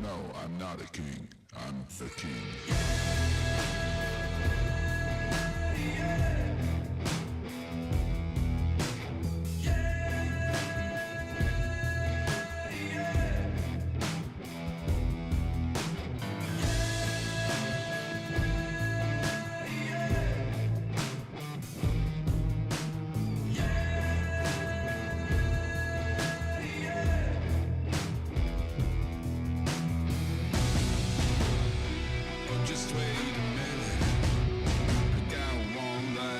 no, I'm not a king. I'm the king. Just wait a minute. I got one life.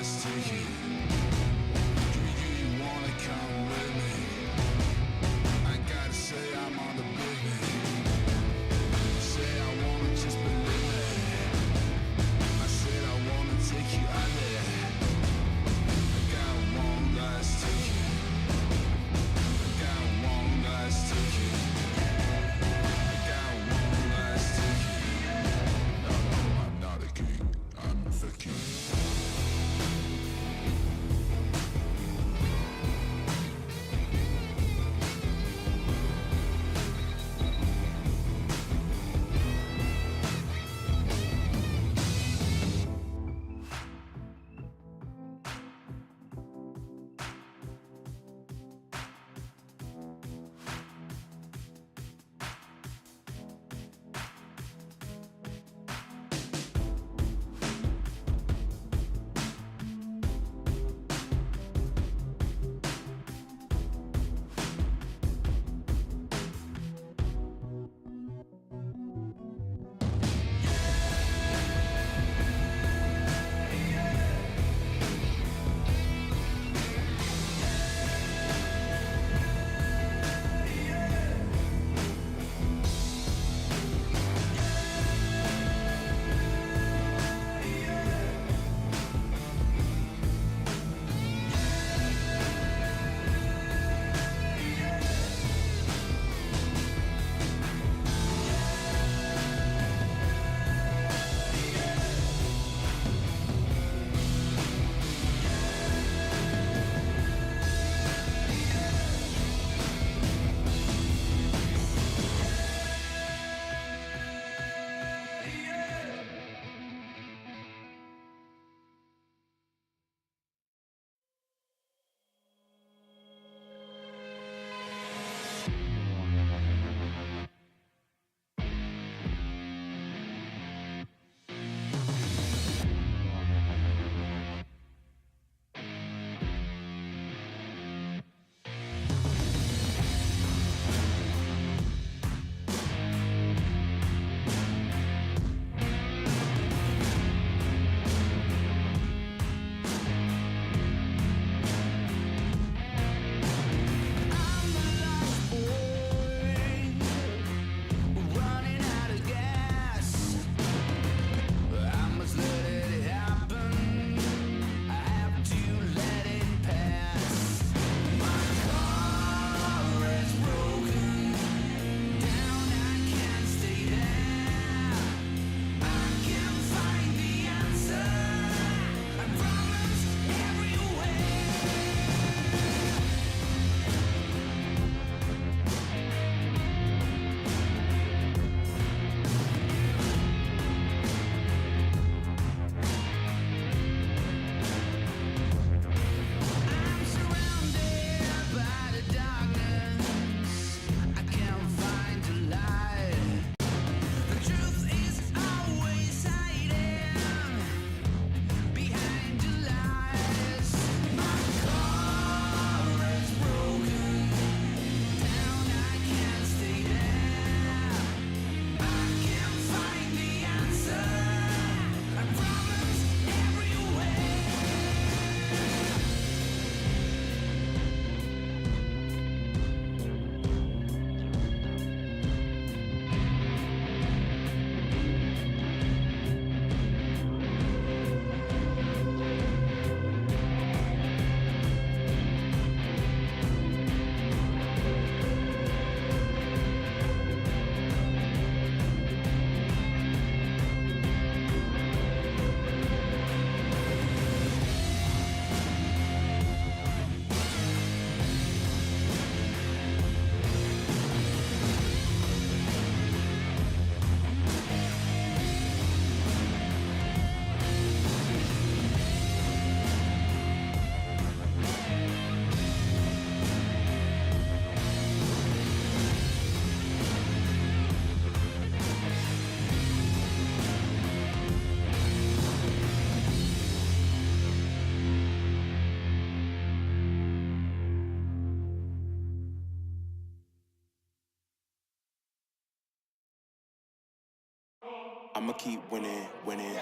I'ma keep winning, winning.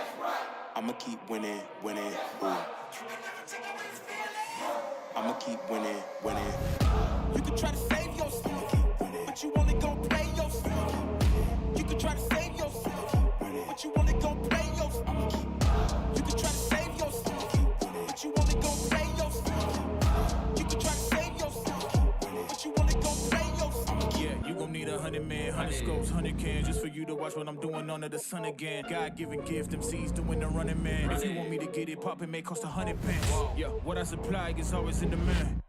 I'ma keep winning, winning. Ooh. I'ma keep winning, winning. You can try to save yourself, but you only gon' play yourself. You can try to save yourself, but you only gon' play yourself. You can try to save yourself, but you only gon' play yourself. You can try to save yourself, but you only gon' play yourself. Yeah, you gon' need 100 men, 100 scopes, 100 cans just for you to watch what I'm doing under the sun again. God-given gift, MCs doing the running man. If you want me to get it poppin', may cost 100 pence. Yeah, what I supply is always in the man.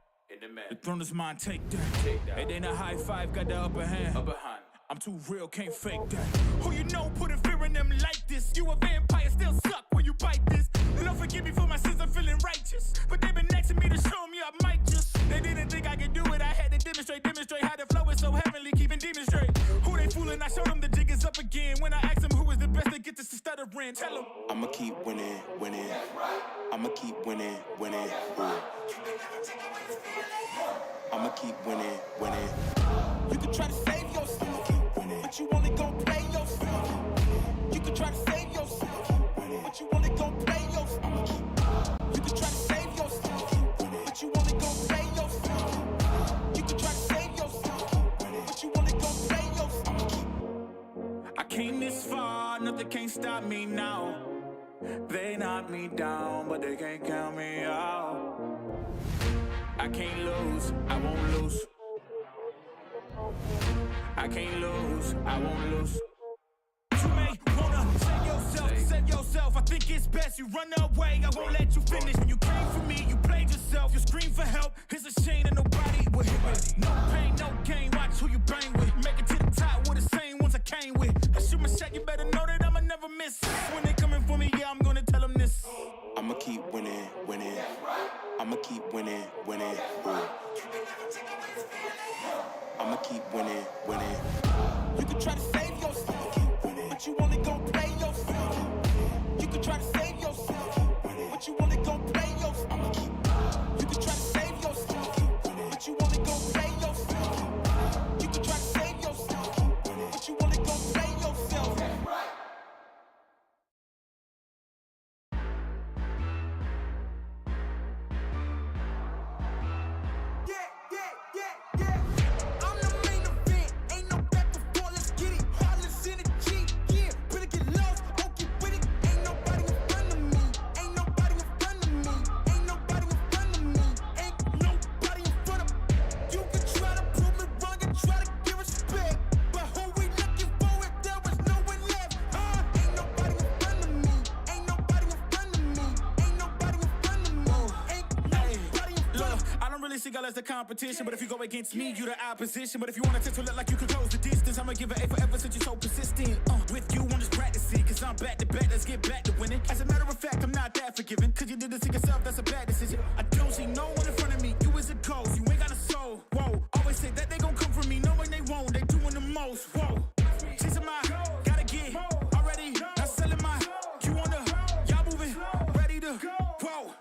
The throne is mine, take that. It ain't a high five, got the upper hand. I'm too real, can't fake that. Who you know putting fear in them like this? You a vampire, still suck when you bite this. Lord forgive me for my sins, I'm feeling righteous. But they been next to me to show me I might just. They didn't think I could do it, I had to demonstrate how the flow is so heavenly, keeping demons straight. Who they fooling, I showed them the jig is up again. When I asked them who is the best, they get this to stuttering. Tell them I'ma keep winning, winning. I'ma keep winning, winning. Ooh. I'ma keep winning, winning. You can try to save yourself, but you only gon' play yourself. You can try to save yourself, but you only gon' play yourself. You can try to save yourself, but you only gon' play yourself. You can try to save yourself, but you only gon' play yourself. I came this far, nothing can't stop me now. They knock me down, but they can't count me out. I can't lose, I won't lose. I can't lose, I won't lose. You may wanna save yourself. I think it's best you run away. I won't let you finish. When you came for me, you played yourself. You scream for help. It's a shame that nobody will hit with. No pain, no gain. Watch who you bang with. Make it to the top with the same ones I came with. I shoot my shot, you better know that I'ma never miss. When they coming for me, yeah, I'm gonna tell them this. I'ma keep winning, winning. I'ma keep winning, winning. Ooh. I'ma keep winning, winning. You can try to save yourself, but you only gon' play yourself. You can try to save yourself, but you only gon' play yourself. You can try to save yourself, but you only gon' play yourself. You can try to save yourself, but you only gon' play yourself. As the competition, but if you go against me, you the opposition. But if you want to test to look like you can close the distance, I'ma give it A forever since you're so persistent. With you, I'm just practicing, cause I'm back to back, let's get back to winning. As a matter of fact, I'm not that forgiving, cause you did this to yourself, that's a bad decision. I don't see no one in front of me, you is a ghost, you ain't got a soul. Whoa, always say that they gon' come for me, knowing they won't, they doing the most. Whoa, chasing my, gotta get, already, not selling my, you on the, y'all moving, ready to, whoa.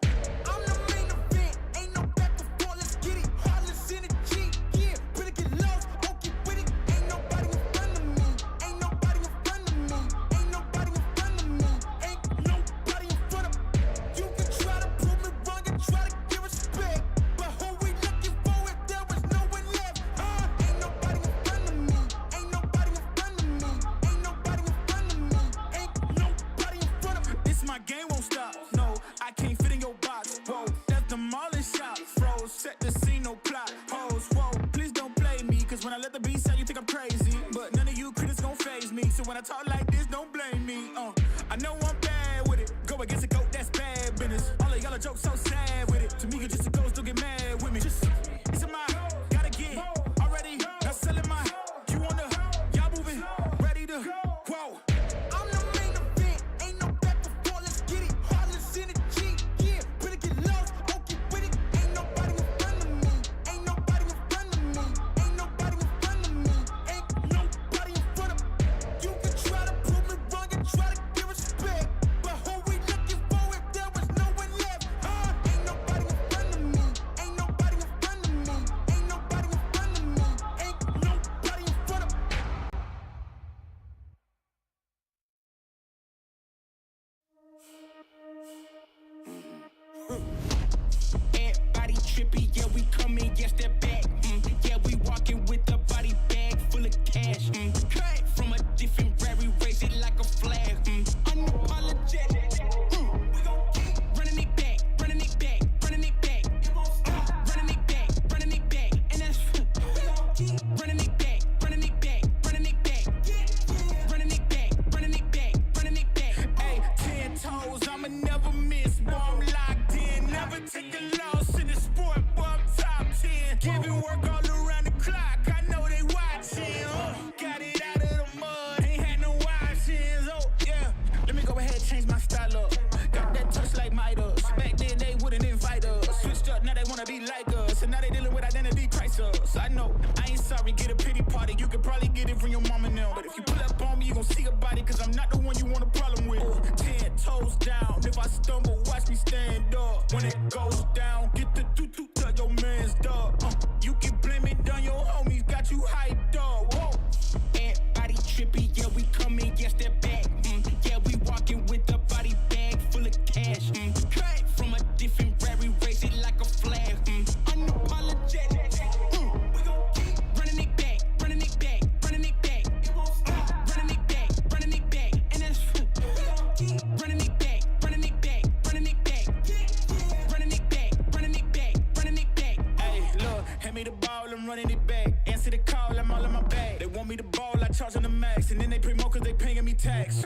When I talk like this, don't blame me. I know I'm bad with it. Go against a goat, that's bad business. All of y'all are jokes so sad with it. To me, you just a ghost, don't get mad with me. Just, it's a my, gotta get, already, not selling my, you on the, y'all moving, ready to, whoa. I'm the main event, ain't no back before, let's get it. Heartless energy, yeah, better get lost, don't get with it. Ain't nobody in front of me, ain't nobody in front of me, ain't nobody in front of me, ain't nobody in front of me. You can try to running it back, running it back, running it back, running it back, running it back, running it back. Hey, 10 toes, I'ma never miss. Boy, I'm locked in, never take a loss in the sport. Boy, I'm top 10, giving work all around the clock. I know they watching. Got it out of the mud, ain't had no options. Oh yeah, let me go ahead and change my style up. Got that touch like Midas. Back then they wouldn't invite us. Switched up, now they wanna be like us. And now they dealing with identity crisis. I know, I ain't sorry, get a pity party. You could probably get it from your mama now. But if you pull up on me, you gon' see a body. Cause I'm not the one you want a problem with. 10 toes down, if I stumble, watch me stand up. When it goes down, get the toot to your man's dog. You can blame it on your homies, got you hyped up. Whoa. Everybody trippy, yeah, we coming, yes, they're back. Yeah, we walking with a body bag full of cash. Cut from a different rary, raise it like a flag. Unapologetic. We gon' keep running it back, running it back, running it back. It won't stop. Running it back, running it back. And that's we gon' keep running it back, running it back, running it back. Running it back, running it back, running it back. Hey, look, hand me the ball, I'm running it back. Answer the call, I'm all in my bag. They want me to ball, I charge on the max. And then they pay more cause they paying me tax.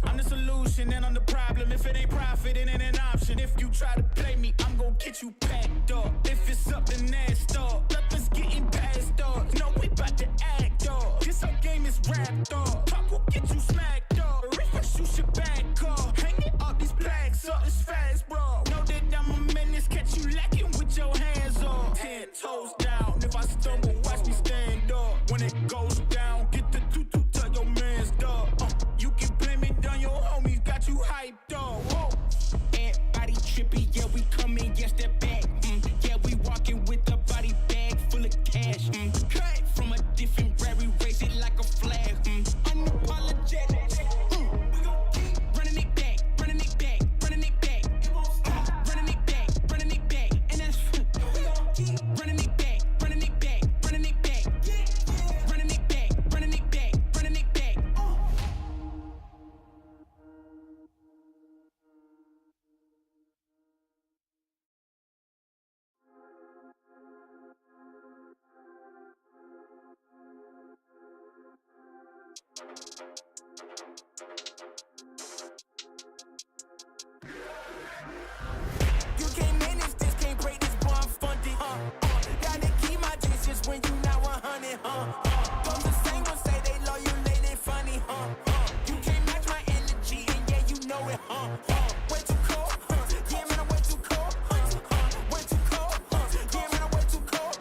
I'm the solution and I'm the problem. If it ain't profit, it ain't an option. If you try to play me, I'm gon' get you packed up. If it's up, then that's up. Nothing's getting past up. No, we bout to act up. This whole game is wrapped up. Talk will get you smacked up. Refresh, you should back up. Hanging up these plaques up, it's fast, bro. Know that I'm a menace, catch you lacking with your hands up. 10 toes down, if I stumble, watch me stand up. When it goes down, get the toot to your man's dog. You can blame it on your homies, got you hyped up. Whoa. Everybody trippy, yeah, we coming, yes, they're back. Yeah, we walking with a body bag full of cash. Cut from a different rary, raise it like a flag. Unapologetic. We gon' keep running it back, running it back, running it back. It won't stop. Running it back, running it back. And that's we gon' keep running it back, running it back, running it back. Running it back, running it back, running it back. You can't manage this, can't break this, boy, I'm funded. Gotta keep my distance when you not 100, Those the same ones say they loyal, they funny, You can't match my energy, and yeah, you know it, Way too cold, yeah, man, I'm way too cold, Way too cold, yeah, man, I'm way too cold,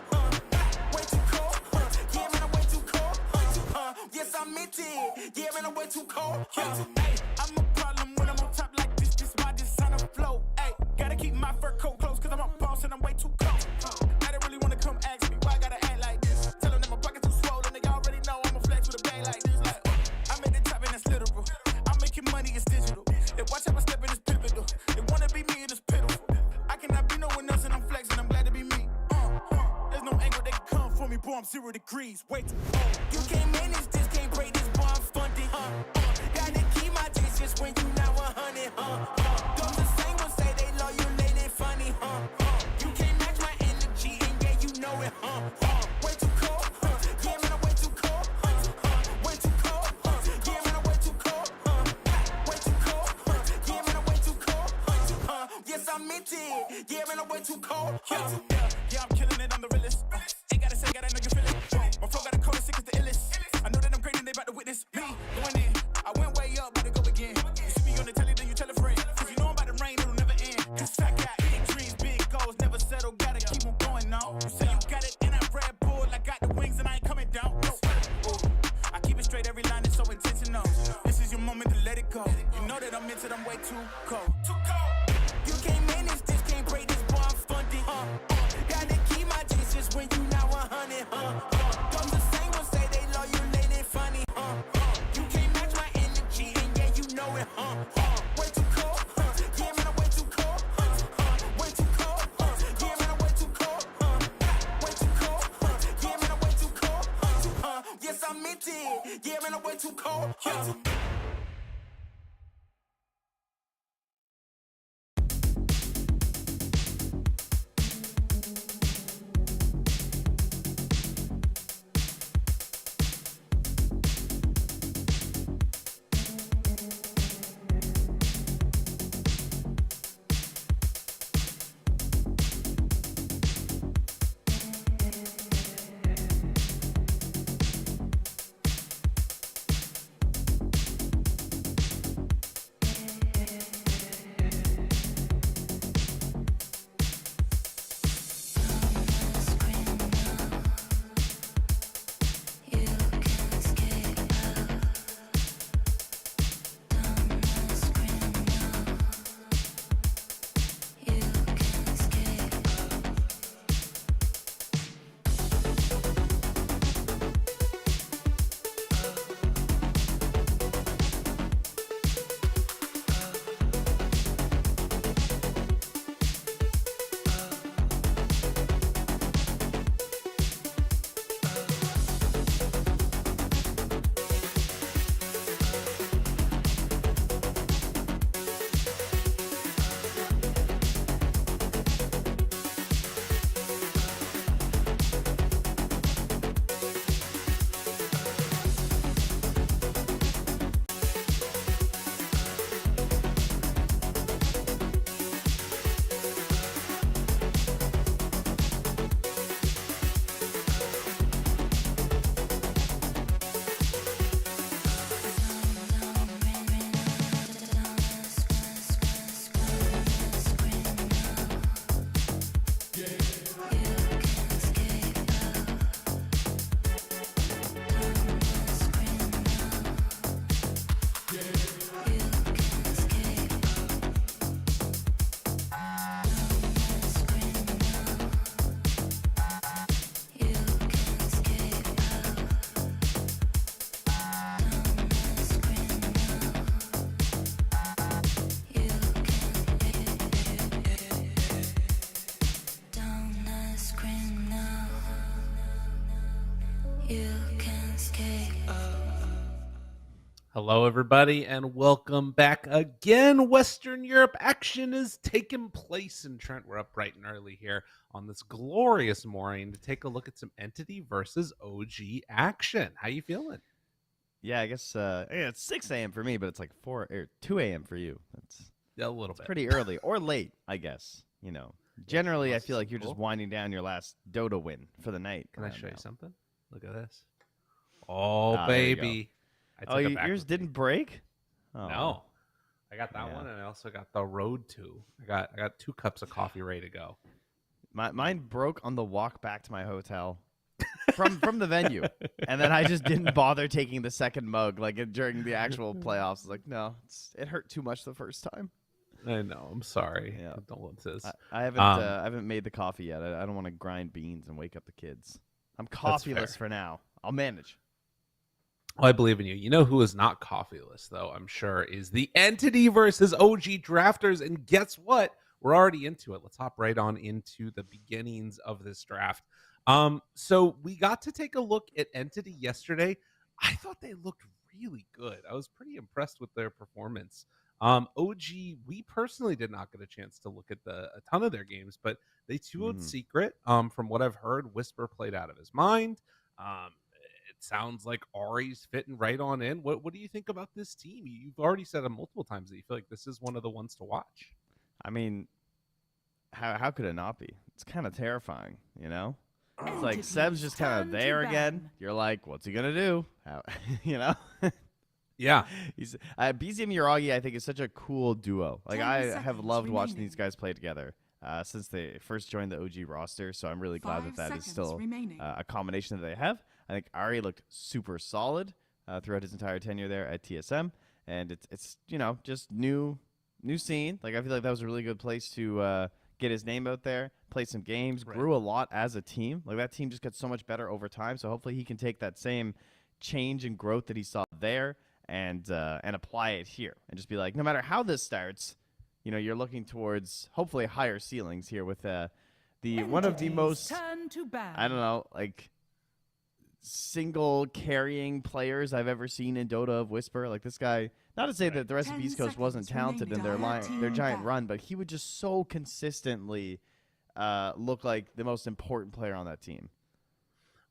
Way too cold, yeah, man, I'm way too cold, Yes, I meant it, yeah, man, I'm way too cold, Hey, I'm a problem when I'm on top like this. This my designer flow. Hey, gotta keep my fur coat close cause I'm a boss and I'm way too close. I don't really wanna come ask me why I gotta act like this. Tell them that my pockets too swollen. They already know I'm a flex with a bag like this. Like, I'm at the top and it's literal. I'm making money, it's digital. They watch how I step in, it's pivotal. They wanna be me and it's pitiful. I cannot be no one else and I'm flexing. I'm glad to be me. There's no angle they can come for me, boy. I'm 0 degrees. Wait. You can't manage this, can't break this, boy, I'm funded, Gotta keep my distance when you not 100, Those the same ones say they loyal, they funny, You can't match my energy, and yeah, you know it, Way too cold, yeah, man, I'm way too cold, Way too cold, yeah, man, I'm way too cold, Way too cold, yeah, man, I'm way too cold, Yes, I meant it, yeah, man, I'm way too cold, Yeah, I'm killing it, I'm the realest. Ain't gotta say, gotta know you feel it. My flow got a cold, sick as the illest. I know that I'm great and they about to witness me going in. I went way up, about to go again. You see me on the telly, then you tell a friend. Cause you know I'm about to rain, it'll never end. Cause I got big dreams, big goals, never settle, gotta keep on going now. You say you got it, and I Red Bull, I got the wings and I ain't coming down. No. I keep it straight, every line is so intentional. This is your moment to let it go. You know that I'm into it, I'm way too cold. Too cold. You can't manage this, can't break this, boy, I'm funded, Gotta keep my distance when you not 100, Those the same ones say they loyal, they funny, You can't match my energy, and yeah, you know it, Way too cold, yeah, man, I'm way too cold, Way too cold, yeah, man, I'm way too cold, Way too cold, yeah, man, I'm way too cold, Yes, I meant it, yeah, man, I'm way too cold, you can escape. Hello, everybody, and welcome back again. Western Europe action is taking place in Trent. We're up bright and early here on this glorious morning to take a look at some Entity versus OG action. How you feeling? Yeah, I guess it's 6 a.m. for me, but it's like 2 a.m. for you. That's A little bit. pretty early or late, I guess. You know, generally, I must feel like be you're cool. just winding down your last Dota win for the night. Can I around show you now. something? Look at this. Oh, Ah, there you go. baby. I Oh, took it back yours with me. didn't break? Oh. No. I got that Yeah. one, and I also got the Road 2. I got 2 cups of coffee ready to go. Mine broke on the walk back to my hotel from the venue, and then I just didn't bother taking the second mug during the actual playoffs. I was like, no, it hurt too much the first time. I know. I'm sorry. Yeah. Condolences. I haven't made the coffee yet. I don't want to grind beans and wake up the kids. I'm coffeeless for now. I'll manage. I believe in you. You know who is not coffeeless, though, I'm sure, is the Entity versus OG Drafters. And guess what? We're already into it. Let's hop right on into the beginnings of this draft. So we got to take a look at Entity yesterday. I thought they looked really good. I was pretty impressed with their performance. OG, we personally did not get a chance to look at a ton of their games, but they 2-0'd Secret. From what I've heard, Whisper played out of his mind. It sounds like Ari's fitting right on in. What do you think about this team? You've already said it multiple times that you feel like this is one of the ones to watch. I mean, how could it not be? It's kind of terrifying, you know? It's like Seb's just kind of there again. You're like, what's he gonna do? How, you know? Yeah. He's BZM Yuragi, I think, is such a cool duo. Like, 10 I have seconds loved watching remaining. these guys play together since they first joined the OG roster. So I'm really glad 5 that is seconds still remaining. a combination that they have. I think Ari looked super solid throughout his entire tenure there at TSM, and it's just new scene. Like, I feel like that was a really good place to get his name out there, play some games, Right. grew a lot as a team. Like, that team just got so much better over time. So hopefully he can take that same change and growth that he saw there and apply it here, and just be like, no matter how this starts, you're looking towards hopefully higher ceilings here with the one of the most, I don't know, like, single carrying players I've ever seen in Dota of Whisper. Like, this guy, not to say that the rest of 10 East Coast wasn't seconds talented in their remaining. their giant Team run, but he would just so consistently look like the most important player on that team.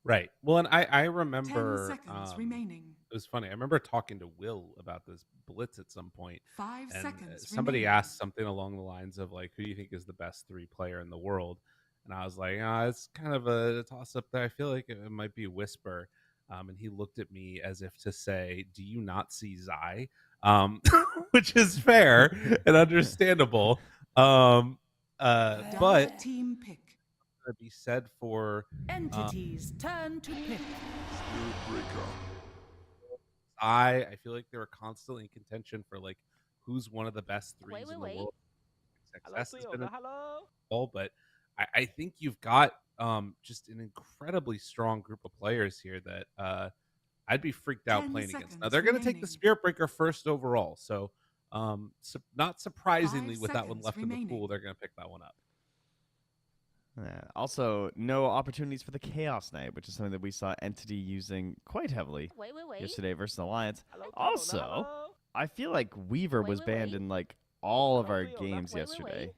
Right. Well, and I 10 remember seconds remaining. it was funny. I remember talking to Will about this blitz at some point, 5 and seconds somebody remaining. asked something along the lines of like, who do you think is the best 3 player in the world? And I was like, it's kind of a toss up there. I feel like it might be Whisper. And he looked at me as if to say, do you not see Zai? Which is fair and understandable. But Team pick. to be said for Entities turn to pick. I feel like they were constantly in contention for like who's one of the best threes in the world. Success has been all, but I think you've got just an incredibly strong group of players here that I'd be freaked out 10 playing against. Now seconds they're going to take the remaining. Spirit Breaker first overall, so not surprisingly, 5 with that one seconds left in the remaining. pool, they're going to pick that one up. Also, no opportunities for the Chaos Knight, which is something that we saw Entity using quite heavily yesterday versus Alliance. Also, I feel like Weaver was banned in like all of our games yesterday.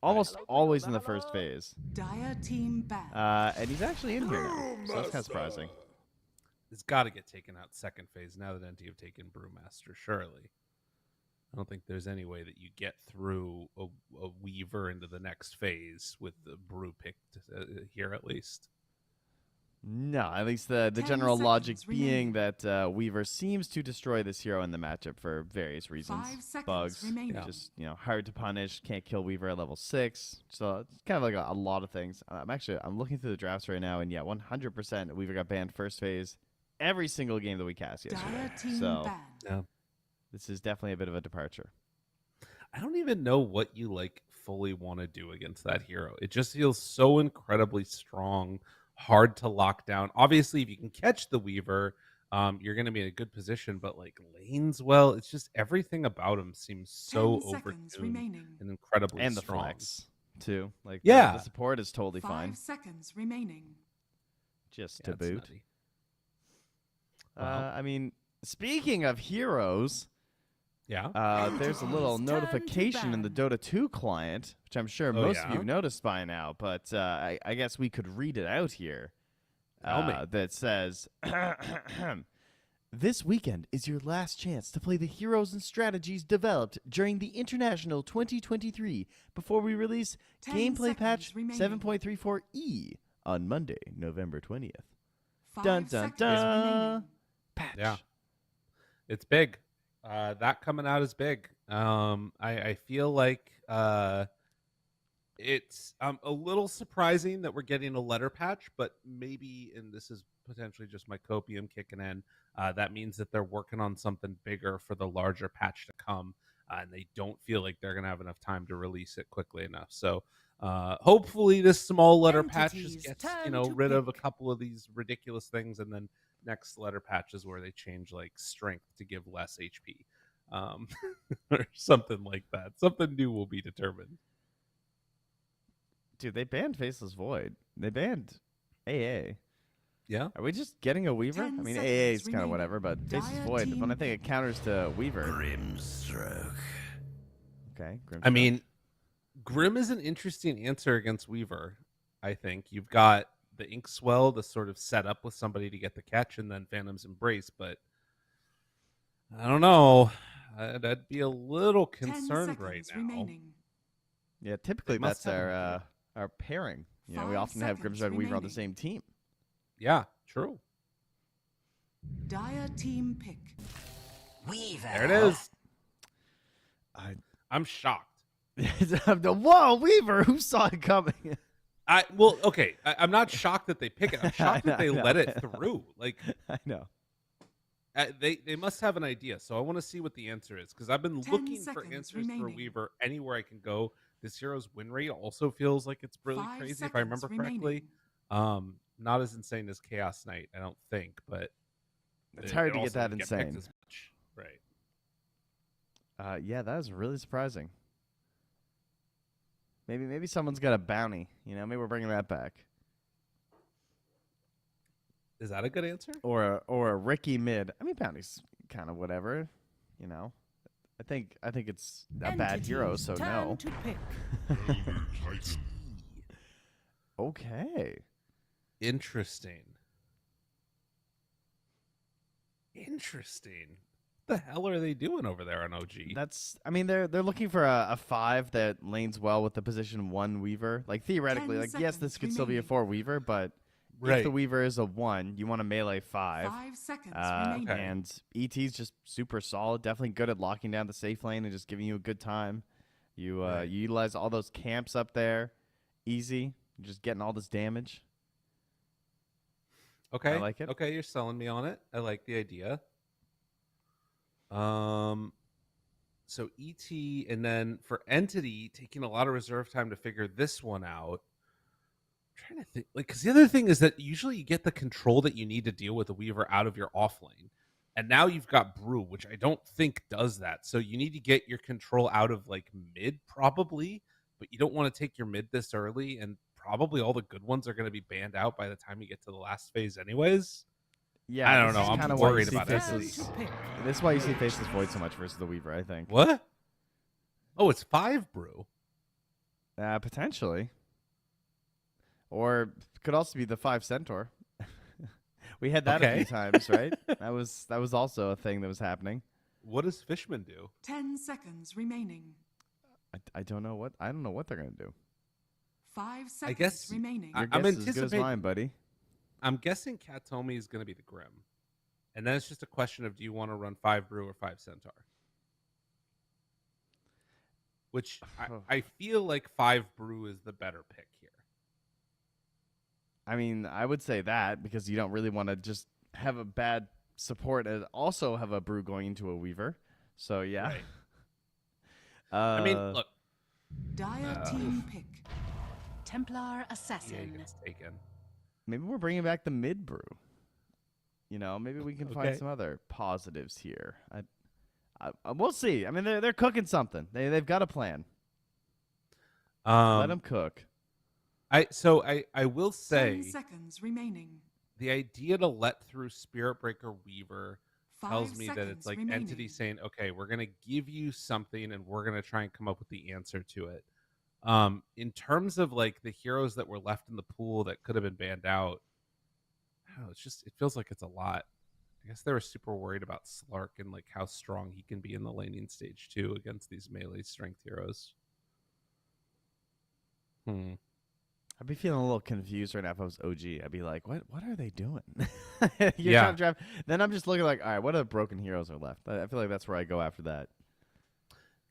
Almost always in the first phase. Dire team ban. And he's actually in here now, so that's kind of surprising. It's got to get taken out second phase now that NT have taken Brewmaster, surely. I don't think there's any way that you get through a Weaver into the next phase with the Brew picked here, at least. No, at least the 10 general logic seconds being that Weaver seems to destroy this hero in the matchup for various reasons. 5 seconds Bugs, remaining. just hard to punish, can't kill Weaver at level 6. So it's kind of like a lot of things. I'm looking through the drafts right now, and yeah, 100% Weaver got banned first phase every single game that we cast yesterday. Dire team So ban. Yeah. this is definitely a bit of a departure. I don't even know what you like fully want to do against that hero. It just feels so incredibly strong, hard to lock down. Obviously, if you can catch the Weaver, you're going to be in a good position. But like lanes, well, it's just everything about him seems so 10 seconds overtuned remaining. and incredibly And the strong. flex, too. Like, Yeah. the support is totally 5 fine. seconds remaining. Just Yeah, to it's boot. nutty. Wow. I mean, speaking of heroes, Yeah. there's a little Entities, turn to notification in the ban. Dota 2 client, which I'm sure Oh, most of yeah? you have noticed by now, but I guess we could read it out here. Tell me. That says, this weekend is your last chance to play the heroes and strategies developed during the International 2023 before we release 10 gameplay patch seconds 7.34E on Monday, November 20th. 5 Dun, dun, seconds dun. remaining. Patch. Yeah. It's big. That coming out is big. I feel like it's a little surprising that we're getting a letter patch, but maybe, and this is potentially just my copium kicking in, that means that they're working on something bigger for the larger patch to come, and they don't feel like they're going to have enough time to release it quickly enough. So hopefully this small letter patch just Entities, gets, turn to rid of a pick. couple of these ridiculous things, and then next letter patch is where they change like strength to give less HP. Or something like that. Something new will be determined. Dude, they banned Faceless Void. They banned AA. Yeah. Are we just getting a Weaver? 10 I mean, AA seconds is kind of remaining. whatever, but Faceless Dire Void, team when I think it counters to Weaver. Grimstroke. Okay, Grimstroke. I mean, Grim is an interesting answer against Weaver. I think you've got the Inkswell to sort of set up with somebody to get the catch, and then Phantom's Embrace. But I don't know. I'd be a little 10 concerned right seconds now. remaining. Yeah, typically must that's have an our pairing. You know, we 5 often have seconds Grimstroke and Weaver on the remaining. same team. Yeah, true. Dire team pick. There it is. I, I'm shocked. Whoa, Weaver! Who saw it coming? I'm not shocked that they pick it. I'm shocked that they I know, let I it know. through. Like, I know. they must have an idea. So I want to see what the answer is, because I've been 10 looking for seconds answers for remaining. Weaver anywhere I can go. This hero's win rate also feels like it's really 5 crazy, if I remember seconds correctly. remaining. Not as insane as Chaos Knight, I don't think, but It's hard to get also that didn't picked insane. as much. Right. Yeah, that is really surprising. Maybe someone's got a bounty. You know, maybe we're bringing that back. Is that a good answer? Or a Ricky mid. I mean, bounty's kind of whatever. You know, I think it's a bad hero, Entities, so turn no. to pick. Okay. Interesting. The hell are they doing over there on OG? I mean, they're looking for a 5 that lanes well with the position 1 Weaver. Like, theoretically, 10 like, yes, this seconds could still be a remaining. 4 Weaver, but if Right. the Weaver is a 1, you want a melee 5. 5 seconds remaining. Okay. And ET's just super solid, definitely good at locking down the safe lane and just giving you a good time. You Right. you utilize all those camps up there, easy. You're just getting all this damage. Okay. I like it. Okay, you're selling me on it. I like the idea. So ET, and then for Entity, taking a lot of reserve time to figure this one out. I'm trying to think, like, because the other thing is that usually you get the control that you need to deal with the Weaver out of your off lane, and now you've got Brew, which I don't think does that. So you need to get your control out of like mid, probably, but you don't want to take your mid this early, and probably all the good ones are going to be banned out by the time you get to the last phase, anyways. Yeah, I don't this know. is I'm kinda why you worried see about Faceless- Turn to pick. This is why you see Faceless Void so much versus the Weaver, I think. What? Oh, it's 5 Brew. Potentially. Or could also be the 5 Centaur. We had that a Okay. few times, right? that was also a thing that was happening. What does Fishman do? 10 seconds remaining. I don't know what they're gonna do. 5 seconds guess remaining. Your I'm guess is as good as anticipating- mine, buddy. I'm guessing Katomi is going to be the Grim. And then it's just a question of, do you want to run 5 Brew or 5 Centaur? Which I feel like 5 Brew is the better pick here. I mean, I would say that because you don't really want to just have a bad support and also have a Brew going into a Weaver. So yeah. Right. I mean, look, Dire team pick. Templar EA Assassin. gets taken. Maybe we're bringing back the mid Brew. You know, maybe we can find Okay. some other positives here. We'll see. I mean, they're cooking something. They've got a plan. Let them cook. I will 10 say, seconds remaining. the idea to let through Spirit Breaker Weaver 5 tells me that seconds it's like remaining. Entity saying, okay, we're going to give you something and we're going to try and come up with the answer to it. In terms of like the heroes that were left in the pool that could have been banned out, I don't know, it feels like it's a lot. I guess they were super worried about Slark and like how strong he can be in the laning stage too against these melee strength heroes. I'd be feeling a little confused right now if I was OG. I'd be like, what are they doing? You're Yeah. trying to draft. Then I'm just looking like, all right, what other broken heroes are left? I feel like that's where I go after that.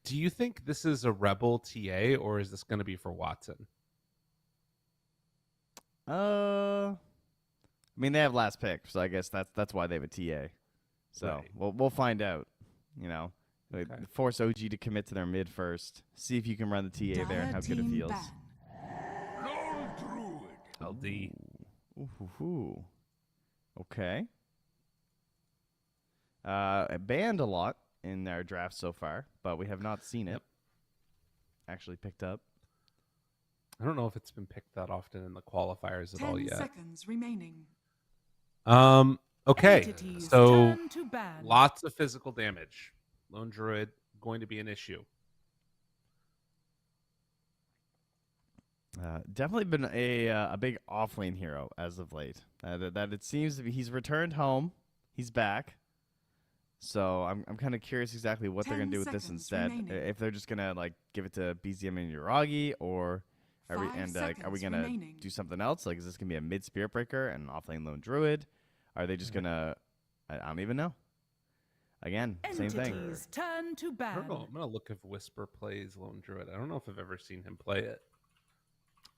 Do you think this is a Rebel TA or is this going to be for Watson? I mean, they have last pick, so I guess that's why they have a TA. So Right. we'll find out. You know, Okay. force OG to commit to their mid first. See if you can run the TA there and how good it Dire feels. team ban. LD. Ooh. Okay. Banned a lot in our draft so far, but we have not seen it actually picked up. I don't know if it's been picked that often in the qualifiers at all 10 yet. seconds remaining. Okay. Entities So turn to ban. lots of physical damage. Lone Druid going to be an issue. Definitely been a big offlane hero as of late. That it seems to be he's returned home. He's back. So I'm kind of curious exactly what they're 10 gonna do with this seconds instead. remaining. If they're just gonna like give it to BZM and Uragi, or are we 5 are we seconds gonna remaining. do something else? Like, is this gonna be a mid Spirit Breaker and an offlane Lone Druid? Are they just gonna? I don't even know. Again, same thing. Entities turn to I ban. don't know. I'm going to look if Whisper plays Lone Druid. I don't know if I've ever seen him play it.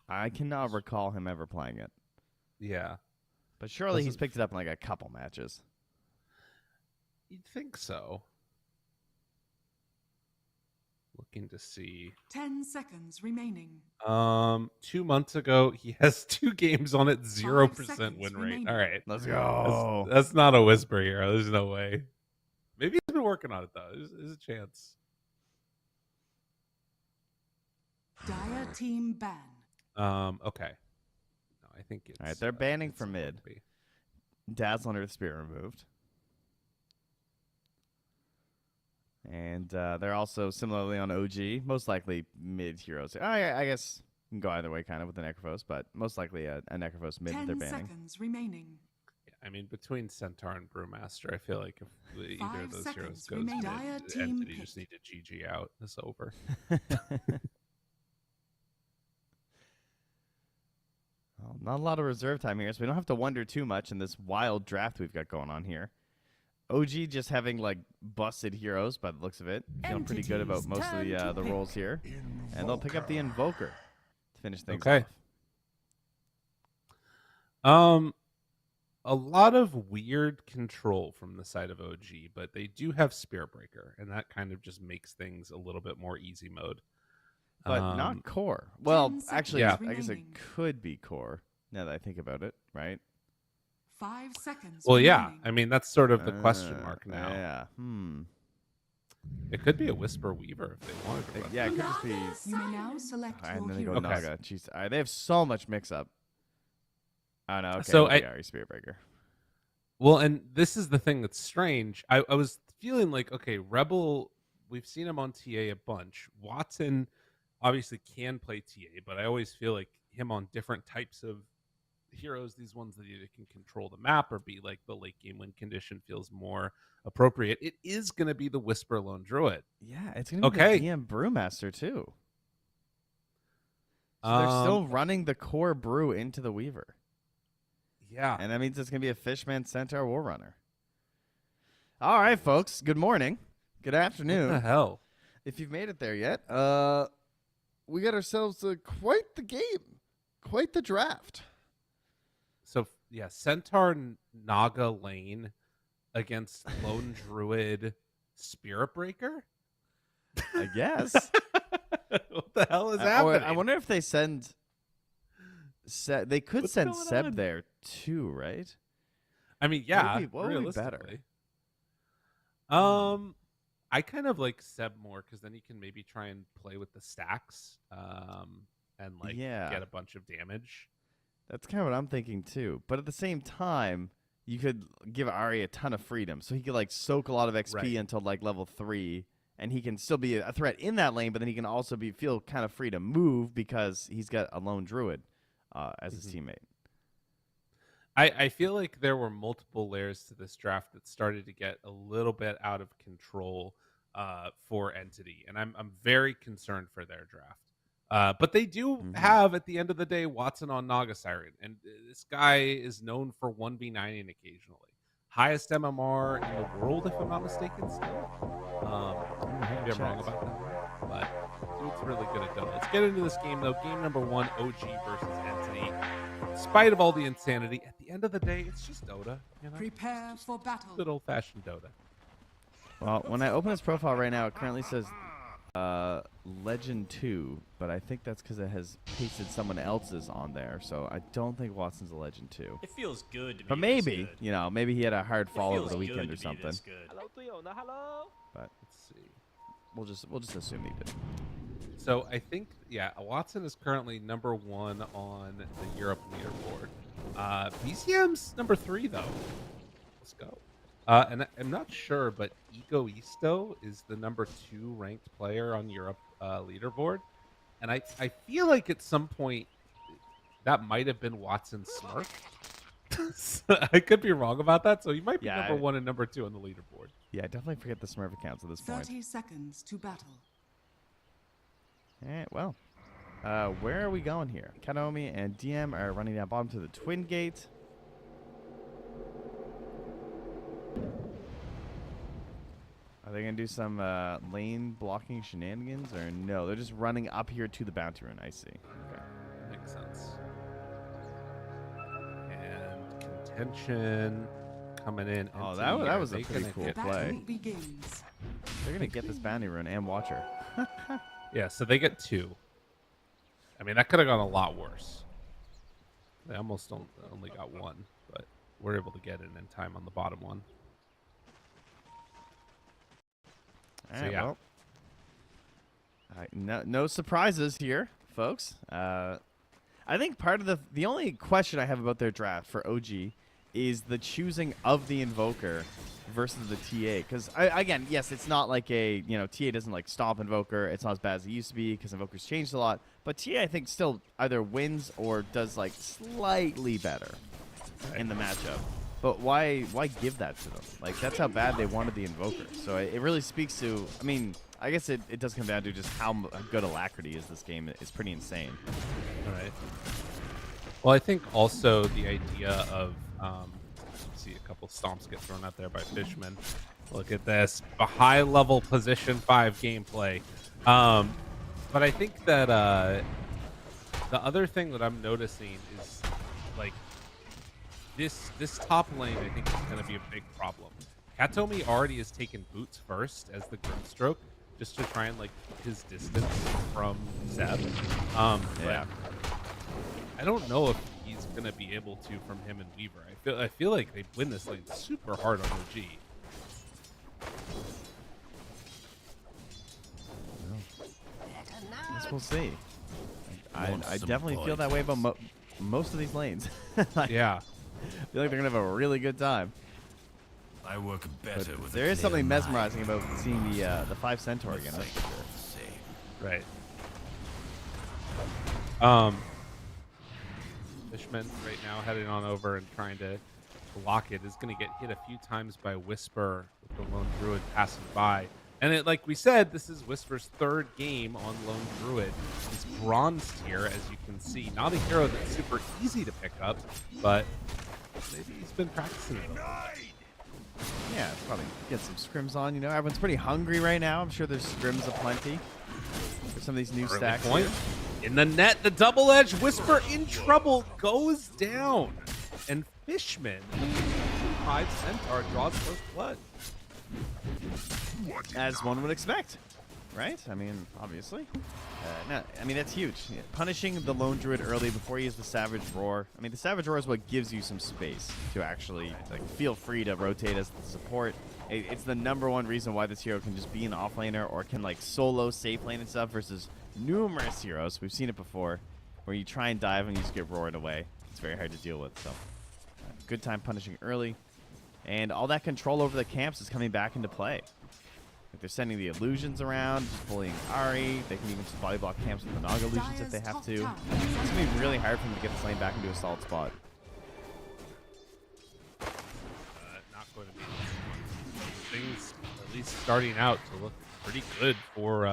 I cannot recall him ever playing it, Yeah. but surely he's Doesn't- picked it up in like a couple matches. You'd think so. Looking to see. 10 seconds remaining. 2 months ago, he has 2 games on it, 0% seconds win rate. remaining. All right. Let's go. That's not a Whisper hero. There's no way. Maybe he's been working on it, though. There's a chance. Dire team ban. Okay. No, I think it's. All right, they're banning it's for going mid. to be. Dazzle under the Spirit removed. And they're also similarly on OG, most likely mid heroes. I guess you can go either way kind of with the Necrophos, but most likely a Necrophos mid that they're 10 banning. seconds remaining. Yeah, I mean, between Centaur and Brewmaster, I feel like if either 5 of those heroes seconds goes remain. mid, Dire the team Entity just need pick. to GG out. It's over. Well, not a lot of reserve time here, so we don't have to wonder too much in this wild draft we've got going on here. OG just having like busted heroes by the looks of it. Feeling pretty good about Entities most of turn to the pick. roles here. And they'll pick up the Invoker to finish things Okay. off. A lot of weird control from the side of OG, but they do have Spirit Breaker, and that kind of just makes things a little bit more easy mode. But not core. Well, 10 actually, seconds I guess it remaining. could be core, now that I think about it, right? 5 seconds Well, yeah. remaining. I mean, that's sort of the question mark now. Yeah. It could be a Whisper Weaver if they wanted to. Run Yeah, it that. could just be. You may now select And your then they go hero. Okay. Naga. Jeez. All right, they have so much mix up. Oh, no. Okay. So So Spirit Breaker. Well, and this is the thing that's strange. I was feeling like, okay, Rebel, we've seen him on TA a bunch. Watson obviously can play TA, but I always feel like him on different types of heroes, these ones that either can control the map or be like the late game win condition feels more appropriate. It is going to be the Whisper Lone Druid. Yeah, it's going to be Okay. the DM Brewmaster, too. So they're still running the core brew into the Weaver. Yeah. And that means it's going to be a Fishman Centaur War Runner. All right, folks. Good morning. Good What the afternoon. hell? If you've made it there yet, we got ourselves quite the game. Quite the draft. So, yeah, Centaur Naga lane against Lone Druid Spirit Breaker? I guess. What the hell is happening? I wonder if they send. They could What's send going Seb on? there too, right? I mean, yeah, what would be better? realistically. I kind of like Seb more because then he can maybe try and play with the stacks, and like Yeah. get a bunch of damage. That's kind of what I'm thinking too. But at the same time, you could give Ari a ton of freedom, so he could like soak a lot of XP Right. until like level 3, and he can still be a threat in that lane. But then he can also feel kind of free to move because he's got a lone druid as his teammate. I feel like there were multiple layers to this draft that started to get a little bit out of control for Entity, and I'm very concerned for their draft. But they do have, at the end of the day, Watson on Naga Siren, and this guy is known for 1v9ing occasionally. Highest MMR in the world, if I'm not mistaken, still. Maybe I'm wrong about that. But dude's really good at Dota. Let's get into this game, though. Game number 1, OG versus Entity. In spite of all the insanity, at the end of the day, it's just Dota. You know? Prepare for battle. Good old-fashioned Dota. Well, when I open his profile right now, it currently says Legend 2, but I think that's because it has pasted someone else's on there, so I don't think Watson's a Legend 2. It feels good to be But this maybe, good. you know, maybe he had a hard fall over Feels the good weekend to or be something. this good. But Let's see. we'll just assume he did. So I think, yeah, Watson is currently number 1 on the Europe leaderboard. BCM's number 3, though. Let's go. And I'm not sure, but Egoisto is the number 2 ranked player on Europe leaderboard. And I feel like at some point that might have been Watson's Smurf. I could be wrong about that. So he might be number 1 and number 2 on the leaderboard. Yeah, definitely forget the Smurf accounts at this point. 30 seconds to battle. Well, where are we going here? Kanomi and DM are running down bottom to the Twin Gate. Are they going to do some lane blocking shenanigans, or no? They're just running up here to the bounty rune. I see. Okay. Makes sense. And contention coming in. Oh, Entity. that was Are a they pretty gonna cool get- play. Battle begins. They're going to get this bounty rune and Watcher. Yeah, so they get 2. I mean, that could have gone a lot worse. They almost only got 1, but we're able to get it in time on the bottom one. All So, right, yeah. well, no surprises here, folks. I think part of the only question I have about their draft for OG is the choosing of the Invoker versus the TA. Because, again, yes, it's not like TA doesn't like stomp Invoker. It's not as bad as it used to be because Invoker's changed a lot. But TA, I think, still either wins or does like slightly better in the matchup. But why give that to them? Like, that's how bad they wanted the Invoker. So it really speaks to, I mean, I guess it does come down to just how good Alacrity is this game. It's pretty insane. All right. Well, I think also the idea of see a couple stomps get thrown out there by Fishman. Look at this, a high-level position 5 gameplay. But I think that the other thing that I'm noticing is like this top lane. I think is going to be a big problem. Katomi already has taken boots first as the Grimstroke, just to try and like keep his distance from Zeb. Yeah. I don't know if he's gonna be able to from him and Weaver. I feel like they win this lane super hard on OG. I guess we'll see. I Want some definitely feel that way about most of these lanes. I Yeah. feel like they're going to have a really good time. I work better But with there is something mesmerizing about seeing the 5 Centaur again. That's for sure. Right. Fishman right now heading on over and trying to block it is going to get hit a few times by Whisper with the Lone Druid passing by. And like we said, this is Whisper's 3rd game on Lone Druid. He's bronze tier, as you can see. Not a hero that's super easy to pick up, but maybe he's been practicing it a little bit. Yeah, probably get some scrims on. You know, everyone's pretty hungry right now. I'm sure there's scrims aplenty for some of these new Early stacks. point. Here. In the net, the double edge Whisper in trouble goes down. And Fishman, 5 Centaur, draws first blood. As one would expect, right? I mean, obviously. No, I mean, that's huge. Yeah, punishing the Lone Druid early before he has the Savage Roar. I mean, the Savage Roar is what gives you some space to actually like feel free to rotate as the support. It's the #1 reason why this hero can just be an offlaner or can like solo safe lane and stuff versus numerous heroes. We've seen it before where you try and dive and you just get roared away. it's very hard to deal with. So good time punishing early. And all that control over the camps is coming back into play. Like they're sending the illusions around, just bullying Ari. They can even just body block camps with the Naga illusions if they have to. It's going to be really hard for them to get this lane back into a solid spot. Not going to be things, at least starting out, to look pretty good for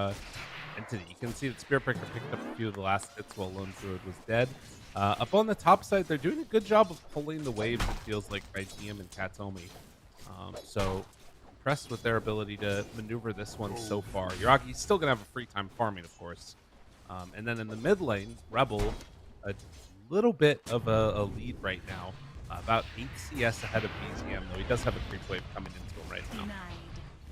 Entity. You can see that Spearpicker picked up a few of the last hits while Lone Druid was dead. Up on the top side, they're doing a good job of pulling the waves, it feels like, by DM and Katomi. So impressed with their ability to maneuver this one so far. Yuragi's still going to have a free time farming, of course. And then in the mid lane, Rebel, a little bit of a lead right now. About 8 CS ahead of BZM, though he does have a creep wave coming into him right now.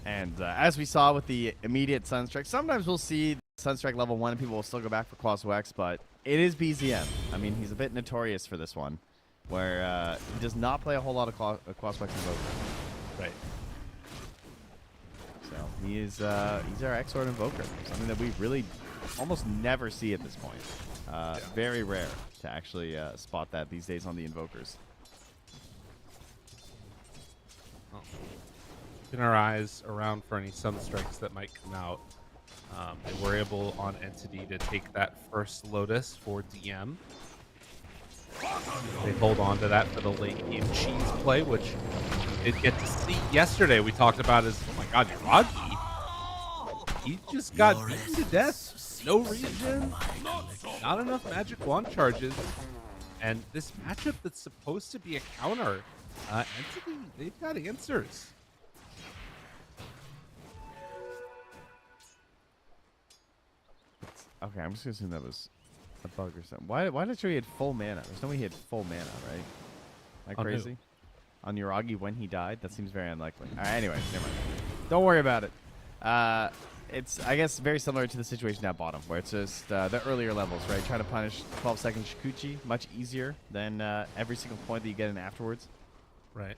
And as we saw with the immediate Sunstrike, sometimes we'll see Sunstrike level 1 and people will still go back for Quaswa X, but it is BZM. I mean, he's a bit notorious for this one, where he does not play a whole lot of Quaswa X Invoker. Right. So he's our X-Sword Invoker, something that we really almost never see at this point. Very rare to actually spot that these days on the Invokers. Keeping our eyes around for any Sunstrikes that might come out. They were able on Entity to take that first Lotus for DM. They hold on to that for the late game cheese play, which we did get to see yesterday. We talked about as, oh my god, Yuragi. He just got beaten to death. No regen, not enough magic wand charges. And this matchup that's supposed to be a counter, Entity, they've got answers. Okay, I'm just gonna assume that was a bug or something. Why did it show he had full mana? There's no way he had full mana, right? Am I crazy? On Yuragi when he died? That seems very unlikely. Alright, anyway, never mind. Don't worry about it. It's, I guess, very similar to the situation at bottom, where it's just the earlier levels, right? Trying to punish 12-second Shikuchi, much easier than every single point that you get in afterwards. Right.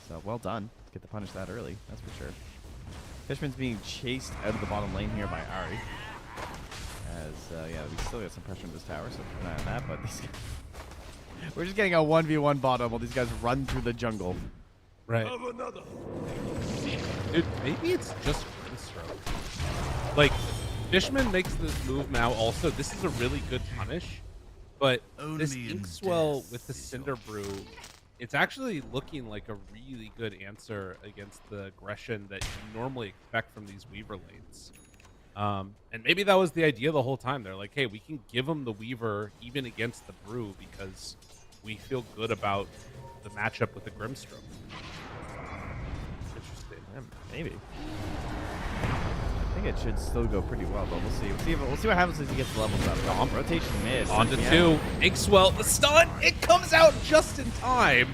So, well done to get to punish that early, that's for sure. Fishman's being chased out of the bottom lane here by Ari. As, yeah, we still got some pressure in this tower, so keep an eye on that, but these guys we're just getting a 1v1 bottom while these guys run through the jungle. Right. Dude, maybe it's just Grimstroke. Like, Fishman makes this move now also. This is a really good punish, but this Inkswell with the Cinder Brew, it's actually looking like a really good answer against the aggression that you normally expect from these Weaver lanes. And maybe that was the idea the whole time. They're like, hey, we can give them the Weaver even against the Brew because we feel good about the matchup with the Grimstroke. Interesting. Yeah, maybe. I think it should still go pretty well, but we'll see. We'll see what happens as he gets the levels up. Rotation mid. On to two. Inkswell, the stun. It comes out just in time.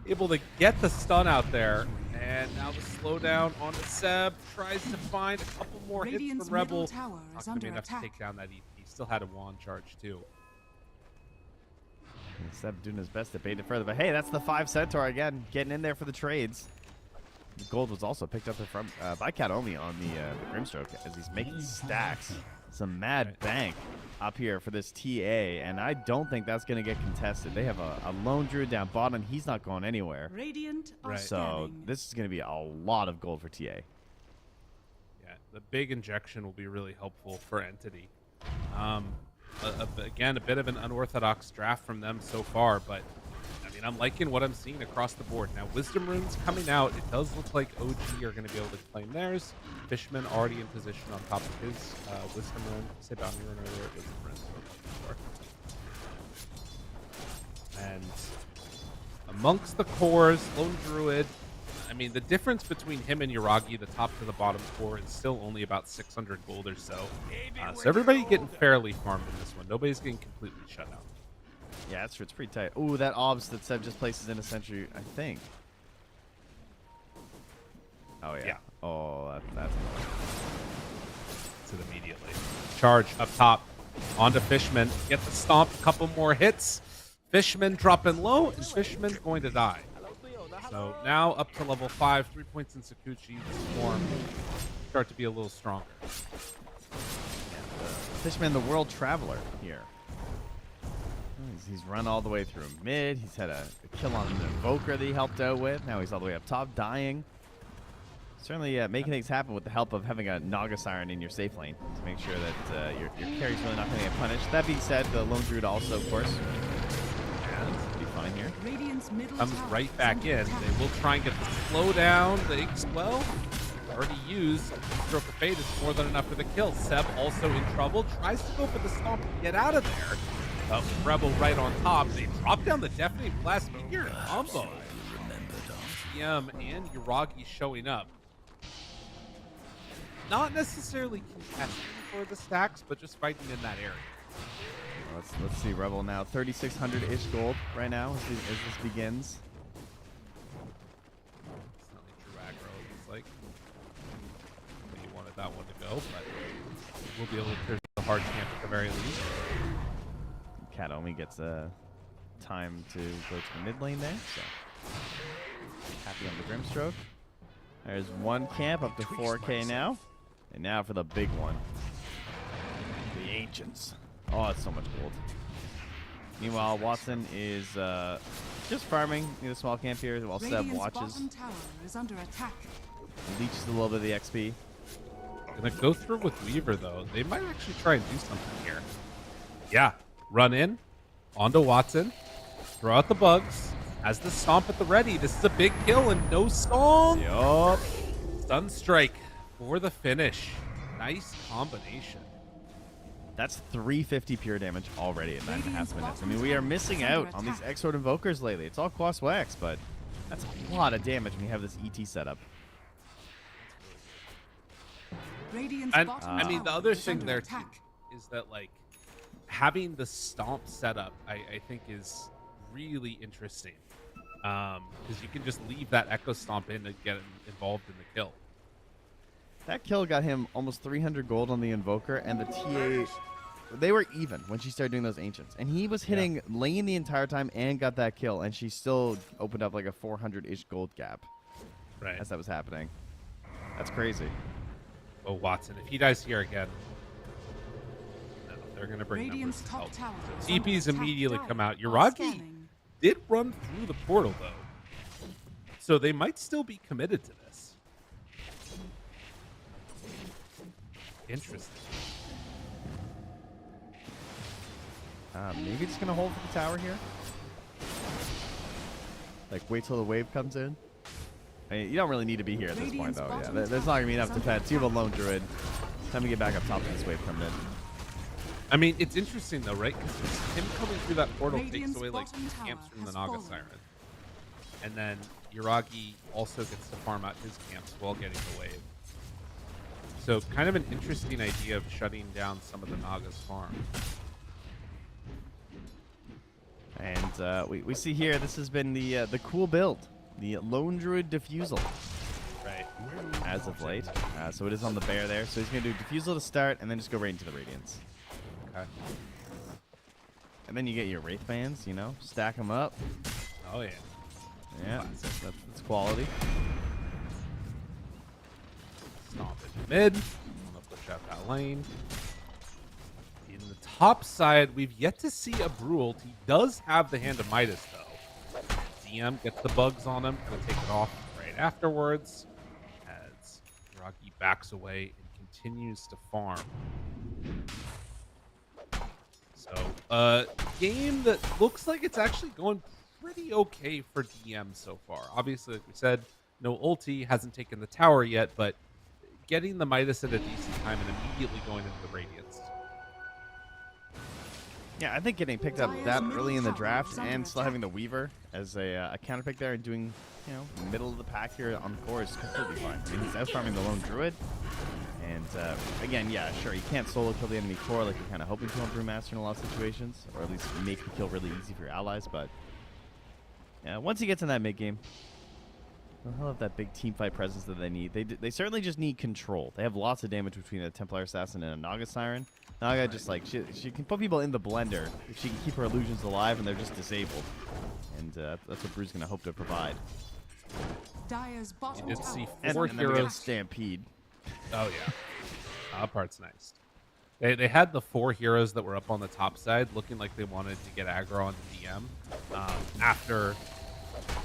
Able to get the stun out there. And now the slowdown on the Seb. Tries to find a couple more hits from Rebel. Middle tower is Not going to be under enough to attack. take down that EP. He still had a wand charge too. And Seb doing his best to bait it further, but hey, that's the 5 Centaur again, getting in there for the trades. The gold was also picked up from by Katomi on the Grimstroke as he's making stacks. Some mad bank up here for this TA, and I don't think that's going to get contested. They have a lone druid down bottom. He's not going anywhere. Radiant are Right. So scanning. this is going to be a lot of gold for TA. Yeah, the big injection will be really helpful for Entity. Again, a bit of an unorthodox draft from them so far, but I mean, I'm liking what I'm seeing across the board. Now, Wisdom Runes coming out. It does look like OG are going to be able to claim theirs. Fishman already in position on top of his Wisdom Rune. Say Bounty Rune earlier. Wisdom Rune. And amongst the cores, Lone Druid. I mean, the difference between him and Yuragi, the top to the bottom core, is still only about 600 gold or so. So everybody getting fairly farmed in this one. Nobody's getting completely shut out. Yeah, that's true. It's pretty tight. Ooh, that obs that Seb just places in a sentry, I think. Oh, yeah. Oh, that's It immediately. Charge up top onto Fishman. Get the stomp. A couple more hits. Fishman dropping low, and Fishman going to die. So now up to level 5, 3 points in Sakuchi. The Swarm start to be a little stronger. Fishman, the world traveler here. He's run all the way through mid. He's had a kill on an Invoker that he helped out with. Now he's all the way up top, dying. Certainly making things happen with the help of having a Naga Siren in your safe lane to make sure that your carry's really not going to get punished. That being said, the Lone Druid also, of course, be fine here. Radiant's middle Comes tower right is back under in. attack. They will try and get the slow down. The well, already used. Stroke of Fate is more than enough for the kill. Seb also in trouble. Tries to go for the stomp and get out of there. But Rebel right on top. They drop down the Deafening Blast. Figure combo. DM and Yuragi showing up. Not necessarily contesting for the stacks, but just fighting in that area. Let's see, Rebel now 3,600-ish gold right now as this begins. It's not like true aggro, it looks like. Maybe you wanted that one to go, but we'll be able to clear the hard camp at the very least. Cat only gets time to go to the mid lane there, so happy on the Grimstroke. There's one camp up to 4K now. And now for the big one. The Ancients. Oh, it's so much gold. Meanwhile, Watson is just farming in a small camp here while Seb Radiant's watches. bottom tower is under attack. Leeches a little bit of the XP. Gonna go through with Weaver, though. They might actually try and do something here. Yeah. Run in. Onto Watson. Throw out the bugs. Has the stomp at the ready. This is a big kill and no song. Yup. Stun strike for the finish. Nice combination. That's 350 pure damage already in 9.5 Radiant's minutes. I bottom mean, we are tower missing is under out on these attack. Exort Invokers lately. It's all Quas Wax, but that's a lot of damage when you have this ET setup. Radiant's And bottom I mean, the tower other is thing under there attack. too is that like having the stomp setup, I think is really interesting because you can just leave that echo stomp in and get involved in the kill. That kill got him almost 300 gold on the Invoker, and the TA, they were even when she started doing those Ancients. And he was hitting lane the entire time and got that kill, and she still opened up like a 400-ish gold gap Right. as that was happening. That's crazy. Oh, Watson, if he dies here again, no, they're going to bring Radiant's numbers to top help. tower is under TPs attack. immediately come out. Dire Yuragi scanning. did run through the portal, though. So they might still be committed to this. Interesting. Maybe just going to hold for the tower here. Like, wait till the wave comes in. I mean, you don't really need to be here at this point, Radiant's though. Yeah, bottom there's not going to be enough tower is defense. You have a Lone Druid. Time to get back up top of this wave coming in. I mean, it's interesting, though, right? Because him coming through that portal takes Radiant's away, like, bottom tower camps from the has Naga fallen. Siren. And then Yuragi also gets to farm out his camps while getting the wave. So kind of an interesting idea of shutting down some of the Naga's farm. And we see here, this has been the cool build. The Lone Druid Diffusal. Right. As of late. So it is on the bear there. So he's going to do Diffusal to start and then just go right into the Radiance. Okay. And then you get your Wraith Bands, you know, stack them up. Oh, yeah. Yeah, that's quality. Stomp into mid. I'm going to push out that lane. In the top side, we've yet to see a Brewald. He does have the Hand of Midas, though. DM gets the bugs on him. Going to take it off right afterwards. As Rocky backs away and continues to farm. So, game that looks like it's actually going pretty okay for DM so far. Obviously, like we said, no ulti, hasn't taken the tower yet, but getting the Midas at a decent time and immediately going into the Radiance. Yeah, I think getting picked up Dire's that middle early in the tower draft is under and still attack. having the Weaver as a counter pick there and doing, you know, middle of the pack here on core is completely fine. I mean, he's out farming the Lone Druid. And again, yeah, sure, you can't solo kill the enemy core like you're kind of hoping to on Brewmaster in a lot of situations, or at least make the kill really easy for your allies. But yeah, once he gets in that mid game, they'll have that big team fight presence that they need. They certainly just need control. They have lots of damage between a Templar Assassin and a Naga Siren. Naga just like she can put people in the blender if she can keep her illusions alive, and they're just disabled. And that's what Brew's gonna hope to provide. Dire's bottom You did tower see is And, Four and then we get heroes. Stampede. Oh, yeah. That part's nice. They had the 4 heroes that were up on the top side looking like they wanted to get aggro on the DM after,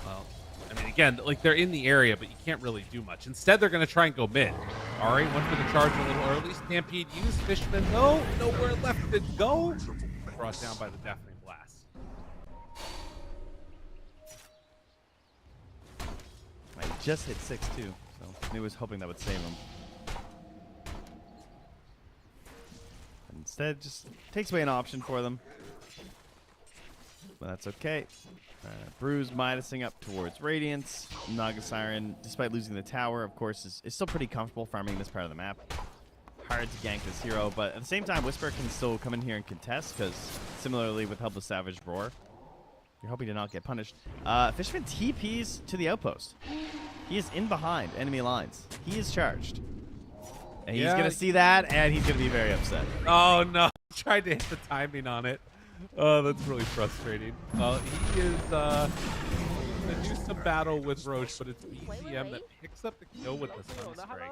well, I mean, again, like they're in the area, but you can't really do much. Instead, they're going to try and go mid. Ari went for the charge a little early. Stampede used. Fishman, no, nowhere left to go. Brought down by the Deafening Blast. He just hit 6 too, so he was hoping that would save him. Instead, just takes away an option for them. But that's okay. Bruise minusing up towards Radiance. Naga Siren, despite losing the tower, of course, is still pretty comfortable farming this part of the map. Hard to gank this hero, but at the same time, Whisper can still come in here and contest, because similarly with Helpless Savage Roar, you're hoping to not get punished. Fishman TPs to the outpost. He is in behind enemy lines. He is charged. And he's going to see that, and he's going to be very upset. Oh, no. Tried to hit the timing on it. Oh, that's really frustrating. He is going to do some battle with Roche, but it's BCM that picks up the kill with the Sunstrike.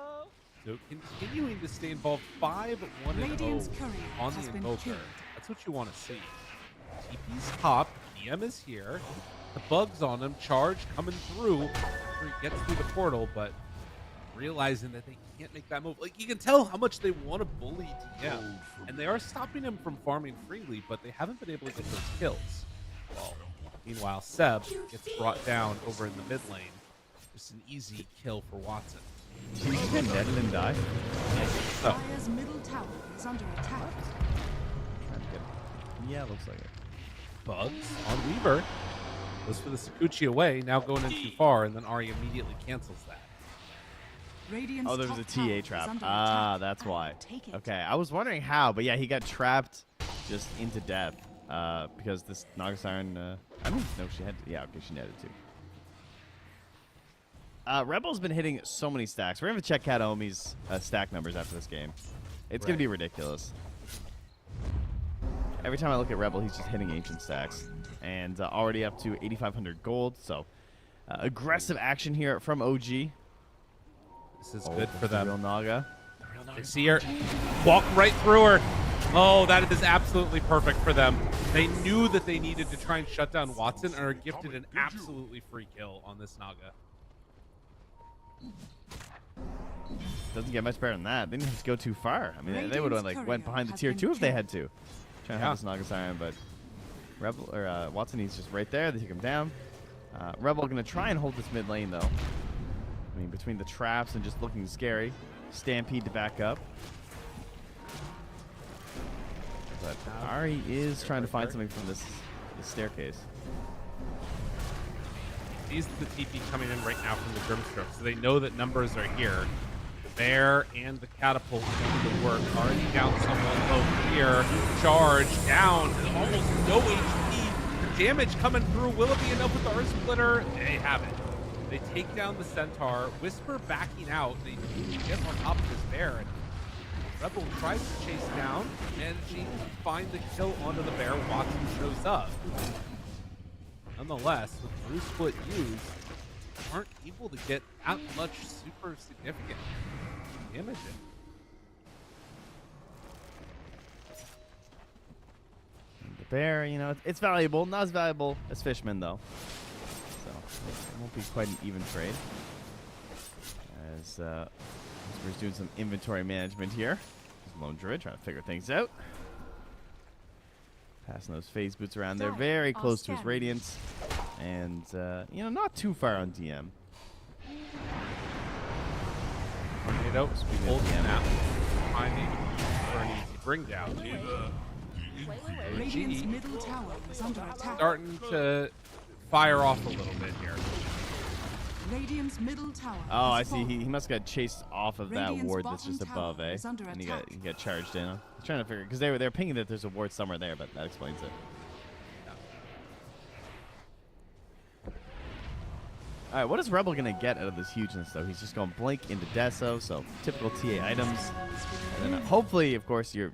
So continuing to stay involved 5-1-0 on the Invoker. That's what you want to see. TP's top. DM is here. The bugs on him. Charge coming through after he gets through the portal, but realizing that they can't make that move. Like, you can tell how much they want to bully DM, and they are stopping him from farming freely, but they haven't been able to get those kills. Well, meanwhile, Seb gets brought down over in the mid lane. Just an easy kill for Watson. Did he get netted and die? So, Dire's middle tower is under attack. Yeah, looks like it. bugs on Weaver. Goes for the Sakuchi away, now going in too far, and then Ari immediately cancels that. Radiant's Oh, there was a top tower TA is trap. under Ah, attack. that's why. Take it. Okay, I was wondering how, but yeah, he got trapped just into death because this Naga Siren, I don't know if she had to. Yeah, okay, she netted too. Rebel's been hitting so many stacks. We're going to check Cat Omi's stack numbers after this game. It's going to be ridiculous. Every time I look at Rebel, he's just hitting ancient stacks. And already up to 8,500 gold. So aggressive action here from OG. This is good for them. Real Naga. They see her walk right through her. Oh, that is absolutely perfect for them. They knew that they needed to try and shut down Watson and are gifted an absolutely free kill on this Naga. Doesn't get much better than that. They didn't have to go too far. I mean, they would have like went behind the tier 2 if they had to. Trying to have this Naga Siren, but Rebel or Watson, he's just right there. They take him down. Rebel gonna try and hold this mid lane though. I mean, between the traps and just looking scary. Stampede to back up. But Ari is trying to find something from this staircase. Sees the TP coming in right now from the Grimstroke, so they know that numbers are here. The bear and the catapult going to work. Already down somewhat low here. Charge down, almost no HP. The damage coming through. Will it be enough with the Earth Splitter? They have it. They take down the Centaur. Whisper backing out. They get on top of this bear. And Rebel tries to chase down, managing to find the kill onto the bear. Watson shows up. Nonetheless, with Blue Split used, aren't able to get that much super significant damage in. The bear, you know, it's valuable. Not as valuable as Fishman, though. So it won't be quite an even trade. As we're doing some inventory management here. Lone Druid trying to figure things out. Passing those phase boots around there. Very close to his Radiance. And, you know, not too far on DM. Tornado, hold snap. Finding for an easy bring down. Radiant's middle tower is under attack. Starting to fire off a little bit here. Radiant's middle tower. Oh, I is see. fallen. He must have got chased off of that Radiant's ward that's bottom just above, tower eh? is under And he attack. got charged in. I'm trying to figure because they were pinging that there's a ward somewhere there, but that explains it. All right, what is Rebel gonna get out of this hugeness though? He's just going blink into Deso, so typical TA items, and then hopefully, of course, you're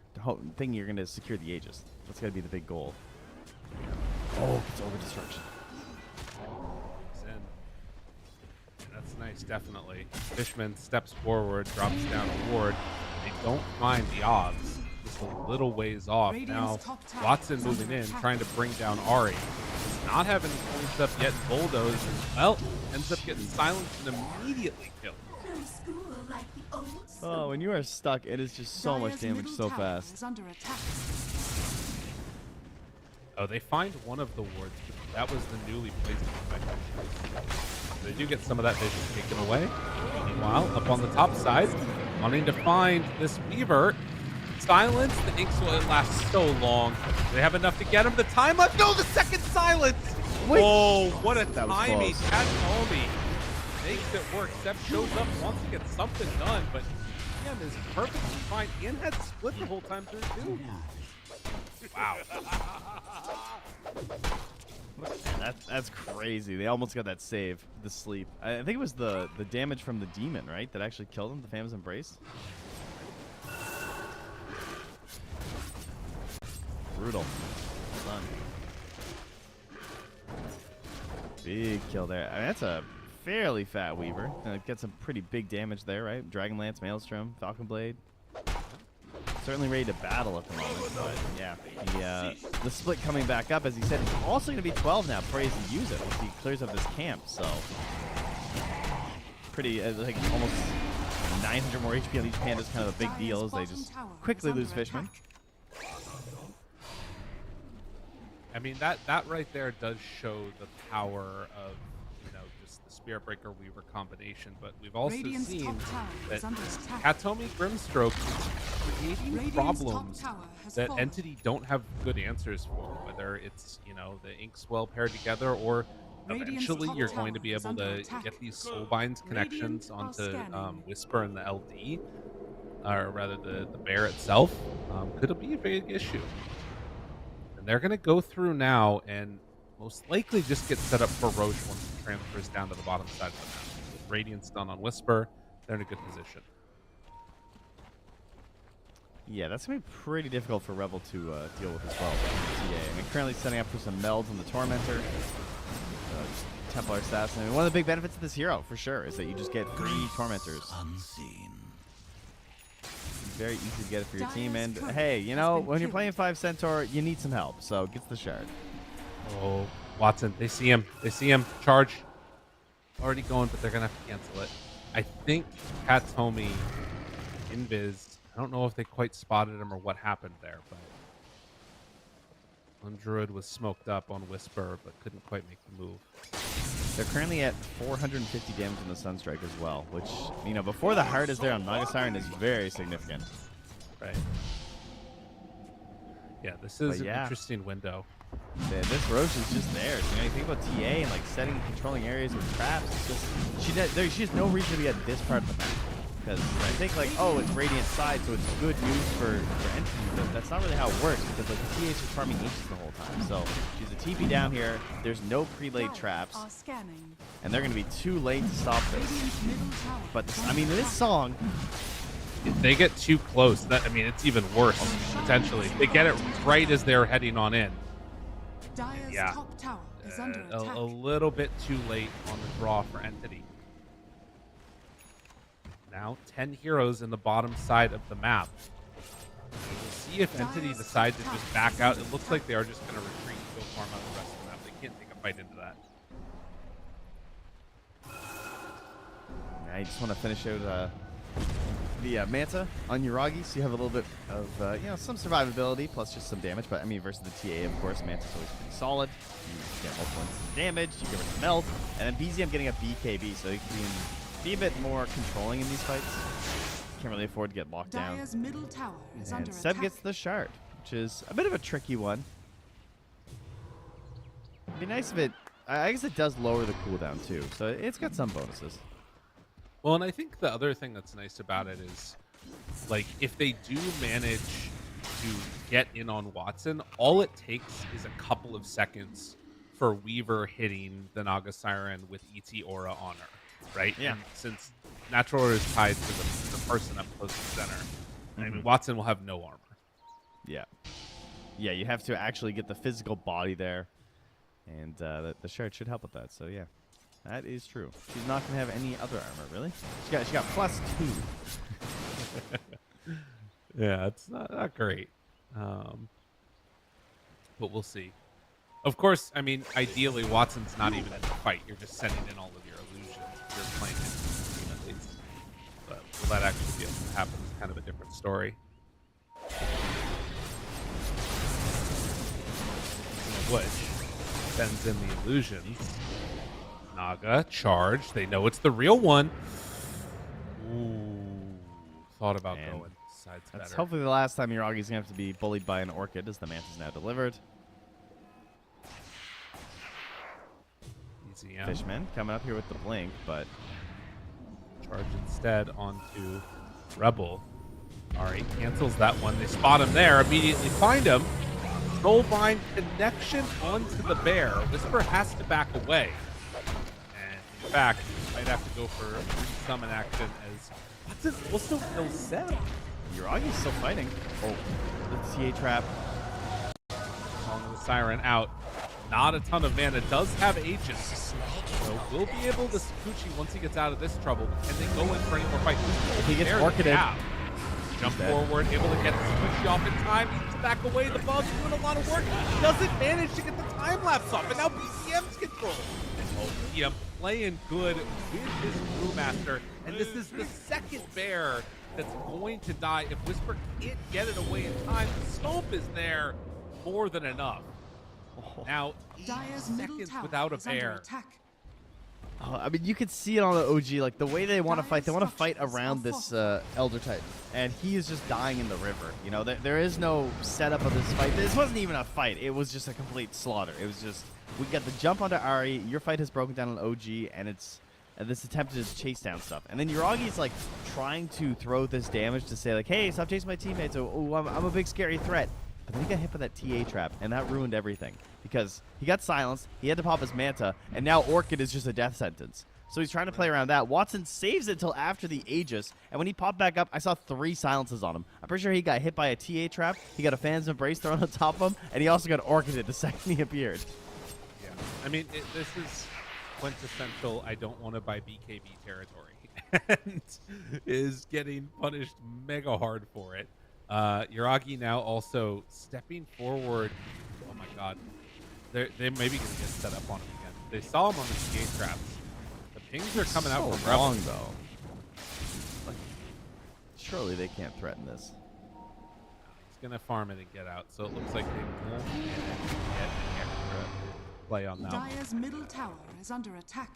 thinking you're gonna secure the Aegis. That's gotta be the big goal. Oh, it's over destruction. That's nice, definitely. Fishman steps forward, drops down a ward. They don't find the Obs. This a little ways off. Radiant's Now, top tower Watson is moving under in, attack. trying to bring down Ari. Does not have any points up yet. Bulldoze, and, well, ends up getting silenced and immediately killed. Oh, when you are stuck, it is just so much Dire's damage middle so tower fast. is under attack. Oh, they find one of the wards. That was the newly placed infection. They do get some of that vision taken away. Meanwhile, up on the top side, wanting to find this Weaver. Silence. The ink swell lasts so long. They have enough to get him. The time left. No, the second silence. Wait. Oh, what a That was timing. close. Cat Homie makes it work. Seb shows up, wants to get something done, but DM is perfectly fine. Ian had split the whole time through, too. Wow. That's crazy. They almost got that save, the sleep. I think it was the damage from the demon, right, that actually killed him, the Famous Embrace. Brutal. Well done. Big kill there. I mean, that's a fairly fat Weaver. Get some pretty big damage there, right? Dragonlance, Maelstrom, Falcon Blade. Certainly ready to battle at the moment, but yeah, the split coming back up, as he said, he's also going to be 12 now before he has to use it once he clears up this camp, so pretty, like almost 900 more HP on each panda is kind of a big deal as they just quickly lose Fishman. I mean, that right there does show the power of, you know, just the Spirit Breaker Weaver combination, but we've also Radiant's seen top tower that is under attack. Katomi Grimstroke is creating Radiant's problems top tower has that fallen. Entity don't have good answers for, whether it's, you know, the ink swell paired together, or Radiant's eventually top you're tower going to be is able under to attack. get these Soulbinds connections Radiant are onto scanning. Whisper and the LD, or rather the bear itself. Could be a big issue. And they're going to go through now and most likely just get set up for Roche once it transfers down to the bottom side of the map. With Radiant's done on Whisper, they're in a good position. Yeah, that's going to be pretty difficult for Rebel to deal with as well. TA. I mean, currently setting up for some melds on the Tormentor. Templar Assassin. I mean, one of the big benefits of this hero, for sure, is that you just get free Tormentors. Unseen. Very easy to get it for your team. Dire's And turret hey, you has know, been when you're killed. playing 5 Centaur, you need some help. So gets the shard. Oh, Watson, they see him. They see him. Charge. Already going, but they're going to have to cancel it. I think Katomi, Invis, I don't know if they quite spotted him or what happened there, but Druid was smoked up on Whisper, but couldn't quite make the move. They're currently at 450 damage in the Sunstrike as well, which, you know, before the heart is there on Naga Siren is very significant. Right. Yeah, this is But an yeah. interesting window. Yeah, this Roche is just there. So, you know, you think about TA and like setting, controlling areas with traps. It's just she has no reason to be at this part of the map. Because I think like, oh, it's Radiant side, so it's good news for Entity, but that's not really how it works. Because like the TA is just farming H's the whole time. So she's a TP down here. There's no pre-laid traps, Are scanning. and they're going to be too late to stop this. Radiant's middle tower But is I under mean, this attack. song, If they get too close, I mean, it's even worse, potentially. They get it right as they're heading on in. Dire's Yeah. top tower is under A attack. little bit too late on the draw for Entity. Now, 10 heroes in the bottom side of the map. We'll see if Entity decides to just back out. It looks like they are just going to retreat and go farm out the rest of the map. They can't take a fight into that. I just want to finish out the Manta on Uragi, so you have a little bit of, you know, some survivability plus just some damage. But I mean, versus the TA, of course, Manta's always pretty solid. You get multiple instances of damage, you get rid of melt, and then BZM getting a BKB, so you can be a bit more controlling in these fights. Can't really afford to get locked down. Dire's middle tower is under And Seb attack. gets the shard, which is a bit of a tricky one. It'd be nice if it. I guess it does lower the cooldown too, so it's got some bonuses. Well, and I think the other thing that's nice about it is, like, if they do manage to get in on Watson, all it takes is a couple of seconds for Weaver hitting the Naga Siren with ET Aura on her, right? Yeah. And since Natural Order is tied to the person up close to the center, I mean, Watson will have no armor. Yeah. Yeah, you have to actually get the physical body there, and the shard should help with that. So yeah, that is true. She's not gonna have any other armor, really. She got +2. Yeah, it's not great. But we'll see. Of course, I mean, ideally, Watson's not even in the fight. You're just sending in all of your illusions. You're playing it at least. But will that actually be able to happen is kind of a different story. Which sends in the illusions. Naga, charge. They know it's the real one. Ooh. Thought about Man, going. Side's That's better. hopefully the last time Yuragi's going to have to be bullied by an Orchid, as the Manta's now delivered. Easy, yeah. Fishman coming up here with the blink, but Charge instead onto Rebel. Alright, cancels that one. They spot him there, immediately find him. Trollvine connection onto the bear. Whisper has to back away. And in fact, might have to go for summon action as Watson also kills Seb. Yuragi's still fighting. Oh, the TA trap. Calling the Siren out. Not a ton of mana. Does have Aegis. So will be able to Sakuchi once he gets out of this trouble. Can they go in for any more fight? He gets There, Orchided. yeah. Jump forward, able to get Sakuchi off in time. He just back away. The bug's doing a lot of work. Doesn't manage to get the time lapse off. And now BCM's control. Oh, BCM playing good with his Brewmaster. And this is the second bear that's going to die. If Whisper can't get it away in time, the scope is there more than enough. Now, 8 Dire's middle seconds tower without a is under bear. attack. Oh, I mean, you could see it on the OG, like the way they want to fight. They want to fight Structures around are this fortified. Elder Titan, and he is just dying in the river. You know, there is no setup of this fight. This wasn't even a fight. It was just a complete slaughter. It was just, we got the jump onto Ari. Your fight has broken down on OG, and it's this attempt to just chase down stuff. And then Yuragi's like trying to throw this damage to say like, hey, stop chasing my teammates. Oh, I'm a big scary threat. But then he got hit by that TA trap, and that ruined everything because he got silenced. He had to pop his Manta, and now Orchid is just a death sentence. So he's trying to play around that. Watson saves it till after the Aegis, and when he popped back up, I saw 3 silences on him. I'm pretty sure he got hit by a TA trap. He got a Fan's Embrace thrown on top of him, and he also got Orchided the second he appeared. Yeah. I mean, this is quintessential I don't want to buy BKB territory. And is getting punished mega hard for it. Yuragi now also stepping forward. Oh my god. They may be going to get set up on him again. They saw him on the TA traps. The pings are coming out from Rebel. Wrong, though. Like, surely they can't threaten this. He's going to farm it and get out. So it looks like they won't get any extra play on that. Dire's middle tower is under attack.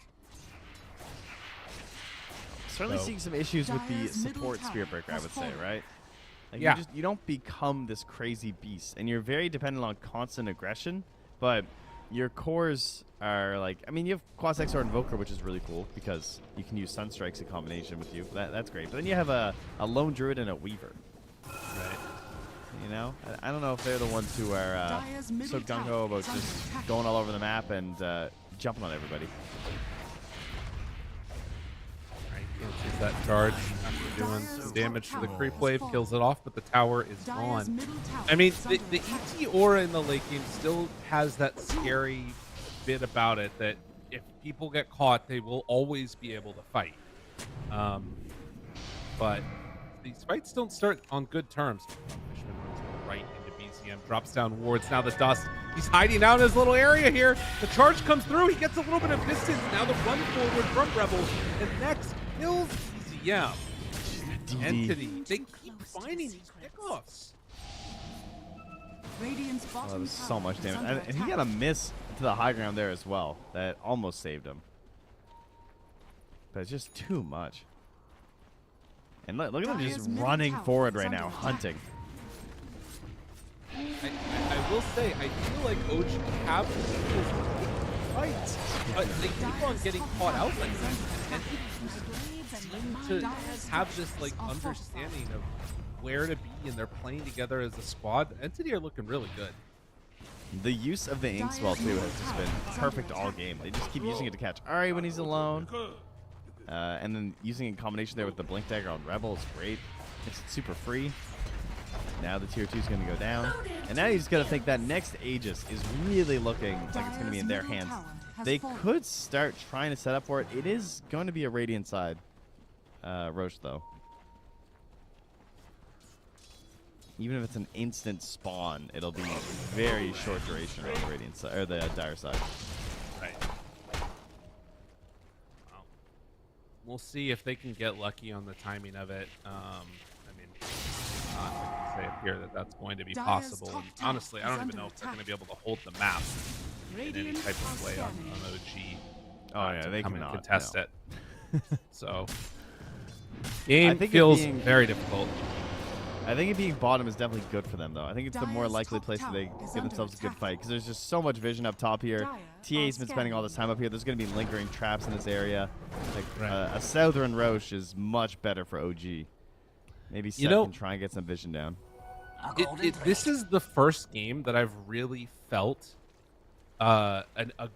Certainly So- seeing some issues with the Dire's middle support tower Spirit Breaker, I has would say, fallen. right? Like Yeah. you don't become this crazy beast, and you're very dependent on constant aggression, but your cores are like, I mean, you have Quas XR Invoker, which is really cool because you can use Sunstrikes in combination with you. That's great. But then you have a Lone Druid and a Weaver. Right. You know? I don't know if they're the ones who are Dire's so middle gung-ho tower about is under just attack. going all over the map and jumping on everybody. Right, cancels that charge after doing some damage to the creep wave, kills it off, but the tower is Dire's gone. middle tower I mean, is the under attack. ET aura in the late game still has that scary bit about it that if people get caught, they will always be able to fight. But these fights don't start on good terms. Fishman runs right into BCM, drops down wards. Now the dust. He's hiding out in his little area here. The charge comes through. He gets a little bit of distance. Now the run forward from Rebel. And next kills BCM. Entity. They keep finding these pickoffs. Radiant's Oh, bottom that was so tower much is damage. under And he attack. got a miss to the high ground there as well. That almost saved him. But it's just too much. And look at him just Dire's middle running tower forward is right under now, attack. hunting. I will say, I feel like OG have the tools to fight, but they keep on getting caught out like this. And seem to have this like understanding of where to be, and they're playing together as a squad. Entity are looking really good. The use of the Inkswell, too, has just been perfect all game. They just keep using it to catch Ari when he's alone. And then using it in combination there with the Blink Dagger on Rebel is great. It's super free. Now the tier 2 is going to go down. And now you just got to think that next Aegis is really looking like it's going to be in their Dire's middle hands. tower has They fallen. could start trying to set up for it. It is going to be a Radiant side, Roche, though. even if it's an instant spawn, it'll be very short duration on the Radiant side or the Dire side. Right. Well, we'll see if they can get lucky on the timing of it. I mean, not going to say up here that that's going to be Dire's possible. top And tower honestly, I is don't even under know if they're going to attack. be able to hold the map in any Radiant type of are way on scanning. OG. Oh yeah, to they come and cannot contest no. it. So, game think it feels being- very difficult. I think it being bottom is definitely good for them, though. I think it's the more Dire's likely top place that they tower is give under themselves a good attack. fight because there's just so much vision up top here. Dire TA's been are spending all this scanning. time up here. There's going to be lingering traps in this area. Like Right. a Southern Roche is much better for OG. Maybe Seth know- can try and get some vision down. This is the first game that I've really felt a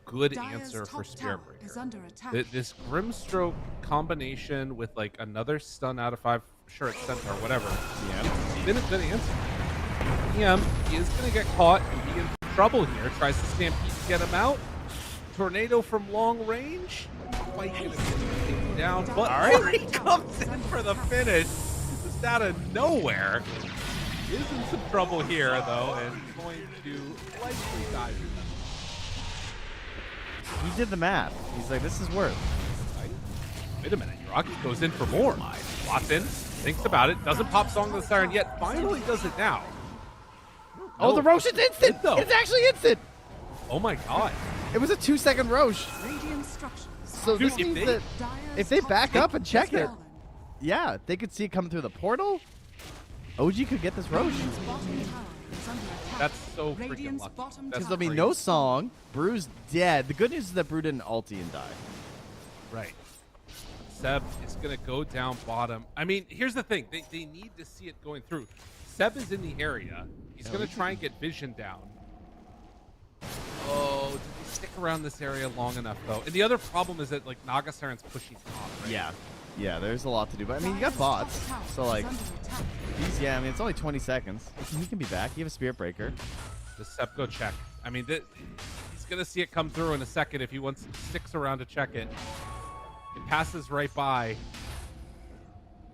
good Dire's answer for top tower Spearbreaker. is under attack. This Grimstroke combination with like another stun out of 5, sure it's Centaur, whatever. It's been a good answer. He is going to get caught and be in trouble here. Tries to stampede to get him out. Tornado from long range. Quite going to be taken down, but Ari comes in for the finish. Just out of nowhere. Is in some trouble here though, and going to likely die for them. He did the math. He's like, this is worth. Wait a minute, Yuragi goes in for more. Watson thinks about it, doesn't pop Song of the Siren yet, finally does it now. Oh, No, the Roche is instant! though. It's actually instant! Oh my god. It was a 2-second Roche. Radiant structures. So Dude, this if means they- that Dire's if they top back tower up and is check it, fallen. yeah, they could see it coming through the portal. OG could get this Roche. Radiant's bottom tower is under attack. That's so freaking Radiant's lucky. bottom That's Because there'll be tower no is song. Brew's dead. The good news is that Brew didn't ulti and die. Right. Seb is going to go down bottom. I mean, here's the thing. They need to see it going through. Seb is in the area. He's going to try and get vision down. Oh, did he stick around this area long enough, though? And the other problem is that, like, Naga Siren's pushing top, right? Yeah. Yeah, there's a lot to do. But, I mean, you got bots. So, like, I mean, it's only 20 seconds. He can be back. You have a Spirit Breaker. Does Seb go check? I mean, he's going to see it come through in a second if he sticks around to check it. It passes right by.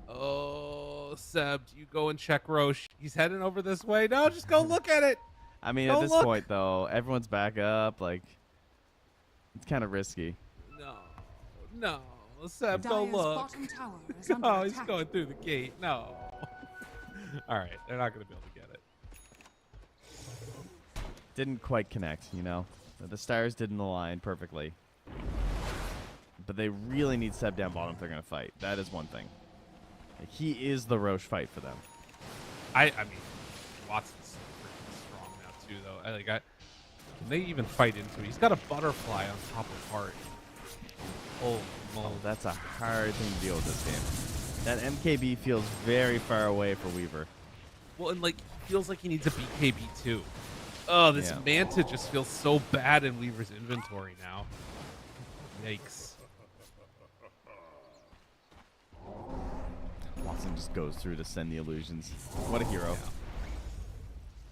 Oh, Seb, do you go and check Roche? He's heading over this way. No, just go look at it. I mean, Go at this look. point, though, everyone's back up. Like, it's kind of risky. No. Seb, go Dire's look. bottom tower is under Oh, he's attack. going through the gate. No. All right, they're not going to be able to get it. Didn't quite connect, you know? The stars didn't align perfectly. But they really need Seb down bottom if they're going to fight. That is one thing. Like, he is the Roche fight for them. I mean, Watson's so freaking strong now too, though. Can they even fight into it? He's got a butterfly on top of Heart. Oh, Oh, that's a hard thing to deal with this game. That MKB feels very far away for Weaver. well, and like feels like he needs a BKB too. Oh, this Yeah. Manta just feels so bad in Weaver's inventory now. Yikes. Watson just goes through to send the illusions. What a hero.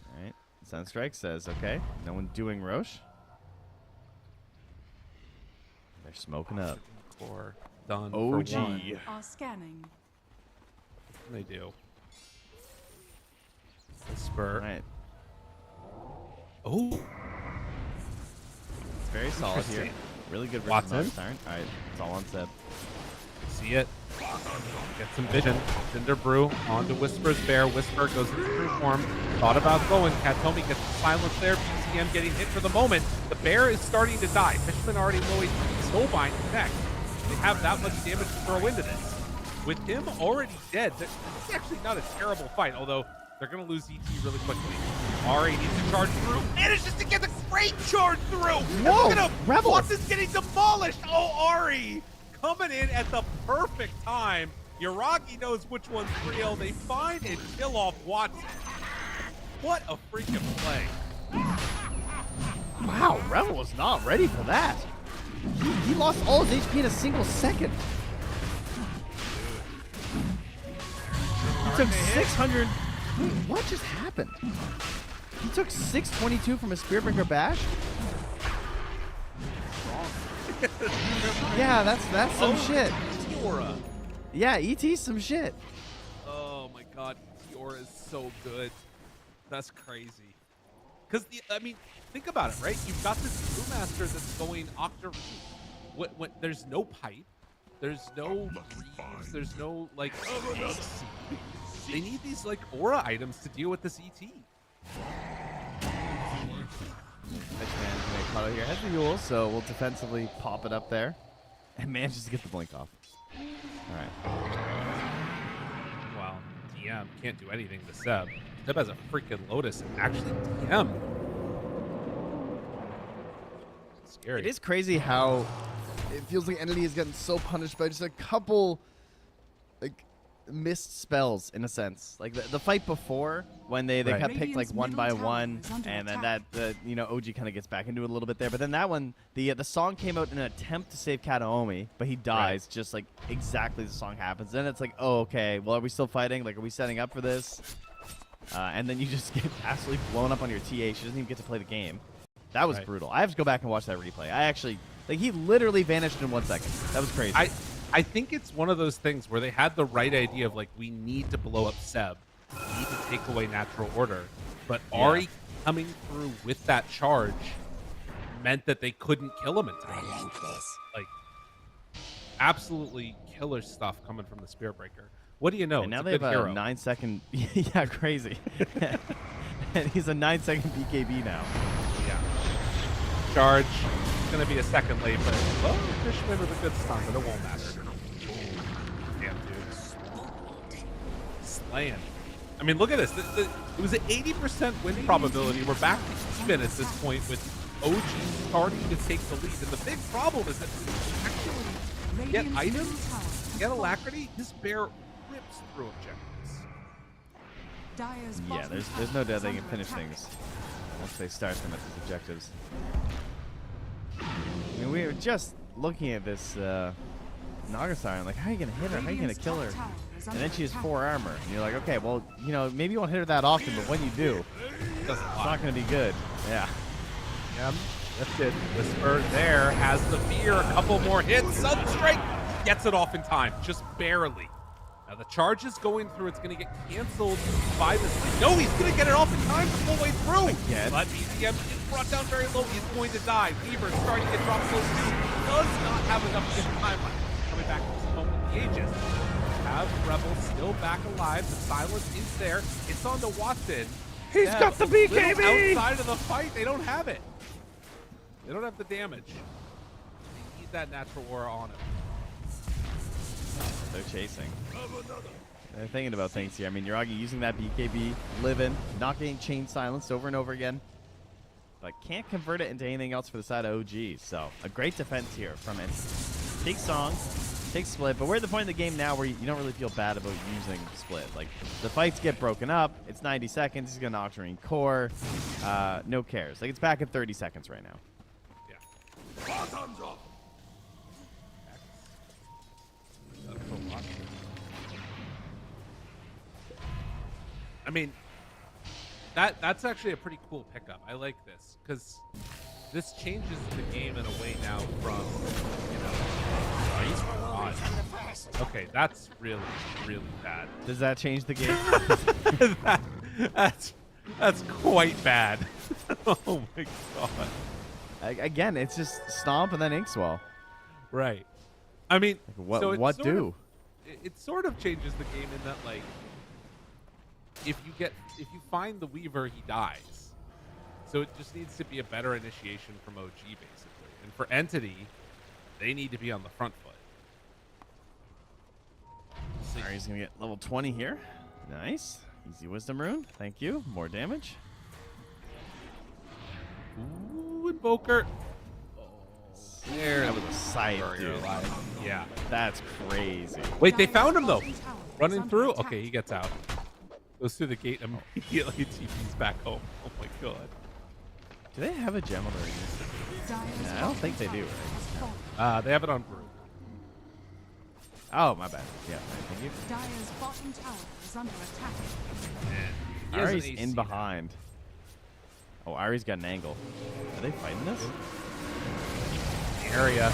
All right. Sunstrike says, okay, no one doing Roche. They're smoking up. Core done OG. for one. Are scanning. They do. Whisper. All right. Oh, It's very solid here. Interesting. Really good versus Watson. Nox Siren. All right. It's all on Seb. see it. Get some vision. Cinder Brew onto Whisper's Bear. Whisper goes into true form. Thought about going. Katomi gets the silence there. BCM getting hit for the moment. The Bear is starting to die. Fishman already low HP. Soulbind connect. They have that much damage to throw into this. With him already dead, this is actually not a terrible fight, although they're going to lose ET really quickly. Ari needs to charge through. Manages to get the great charge through. And Whoa, look at him. Rebel. Watson's getting demolished. Oh, Ari coming in at the perfect time. Yuragi knows which one's real. They find and kill off Watson. What a freaking play. Wow, Rebel was not ready for that. He lost all his HP in a single second. He took 600. Wait, what just happened? He took 622 from a Spearbreaker bash? Yeah, that's some shit. Tiora. Yeah, ET's some shit. Oh my god, Tiora is so good. That's crazy. Because, I mean, think about it, right? You've got this brewmaster that's going octave. What, there's no pipe. There's no greaves. There's no, like, AC. They need these, like, aura items to deal with this ET. Kuala here has the Yule, so we'll defensively pop it up there. And manages to get the blink off. All right. Well, DM can't do anything to Seb. Seb has a freaking Lotus and actually DM. Scary. It is crazy how it feels like Entity has gotten so punished by just a couple, like, missed spells in a sense. Like the fight before, when they Right. kept picked like Radiant's one by middle tower one, is under and then attack. that OG kind of gets back into it a little bit there. But then that one, the song came out in an attempt to save Kataomi, but he dies just like exactly the song happens. Then it's like, oh, okay, well, are we still fighting? Like, are we setting up for this? And then you just get absolutely blown up on your TA. She doesn't even get to play the game. That was Right. brutal. I have to go back and watch that replay. I actually, like, he literally vanished in 1 second. That was crazy. I think it's one of those things where they had the right idea of, like, we need to blow up Seb. We need to take away natural order. But Ari coming through with that charge meant that they couldn't kill him in time. Like, absolutely killer stuff coming from the Spirit Breaker. What do you know? And now It's they a have good a hero. 9-second. Yeah, crazy. And he's a 9-second BKB now. Yeah. Charge. It's going to be a second late, but Fishman with a good stun, but it won't matter. Damn, dude. Slaying. I mean, look at this. It was an 80% win probability. We're back to even at this point with OG starting to take the lead. And the big problem is that actually get items, get alacrity, this bear rips through objectives. Dire's Yeah, bottom there's no tower doubt is they can under finish attack. things once they start them at these objectives. I mean, we were just looking at this Naga Siren, like, how are you going to hit her? How are you going to Radiant's kill her? top tower is And under then she has attack. 4 armor. And you're like, okay, well, you know, maybe you won't hit her that often, but when you do, Doesn't it's lie. not going to be good. Yeah. Yep, that's it. Whisper there has the fear. A couple more hits. Sunstrike gets it off in time, just barely. Now the charge is going through. It's going to get canceled by this. No, he's going to get it off in time the full way through. Again. But BCM is brought down very low. He's going to die. Weaver starting to get dropped close too. Does not have enough to get time left. Coming back to this moment with the Aegis. Have Rebel still back alive. The silence is there. It's on to Watson. He's got the BKB! Outside of the fight, they don't have it. They don't have the damage. They need that natural aura on him. They're chasing. They're thinking about things here. I mean, Yuragi using that BKB, living, not getting chain silenced over and over again, but can't convert it into anything else for the side of OG. So a great defense here from it. Take Song, take Split, but we're at the point in the game now where you don't really feel bad about using Split. Like, the fights get broken up. It's 90 seconds. He's going to Octarine Core. No cares. Like, it's back at 30 seconds right now. Yeah. I mean, that's actually a pretty cool pickup. I like this because this changes the game in a way now from, you know, okay, that's really, really bad. Does that change the game? That's quite bad. Oh my god. Again, it's just Stomp and then Inkswell. Right. I mean, What so it what sort do? of- it sort of changes the game in that, like, if you find the Weaver, he dies. So it just needs to be a better initiation from OG, basically. And for Entity, they need to be on the front foot. All right, he's going to get level 20 here. Nice. Easy Wisdom Rune. Thank you. More damage. Ooh, Invoker. There, That was a sight, Very dude. alive. Yeah. That's crazy. Wait, they Dire's found him, though. bottom tower is Running under through? attack. Okay, he gets out. Goes through the gate immediately. TP's back home. Oh my god. Do they have a gem on their Aegis? Dire's I don't think they bottom do, tower right? has fallen. They have it on Brew. Oh, my bad. Yeah, thank you. Dire's bottom tower is under attack. He has an Ari's AC in now. behind. Oh, Ari's got an angle. Are they fighting this? Area.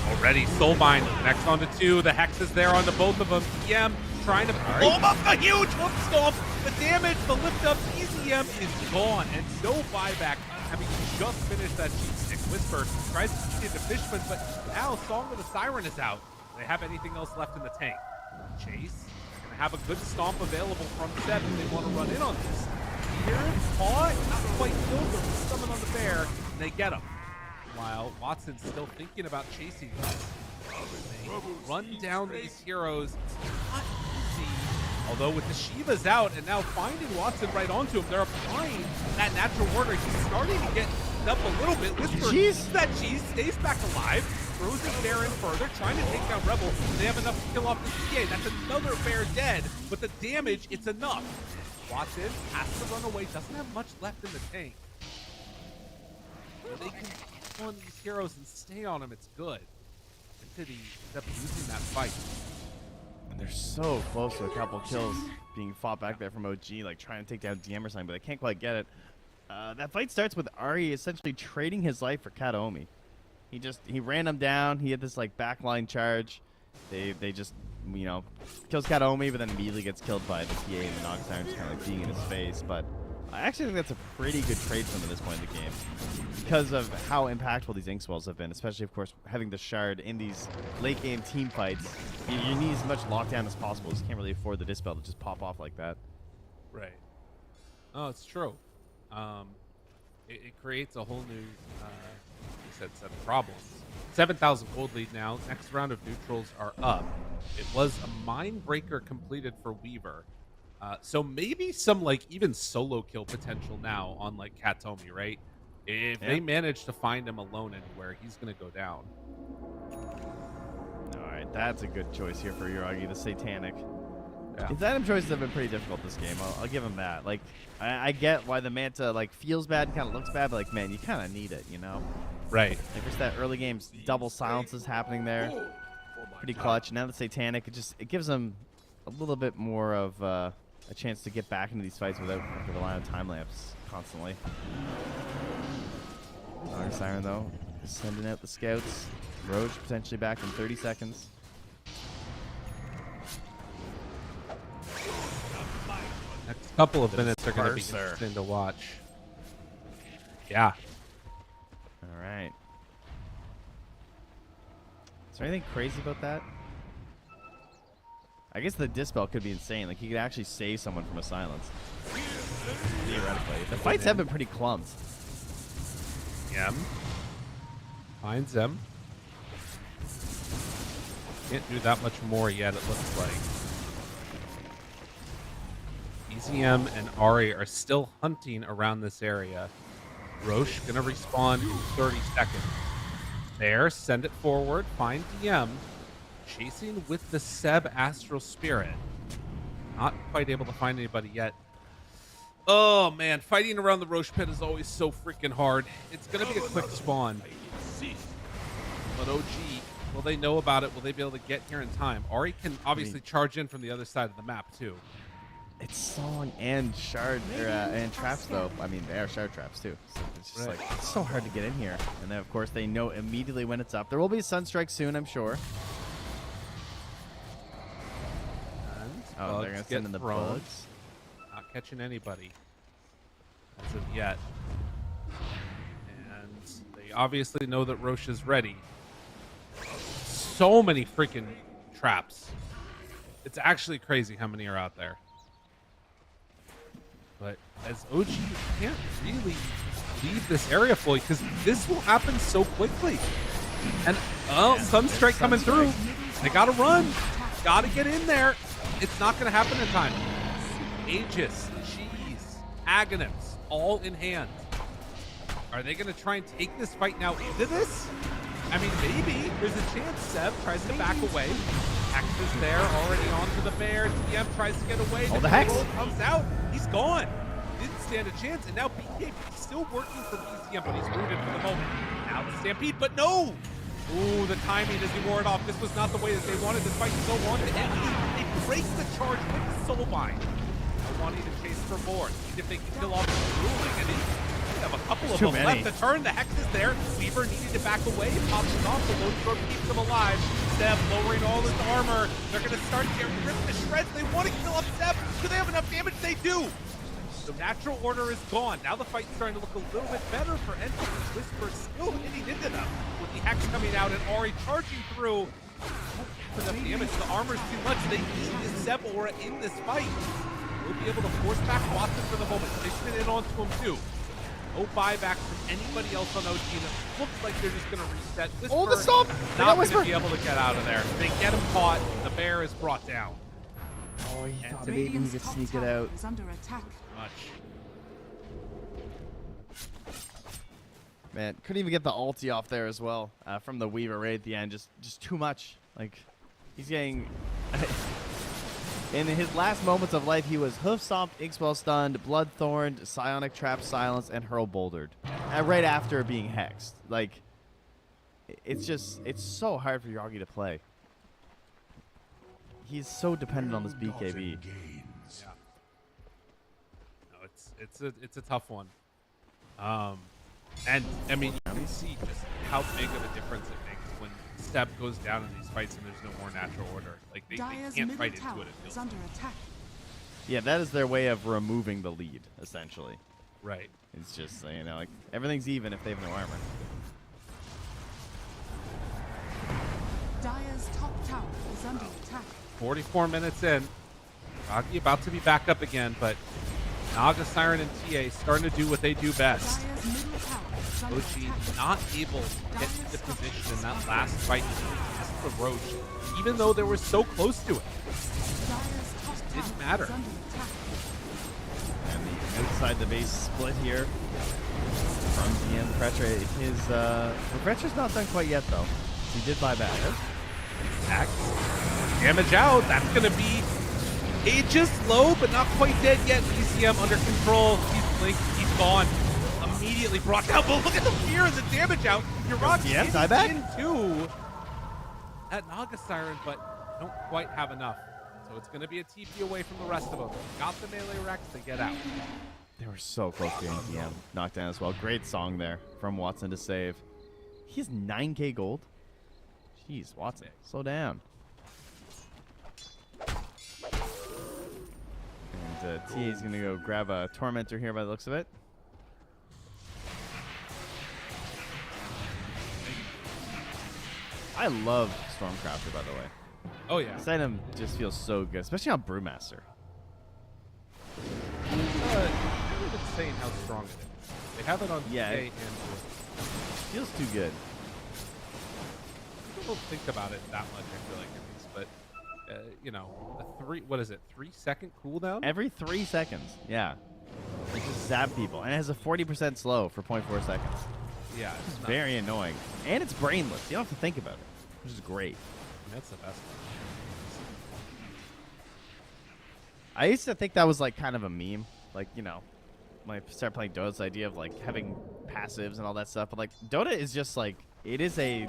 Already Soulbind next onto 2. The Hex is there onto both of them. TM trying to blow him up. A huge hook stomp. The damage, the lift up, EZM is gone, and no buyback. Having just finished that cheat stick. Whisper tries to cheat into Fishman, but now Song of the Siren is out. Do they have anything else left in the tank? Chase gonna have a good stomp available from Seb if they want to run in on this. Here, Paw, not quite killed, but summon on the bear, and they get him. While Watson's still thinking about chasing this. They run down these heroes. Not easy. Although with the Shivas out and now finding Watson right onto him, they're applying that natural order. He's starting to get up a little bit. Whisper, that cheese stays back alive. Throws his bear in further, trying to take down Rebel. They have enough to kill off the CA. That's another bear dead, but the damage, it's enough. Watson has to run away, doesn't have much left in the tank. If they can kill on these heroes and stay on them, it's good. Entity ends up losing that fight. And they're so close to a couple kills being fought back there from OG, like trying to take down DM or something, but they can't quite get it. That fight starts with Ari essentially trading his life for Kataomi. He ran him down. He had this like backline charge. They just, you know, kills Kataomi, but then immediately gets killed by the TA and the Nox Siren just kind of like being in his face. But I actually think that's a pretty good trade for him at this point in the game because of how impactful these Inkswells have been, especially, of course, having the Shard in these late-game team fights. You need as much lockdown as possible. You just can't really afford the Dispel to just pop off like that. Right. Oh, it's true. It creates a whole new set of problems. 7,000 gold lead now. Next round of neutrals are up. It was a Mind Breaker completed for Weaver. So maybe some like even solo kill potential now on like Kataomi, right? If they manage to find him alone anywhere, he's gonna go down. All right, that's a good choice here for Uragi, the Satanic. Yeah. His item choices have been pretty difficult this game. I'll give him that. Like, I get why the Manta like feels bad and kind of looks bad, but like, man, you kind of need it, you know? Right. Like, there's that early game double silences happening there. Pretty clutch. Now the Satanic, it gives him a little bit more of a chance to get back into these fights without relying on time lapse constantly. Our Siren though is sending out the scouts. Roach potentially back in 30 seconds. Next couple of minutes are going to be interesting to watch. Yeah. All right. Is there anything crazy about that? I guess the Dispel could be insane. Like, he could actually save someone from a silence. Theoretically. The fights have been pretty clumped. Yeah. Finds them. Can't do that much more yet, it looks like. EZM and Ari are still hunting around this area. Roche gonna respawn in 30 seconds. There, send it forward, find DM. Chasing with the Seb Astral Spirit. Not quite able to find anybody yet. Oh man, fighting around the Roche pit is always so freaking hard. It's gonna be a quick spawn. But OG, will they know about it? Will they be able to get here in time? Ari can obviously charge in from the other side of the map too. It's Song and Shard and traps though. I mean, they are Shard traps too. So it's just like it's so hard to get in here. And then of course they know immediately when it's up. There will be a Sunstrike soon, I'm sure. Oh, they're gonna send in the bugs. Not catching anybody as of yet. And they obviously know that Roche is ready. So many freaking traps. It's actually crazy how many are out there. But as OG, you can't really leave this area fully because this will happen so quickly. And Sunstrike coming through. They gotta run. Gotta get in there. It's not gonna happen in time. Aegis, Cheese, Aghanims, all in hand. Are they gonna try and take this fight now into this? I mean, maybe. There's a chance. Seb tries to back away. Hex is there, already onto the bear. DM tries to get away. Oh, the Hex comes out. He's gone. Didn't stand a chance. And now BK still working for ECM, but he's rooted for the moment. Now the Stampede, but no! Ooh, the timing as he wore it off. This was not the way that they wanted this fight to go on. They break the charge with the Soulbind. Now wanting to chase for more. See if they can kill off the ruling. And they have a couple of them left to turn. The Hex is there. Weaver needed to back away. Pops it off. The load stroke keeps him alive. Seb, lowering all his armor. They're going to start getting ripped to shreds. They want to kill up Seb. Do they have enough damage? They do. The natural order is gone. Now the fight's starting to look a little bit better for Entity. Whisper still hitting into them with the Hex coming out and Ari charging through. Not enough damage. The armor's too much. They need this Seb aura in this fight. We'll be able to force back Watson for the moment. Fishman in onto him too. No buyback from anybody else on OG. And it looks like they're just going to reset. Whisper, Oh, the stop! not going to be able to get out of there. They get him caught. The bear is brought down. Oh, he thought maybe he Radiant's could top sneak it tower out. is under attack. Much. Man, couldn't even get the ulti off there as well from the Weaver right at the end. Just too much. Like, he's getting... In his last moments of life, he was hoof stomped, Inkswell stunned, blood thorned, psionic trap silenced, and hurl bouldered. And right after being hexed. Like, it's so hard for Yagi to play. He's so dependent on this BKB. Yeah. No, it's a tough one. And I mean, you can see just how big of a difference it makes when Step goes down in these fights and there's no more natural order. Like they Dire's can't middle fight tower into it. It is feels under attack. Yeah, that is their way of removing the lead, essentially. right. It's just, you know, like, everything's even if they have no armor. Dire's top tower is under attack. 44 minutes in. Rocky about to be back up again, but Naga, Siren, and TA starting to do what they do best. Dire's middle tower is under OG attack. not able to get to the position in that last fight to test the Roche, even though they were so close to it. Dire's top Didn't tower matter. is under attack. And the outside the base split here from DM Fretre. His Fretre's not done quite yet though. He did buy back. Attack. Damage out. That's going to be Aegis low, but not quite dead yet. ECM under control. He's blinked. He's gone. Immediately brought down. But look at the fear and the damage out. Yuragi Yeah, is dieback? into that Naga Siren, but don't quite have enough. So it's going to be a TP away from the rest of them. Got the melee Rex. They get out. They were so close to getting DM knocked down as well. Great song there from Watson to save. He has 9k gold. Jeez, Watson, slow down. And TA is going to go grab a Tormentor here by the looks of it. I love Stormcrafter, by the way. Oh, yeah. This item just feels so good, especially on Brewmaster. Really insane how strong it is. They have it on Yeah, TA it- and Feels too good. people don't think about it that much, I feel like, at least. But, you know, a 3-second cooldown? Every 3 seconds, yeah. It just zap people. And it has a 40% slow for 0.4 seconds. Yeah, It's it's not, very annoying. And it's brainless. You don't have to think about it, which is great. that's the best one. I used to think that was like kind of a meme. Like, you know, when I started playing Dota, this idea of like having passives and all that stuff. But like Dota is just like, it's a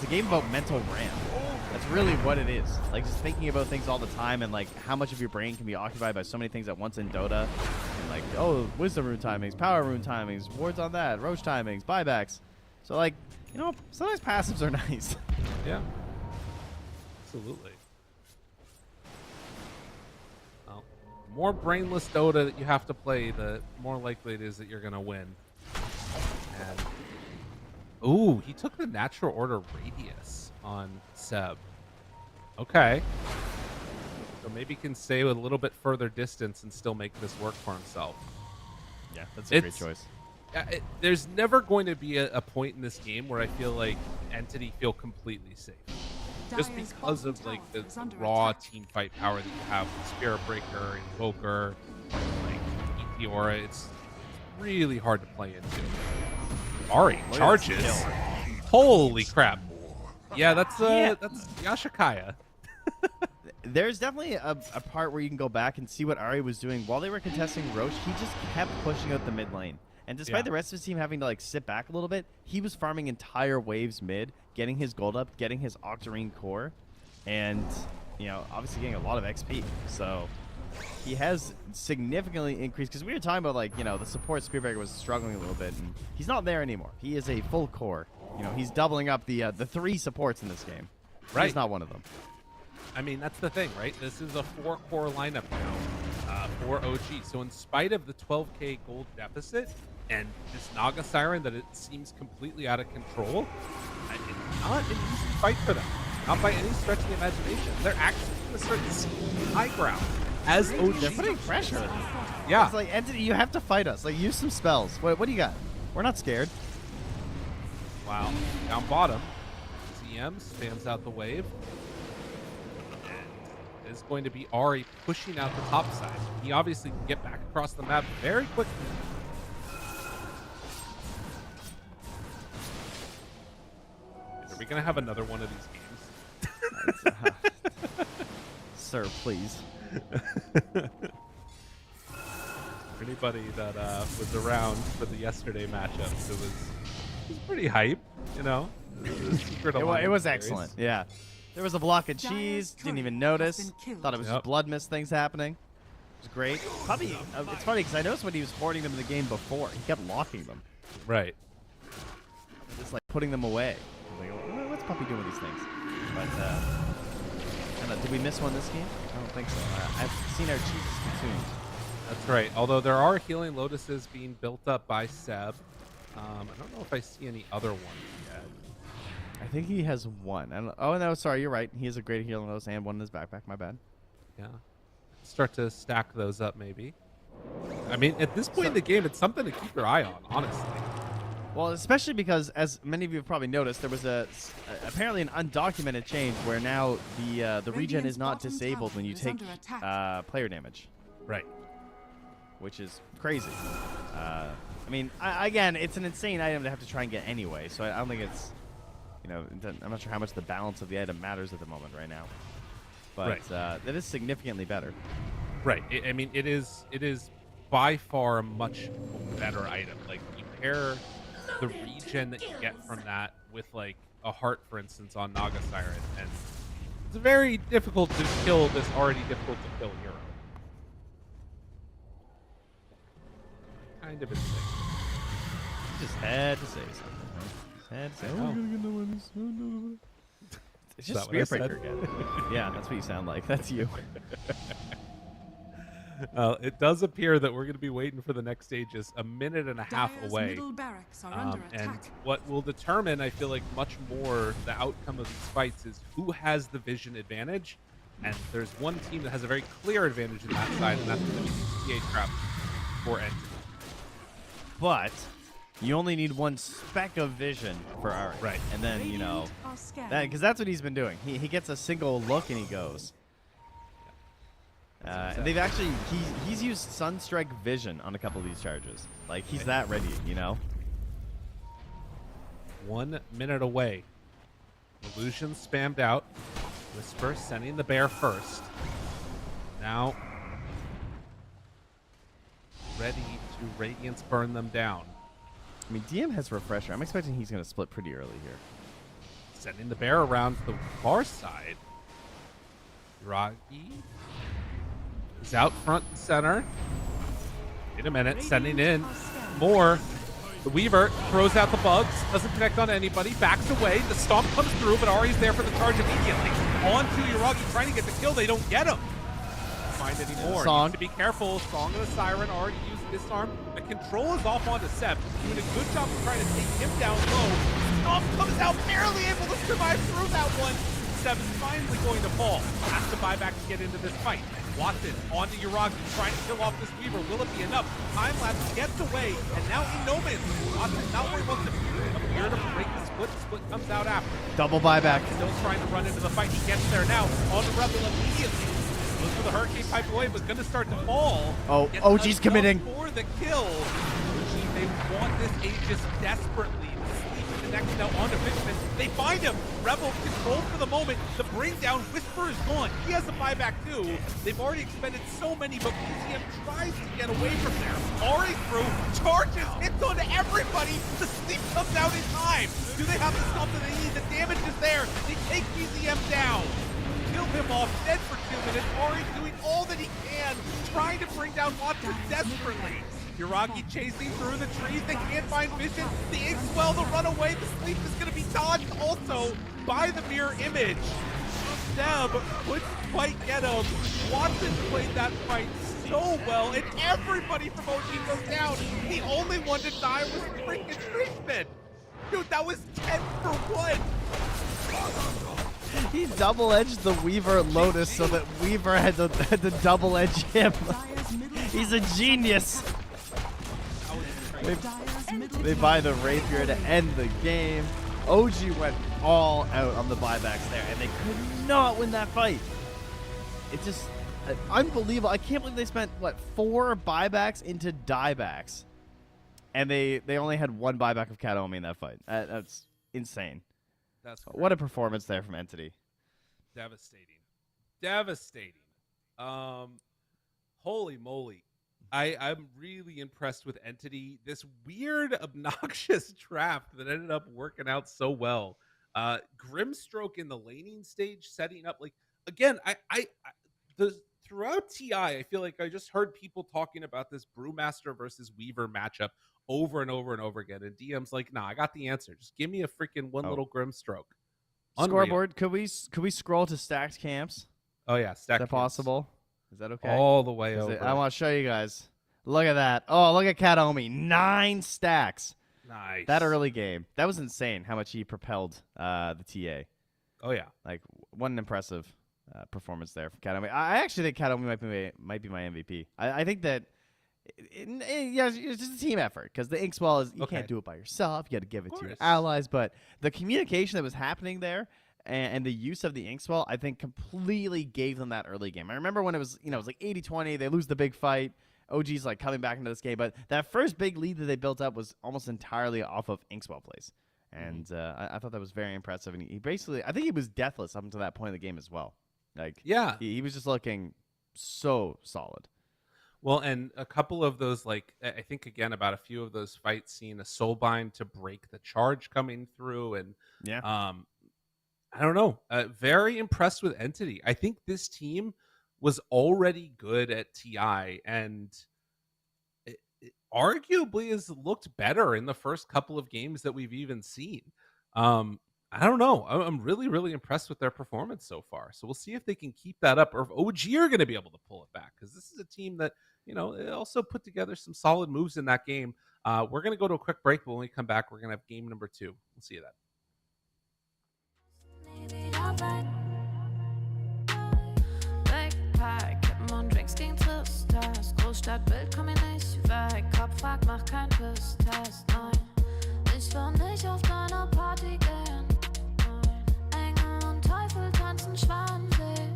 game about mental RAM. That's really what it is. Like just thinking about things all the time and like how much of your brain can be occupied by so many things at once in Dota. And like, oh, wisdom rune timings, power rune timings, wards on that, roach timings, buybacks. So like, you know, sometimes passives are nice. Yeah. Absolutely. Well, more brainless Dota that you have to play, the more likely it is that you're going to win. And ooh, he took the natural order radius on Seb. Okay. So maybe can stay a little bit further distance and still make this work for himself. Yeah, that's a great It's- choice. There's never going to be a point in this game where I feel like Entity feel completely safe. Just Dire's because bottom of like tower the is under raw attack. team fight power that you have with Spirit Breaker, Invoker, like Meteora, it's really hard to play into. Ari Look at charges. this kill. Holy crap. Yeah, that's Yashikaya. There's definitely a part where you can go back and see what Ari was doing while they were contesting Roche. He just kept pushing out the mid lane. And despite Yeah. the rest of his team having to like sit back a little bit, he was farming entire waves mid, getting his gold up, getting his Octarine core, and, you know, obviously getting a lot of XP. So he has significantly increased, because we were talking about, like, you know, the support Spearbreaker was struggling a little bit, and he's not there anymore. He is a full core. You know, he's doubling up the 3 supports in this game. Right. He's not one of them. I mean, that's the thing, right? This is a 4-core lineup now for OG. So in spite of the 12K gold deficit and this Naga Siren that it seems completely out of control, it's not an easy fight for them. Not by any stretch of the imagination. They're actually going to start to see high ground as OG. They're putting pressure. Yeah. It's like, Entity, you have to fight us. Like, use some spells. What do you got? We're not scared. Wow. Down bottom, CM spams out the wave. And it's going to be Ari pushing out the top side. He obviously can get back across the map very quickly. Are we going to have another one of these games? Sir, please. For anybody that was around for the yesterday matchups, it was pretty hype, you know? It was excellent, yeah. There was a block of cheese, didn't even notice. Thought it was just blood mist things happening. It was great. Probably, it's funny because I noticed when he was hoarding them in the game before, he kept locking them. Right. Just like putting them away. Like, what's Puppy doing with these things? But, I don't know, did we miss one this game? I don't think so. I've seen our cheeses consumed. That's right. Although there are healing lotuses being built up by Seb. I don't know if I see any other ones yet. I think he has one. I don't, oh, no, sorry, you're right. He has a great healing lotus and one in his backpack. My bad. Yeah. Start to stack those up, maybe. I mean, at this point in the game, it's something to keep your eye on, honestly. Well, especially because, as many of you have probably noticed, there was apparently an undocumented change where now the regen is not disabled when you take player damage. Right. Which is crazy. I mean, again, it's an insane item to have to try and get anyway, so I don't think it's, you know, I'm not sure how much the balance of the item matters at the moment right now. But that is significantly better. Right. I mean, it is by far a much better item. Like, you pair the regen that you get from that with, like, a heart, for instance, on Naga Siren, and it's very difficult to kill this already difficult to kill hero. Kind of insane. Just had to say something. Just had to say, oh. It's just Spear Breaker again. Yeah, that's what you sound like. That's you. It does appear that we're going to be waiting for the next stages a minute and a half away. Middle barracks are under And attack. what will determine, I feel like, much more the outcome of these fights is who has the vision advantage. And there's one team that has a very clear advantage in that side, and that's going to be the CA Trap for Entity. But you only need one speck of vision for Ari. Right. And then, you know, Radiant because that's what he's been doing. He gets a single look and he goes. And they've actually, he's used Sunstrike Vision on a couple of these charges. Like, he's that ready, you know? 1 minute away. Illusion spammed out. Whisper sending the bear first. Now, ready to Radiance burn them down. I mean, DM has Refresher. I'm expecting he's going to split pretty early here. Sending the bear around to the far side. Yuragi is out front and center. Wait a minute, sending in more. The Weaver throws out the bugs, doesn't connect on anybody, backs away. The stomp comes through, but Ari's there for the charge immediately. On to Yuragi, trying to get the kill. They don't get him. Find anymore. Song. Needs to be careful. Song of the Siren already used disarm. The control is off onto Seb, doing a good job of trying to take him down low. Stomp comes out, barely able to survive through that one. Seb's finally going to fall. Has to buy back to get into this fight. Watson onto Yuragi, trying to kill off this Weaver. Will it be enough? Time lapse gets away, and now in no man's land. Watson not where he wants to appear to break the split. The split comes out after. Double buyback. Still trying to run into the fight. He gets there now. On the Rebel immediately. Looks for the Hurricane Pipe away, but gonna start to fall. Oh, Gets OG's committing. for the kill. OG, they want this Aegis desperately. Sleep connects now onto Fishman. They find him. Rebel controlled for the moment. The bring down. Whisper is gone. He has a buyback too. They've already expended so many, but PCM tries to get away from there. Already through. Charges. Hits onto everybody. The sleep comes out in time. Do they have the stuff that they need? The damage is there. They take PCM down. Kill him off, dead for 2 minutes. Ari doing all that he can, trying to bring down Watson desperately. Yuragi chasing through the trees. They can't find vision. The Ink Swell, the runaway. The sleep is going to be dodged also. by the mirror image, Deb couldn't quite get him. Watson played that fight so well, and everybody from OG goes down. The only one to die was freaking Fishman. Dude, that was 10 for 1. He double-edged the Weaver Lotus so that Weaver had to double-edge him. Dire's middle He's a genius. Dire's middle They buy the Rapier to end the game. OG went all out on the buybacks there, and they could not win that fight. It's just unbelievable. I can't believe they spent, what, 4 buybacks into diebacks. And they only had 1 buyback of Kataomi in that fight. That's insane. That's What a performance there from Entity. devastating. Holy moly. I'm really impressed with Entity. This weird, obnoxious draft that ended up working out so well. Grimstroke in the laning stage, setting up like again. Throughout TI, I feel like I just heard people talking about this Brewmaster versus Weaver matchup over and over and over again. And DM's like, nah, I got the answer. Just give me a freaking one little Grimstroke. Unreal. Scoreboard. Could we scroll to stacked camps? Oh yeah, stack. Is that possible? Is that okay? All the way over. I want to show you guys. Look at that. Oh, look at Kataomi. 9 stacks. Nice. That early game. That was insane how much he propelled the TA. Oh yeah. Like, what an impressive performance there from Kataomi. I actually think Kataomi might be my MVP. I think that yeah, it's just a team effort because the Inkswell is you can't do it by yourself. You got to give it to your allies. But the communication that was happening there and the use of the Inkswell, I think, completely gave them that early game. I remember when it was it was like 80-20. They lose the big fight. OG's like coming back into this game, but that first big lead that they built up was almost entirely off of Inkswell plays. And I thought that was very impressive. And he basically, I think he was deathless up until that point of the game as well. Like, yeah, he was just looking so solid. Well, and a couple of those, like, I think, again, about a few of those fights, seeing a Soulbind to break the charge coming through. And, yeah, I don't know. Very impressed with Entity. I think this team was already good at TI and it arguably has looked better in the first couple of games that we've even seen. I don't know. I'm really, really impressed with their performance so far. So we'll see if they can keep that up or if OG are going to be able to pull it back because this is a team that, they also put together some solid moves in that game. We're going to go to a quick break, but when we come back, we're going to have game number 2. We'll see you then. Kippen und Drinks gegen Tristas. Großstadtbild komm ich nicht weg. Kopf fragt, mach kein Pisstest. Nein, ich will nicht auf deiner Party gehen. Nein, Engel und Teufel tanzen Schwansee.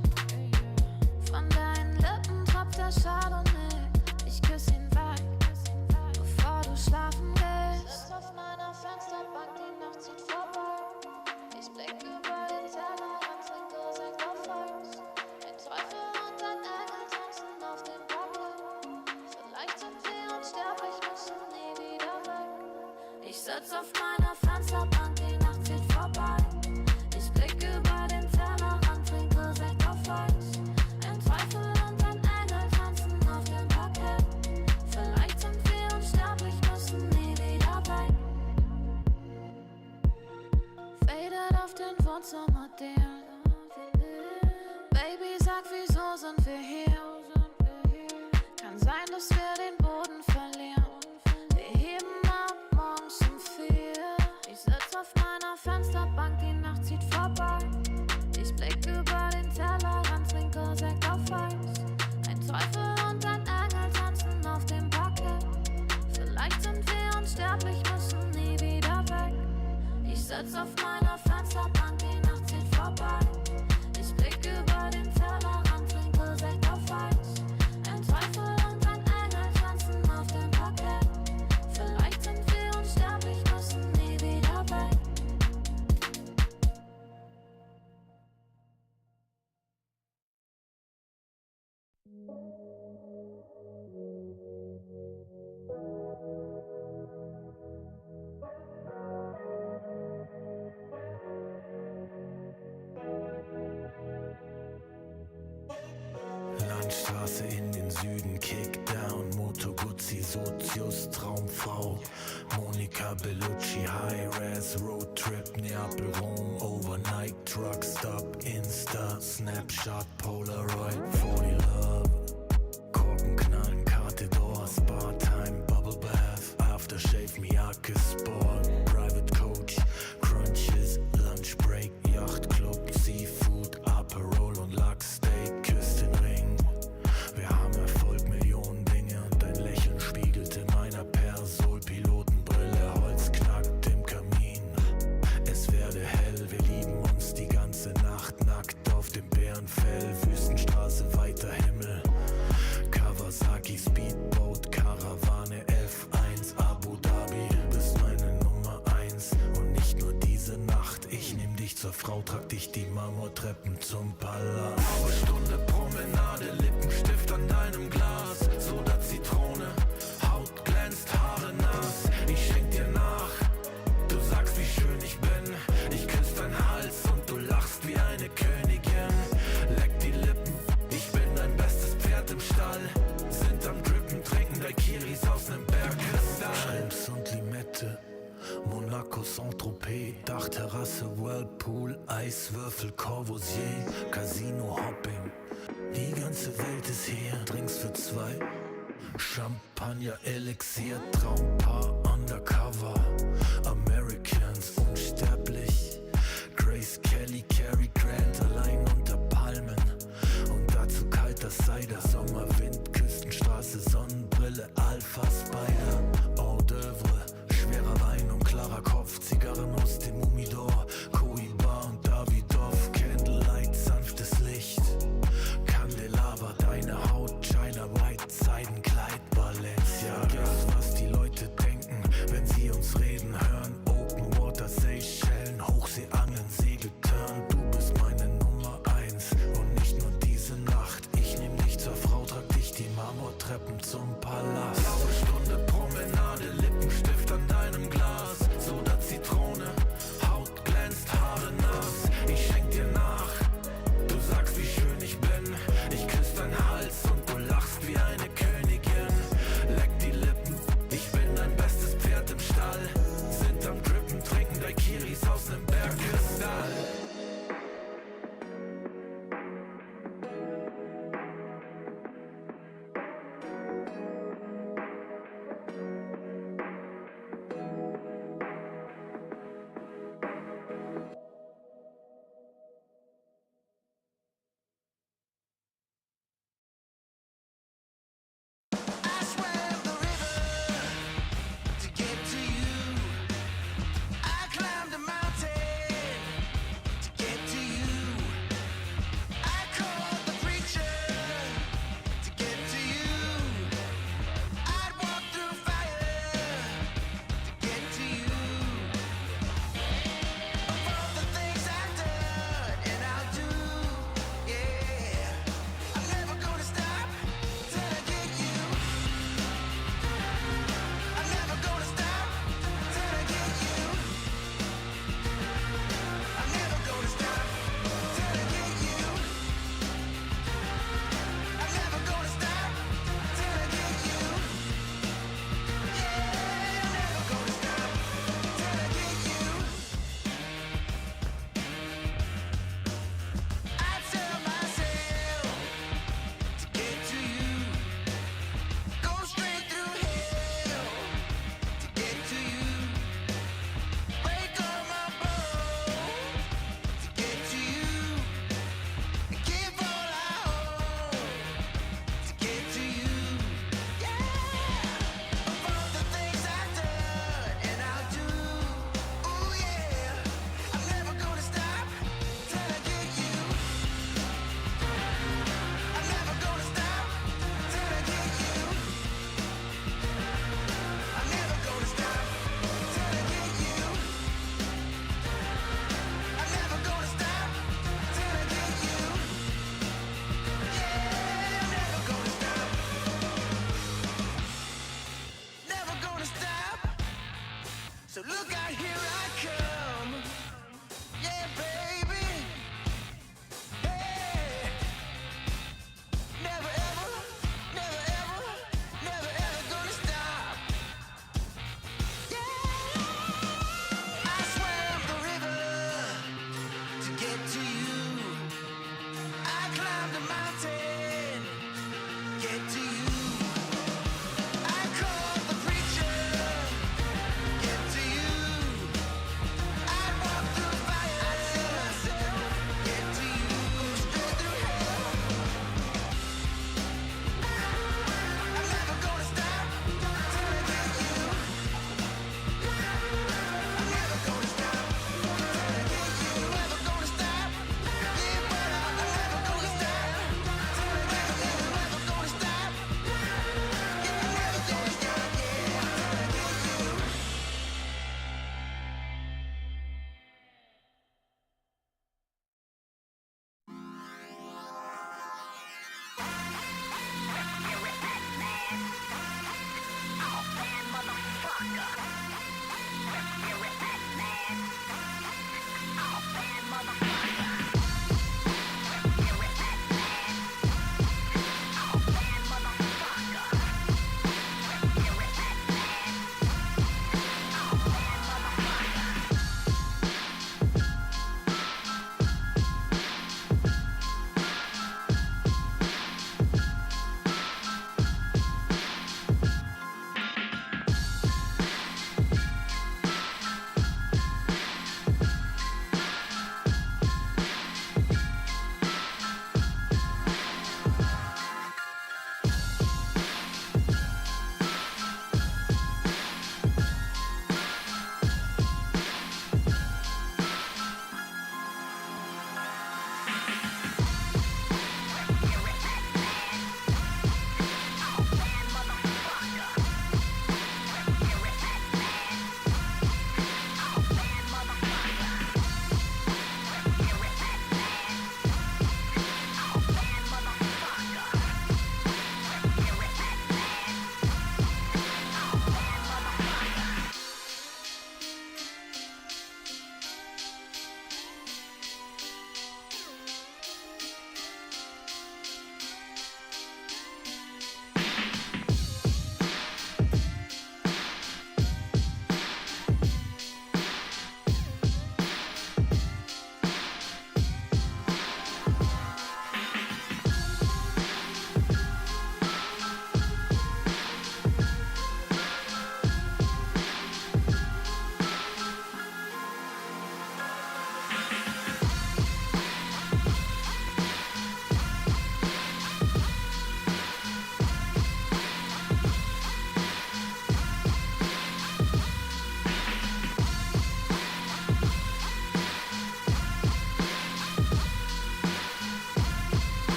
Von deinen Lippen tropft der Chardonnay. Ich küss ihn weg, bevor du schlafen gehst. Sitz auf meiner Fensterbank, die Nacht zieht vorbei. Ich blick über den Tellerrand, trinke Sekt auf Eis. Ein Teufel und ein Engel tanzen auf dem Parkett. Vielleicht sind wir unsterblich, müssen nie wieder weg. Ich sitz auf meiner Fensterbank, die Nacht zieht vorbei. Ich blick über den Tellerrand, trinke Sekt auf Eis. Ein Teufel und ein Engel tanzen auf dem Parkett. Vielleicht sind wir unsterblich, müssen nie wieder weg. Faded auf den Wohnzimmerdeal. Baby, sag, wieso sind wir hier? Kann sein, dass wir den Boden verlieren. Wir heben ab morgens um 4. Ich sitz auf meiner Fensterbank, die Nacht zieht vorbei. Ich blick über den Tellerrand, trinke Sekt auf Eis. Ein Teufel und ein Engel tanzen auf dem Parkett. Vielleicht sind wir unsterblich, müssen nie wieder weg. Ich sitz auf meiner Fensterbank, die Nacht zieht vorbei. Ich blick über den Tellerrand, trinke Sekt auf Eis. Ein Teufel und ein Engel tanzen auf dem Parkett. Vielleicht sind wir unsterblich, müssen nie wieder weg. Landstraße in den Süden, Kickdown, Motor Auto Guzzi, Sozius, Traumfrau. Monika Bellucci, High-Res, Roadtrip, Neapel, Rom, Overnight, Truck Stop, Insta, Snapshot, Polaroid, 40 Love. Korken knallen, Karte Door, Spa-Time, Bubble Bath, Aftershave, Miyake Sport, Private Coach, Crunches, Lunch Break, Yacht Club, Seafood, Aperol und Lachsteak, küsst den Ring. Wir haben Erfolg, Millionen Dinge und dein Lächeln spiegelt in meiner Persol-Pilotenbrille, Holz knackt im Kamin. Es werde hell, wir lieben uns die ganze Nacht, nackt auf dem Bärenfell, Wüstenstraße, weiter Himmel. Kawasaki, Speedboat, Karawane, F1, Abu Dhabi. Du bist meine Nummer 1 und nicht nur diese Nacht. Ich nehm dich zur Frau, trag dich die Marmortreppen zum Palast. Blaue Stunde, Promenade, Lippenstift an deinem Glas. Soda, Zitrone, Haut glänzt, Haare nass. Ich schenk dir nach, du sagst, wie schön ich bin. Ich küss deinen Hals und du lachst wie eine Königin. Leck die Lippen, ich bin dein bestes Pferd im Stall. Sind am Drippen, trinken Daiquiris aus nem Bergkristall. Schrimps und Limette, Monaco, Saint-Tropez, Dachterrasse, Whirlpool, Eiswürfel, Corbusier, Casino, Hopping. Die ganze Welt ist hier, Drinks für zwei. Champagner, Elixier, Traumpaar, Undercover. Americans, unsterblich. Grace Kelly, Cary Grant, allein unter Palmen. Und dazu kalter Cider, Sommerwind, Küstenstraße, Sonnenbrille, Alpha Spider. Hors d'oeuvre, schwerer Wein und klarer Kopf, Zigarren aus dem Humidor, Cohiba und Davidoff, Candlelight, sanftes Licht. Candelabra, deine Haut, China White, Seidenkleid, Balenciaga. Was die Leute denken, wenn sie uns reden hören. Open Water, Seychellen, Hochseeangeln, Segeltörn. Du bist meine Nummer 1 und nicht nur diese Nacht. Ich nehm dich zur Frau, trag dich die Marmortreppen zum Palast. Blaue Stunde, Promenade, Lippenstift an deinem Glas. Soda, Zitrone, Haut glänzt, Haare nass. Ich schenk dir nach, du sagst, wie schön ich bin. Ich küss deinen Hals und du lachst wie eine Königin. Leck die Lippen, ich bin dein bestes Pferd im Stall. Sind am Drippen, trinken Daiquiris aus nem Bergkristall. get to you. I call the preacher, get to you. I walk through fire, get to you. Straight through hell. I'm never gonna stop till I get you. I'm never gonna stop till I get you. Never gonna stop. Yeah, but I'm never gonna stop till I get you. Never gonna stop. Yeah, never gonna stop. Yeah, till I get you.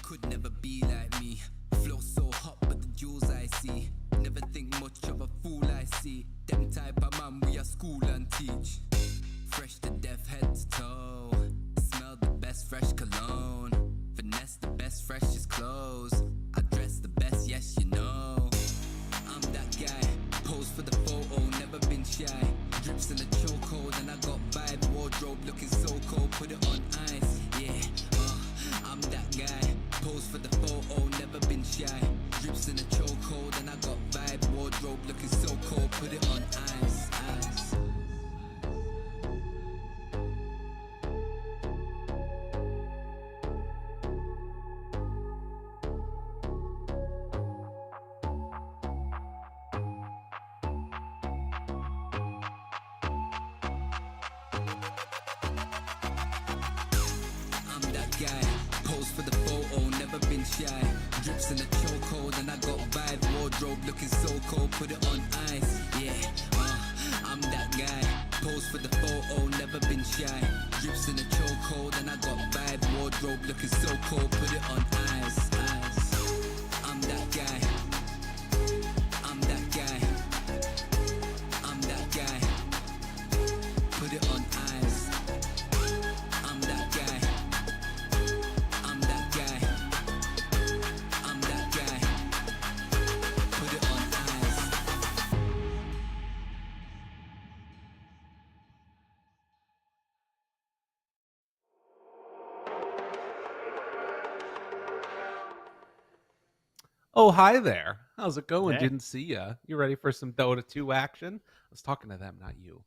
Could never be like me. Flow so hot, but the jewels I see. Never think much of a fool I see. Them type of man we are school and teach. Fresh to death, head to toe. Smell the best fresh cologne. Finesse the best freshest clothes. I dress the best, yes you know. I'm that guy. Pose for the photo, never been shy. Drips in a chokehold and I got vibe. Wardrobe looking so cold, put it on ice. Yeah, I'm that guy. Pose for the photo, never been shy. Drips in a chokehold and I got vibe. Wardrobe looking so cold, put it on ice. Ice. I'm that guy. Pose for the photo, never been shy. Drips in a chokehold and I got vibe. Wardrobe looking so cold, put it on ice. Yeah, I'm that guy. Pose for the photo, never been shy. Drips in a chokehold and I got vibe. Wardrobe looking so cold, put it on ice. Ice. I'm that guy. I'm that guy. I'm that guy. Put it on ice. I'm that guy. I'm that guy. I'm that guy. Oh, hi there. How's it going? Hey. Didn't see ya. You ready for some Dota 2 action? I was talking to them, not you.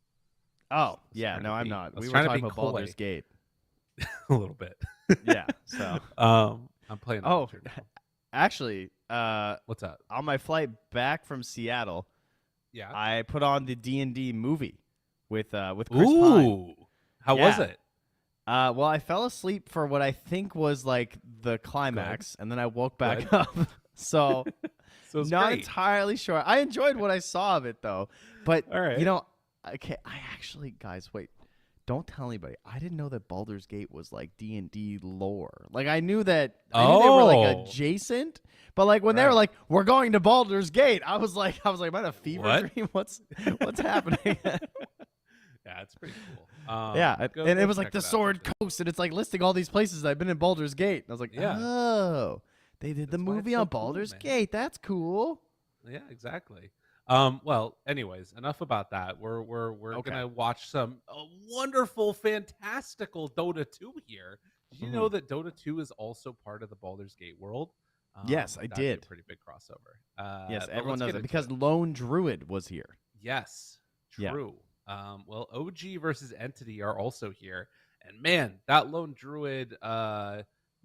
Oh, was yeah. trying No, to I'm be- not. I was We were trying to talking be about Baldur's coy. Gate. A little bit. Yeah. So, I'm playing Oh. Witcher now. actually, What's up? on my flight back from Seattle, Yeah. I put on the D&D movie with Chris Pine. Ooh. How was Yeah. it? Well, I fell asleep for what I think was like the climax, and then I woke back up. So, So it's not great. entirely sure. I enjoyed what I saw of it, though. But All right. you know, okay, I actually, guys, wait. Don't tell anybody. I didn't know that Baldur's Gate was like D&D lore. Like I knew that they were like Oh. adjacent, but like when they were Right. like, "We're going to Baldur's Gate," I was like, "Am I in a fever What? dream? What's happening?" Yeah, it's pretty cool. Yeah, go- and go it was like check the it out. Sword Coast, and it's like listing all these places that I've been in Baldur's Gate. And I was like, Yeah. "Oh, they did the That's why movie it's so on cool, Baldur's man. Gate. That's cool." Yeah, exactly. Well, anyways, enough about that. We're Okay. gonna watch some wonderful, fantastical Dota 2 here. Did you know that Dota 2 is also part of the Baldur's Gate world? Yes, I that'd be did. a pretty big crossover. Yes, But everyone let's knows get it into because Lone Druid was here. Yes, Yeah. true. Well, OG versus Entity are also here, and man, that Lone Druid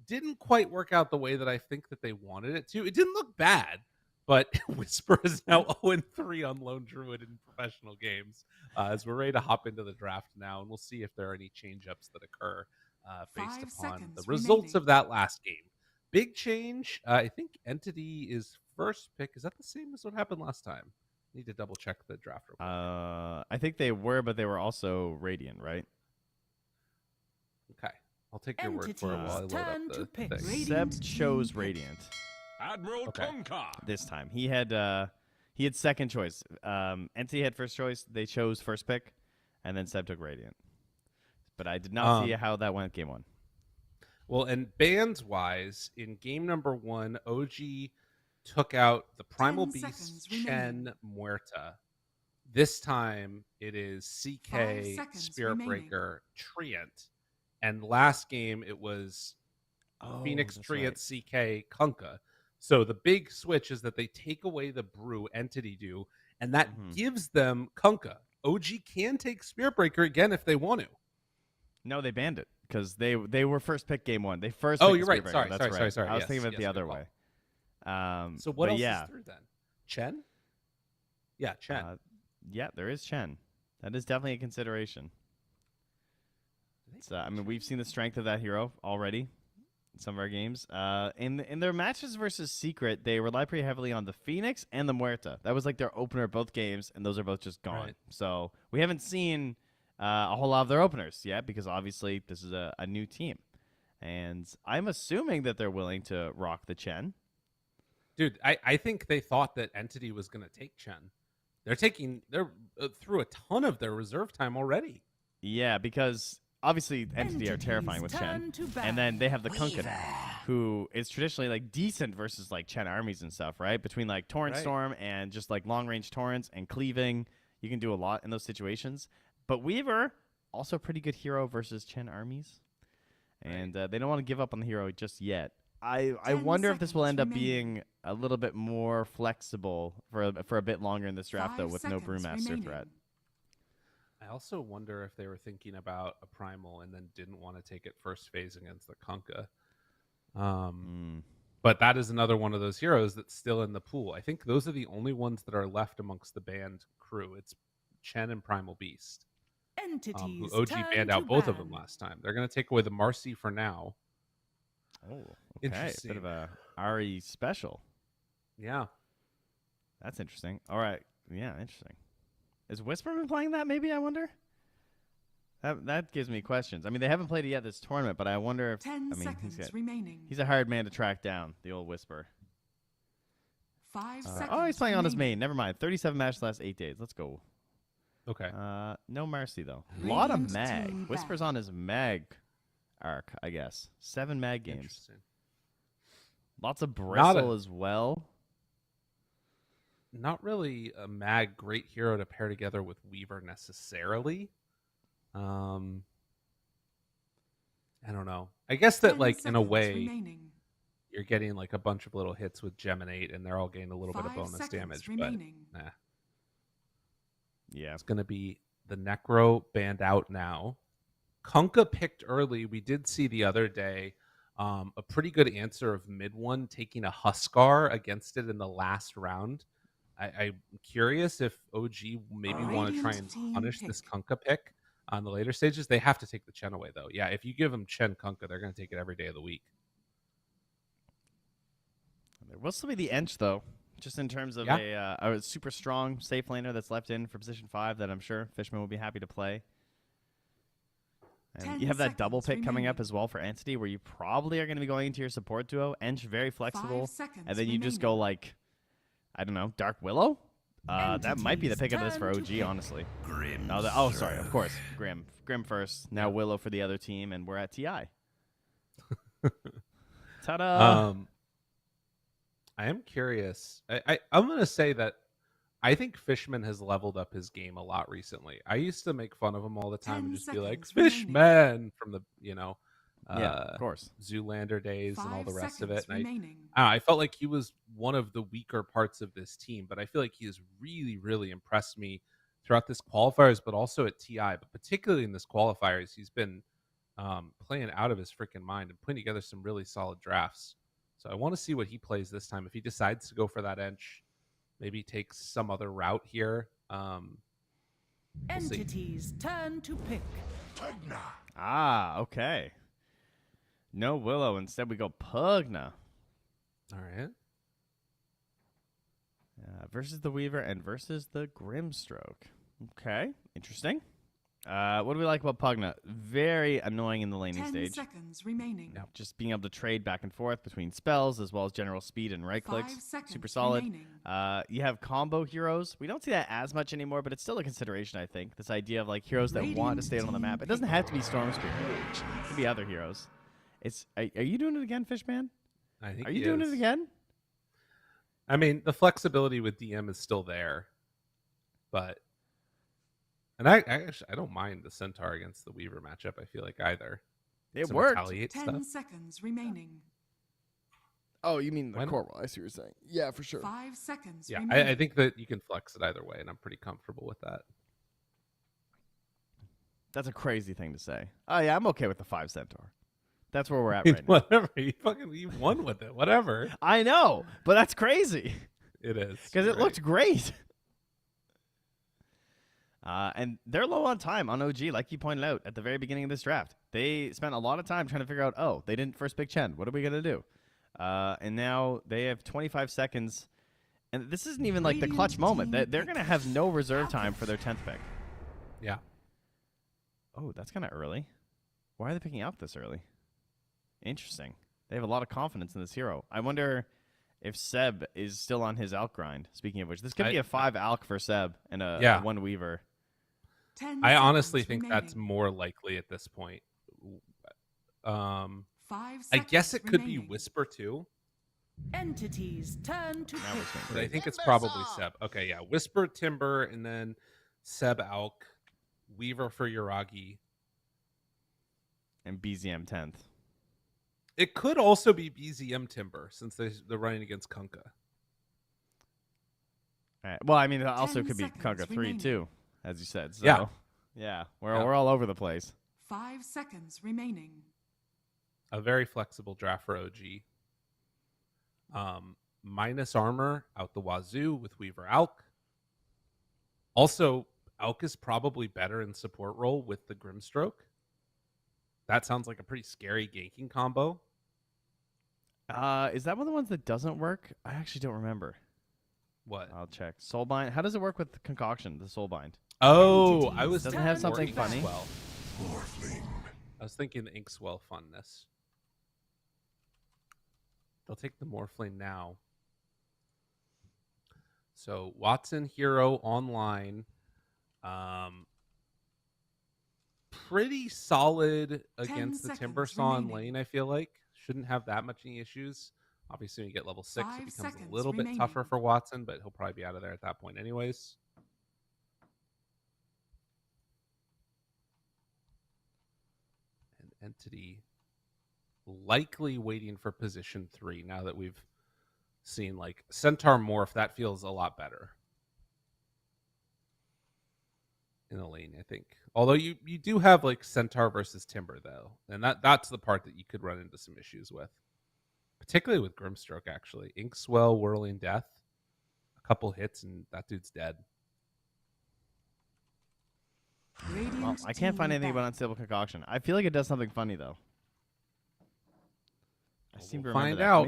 didn't quite work out the way that I think that they wanted it to. It didn't look bad, but Whisper is now 0-3 on Lone Druid in professional games. As we're ready to hop into the draft now, and we'll see if there are any change-ups that occur based 5 upon the seconds results remaining. of that last game. Big change. I think Entity is first pick. Is that the same as what happened last time? Need to double check the draft real quick. I think they were, but they were also Radiant, right? Okay, I'll take your word for it while I load Turn up to the pick. thing. Radiant Seb chose team Radiant Admiral Okay. Tonka. this time. He had second choice. NC had first choice. They chose first pick, and then Seb took Radiant. But I did not see how that went game one. Well, and bands wise, in game number 1, OG took out the Primal 10 Beast, seconds Chen, remaining. Muerta. This time it is 5 CK, seconds Spirit remaining. Breaker, Treant. And last game it was Phoenix, that's Treant, right. CK, Kunkka. So the big switch is that they take away the brew Entity do, and that gives them Kunkka. OG can take Spirit Breaker again if they want to. No, they banned it because they were first pick game one. They first. Oh, picked the you're right. Spirit Sorry, Breaker. That's right. sorry. I was Yes, thinking of it the yes, other good way. So what but else yeah, is through then? Chen? Yeah, Chen. yeah, there is Chen. That is definitely a consideration. It's, I mean, we've seen the strength of that hero already in some of our games. In their matches versus Secret, they rely pretty heavily on the Phoenix and the Muerta. That was like their opener of both games, and those are both just gone. Right. So we haven't seen a whole lot of their openers yet because obviously this is a new team. And I'm assuming that they're willing to rock the Chen. Dude, I think they thought that Entity was going to take Chen. They're through a ton of their reserve time already. Yeah, because obviously Entity are terrifying with Chen. And then they have the Kunkka, who is traditionally like decent versus like Chen armies and stuff, right? Between like Torrent Right. Storm and just like long range torrents and cleaving, you can do a lot in those situations. But Weaver, also a pretty good hero versus Chen armies. And they don't want to give up on the hero just yet. I 10 wonder if this will seconds end up remaining. being a little bit more flexible for a bit longer in this draft, 5 though, with no seconds Brewmaster remaining. threat. I also wonder if they were thinking about a Primal and then didn't want to take it first phase against the Kunkka. But that is another one of those heroes that's still in the pool. I think those are the only ones that are left amongst the band crew. It's Chen and Primal Beast. Who Entities. OG turn banned to out both of them ban. last time. They're going to take away the Marcy for now. Oh, okay. Interesting. Bit of a Ari special. Yeah. That's interesting. All right. Yeah, interesting. Is Whisper been playing that, maybe, I wonder? That gives me questions. I mean, they haven't played it yet this tournament, but I wonder if... 10 I mean, seconds remaining. he's a hard man to track down, the old Whisper. 5 seconds. Oh, he's playing on his remaining. main. Never mind. 37 matches last 8 days. Let's go. Okay. No Mercy, though. A lot of Radiant mag. team Whisper's back. on his mag arc, I guess. 7 mag games. Interesting. Lots of Not Bristle a- as well. Not really a mag great hero to pair together with Weaver necessarily. I don't know. I guess that 10 like in a seconds way remaining. you're getting like a bunch of little hits with Geminate, and they're all getting a little bit of 5 bonus seconds damage. remaining. But nah, Yeah. it's gonna be the Necro banned out now. Kunkka picked early. We did see the other day a pretty good answer of mid one taking a Huskar against it in the last round. I'm curious if OG maybe want to try and Radiant team punish this pick. Kunkka pick on the later stages. They have to take the Chen away, though. Yeah, if you give them Chen Kunkka, they're going to take it every day of the week. There will still be the Ench, though, just in terms of a super strong safe laner that's left in for position 5 that I'm sure Fishman will be happy to play. And 10 you have that double seconds pick coming up remaining. as well for Entity, where you probably are going to be going into your support duo. Ench very flexible, 5 seconds and then you just go like, I don't know, Dark Willow. That might be the pick of this for OG, honestly. Grim. Oh, sorry, of course, Grim first. Now Willow for the other team, and we're at TI. Ta-da! I am curious. I'm going to say that I think Fishman has leveled up his game a lot recently. I used to make fun of him all the time 10 and just be like, seconds remaining. Fishman, from the, Yeah, of course. Zoolander days and all 5 the rest of it. seconds And remaining. I felt like he was one of the weaker parts of this team, but I feel like he has really, really impressed me throughout this qualifiers, but also at TI, but particularly in this qualifiers, he's been playing out of his freaking mind and putting together some really solid drafts. So I want to see what he plays this time. If he decides to go for that Ench, maybe takes some other route here. We'll see. Entities turn to pick. Okay. No Willow. Instead, we go Pugna. All right. Versus the Weaver and versus the Grimstroke. Okay, interesting. What do we like about Pugna? Very annoying in the laning 10 stage. seconds remaining. Just being able to trade back and forth between spells as well as general speed and right 5 clicks. seconds Super solid. remaining. You have combo heroes. We don't see that as much anymore, but it's still a consideration, I think. This idea of like heroes that want to stay on the map. It doesn't have to be Storm Spirit. It could be other heroes. Are you doing it again, Fishman? I think Are you doing it again? I mean, the flexibility with DM is still there, but I don't mind the Centaur against the Weaver matchup. I feel like either It Some worked. retaliate 10 stuff. seconds remaining. Oh, you mean Why not? Corwell? I see what you're saying. Yeah, for sure. 5 seconds Yeah, remaining. I think that you can flex it either way, and I'm pretty comfortable with that. That's a crazy thing to say. Oh, yeah, I'm okay with the 5 Centaur. That's where we're at right now. Whatever, you won with it. Whatever I know, but that's crazy it is, because you're it looked great. And they're low on time on OG, like you pointed out at the very beginning of this draft. They spent a lot of time trying to figure out, oh, they didn't first pick Chen. What are we going to do? And now they have 25 seconds. And this isn't even like the clutch moment. They're going to have no reserve time for their 10th pick. Yeah. Oh, that's kind of early. Why are they picking Alk this early? Interesting. They have a lot of confidence in this hero. I wonder if Seb is still on his Alk grind. Speaking of which, this could be a 5 Alk for Seb and a 1 Weaver. 10 I honestly seconds think that's remaining. more likely at this point. 5 I seconds guess it could be remaining. Whisper too, Entities turn to Now pick. we're seeing but I great. think it's probably Seb. Okay, yeah, Whisper, Timber, and then Seb, Alk, Weaver for Yuragi. And BZM 10th. It could also be BZM Timber since they're running against Kunkka. All right. Well, I mean, it also 10 could be seconds Kunkka 3 remaining. too, as you said. So, Yeah. yeah, we're all over the place. 5 seconds remaining. A very flexible draft for OG. Minus armor out the wazoo with Weaver Alk. Also, Alk is probably better in support role with the Grimstroke. That sounds like a pretty scary ganking combo. Is that one of the ones that doesn't work? I actually don't remember. What? I'll check. Soulbind. How does it work with the concoction? The Soulbind. Oh, I was Doesn't thinking have more something funny? Inkswell. I was thinking the Inkswell funness. They'll take the Morphling now. So Watson Hero online. Pretty solid against the seconds Timbersaw in remaining. lane, I feel like. Shouldn't have that much any issues. Obviously, when you get level 6, 5 it becomes a seconds little bit tougher remaining. for Watson, but he'll probably be out of there at that point anyways. And Entity likely waiting for position 3 now that we've seen like Centaur Morph. That feels a lot better in the lane, I think. Although you do have like Centaur versus Timber though, and that's the part that you could run into some issues with, particularly with Grimstroke. Actually, Inkswell, Whirling Death, a couple hits and that dude's dead. Well, I can't find anything about Unstable Concoction. I feel like it does something funny though. I seem to remember find that. out.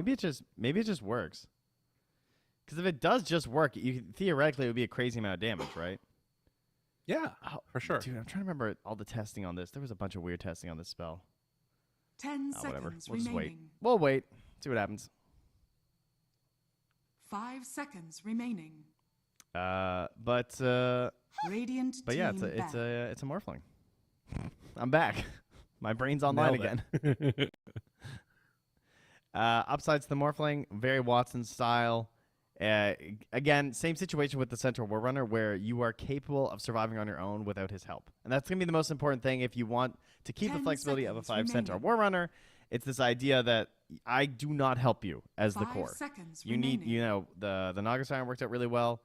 Maybe it just works. Because if it does just work, theoretically it would be a crazy amount of damage, right? Yeah, for sure. Dude, I'm trying to remember all the testing on this. There was a bunch of weird testing on this spell. 10 Whatever. seconds We'll just wait. remaining. We'll wait. See what happens. 5 seconds remaining. But Radiant yeah, team back. it's a Morphling. I'm back. My brain's online Nailed again. Upsides to the Morphling, very Watson style. Again, same situation with the Central War Runner, where you are capable of surviving on your own without his help, and that's gonna be the most important thing if you want to keep the 10 flexibility of a 5 seconds Centaur remaining. War Runner. It's this idea that I do not help you as the 5 core. seconds You need, remaining. the Naga Siren worked out really well,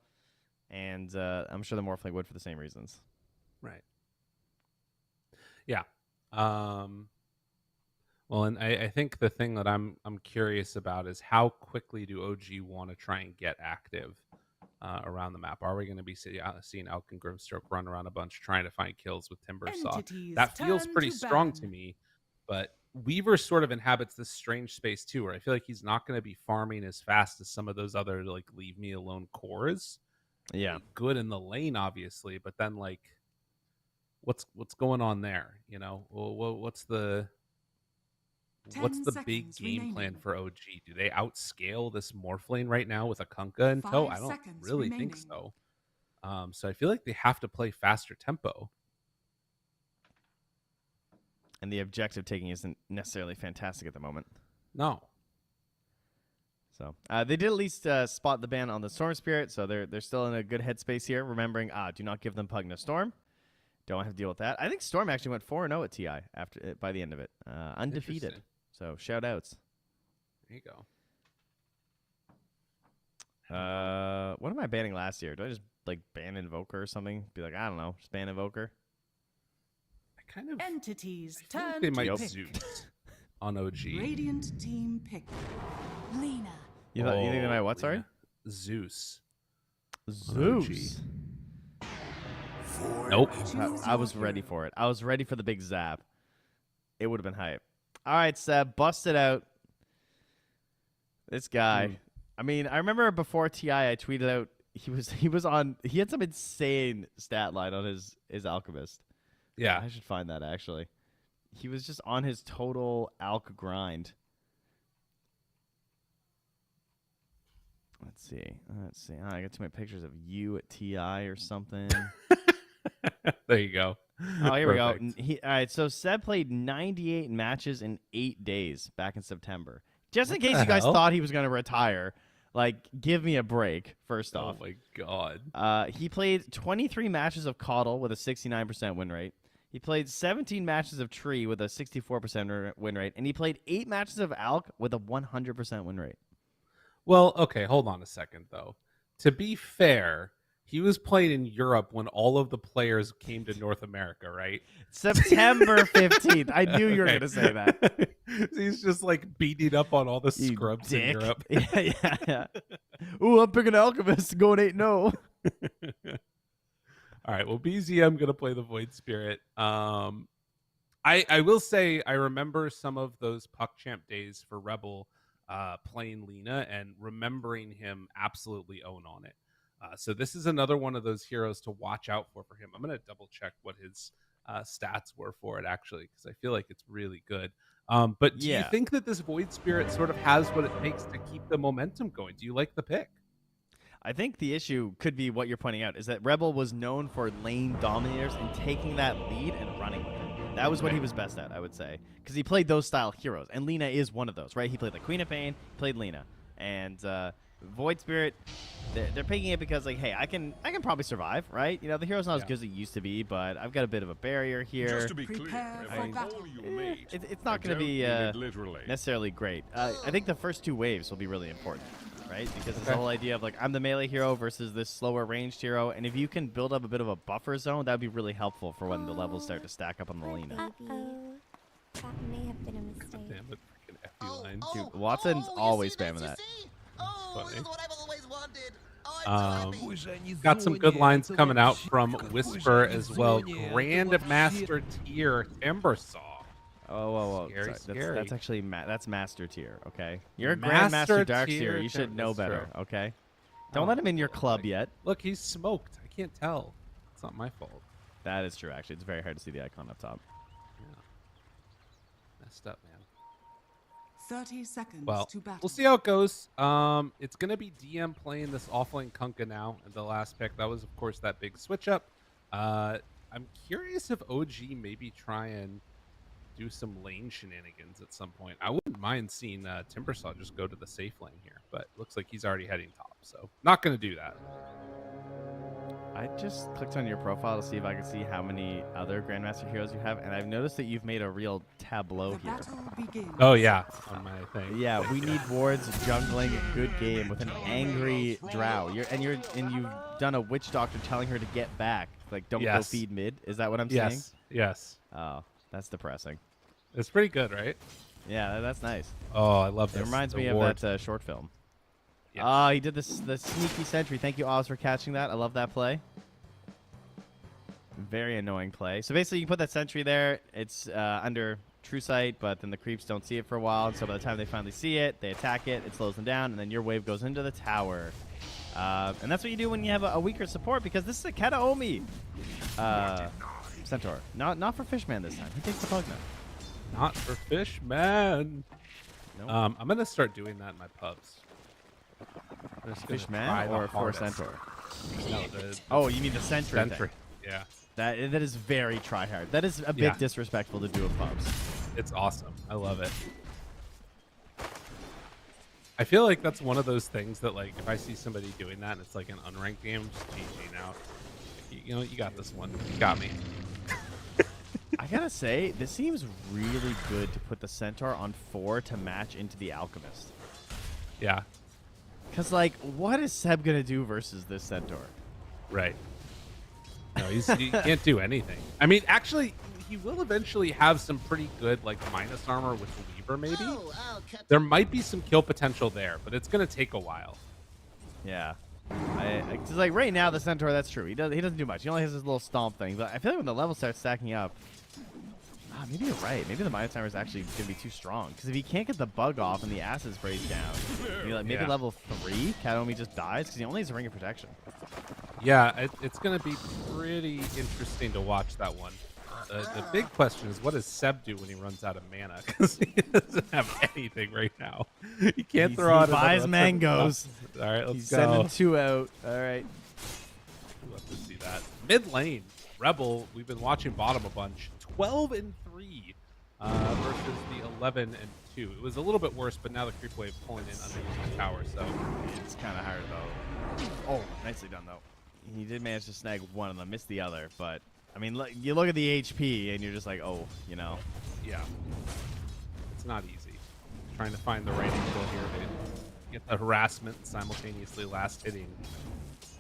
and I'm sure the Morphling would for the same reasons. Right. Yeah. Well, and I think the thing that I'm curious about is how quickly do OG want to try and get active around the map? Are we going to be seeing Alk and Grimstroke run around a bunch trying to find kills with Timbersaw? Entities That feels turn pretty to strong ban. to me, but Weaver sort of inhabits this strange space too, where I feel like he's not going to be farming as fast as some of those other like leave me alone cores. Yeah. Good in the lane, obviously, but then like, what's going on there? You know, what's the 10 big seconds game plan remaining. for OG? Do they outscale this Morphlane right now with a Kunkka in tow? 5 I don't seconds really think remaining. so. So I feel like they have to play faster tempo. And the objective taking isn't necessarily fantastic at the moment. No. So they did at least spot the ban on the Storm Spirit, so they're still in a good headspace here. Remembering, do not give them Pugna Storm. Don't have to deal with that. I think Storm actually went 4-0 at TI by the end of it, undefeated. Interesting. So shout outs. There you go. What am I banning last year? Do I just like ban Invoker or something? Be like, I don't know, just ban Invoker. I kind of Entities feel like turn they to might pick. Zeus on OG. Radiant team pick. Lena. You think they might what? Sorry, Zeus. Zeus. Nope. I was ready for it. I was ready for the big zap. It would have been hype. All right, Seb, bust it out. This guy. I mean, I remember before TI, I tweeted out he had some insane stat line on his Alchemist. Yeah. I should find that actually. He was just on his total Alch grind. Let's see. Oh, I got too many pictures of you at TI or something. There you go. Oh, here Perfect. we go. All right, so Seb played 98 matches in 8 days back in September. Just in What case the you guys hell? thought he was going to retire, like, give me a break, first Oh off. my god. He played 23 matches of Coddle with a 69% win rate. He played 17 matches of Tree with a 64% win rate. And he played 8 matches of Alk with a 100% win rate. Well, okay, hold on a second though. To be fair, he was playing in Europe when all of the players came to North America, right? September 15th. I knew you were Okay. going to say that. He's just like beating up on all the You scrubs in dick. Europe. Yeah. Ooh, I'm picking Alchemist going 8-0. All right, well, BZM gonna play the Void Spirit. I will say I remember some of those Puck Champ days for Rebel playing Lena and remembering him absolutely own on it. So this is another one of those heroes to watch out for him. I'm gonna double check what his stats were for it actually, because I feel like it's really good. But do you Yeah. think that this Void Spirit sort of has what it takes to keep the momentum going? Do you like the pick? I think the issue could be what you're pointing out, is that Rebel was known for lane dominators and taking that lead and running with it. That was what he was best at, I would say, because he played those style heroes, and Lena is one of those, right? He played the Queen of Pain, played Lena, and Void Spirit, they're picking it because like, hey, I can probably survive, right? You know, the hero's not as good as it used to be, but I've got a bit of a barrier here. Just to be clear, Prepare if for I battle. call you mate, It's not I going to be don't mean it literally. necessarily great. I think the first 2 waves will be really important, right? Because it's the whole idea of like I'm the melee hero versus this slower ranged hero, and if you can build up a bit of a buffer zone, that would be really helpful for when the levels start to stack up on the Lena. That may have been a mistake. Damn it, freaking FU line. Dude, Watson's always spamming that. Funny. Got some good lines coming out from Whisper as well. Grandmaster tier Timbersaw. Oh, whoa. Scary, Sorry, scary. That's actually that's master tier, okay? You're a Master Grandmaster Dark tier, tier. You should know that's better, true. okay? Don't let him in your club yet. Look, he's smoked. I can't tell. It's not my fault. That is true, actually. It's very hard to see the icon up top. Yeah. Messed up, man. 30 seconds Well, to battle. we'll see how it goes. It's going to be DM playing this offlane Kunkka now in the last pick. That was, of course, that big switch up. I'm curious if OG maybe try and do some lane shenanigans at some point. I wouldn't mind seeing Timbersaw just go to the safe lane here, but looks like he's already heading top, so not going to do that. I just clicked on your profile to see if I could see how many other Grandmaster heroes you have, and I've noticed that you've made a real tableau The here. battle begins. Oh, yeah, on my thing. Yeah, we need wards jungling a good game with an angry drow. You've done a witch doctor telling her to get back. Like, don't go feed mid. Is that what I'm saying? Yes. Oh, that's depressing. It's pretty good, right? Yeah, that's nice. Oh, I love this. It reminds The me ward. of that short film. Yes. He did the sneaky sentry. Thank you, Oz, for catching that. I love that play. Very annoying play. So basically, you put that sentry there. It's under true sight, but then the creeps don't see it for a while. And so by the time they finally see it, they attack it. It slows them down, and then your wave goes into the tower. And that's what you do when you have a weaker support, because this is a Kataomi Centaur. Not for Fishman this time. He takes the Pugna. Not for Fishman. Nope. I'm going to start doing that in my pubs. I'm just gonna try Fishman the or for hardest. Centaur? No, the Oh, you mean the sentry? Sentry. Yeah. That is very tryhard. That is a bit disrespectful to do in pubs. It's awesome. I love it. I feel like that's one of those things that, like, if I see somebody doing that and it's like an unranked game, I'm just GG now. You know, you got this one. You got me. I gotta say, this seems really good to put the Centaur on 4 to match into the Alchemist. Yeah. Because, like, what is Seb gonna do versus this Centaur? Right. No, he can't do anything. I mean, actually, he will eventually have some pretty good, like, minus armor with Weaver, maybe. There might be some kill potential there, but it's going to take a while. Yeah. Cause like right now, the Centaur, that's true. He doesn't do much. He only has this little stomp thing. But I feel like when the levels start stacking up, maybe you're right. Maybe the minus armor is actually going to be too strong. Because if he can't get the bug off and the acid sprays down, maybe level 3, Kataomi just dies because he only has a ring of protection. Yeah, it's going to be pretty interesting to watch that one. The big question is, what does Seb do when he runs out of mana? Because he doesn't have anything right now. He can't throw out. He buys mangoes. All right, let's He's go. sending 2 out. All right. We'll have to see that. Mid lane, Rebel. We've been watching bottom a bunch. 12-3 versus the 11-2. It was a little bit worse, but now the creep wave pulling in underneath the tower. So it's kind of hard though. Oh, nicely done though. He did manage to snag one of them, missed the other, but. I mean, you look at the HP, and you're just like, oh, you know. Yeah. It's not easy. Trying to find the right angle here to get the harassment simultaneously last hitting.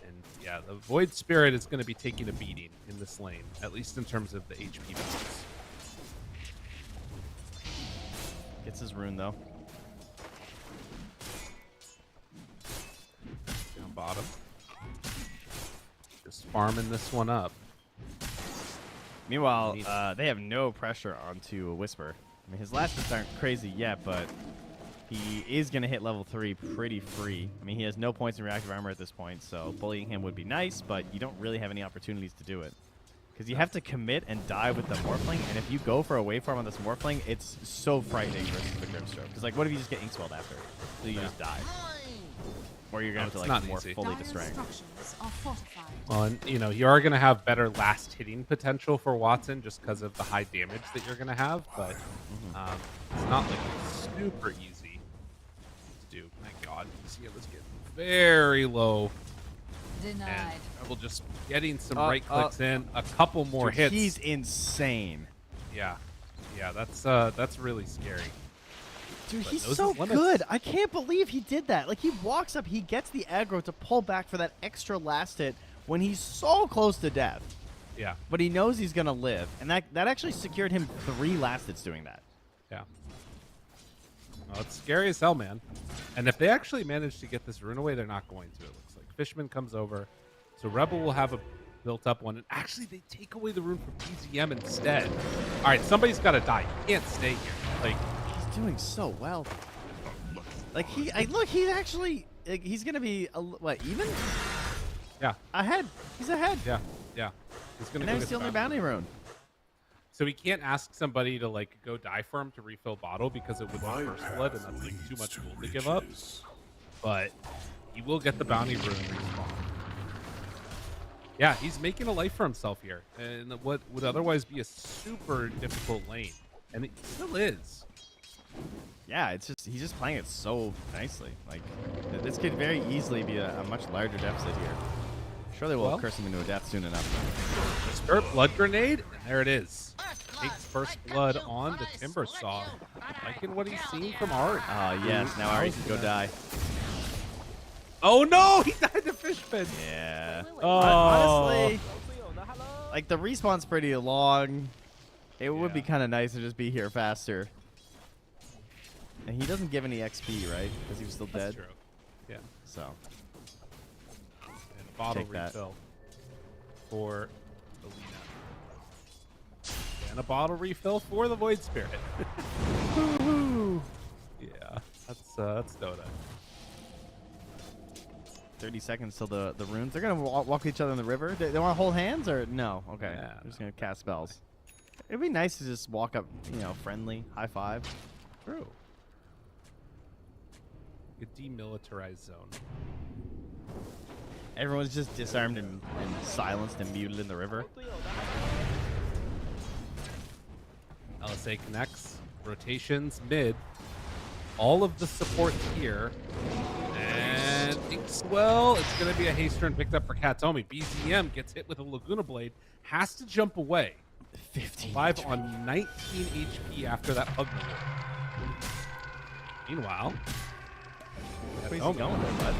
And, yeah, the Void Spirit is going to be taking a beating in this lane, at least in terms of the HP bonus. Gets his rune, though. Down bottom. Just farming this one up. Meanwhile, they have no pressure onto a Whisper. I mean, his last hits aren't crazy yet, but he is going to hit level 3 pretty free. I mean, he has no points in reactive armor at this point, so bullying him would be nice, but you don't really have any opportunities to do it. Because you have to commit and die with the Morphling, and if you go for a waveform on this Morphling, it's so frightening versus the Grimstroke. Because, like, what if you just get Inkswelled after? So you just die. Or you're going to have to, like, more fully destroy. Well, and, you know, you are going to have better last hitting potential for Watson just because of the high damage that you're going to have, but it's not, like, super easy to do. My God, you see it was getting very low. Denied. And Rebel just getting some right clicks in. A couple more Dude, hits. He's insane. Yeah. Yeah, that's really scary. Dude, But he's knows so his limits. good. I can't believe he did that. Like, he walks up, he gets the aggro to pull back for that extra last hit when he's so close to death. Yeah. But he knows he's going to live. And that actually secured him 3 last hits doing that. Yeah. Well, it's scary as hell, man. And if they actually manage to get this rune away, they're not going to, it looks like. Fishman comes over. So Rebel will have a built-up one. And actually, they take away the rune from BZM instead. All right, somebody's got to die. You can't stay here. Like, he's doing so well. Like, look, he's actually, like, he's going to be, what, even? Yeah. Ahead. He's ahead. Yeah. Yeah. He's going to Now he's stealing their bounty rune. So he can't ask somebody to like go die for him to refill bottle because it would be first blood and that's like too much gold to give up. But he will get the bounty rune respawn. Yeah, he's making a life for himself here in what would otherwise be a super difficult lane, and it still is. Yeah, it's just he's just playing it so nicely. Like this could very easily be a much larger deficit here. Surely we'll curse him into a death soon enough. Skirt blood grenade, and there it is. Takes first blood on the Timber Saw. Liking what he's seen from Ari. Oh yes, now Ari can go die. Oh no, he died to Fishman. Yeah. Oh. Honestly, like the respawn's pretty long. It would be kind of nice to just be here faster. And he doesn't give any XP, right? Because he was still dead. That's true. Yeah. So. And a bottle Take that. refill for Alina. And a bottle refill for the Void Spirit. Yeah, that's Dota. 30 seconds till the runes. They're gonna walk each other in the river. They want to hold hands or no? Okay, Yeah, they're just gonna cast spells. It'd be nice to just walk up, friendly, high five. True. A demilitarized zone. Everyone's just disarmed and silenced and muted in the river. LSA connects. Rotations mid. All of the support here. And Inkswell, it's going to be a haste turn picked up for Katomi. BZM gets hit with a Laguna Blade. Has to jump away. 15. 5 on 19 HP after that hug. Meanwhile, Where's he going there, bud?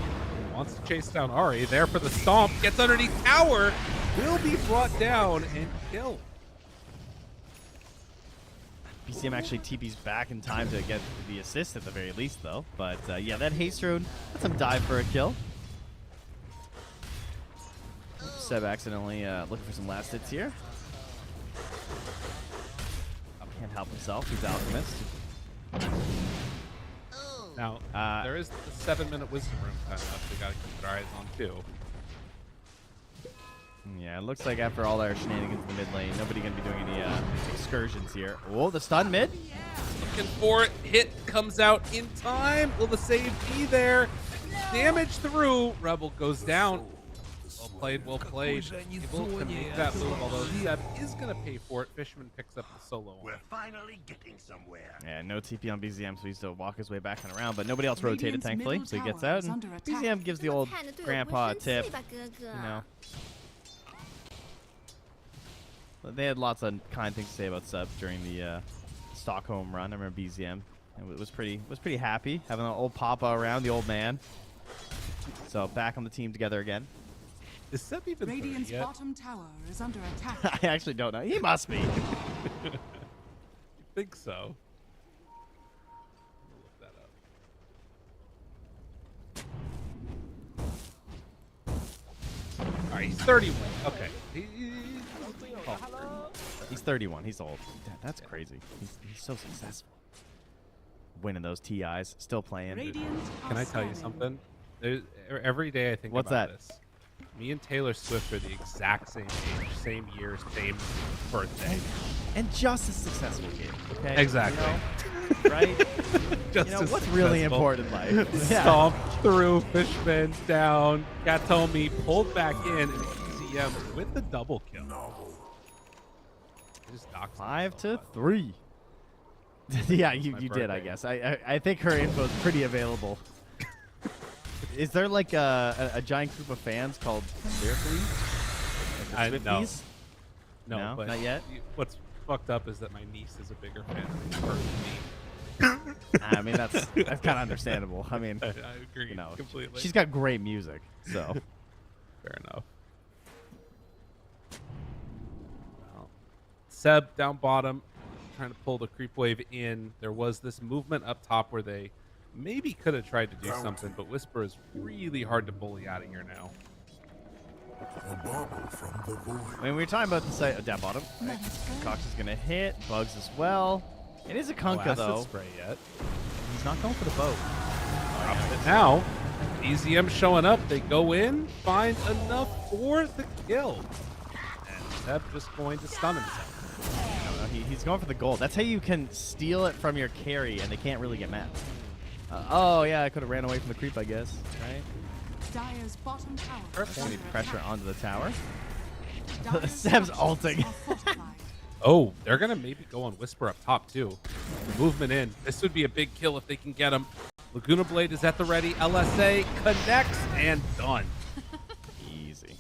wants to chase down Ari. There for the stomp. Gets underneath tower. Will be brought down and killed. BCM actually TP's back in time to get the assist at the very least, though. But yeah, that haste rune, that's some dive for a kill. Seb accidentally looking for some last hits here. Can't help himself. He's alchemist. Now, there is the 7-minute wisdom room coming up. We got to keep our eyes on too. Yeah, it looks like after all our shenanigans in the mid lane, nobody gonna be doing any excursions here. Oh, the stun mid. Looking for it. Hit comes out in time. Will the save be there? Damage through. Rebel goes down. Well played, well played. Able to make that move, although Zeb is going to pay for it. Fishman picks up the solo one. We're finally getting somewhere. Yeah, no TP on BZM, so he's to walk his way back and around, but nobody else rotated, thankfully, so he gets out. And BZM gives the old grandpa a tip. They had lots of kind things to say about Seb during the Stockholm run. I remember BZM. It was pretty happy having an old papa around, the old man. So back on the team together again. Is Seb even Radiant's yet? bottom tower is under attack. I actually don't know. He must be. I think so. Look that up. All right, he's 31. Okay. He's 31. He's old. That's crazy. He's so successful. Winning those TIs, still playing. Can I tell you something? Every day I think What's about that? this. Me and Taylor Swift are the exact same age, same year, same birthday. And just as successful kid. Okay. Exactly. You know, right? Just you know, as what's really successful. important in life? Stomp through, Fishman down, Katomi pulled back in, and EZM with the double kill. Just knocks 5-3. Yeah, you did, I guess. I think her info is pretty available. Is there like a giant group of fans called Lyrically? Like the No. Swifties? No, but not yet? What's fucked up is that my niece is a bigger fan of her than me. I mean, that's kind of understandable. I mean, I agree you know, completely. she's got great music, so. Fair enough. Well, Seb down bottom, trying to pull the creep wave in. There was this movement up top where they maybe could have tried to do something, but Whisper is really hard to bully out of here now. I mean, we were talking about the site down bottom. Right? Cox is going to hit. Bugs as well. It is a Kunkka, acid though. Spray yet. He's not going for the boat. But now, EZM showing up. They go in, find enough for the kill. And Seb just going to stun himself. No, he's going for the gold. That's how you can steal it from your carry, and they can't really get mad. Oh, yeah, I could have ran away from the creep, I guess. Right? Dire's bottom tower. Perfect. is We need under pressure attack. onto the tower. Dire's Seb's structures ulting. are fortified. Oh, they're going to maybe go on Whisper up top, too. Movement in. This would be a big kill if they can get him. Laguna Blade is at the ready. LSA connects and done. Easy.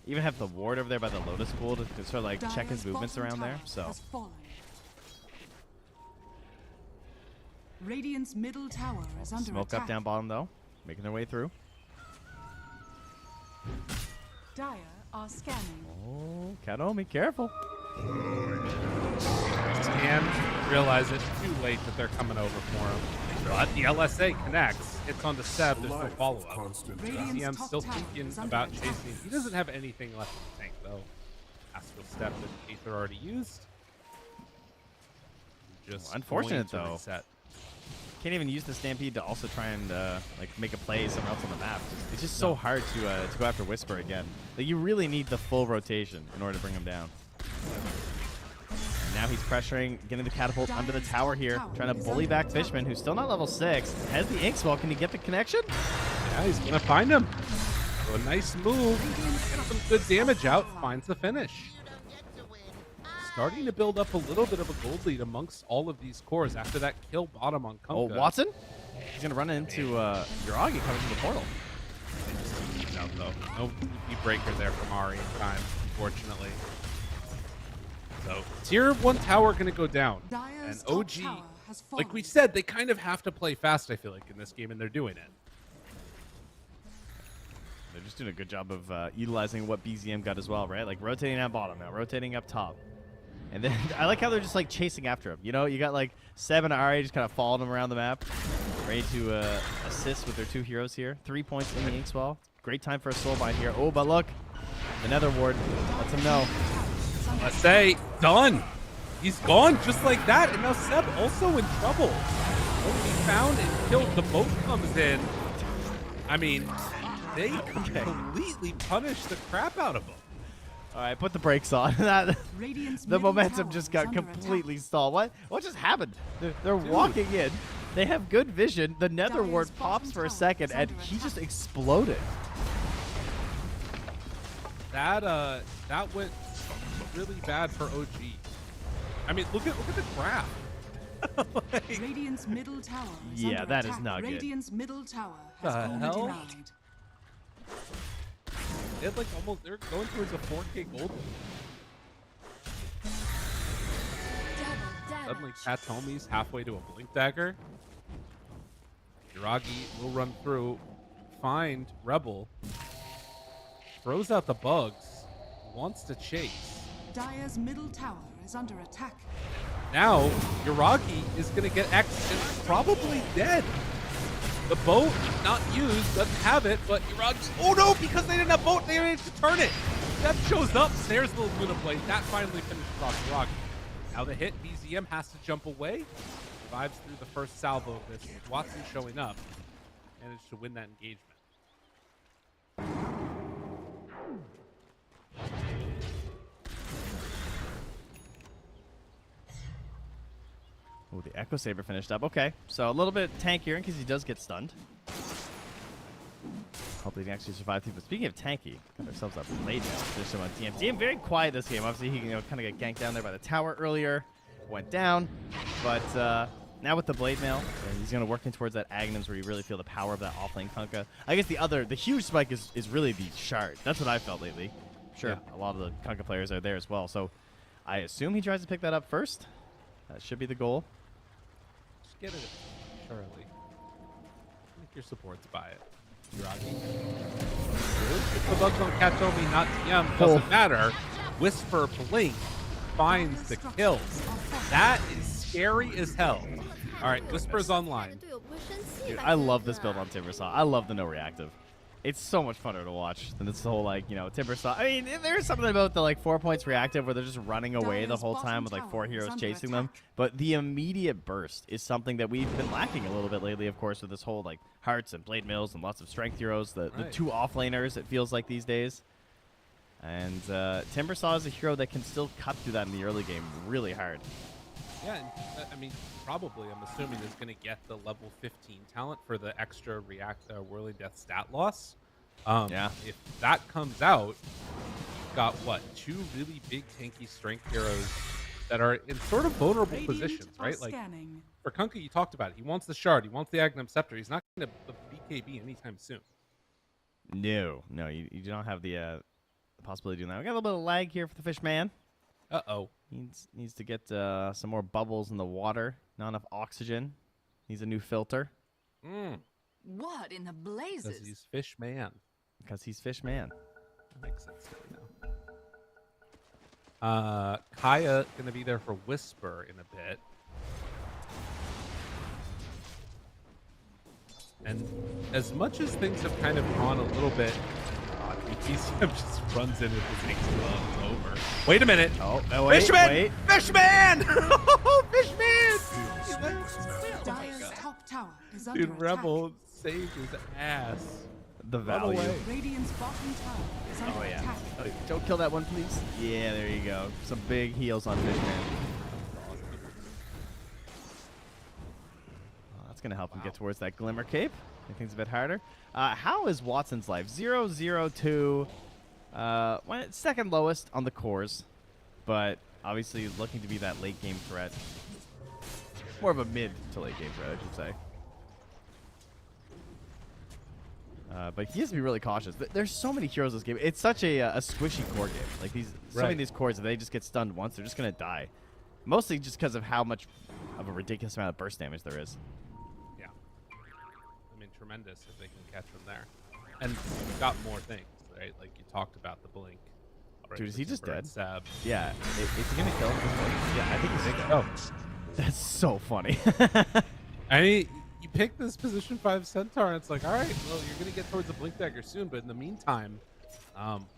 Even have the ward over there by the Lotus Pool to sort of like check his Dire's movements bottom around there. tower So has fallen. Radiant's middle tower is under smoke attack. up down bottom though, making their way through. Dire are scanning. Oh, Kadomi, careful. And realize it too late that they're coming over for him. But the LSA connects. It's on to Seb. There's no follow-up. Radiant's I'm top still tower thinking is under about attack. chasing. He doesn't have anything left in the tank, though. Astral Step and Aether already used. Just Unfortunate, going to though. reset. Can't even use the Stampede to also try and like make a play somewhere else on the map. It's just so hard to go after Whisper again. Like you really need the full rotation in order to bring him down. And now he's pressuring, getting the catapult under the tower here, trying to bully back Fishman, who's still not level 6. Has the ink spell. Can he get the connection? Yeah, he's going to find him. So a nice move. Get some good damage out. Finds the finish. Starting to build up a little bit of a gold lead amongst all of these cores after that kill bottom on Kunkka. Oh, Watson? He's going to run into Uragi coming from the portal. They just keeps out, though. No BP breaker there from Ari in time, unfortunately. So, tier 1 tower going to go down. Dire's And top OG, tower has like we fallen. said, they kind of have to play fast, I feel like, in this game, and they're doing it. They're just doing a good job of utilizing what BZM got as well, right? Like rotating down bottom now, rotating up top. And then I like how they're just like chasing after him. You know, you got like Seb and Ari just kind of following him around the map, ready to assist with their 2 heroes here. 3 points in the Inkswell. Great time for a soulbind here. Oh, but look, the Nether Ward lets him know. Let's say, done. He's gone just like that, and now Seb also in trouble. Oh, he found and killed. The boat comes in. I mean, they completely punish the crap out of him. All right, put the brakes on. Radiant's The middle momentum tower just is got under completely attack. stalled. What just happened? They're walking in. They have good vision. The Nether Dire's Ward bottom pops for a tower second, is and under he just attack. exploded. That went really bad for OG. I mean, look at the graph. Like, Radiant's middle tower is Yeah, under that is attack. not good. Radiant's middle tower has The been hell? denied. they had like almost, they're going towards a 4K gold. Suddenly, Katomi's halfway to a blink dagger. Uragi will run through, find Rebel, throws out the bugs, wants to chase. Dire's middle tower is under attack. Now, Uragi is going to get X and probably dead. The boat, not used, doesn't have it, but Uragi's... Oh no, because they didn't have boat, they didn't have to turn it. Steph shows up, snares the Luna Blade. That finally finishes off Uragi. Now the hit, BZM has to jump away. Survives through the first salvo of this. Watson showing up. Managed to win that engagement. Oh, the Echo Saber finished up. Okay, so a little bit tankier because he does get stunned. Hopefully he can actually survive too. But speaking of tanky, got ourselves a blade now. Just on DM. DM very quiet this game. Obviously he kind of got ganked down there by the tower earlier. Went down, but Now with the Blade Mail, he's going to work in towards that Aghanims where you really feel the power of that offlane Kunkka. I guess the huge spike is really the Shard. That's what I felt lately. Sure, a lot of the Kunkka players are there as well. So I assume he tries to pick that up first. That should be the goal. Just get it, Charlie. I think your support's by it. Draghi. If the bugs don't catch Omi, not TM, doesn't matter. Whisper Blink finds the kills. That is scary as hell. All right, Whisper's online. Dude, I love this build on Timbersaw. I love the no reactive. It's so much funner to watch than this whole, like, you know, Timbersaw. I mean, there's something about the, like, 4 points reactive where they're just running away the whole time with, like, 4 heroes chasing them. But the immediate burst is something that we've been lacking a little bit lately, of course, with this whole, like, Hearts and Blade Mills and lots of strength heroes. The 2 offlaners, it feels like these days. And Timbersaw is a hero that can still cut through that in the early game really hard. Yeah, and, I mean, probably, I'm assuming, is going to get the level 15 talent for the extra Whirling Death stat loss. Yeah. If that comes out, you've got, what, 2 really big tanky strength heroes that are in sort of vulnerable positions, right? Like, for Kunkka, you talked about it. He wants the Shard. He wants the Aghanim Scepter. He's not going to BKB anytime soon. No, you do not have the possibility of doing that. We got a little bit of lag here for the Fishman. Uh-oh. Needs to get some more bubbles in the water. Not enough oxygen. Needs a new filter. What in the blazes? Because he's Fishman. Because he's Fishman. That makes sense to me now. Kaya going to be there for Whisper in a bit. And as much as things have kind of gone a little bit, DCM just runs in with his ace glove over. Wait a minute. Oh, wait, Fishman! wait. Fishman! Fishman! Dire's top tower is under Dude, attack. Rebel saved his ass. The value. Radiant's bottom tower is under attack. Oh, don't kill that one, please. Yeah, there you go. Some big heals on Fishman. Oh, that's going to help him get towards that Glimmer Cape. Make things a bit harder. How is Watson's life? 0-0-2. Well, it's second lowest on the cores, but obviously looking to be that late game threat. More of a mid to late game threat, I should say. But he has to be really cautious. There's so many heroes in this game. It's such a squishy core game. Like so many of these cores, if they just get stunned once, they're just gonna die. Mostly just because of how much of a ridiculous amount of burst damage there is. Yeah. I mean, tremendous if they can catch him there. And you've got more things, right? Like you talked about the blink. Dude, is he just dead? Sab. Yeah. Is he gonna kill him? Yeah, I think he's gonna. Oh, that's so funny. I mean, you pick this position 5 Centaur, and it's like, all right, well, you're gonna get towards the blink dagger soon, but in the meantime,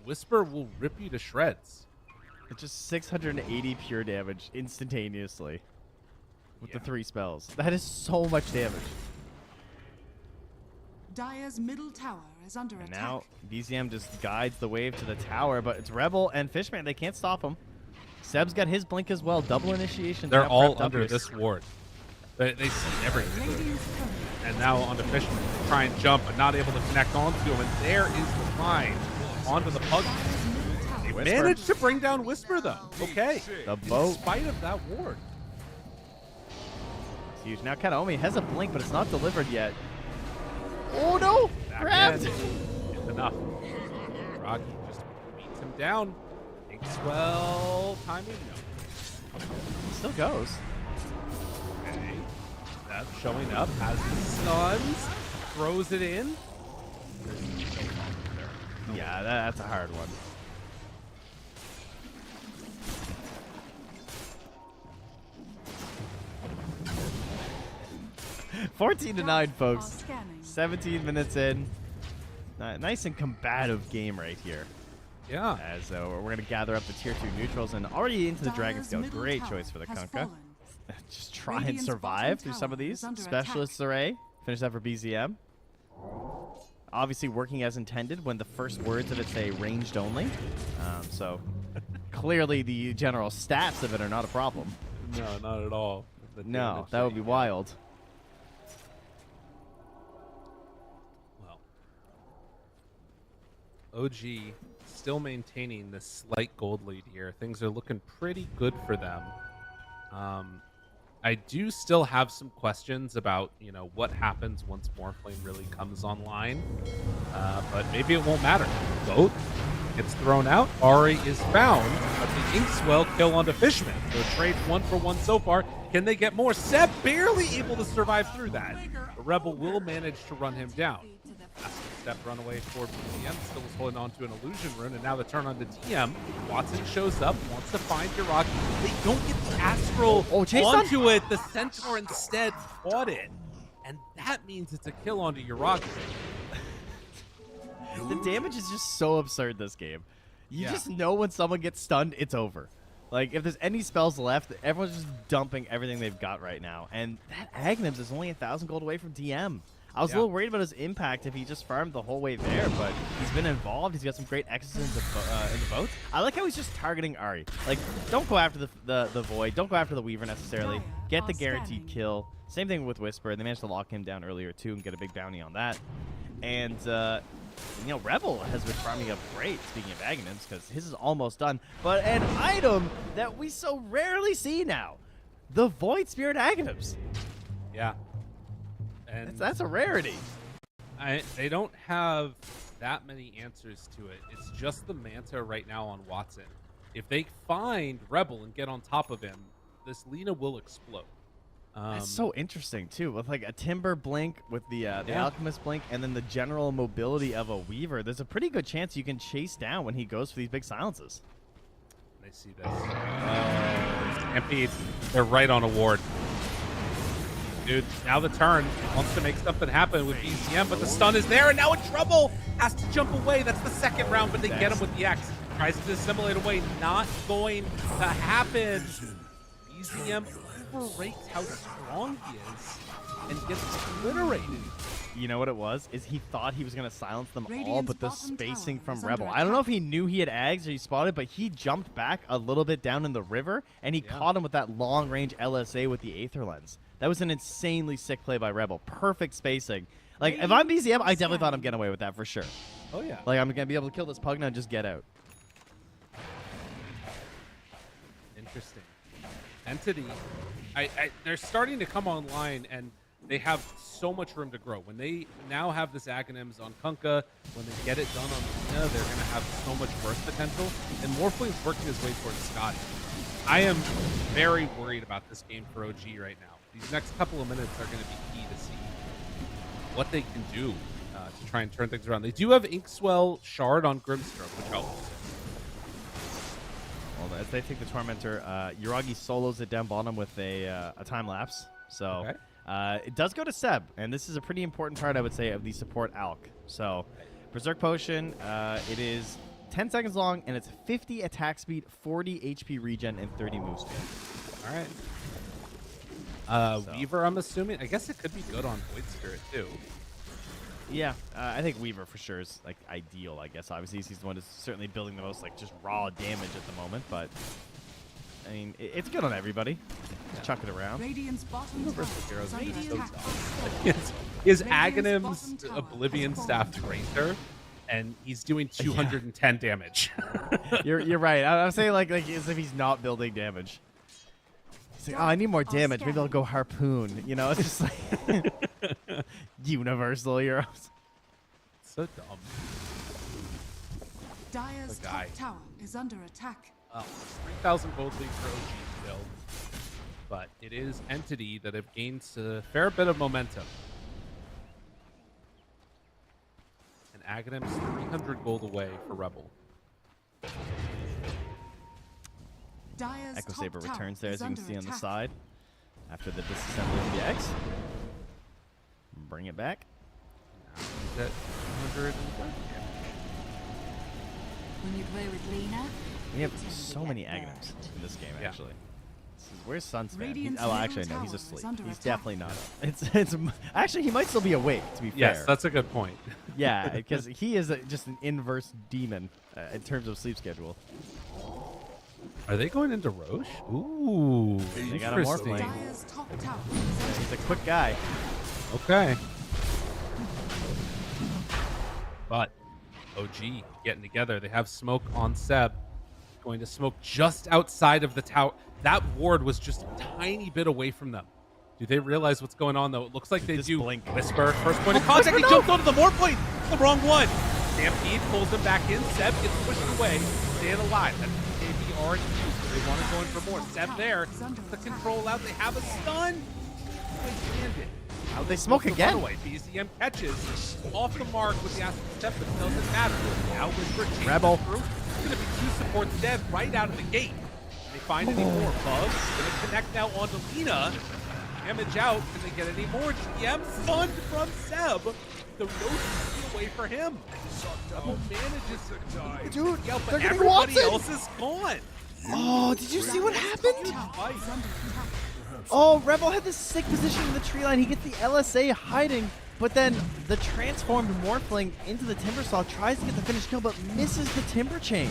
Whisper will rip you to shreds. It's just 680 pure damage instantaneously with the 3 spells. That is so much damage. Dire's middle tower is under And attack. now BZM just guides the wave to the tower, but it's Rebel and Fishman. They can't stop him. Seb's got his blink as well. Double initiation. They're all under this ward. They see everything. And now onto Fishman. They try and jump, but not able to connect onto him. And there is the find onto the pug. They managed to bring down Whisper, though. Okay. The boat. In spite of that ward. It's huge. Now Kataomi has a blink, but it's not delivered yet. Oh, no. Grabbed. It's enough. Rocky just beats him down. Well, timing, no. Still goes. Okay. That's showing up. Has the stuns. Throws it in. Yeah, that's a hard one. (14-9), folks. 17 minutes in. Nice and combative game right here. Yeah. As we're going to gather up the tier 2 neutrals and already into the Dragon Scale. Great choice for the Kunkka. Just try and survive through some of these. Specialist Array. Finish that for BZM. Obviously working as intended when the first words of it say ranged only. So clearly the general stats of it are not a problem. No, not at all. No, that would be wild. Well, OG still maintaining this slight gold lead here. Things are looking pretty good for them. I do still have some questions about, what happens once Morphling really comes online. But maybe it won't matter. Boat gets thrown out. Ari is found, but the Inkswell kill onto Fishman. So trade 1-for-1 so far. Can they get more? Seb barely able to survive through that. The Rebel will manage to run him down. Step runaway for BCM, still was holding on to an illusion rune, and now the turn on the TM. Watson shows up, wants to find Yuragi. They don't get the Astral onto it. The Centaur instead fought it. And that means it's a kill onto Yuragi. The damage is just so absurd this game. You just know when someone gets stunned, it's over. Like, if there's any spells left, everyone's just dumping everything they've got right now. And that Aghanim's is only 1,000 gold away from TM. I was a little worried about his impact if he just farmed the whole way there, but he's been involved. He's got some great X's in the boat. I like how he's just targeting Ari. Like, don't go after the Void. Don't go after the Weaver necessarily. Get the guaranteed kill. Same thing with Whisper. They managed to lock him down earlier, too, and get a big bounty on that. And, Rebel has been farming up great, speaking of Aghanims, because his is almost done. But an item that we so rarely see now. The Void Spirit Aghanims. Yeah. And that's a rarity. They don't have that many answers to it. It's just the Manta right now on Watson. If they find Rebel and get on top of him, this Lina will explode. That's so interesting, too, with like a Timber Blink, with the Alchemist Blink, and then the general mobility of a Weaver. There's a pretty good chance you can chase down when he goes for these big silences. They see this. MP, they're right on a ward. Dude, now the turn wants to make something happen with BCM, but the stun is there, and now in trouble. Has to jump away. That's the second round, but they get him with the X. Tries to dissimulate away. Not going to happen. BCM overrates how strong he is and gets obliterated. You know what it was? Is he thought he was going to silence them all, but the spacing from Rebel. I don't know if he knew he had Ags or he spotted, but he jumped back a little bit down in the river, and he caught him with that long-range LSA with the Aether Lens. That was an insanely sick play by Rebel. Perfect spacing. Like, if I'm BZM, I definitely thought I'm getting away with that for sure. Oh, yeah. Like, I'm going to be able to kill this Pugna and just get out. Interesting. Entity. They're starting to come online, and they have so much room to grow. When they now have this Aghanims on Kunkka, when they get it done on Lina, they're going to have so much burst potential. And Morphling's working his way towards Scotty. I am very worried about this game for OG right now. These next couple of minutes are going to be key to see what they can do to try and turn things around. They do have Inkswell Shard on Grimstroke, which helps. Well, as they take the Tormentor, Yuragi solos it down bottom with a time lapse. So it does go to Seb, and this is a pretty important part, I would say, of the support Alk. So Berserk Potion, it is 10 seconds long, and it's 50 attack speed, 40 HP regen, and 30 move speed. All right. Weaver, I'm assuming. I guess it could be good on Void Spirit, too. Yeah, I think Weaver for sure is like ideal, I guess. Obviously, he's the one who's certainly building the most like just raw damage at the moment, but I mean, it's good on everybody. Just chuck it around. Radiant's bottom tower is under attack. His Aghanim's Oblivion Staff Tracer, and he's doing 210 damage. You're right. I'm saying like as if he's not building damage. He's like, oh, I need more damage. Maybe I'll go Harpoon. You know, it's just like universal heroes. So dumb. Dire's top tower is under attack. 3,000 gold lead for OG still. But it is Entity that have gained a fair bit of momentum. And Aghanim's 300 gold away for Rebel. Dire's Echo top Saber tower returns there, is as you can under see on the attack. side. After the disassembly of the X. Bring it back. He's at 230. When you play with Lina, We have so many Aghanims in this game, actually. Where's Sunspan? Radiant's Oh, actually, middle no, he's tower is asleep. under He's attack. definitely not up. It's actually, he might still be awake, to be fair. Yes, that's a good point. Yeah, because he is just an inverse demon in terms of sleep schedule. Are they going into Roche? Ooh, They got a interesting. Morphling. Dire's top tower is under He's a quick guy. Okay. But OG getting together. They have smoke on Seb. going to smoke just outside of the tower. That ward was just a tiny bit away from them. Do they realize what's going on, though? It looks like they do. Blink. Whisper, first point of contact. He jumped onto the more point. The wrong one. Stampede pulls him back in. Seb gets pushed away. Staying alive. That's BKB already used. So they want to go in for more. Seb there. The control out. They have a stun. How'd they smoke again? Away. BZM catches off the mark with the acid step, but it doesn't matter. Now Whisper chases Rebel. through. It's going to be 2 supports dead right out of the gate. They find any more. Bugs going to connect now onto Lina. Damage out. Can they get any more? GM fun from Seb. The roast away for him. Rebel manages to die. Dude, but they're getting everybody Watson. else is gone. Oh, did you see what happened? Top tower is under attack. Oh, Rebel had this sick position in the tree line. He gets the LSA hiding, but then the transformed Morphling into the Timber Saw tries to get the finish kill, but misses the Timber Chain.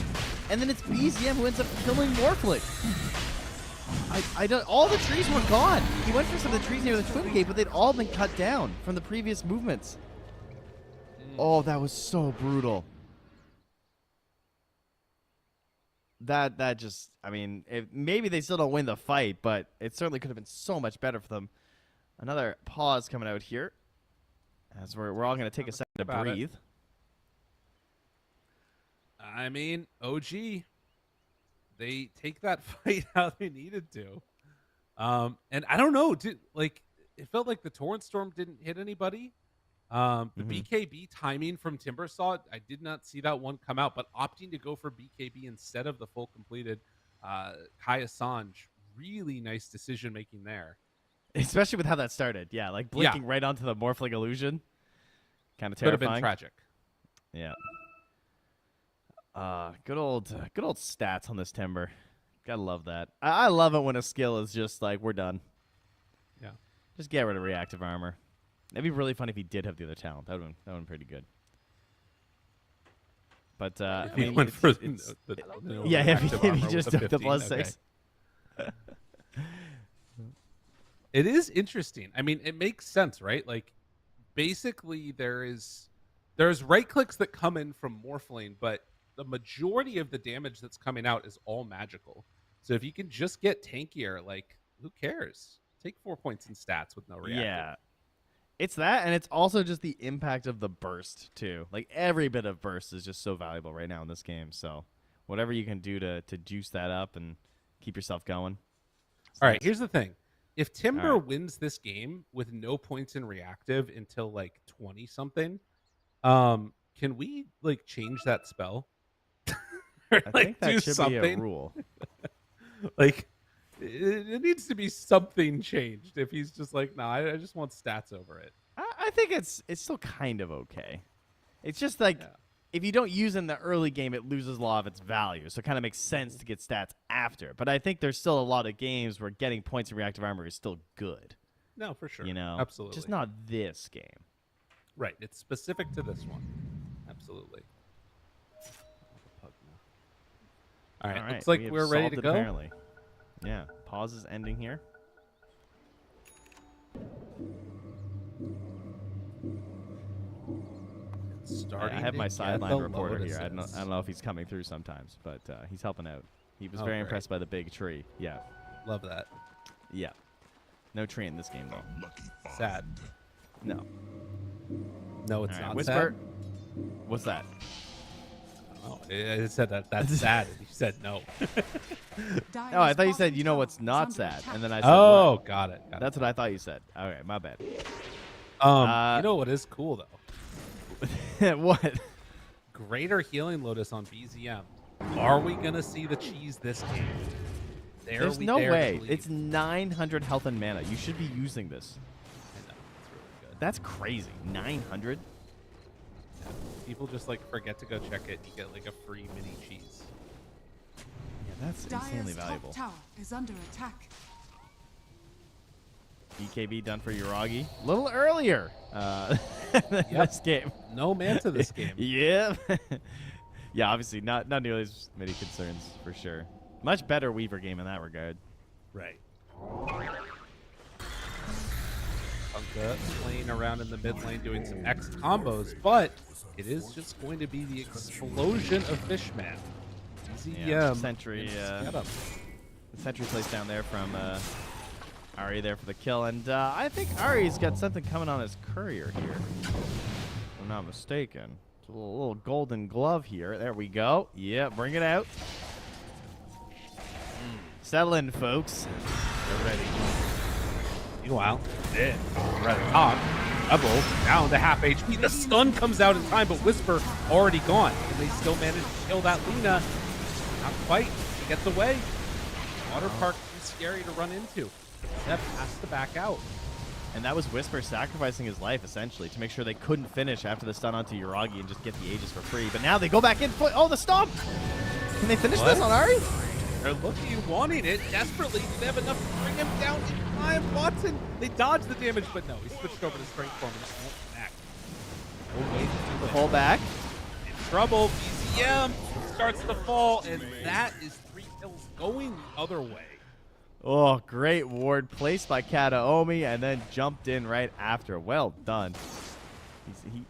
And then it's BZM who ends up killing Morphling. I don't. All the trees were gone. He went for some of the trees near the Twin Gate, but they'd all been cut down from the previous movements. Oh, that was so brutal. That just, I mean, maybe they still don't win the fight, but it certainly could have been so much better for them. Another pause coming out here, as we're all going to take a second to breathe. I mean, OG, they take that fight how they needed to. And I don't know, it felt like the Torrent Storm didn't hit anybody. The BKB timing from Timbersaw, I did not see that one come out, but opting to go for BKB instead of the full completed Kai Assange, really nice decision making there. Especially with how that started. Yeah, like blinking right onto the Morphling illusion. Kind of terrifying. Could have been tragic. Yeah. Good old stats on this Timber. Gotta love that. I love it when a skill is just like, we're done. Yeah. Just get rid of reactive armor. That'd be really fun if he did have the other talent. That would have been pretty good. But I mean, he went for if he just took the +6. Okay. It is interesting. I mean, it makes sense, right? Like, basically, there's right clicks that come in from Morphling, but the majority of the damage that's coming out is all magical. So if you can just get tankier, like, who cares? Take 4 points in stats with no reactive. Yeah. It's that, and it's also just the impact of the burst, too. Like, every bit of burst is just so valuable right now in this game. So whatever you can do to juice that up and keep yourself going. All right, here's the thing. If Timber wins this game with no points in reactive until, like, 20-something, can we, like, change that spell? I think that should be a rule. Like, it needs to be something changed if he's just like, no, I just want stats over it. I think it's still kind of okay. It's just like, if you don't use it in the early game, it loses a lot of its value. So it kind of makes sense to get stats after. But I think there's still a lot of games where getting points in reactive armor is still good. No, for sure. You know? Absolutely. Just not this game. Right. It's specific to this one. Absolutely. All right. Looks like we're ready to go. Apparently. Yeah. Pause is ending here. I have my sideline reporter here. I don't know if he's coming through sometimes, but he's helping out. He was very impressed by the big tree. Yeah. Love that. Yeah. No tree in this game, though. Sad. No. No, it's not Whisper. sad. What's that? Oh, it said that's sad. You said no. Oh, I thought you said, you know what's not sad. And then I said, oh, what? Got it. That's what I thought you said. Okay, my bad. You know what is cool, though? What? Greater Healing Lotus on BZM. Are we going to see the cheese this game? There's no way. It's 900 health and mana. You should be using this. I know. It's really good. That's crazy. 900? Yeah. People just like forget to go check it. You get like a free mini cheese. Yeah, that's insanely valuable. Top tower is under attack. BKB done for Uragi. A little earlier this game. No Manta this game. Yeah. Yeah, obviously not nearly as many concerns for sure. Much better Weaver game in that regard. Right. Funka playing around in the mid lane doing some X combos, but it is just going to be the explosion of Fishman. EZM. Sentry. Get him. The sentry placed down there from Ari there for the kill. And I think Ari's got something coming on his courier here. If I'm not mistaken. It's a little golden glove here. There we go. Yeah, bring it out. Settle in, folks. They're ready. Meanwhile, right at the top, Rebel down to half HP. The stun comes out in time, but Whisper already gone. And they still manage to kill that Lina. Not quite. He gets away. Water Park is scary to run into. Steph has to back out. And that was Whisper sacrificing his life, essentially, to make sure they couldn't finish after the stun onto Uragi and just get the Aegis for free. But now they go back in. Oh, the stomp! Can they finish this on Ari? They're looking, wanting it desperately. Do they have enough to bring him down in time? Watson, they dodged the damage, but no, he switched over to strength form and just won't connect. No way to do it. Pull back. In trouble. BZM starts to fall, and that is 3 kills going the other way. Oh, great ward placed by Kataomi and then jumped in right after. Well done.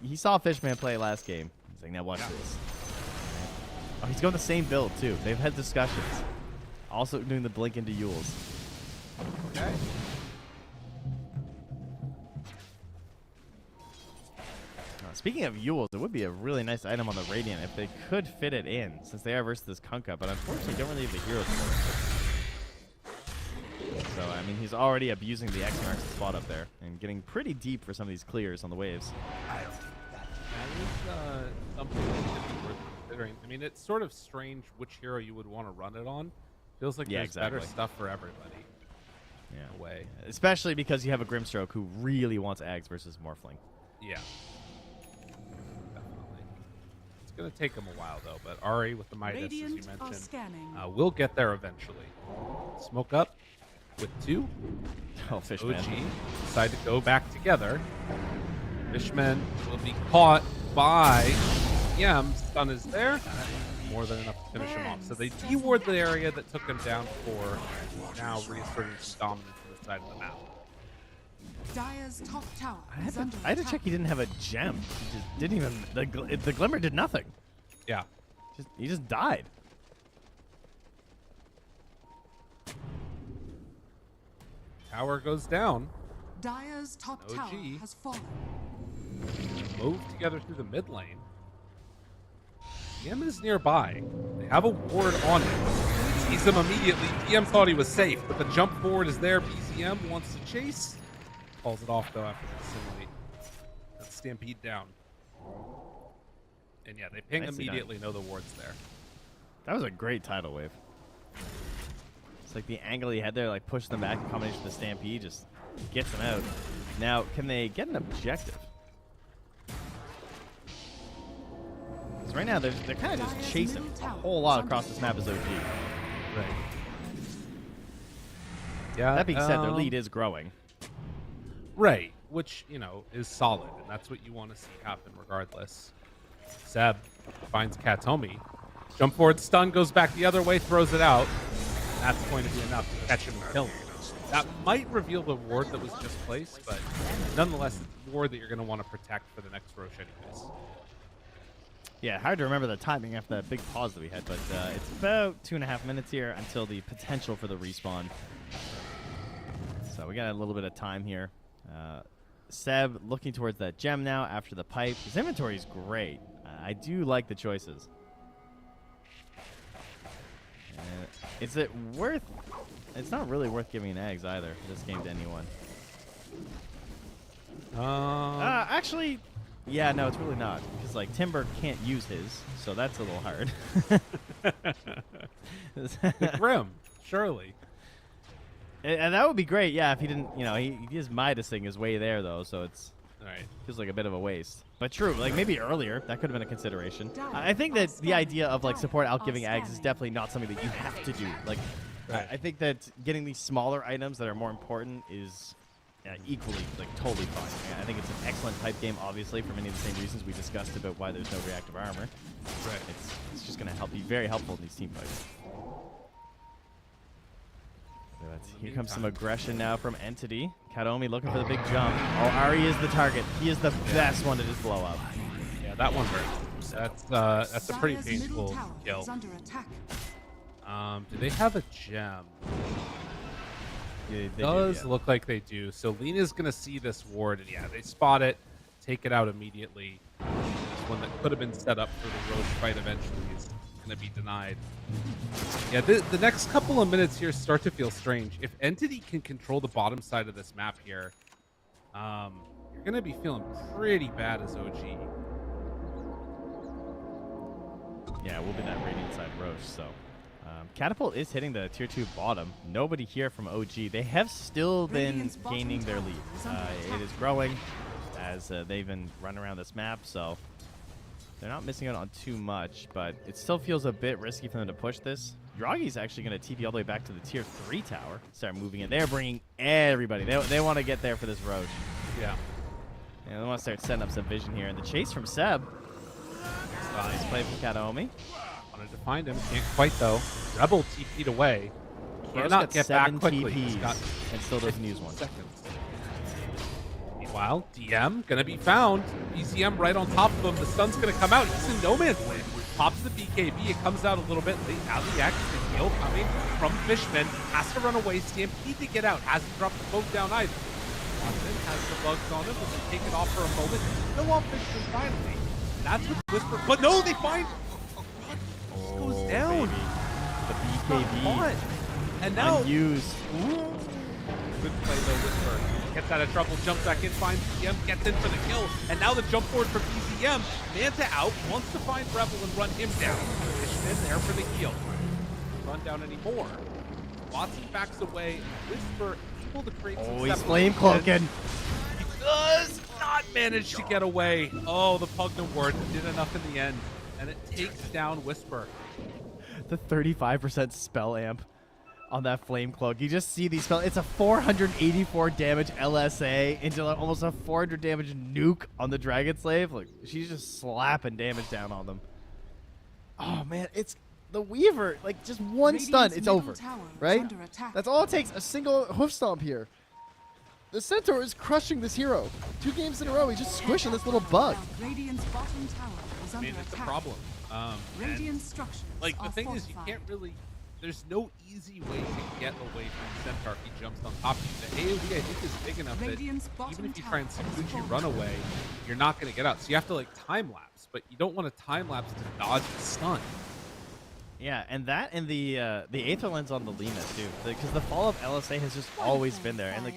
He saw Fishman play last game. He's like, now watch this. Oh, he's going the same build, too. They've had discussions. Also doing the blink into Yules. Okay. Speaking of Yules, it would be a really nice item on the Radiant if they could fit it in, since they are versus this Kunkka, but unfortunately don't really have the heroes for it. So, I mean, he's already abusing the X-Marks spot up there and getting pretty deep for some of these clears on the waves. That is something that could be worth considering. I mean, it's sort of strange which hero you would want to run it on. Feels like there's better stuff for everybody. Yeah. In a way. Especially because you have a Grimstroke who really wants Ags versus Morphling. Yeah. Definitely. It's going to take him a while, though, but Ari with the Midas, as you mentioned, will get there eventually. Smoke up with 2. Oh, Fishman. OG decide to go back together. Fishman will be caught by EM. Stun is there. More than enough to finish him off. So they de-ward the area that took him down for now reasserting some dominance on the side of the map. Dire's top tower I had to check he didn't have a gem. He just didn't even... The Glimmer did nothing. Yeah. He just died. Tower goes down. Dire's top tower has fallen. Move together through the mid lane. DM is nearby. They have a ward on him. Sees him immediately. DM thought he was safe, but the jump forward is there. BZM wants to chase. Calls it off, though, after the simulate. That's Stampede down. And yeah, they ping immediately, know the ward's there. That was a great tidal wave. It's like the angle he had there, like push them back in combination with the Stampede, just gets them out. Now, can they get an objective? Because right now, they're kind of just chasing a whole lot across this map as OG. Right. Yeah. That being said, their lead is growing. Right, which, you know, is solid, and that's what you want to see happen regardless. Seb finds Katomi. Jump forward, stun, goes back the other way, throws it out. That's going to be enough to catch him and kill him. That might reveal the ward that was just placed, but nonetheless, it's a ward that you're going to want to protect for the next Roshan anyways. Yeah, hard to remember the timing after that big pause that we had, but it's about 2.5 minutes here until the potential for the respawn. So we got a little bit of time here. Seb looking towards that gem now after the pipe. His inventory is great. I do like the choices. Is it worth... It's not really worth giving eggs either, this game, to anyone. Actually, yeah, no, it's really not. Because, like, Timber can't use his, so that's a little hard. The Grim, surely. And that would be great, yeah, if he didn't, you know, his Midas thing is way there, though, so it's... Right. Feels like a bit of a waste. But true, like maybe earlier, that could have been a consideration. I think that the idea of like support out giving eggs is definitely not something that you have to do. Like, I think that getting these smaller items that are more important is equally, like, totally fine. I think it's an excellent type game, obviously, for many of the same reasons we discussed about why there's no reactive armor. Right. It's just going to help be very helpful in these team fights. Here comes some aggression now from Entity. Kataomi looking for the big jump. Oh, Ari is the target. He is the best one to just blow up. Yeah, that one hurt. That's a pretty Dire's middle painful tower kill. is under attack. Do they have a gem? Yeah, they Does do, yeah. look like they do. So Lena's gonna see this ward, and yeah, they spot it, take it out immediately. This one that could have been set up for the Roche fight eventually is gonna be denied. Yeah, the next couple of minutes here start to feel strange. If Entity can control the bottom side of this map here, you're gonna be feeling pretty bad as OG. Yeah, it will be that Radiant side Roche, so. Catapult is hitting the tier 2 bottom. Nobody here from OG. They have still been Radiant's bottom gaining their tower lead. is under It attack. is growing as they've been running around this map, so they're not missing out on too much, but it still feels a bit risky for them to push this. Yragi's actually going to TP all the way back to the tier 3 tower. Start moving in. They're bringing everybody. They want to get there for this Roche. Yeah. And they want to start setting up some vision here. And the chase from Seb. Nice play from Kataomi. Wanted to find him, can't quite though. Rebel TP'd away. Roche Cannot got get back 7 quickly. He's TPs got and still doesn't use one. seconds. Meanwhile, DM gonna be found. BZM right on top of him. The sun's gonna come out. He's in no man's land. Pops the BKB. It comes out a little bit late. Now the X, the heal coming from Fishman. Has to run away. Stampede to get out. Hasn't dropped the boat down either. Watson has the bugs on him. Will take it off for a moment. Still on Fishman finally. That's what Whisper. But no, they find. Goes down. Baby. The BKB And now unused. good play though, Whisper. Gets out of trouble, jumps back in, finds BZM, gets in for the kill, and now the jump forward for BZM. Manta out, wants to find Rebel and run him down. Fishman there for the heal. Run down anymore. Watson backs away. Whisper able to create some Oh, he's separation. flame cloaking. He does not manage to get away. Oh, the Pugna ward did enough in the end, and it takes down Whisper. The 35% spell amp on that flame cloak. You just see these spells. It's a 484 damage LSA into almost a 400 damage nuke on the Dragon Slave. Look, she's just slapping damage down on them. Oh man, it's the Weaver. Like just one Radiant's stun, it's middle over, tower is right? under attack. That's all it takes, a single hoof stomp here. The Centaur is crushing this hero. 2 games in a row, he's just squishing this little bug. Radiant's bottom tower is I under mean, it's a attack. problem. And, Radiant structures like, the are thing is, you fortified. can't really... There's no easy way to get away from Centaur if he jumps on top of you. The AoE, I think, is big enough Radiant's that bottom even if you try and tower is Sakuchi run fortified. away, you're not going to get out. So you have to, like, time-lapse. But you don't want to time-lapse to dodge the stun. Yeah, and that and the Aether Lens on the Lina too, because the follow-up LSA has just always been there. And like,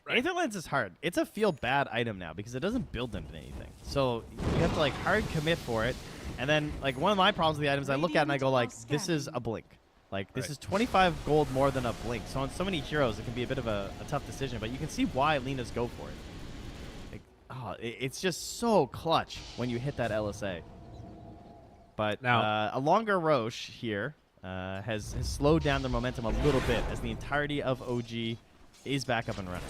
Aether Lens is hard. It's a feel bad item now because it doesn't build into anything. So you have to like hard commit for it. And then like one of my problems with the items, I look at it and I go like, this is a blink. Like this is 25 gold more than a blink. So on so many heroes, it can be a bit of a tough decision. But you can see why Linas go for it. Like, oh, it's just so clutch when you hit that LSA. But Now- a longer Roche here has slowed down the momentum a little bit as the entirety of OG is back up and running.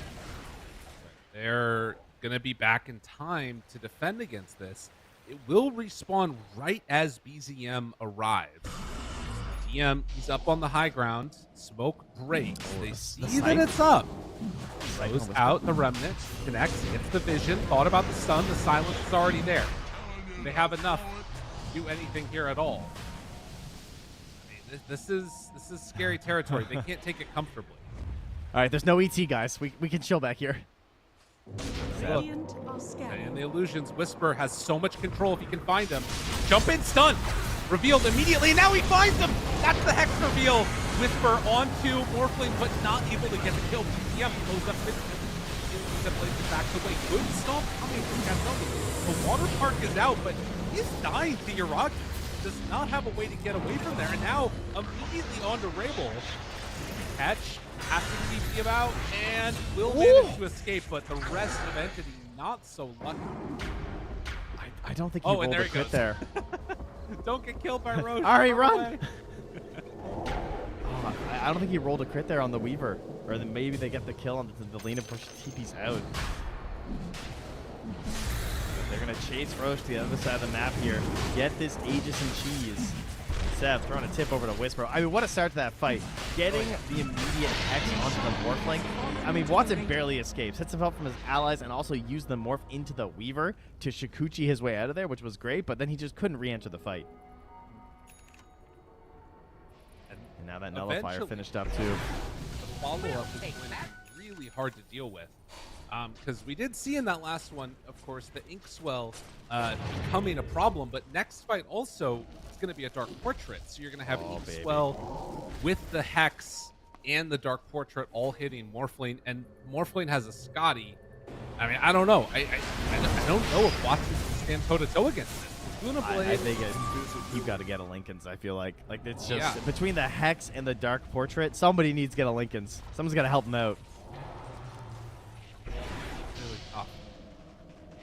They're going to be back in time to defend against this. It will respawn right as BZM arrives. DM, he's up on the high ground. Smoke breaks. They see that Scythe? it's up. Scythe Goes on the out the Remnant. Connects. Gets the vision. Thought about the stun. The silence is already there. They have enough to do anything here at all. I mean, this is scary territory. They can't take it comfortably. All right, there's no ET, guys. We can chill back here. Radiant are scanning. And the illusions. Whisper has so much control if he can find him. Jump in, stun. Revealed immediately. Now he finds him. That's the hex reveal. Whisper onto Morphling, but not able to get the kill. BZM blows up the place back away. Good stomp coming from Castelli. The water park is out, but he's dying to Yuragi. Does not have a way to get away from there. And now immediately onto Rabel. Catch. Has to TP him out and will manage to escape, but the rest of Entity not so lucky. I don't think he Oh, and rolled there a he crit goes. there. Don't get killed by Roche. All right, Run run. away. I don't think he rolled a crit there on the Weaver. Or then maybe they get the kill on the Lina push TP's out. They're going to chase Roche to the other side of the map here. Get this Aegis and Cheese. Seb throwing a tip over to Whisper. I mean, what a start to that fight. getting the immediate Hex onto the Morphling. I mean, Watson barely escapes, hits him up from his allies, and also used the Morph into the Weaver to Shikuchi his way out of there, which was great, but then he just couldn't re-enter the fight. And now that Nullifier finished up too. The follow-up is going to be really hard to deal with. Because we did see in that last one, of course, the Inkswell becoming a problem, but next fight also is going to be a Dark Portrait. So you're going to have Inkswell with the Hex and the Dark Portrait all hitting Morphling, and Morphling has a Scotty. I mean, I don't know. I don't know if Watson can stand toe-to-toe against this. I think you've got to get a Lincoln's, I feel like. Like, it's just between the Hex and the Dark Portrait, somebody needs to get a Lincoln's. Someone's got to help him out.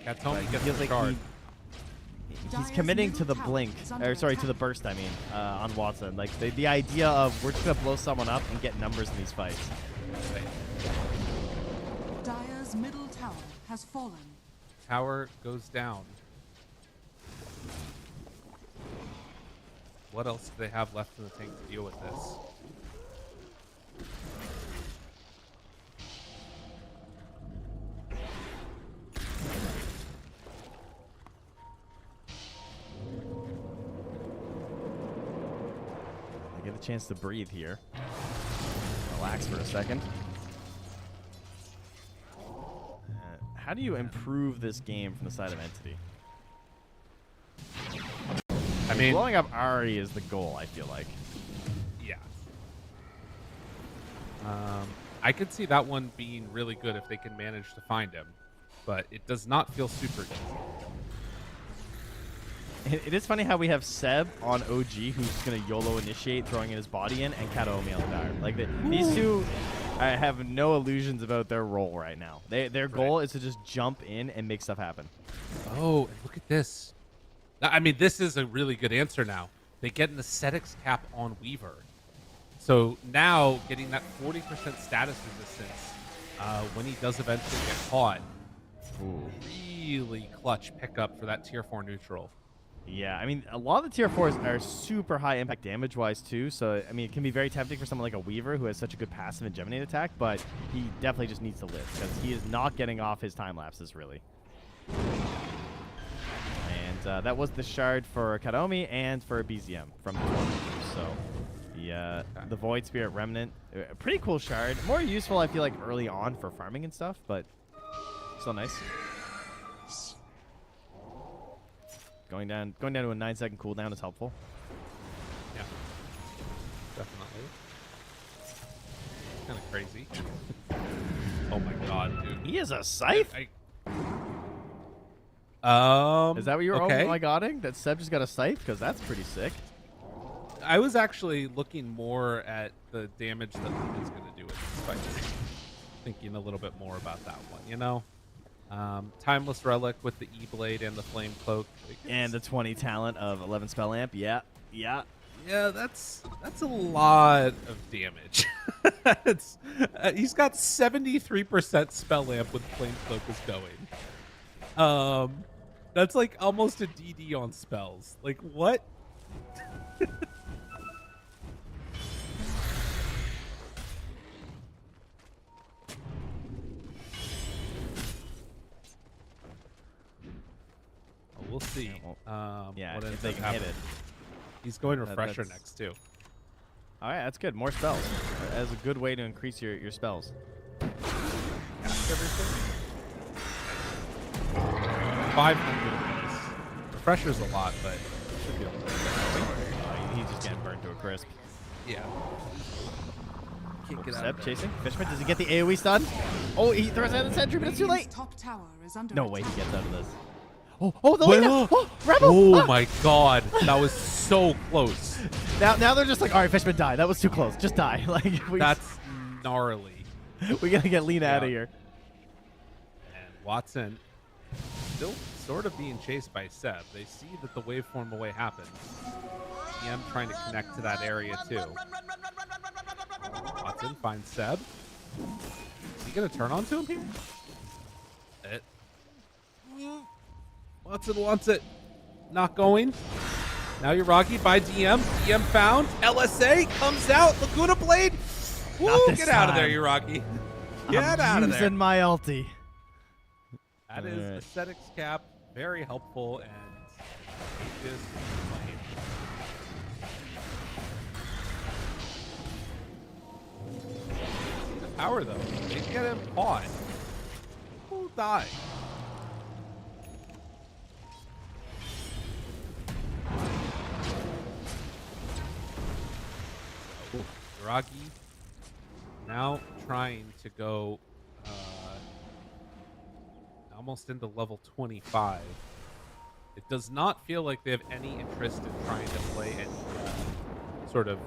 Katomi gets the card. He's committing to the blink, or sorry, to the burst, I mean, on Watson. Like, the idea of we're just going to blow someone up and get numbers in these fights. Dire's middle tower has fallen. Tower goes down. What else do they have left in the tank to deal with this? Get a chance to breathe here. Relax for a second. How do you improve this game from the side of Entity? I mean, blowing up Ari is the goal, I feel like. Yeah. I could see that one being really good if they can manage to find him, but it does not feel super easy. It is funny how we have Seb on OG, who's going to YOLO initiate, throwing his body in, and Kataomi on the tower. Like, these two have no illusions about their role right now. Their goal is to just jump in and make stuff happen. Oh, and look at this. I mean, this is a really good answer now. They get an aesthetics cap on Weaver. So now, getting that 40% status resistance when he does eventually get caught. Ooh. Really clutch pickup for that tier 4 neutral. Yeah, I mean, a lot of the tier 4s are super high impact damage-wise, too. So, I mean, it can be very tempting for someone like a Weaver who has such a good passive and Geminate attack, but he definitely just needs to live because he is not getting off his time lapses, really. And that was the shard for Kataomi and for BZM from the So, the Void Spirit Remnant, a pretty cool shard. More useful, I feel like, early on for farming and stuff, but still nice. Going down to a 9-second cooldown is helpful. Yeah, definitely. Kind of crazy. Oh my god, dude! He is a scythe. Is that what you were oh my godding? That Seb just got a scythe? Because that's pretty sick. I was actually looking more at the damage that Luna's going to do with this fight. Thinking a little bit more about that one, you know. Timeless Relic with the E-Blade and the Flame Cloak. And the 20 talent of 11 Spell Amp. Yeah. That's a lot of damage. He's got 73% Spell Amp with Flame Cloak is going. That's like almost a DD on spells. Like, what? We'll see. Yeah, what if they can hit it. He's going Refresher next, too. All right, that's good. More spells. That's a good way to increase your spells. Cast everything. 500 apiece. Refresher's a lot, but should be able to. He's just getting burned to a crisp. Yeah. Can't get Seb chasing. Fishman, does he get the AoE stun? Oh, he throws out the sentry, but it's too late. Top tower is under No way he attack. gets out of this. Oh, the Lina! Oh, Rebel! Oh my god, that was so close. Now they're just like, all right, Fishman, die. That was too close. Just die. Like that's gnarly. We gotta get Lina out of here. And Watson still sort of being chased by Seb. They see that the waveform away happens. EM trying to connect to that area too. Watson finds Seb. Is he gonna turn onto him here? Watson wants it. Not going. Now Yuragi by DM. DM found. LSA comes out. Laguna Blade. Woo, this get out of there, time. Uraki. Get out of there. Using my ulti. That is Alright. aesthetics cap. Very helpful and just lame. The power though. They get him caught. Who'll die? Yuragi now trying to go almost into level 25. It does not feel like they have any interest in trying to play any sort of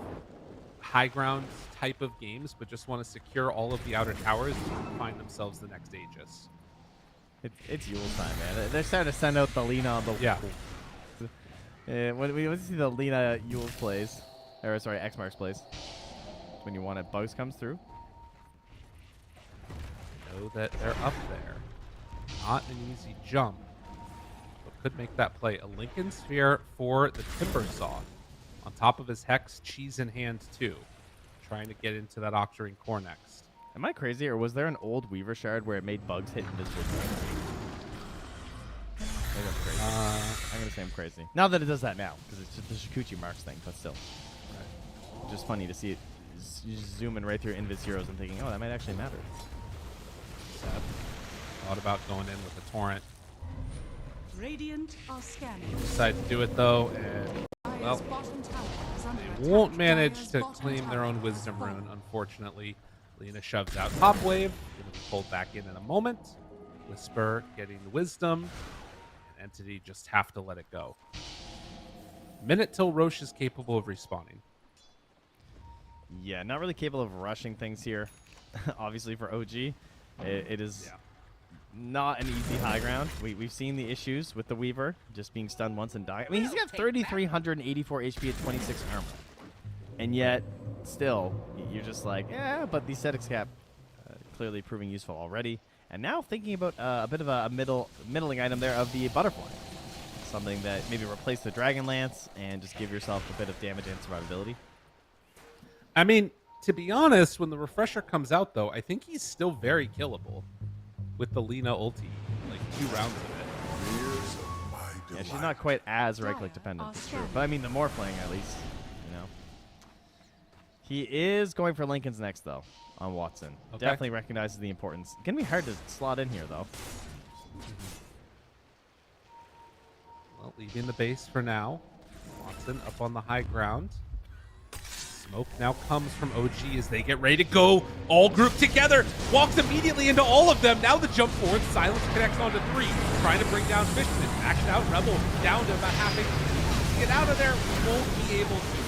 high ground type of games, but just want to secure all of the outer towers and find themselves the next Aegis. It's Yule time, man. They're starting to send out the Lina on the Yeah. When we see the Lina Yule plays, or sorry, X Marks plays, when you want it, Bugs comes through. Know that they're up there. Not an easy jump, but could make that play. A Lincoln Sphere for the Timber Saw. On top of his Hex, cheese in hand too. Trying to get into that Octarine core next. Am I crazy, or was there an old Weaver shard where it made Bugs hit invisible? I think I'm crazy. I'm gonna say I'm crazy. Not that it does that now, because it's just the Shikuchi marks thing, but still. Right. Just funny to see it zooming right through Invis heroes and thinking, oh, that might actually matter. Sad. Thought about going in with a torrent. Radiant are scanning. Decide to do it though, and well, Dire's bottom tower is under they attack. won't manage Dire's to bottom claim their tower own has Wisdom fallen. Rune, unfortunately. Lina shoves out top wave. Gonna be pulled back in a moment. Whisper getting the Wisdom. And Entity just have to let it go. Minute till Roche is capable of respawning. Yeah, not really capable of rushing things here. Obviously for OG, it is not an easy high ground. We've seen the issues with the Weaver just being stunned once and dying. I mean, he's got 3,384 HP at 26 armor. And yet, still, you're just like, yeah, but the aesthetics cap clearly proving useful already. And now thinking about a bit of a middling item there of the Butterfly. Something that maybe replace the Dragon Lance and just give yourself a bit of damage and survivability. I mean, to be honest, when the refresher comes out, though, I think he's still very killable with the Lina ulti. Like 2 rounds of it. Yeah, she's not quite as right-click dependent, for sure. But I mean, the Morphling, at least, you know. He is going for Lincoln's next, though, on Watson. Okay. Definitely recognizes the importance. Gonna be hard to slot in here, though. Well, leaving the base for now. Watson up on the high ground. Smoke now comes from OG as they get ready to go. All grouped together. Walks immediately into all of them. Now the jump forward. Silence connects onto 3. Trying to bring down Fishman. Maxed out Rebel. Down to about half HP. Get out of there. Won't be able to.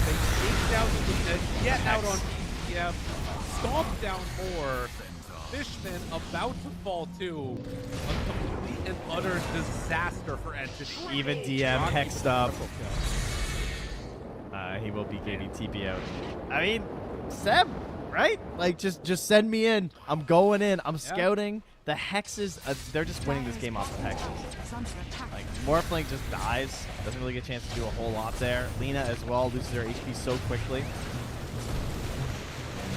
They take down the get out on PCF. Stomp down more. Fishman about to fall too. A complete and utter disaster for Entity. Even DM hexed up. He will be getting TP out. I mean, Seb, right? Like, just send me in. I'm going in. I'm scouting. The hexes, they're just winning this game off the hexes. Like, Morphling just dies. Doesn't really get a chance to do a whole lot there. Lina as well loses her HP so quickly.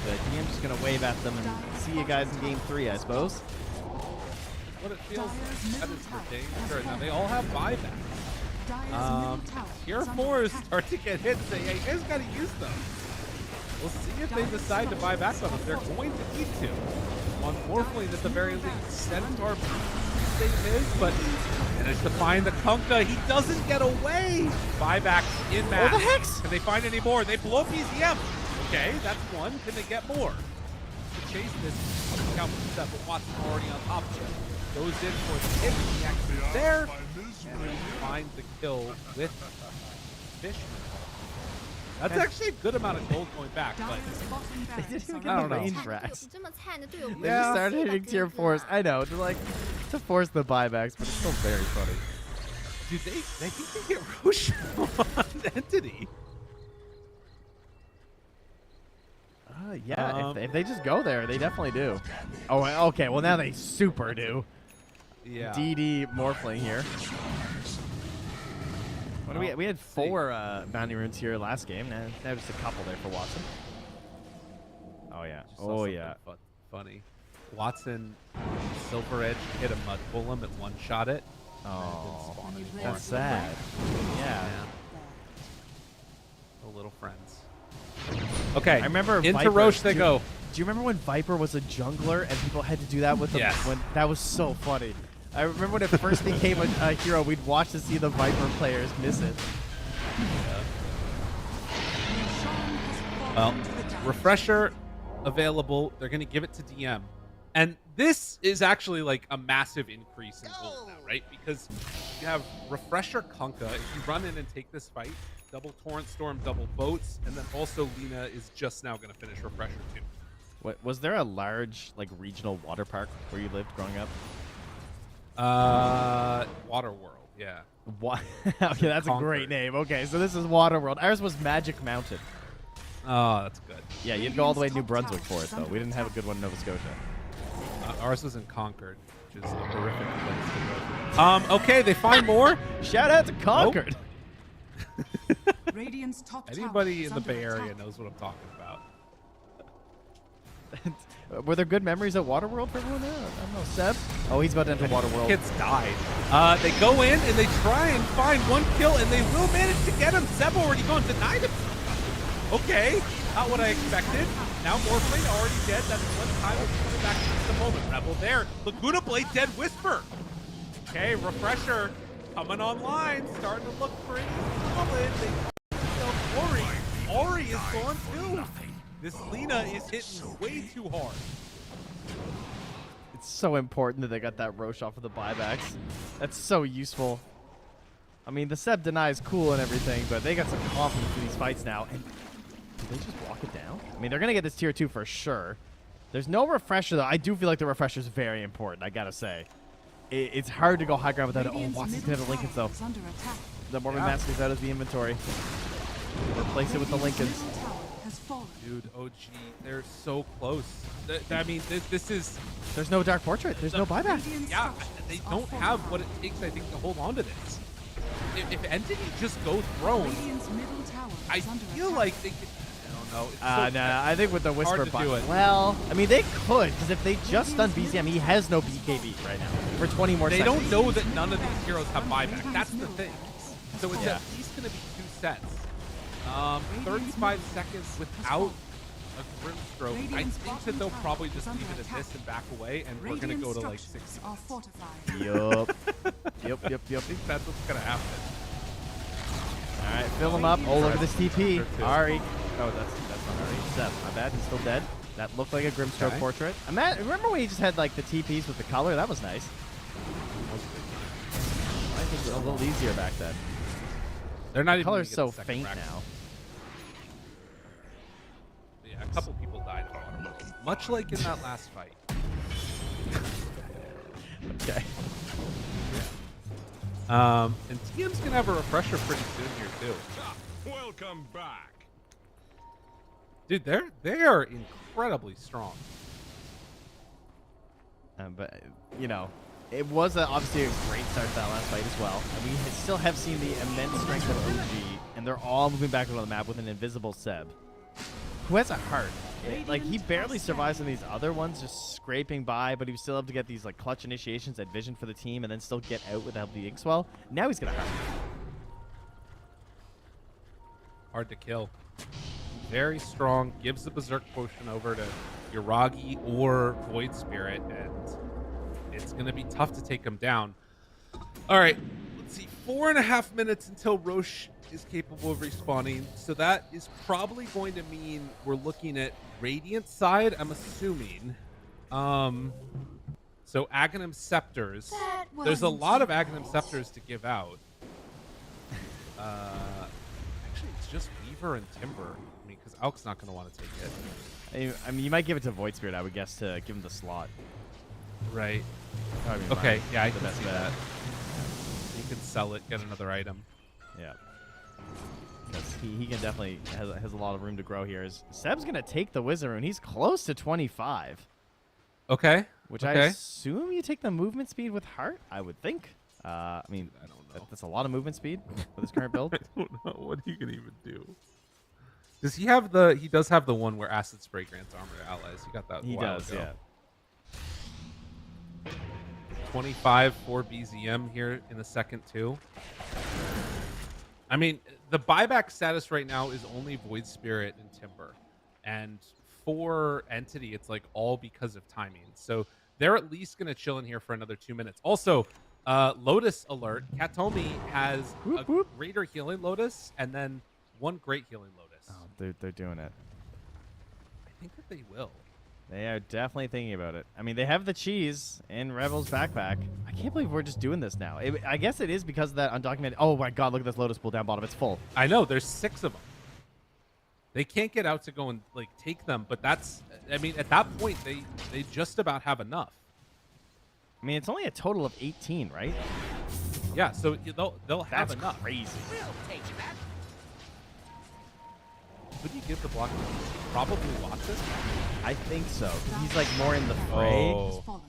And DM's just going to wave at them and see you guys in game 3, I suppose. What it feels like. That is for danger. Now, they all have buybacks. Tier 4s start to get hit and say, hey, you guys got to use them. We'll see if they decide to buy back on them. They're going to need to. Unfortunately, at the very least, Centaur save his, but managed to find the Kunkka. He doesn't get away. Buybacks in match. Oh, the Hex! Can they find any more? They blow PCM. Okay, that's one. Can they get more? To chase this, coming out with step, but Watson already on top of it. Goes in for the hit. He actually there. And he finds the kill with Fishman. That's actually a good amount of gold going back, but They didn't even I get don't the know. range racks. They just Yeah. started hitting tier 4s. I know, to force the buybacks, but it's still very funny. Dude, they think they get Roshan on Entity. Yeah, if they just go there, they definitely do. Oh, okay, well now they super do. Yeah. DD Morphling here. What do we had 4 bounty runes here last game. Now just a couple there for Watson. Oh yeah. Just saw something funny. Watson Silver Edge hit a mud golem and one-shot it. Oh, anymore. that's sad. Yeah. The little friends. Okay, I remember into Viper. Roche they go. Do you remember when Viper was a jungler and people had to do that with him? Yes. When, that was so funny. I remember when it first became a hero, we'd watch to see the Viper players miss it. Well, refresher available. They're going to give it to DM. And this is actually like a massive increase in gold now, right? Because you have refresher Kunkka. If you run in and take this fight, double Torrent Storm, double Boats, and then also Lina is just now going to finish refresher too. What, was there a large like regional water park where you lived growing up? Water World, yeah. Okay, that's a great name. Okay, so this is Water World. Ours was Magic Mountain. Oh, that's good. Yeah, you'd go all the way to New Brunswick for it, though. We didn't have a good one in Nova Scotia. Ours was in Concord, which is a horrific place to go. Okay, they find more. Shout out to Concord. Radiant's top Anybody in tower the is Bay under Area attack. knows what I'm talking about. Were there good memories at Waterworld for everyone there? I don't know. Seb? Oh, he's about to enter Waterworld. Kids died. They go in and they try and find one kill, and they will manage to get him. Seb already gone, denied him. Okay, not what I expected. Now Morphling already dead. That's one time we're coming back to the moment. Rebel there. Laguna Blade dead Whisper. Okay, refresher coming online. Starting to look pretty solid. They Ori. Ori is gone too. This Lina is hitting way too hard. It's so important that they got that Roche off of the buybacks. That's so useful. I mean, the Seb deny is cool and everything, but they got some confidence in these fights now. And did they just walk it down? I mean, they're going to get this tier 2 for sure. There's no refresher, though. I do feel like the refresher is very important, I got to say. It's hard to go high ground without it. Oh, Watson's going to have the Lincolns, though. The Mormon Mask is out of the inventory. Replace it with the Lincolns. Dude, OG, they're so close. I mean, this is... There's no Dark Portrait. There's no buyback. Yeah, they don't have what it takes, I think, to hold on to this. If Entity just go throne, I feel like they could... I don't know. It's so no, I think with the Whisper hard to do it. Well, I mean, they could, because if they just stun BZM, he has no BKB right now for 20 more They seconds. don't know that none of these heroes have buyback. That's the thing. So it's at least going to be 2 sets. 35 seconds without a Grimstroke. I think that they'll probably just leave it at this and back away, and we're going to go to like 60 minutes. Yep. I think that's what's going to happen. All right, fill him up. Oh, look at this TP. Ari. Oh, that's not Ari. Seb. My bad. He's still dead. That looked like a Grimstroke portrait. Remember when he just had like the TPs with the color? That was nice. I think it was a little easier back then. They're not The even color's gonna get so the second faint rack. now. Yeah, a couple people died in Waterworld. Much like in that last fight. Okay. And TM's gonna have a refresher pretty soon here too. Welcome back. Dude, they are incredibly strong. But you know, it was obviously a great start to that last fight as well. And we still have seen the immense strength of OG, and they're all moving back on the map with an invisible Seb, who has a heart. Like, he barely survives on these other ones, just scraping by, but he was still able to get these like clutch initiations at Vision for the team, and then still get out with the help of the Inkswell. Now he's got a heart. Hard to kill. Very strong. Gives the Berserk Potion over to Yuragi or Void Spirit, and it's going to be tough to take him down. All right, let's see. 4.5 minutes until Roche is capable of respawning, so that is probably going to mean we're looking at Radiant side, I'm assuming. So Aghanim Scepters. There's a lot of Aghanim Scepters to give out. Actually, it's just Weaver and Timber. I mean, because Alk's not going to want to take it. I mean, you might give it to Void Spirit, I would guess, to give him the slot. Right. Okay, yeah, I can see that. You can sell it, get another item. Yeah. He can definitely has a lot of room to grow here. Seb's going to take the Wizardoon. He's close to 25. Okay. Which I assume you take the movement speed with Heart, I would think. I mean, I don't know. that's a lot of movement speed with his current build. I don't know what he can even do. Does he have the? He does have the one where acid spray grants armor to allies. He got that. He a while does, ago. yeah. 25 for BZM here in the second too. I mean, the buyback status right now is only Void Spirit and Timber, and for Entity, it's like all because of timing. So they're at least gonna chill in here for another 2 minutes. Also, Lotus alert. Katomi has a greater healing Lotus and then one great healing Lotus. Oh, they're doing it. I think that they will. They are definitely thinking about it. I mean, they have the cheese in Rebel's backpack. I can't believe we're just doing this now. I guess it is because of that undocumented. Oh my God! Look at this Lotus pool down bottom. It's full. I know. There's 6 of them. They can't get out to go and like take them, but that's. I mean, at that point, they just about have enough. I mean, it's only a total of 18, right? Yeah. So they'll have That's enough. crazy. Who do you give the block? Probably Watson. I think so. 'Cause he's like more in the fray. Oh.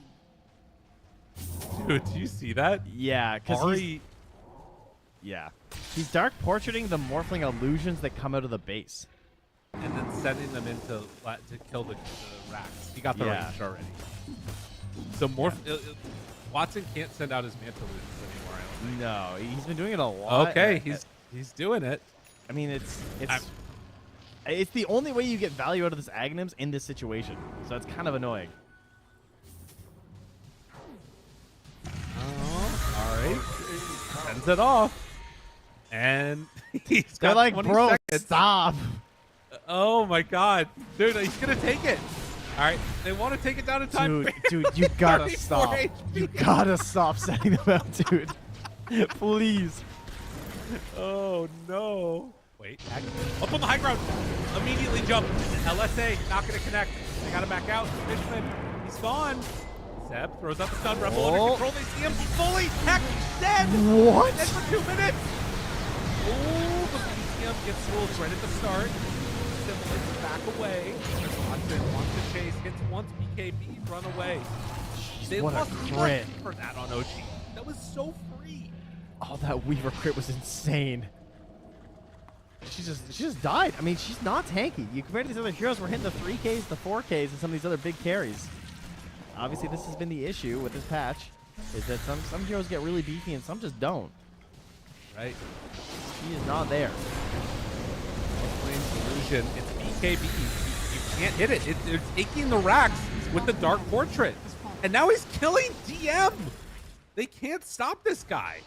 Dude, do you see that? Yeah, because Ari. he's dark portraiting the morphling illusions that come out of the base. And then sending them into to kill the racks. He got the range already. So Watson can't send out his Manta illusions anymore. I don't think. No, he's been doing it a lot. Okay, he's doing it. I mean, it's the only way you get value out of this Aghanims in this situation. So it's kind of annoying. Oh, all right. Sends it off. And he's got They're like, 20 bro, seconds. stop. Oh my God, dude, he's gonna take it. All right, they want to take it down in time. Dude, you gotta 34 stop. HP. You gotta stop setting them out, dude. Please. Oh no. Wait, up on the high ground. Immediately jump. LSA not gonna connect. They gotta back out. Fishman, he's gone. Seb throws out the stun. Rebel under control. They see him fully. Heck, dead. What? Dead for 2 minutes. Oh, the BCM gets rolled right at the start. Simulates back away. Watson wants to chase. Hits once. BKB run away. They what a lost crit. nothing for that on OG. That was so free. Oh, that Weaver crit was insane. She just died. I mean, she's not tanky. You compare to these other heroes, we're hitting the 3Ks, the 4Ks, and some of these other big carries. Obviously, this has been the issue with this patch, is that some heroes get really beefy and some just don't. Right. She is not there. Illusion. It's BKB. You can't hit it. It's taking the racks with the Dark Portrait. And now he's killing DM. They can't stop this guy.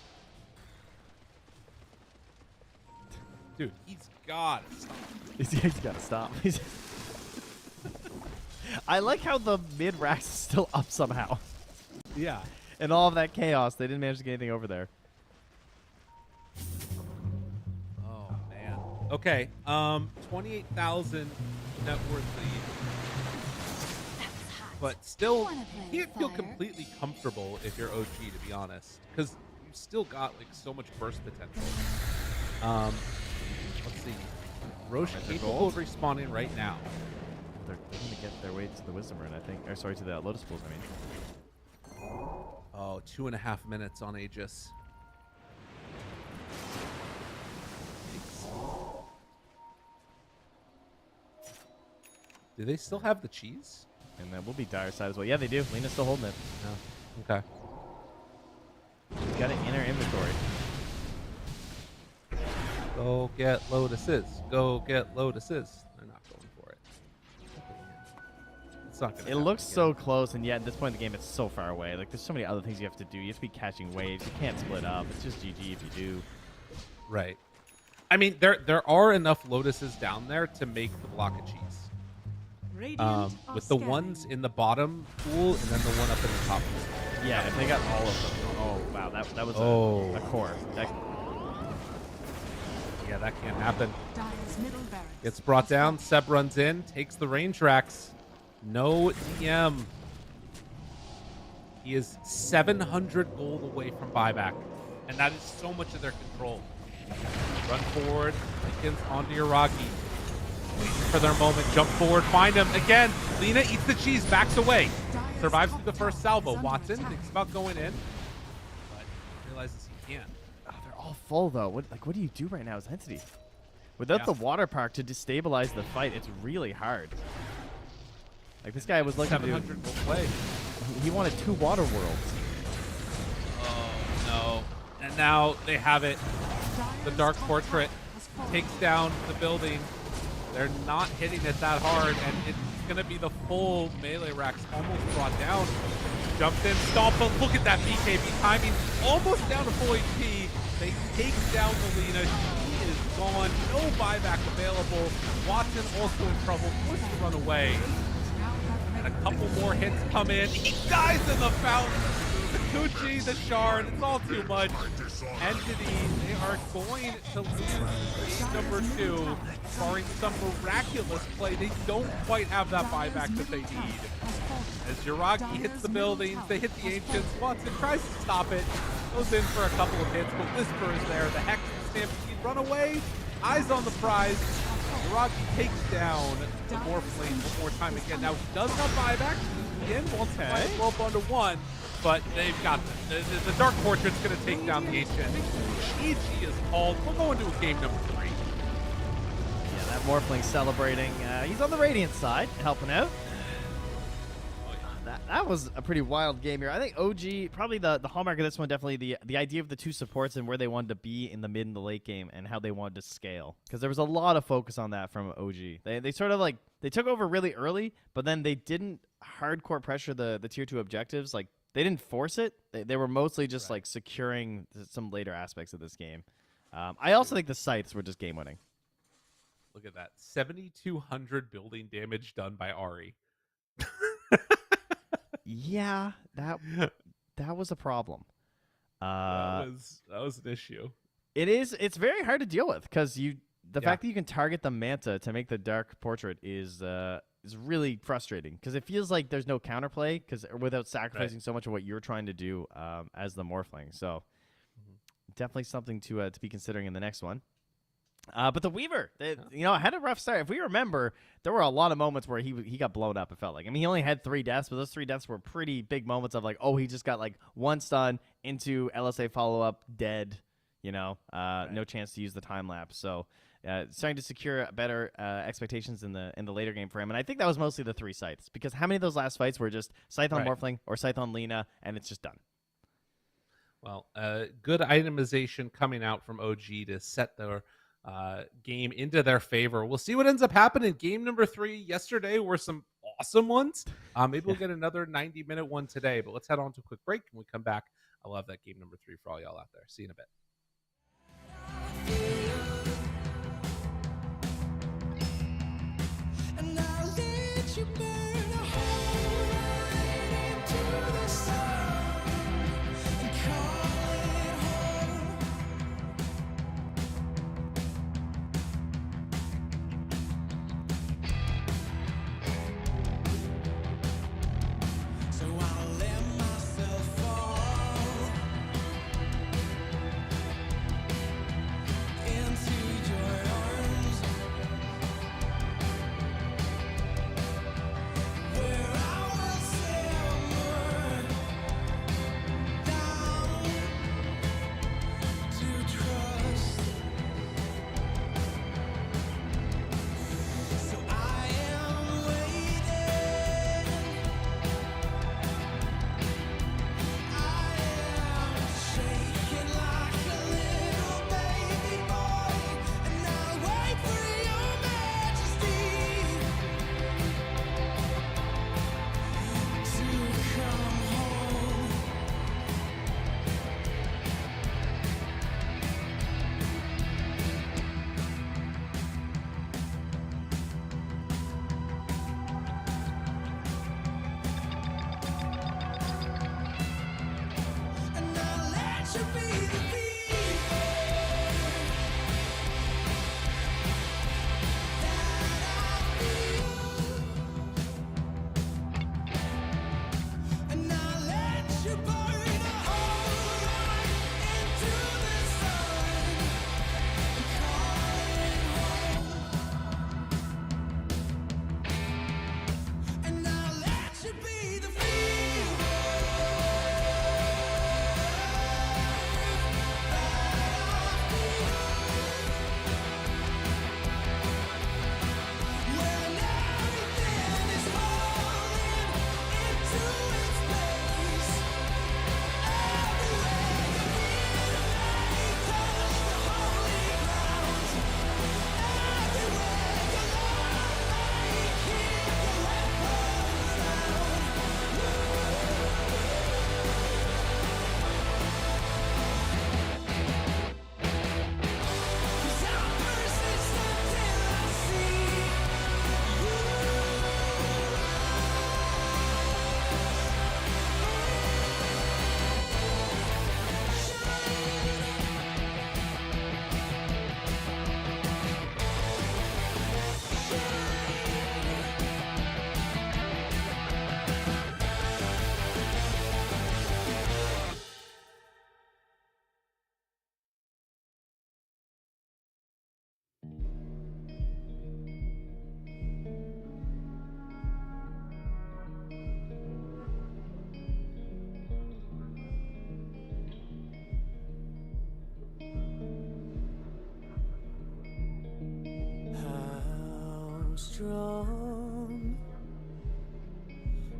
Dude, he's got to stop. He's got to stop. I like how the mid-racks is still up somehow. Yeah. And all of that chaos, they didn't manage to get anything over there. Oh, man. Okay. 28,000 net worth lead. But still, you can't feel completely comfortable if you're OG, to be honest. Because you've still got like so much burst potential. Let's see. Roshan capable of respawning right now. They're going to get their way to the Wisdom Rune, I think. Or sorry, to the Lotus Pools, I mean. Oh, 2.5 minutes on Aegis. Do they still have the cheese? And that will be Dire side as well. Yeah, they do. Lena's still holding it. No. Okay. She's got it in her inventory. Go get Lotuses. Go get Lotuses. They're not going for it. It's not gonna It looks so close, and yet at this point in the game, it's so far away. Like, there's so many other things you have to do. You have to be catching waves. You can't split up. It's just GG if you do. Right. I mean, there are enough Lotuses down there to make the block of cheese. With the ones in the bottom pool and then the one up in the top pool. Yeah, if they got all of them. Oh, wow. That was a core. Yeah, that can't happen. Dire's middle barracks. Gets brought down. Seb runs in, takes the range racks. No DM. He is 700 gold away from buyback. And that is so much of their control. Run forward. Lincoln's onto Iragi. Waiting for their moment. Jump forward. Find him. Again. Lena eats the cheese. Backs away. Survives through the first salvo. Watson thinks about going in. But realizes he can. Oh, they're all full though. What do you do right now as Entity? Without the water park to destabilize the fight, it's really hard. Like this guy was looking to 700 will play. He wanted 2 water worlds. Oh no! And now they have it. The Dark Portrait takes down the building. They're not hitting it that hard, and it's gonna be the full melee racks almost brought down. Jumped in, stomp, but look at that BKB timing, almost down to full HP. They take down the Lina. She is gone, no buyback available. Watson also in trouble, forced to run away. And a couple more hits come in. He dies in the fountain. The Kuchi, the Shard, it's all too much. Entity, they are going to lose game number 2, barring some miraculous play. They don't quite have that buyback that they need. As Jiragi hits the buildings, they hit the Ancients. Watson tries to stop it, goes in for a couple of hits, but Whisper is there. The Hex and Stampede run away. Eyes on the prize. Jiragi takes down the Morphling one more time again. Now he does have buyback. Again, wants to fight 12 under 1, but they've got this. The Dark Portrait's going to take down the Ancient. EG is called. We'll go into game number 3. Yeah, that Morphling celebrating. He's on the Radiant side, helping out. That was a pretty wild game here. I think OG, probably the hallmark of this one, definitely the idea of the 2 supports and where they wanted to be in the mid and the late game and how they wanted to scale. Because there was a lot of focus on that from OG. They sort of like, they took over really early, but then they didn't hardcore pressure the tier 2 objectives. Like, they didn't force it. They were mostly just like securing some later aspects of this game. I also think the scythes were just game winning. Look at that. 7,200 building damage done by Ari. Yeah, that was a problem. That was an issue. It's very hard to deal with because the fact that you can target the Manta to make the Dark Portrait is really frustrating because it feels like there's no counterplay without sacrificing so much of what you're trying to do as the Morphling. So definitely something to be considering in the next one. But the Weaver, had a rough start. If we remember, there were a lot of moments where he got blown up, it felt like. I mean, he only had 3 deaths, but those 3 deaths were pretty big moments of like, oh, he just got like 1 stun into LSA follow-up, dead, no chance to use the time lapse. So starting to secure better expectations in the later game for him. And I think that was mostly the 3 scythes, because how many of those last fights were just Scythe on Morphling or Scythe on Lina, and it's just done. Well, good itemization coming out from OG to set their game into their favor. We'll see what ends up happening. Game number 3 yesterday were some awesome ones. Maybe we'll get another 90-minute one today, but let's head on to a quick break. When we come back, I'll have that game number 3 for all y'all out there. See you in a bit. And I'll let you burn a hole right into the sun and call it home. So I'll let myself fall into your arms. How strong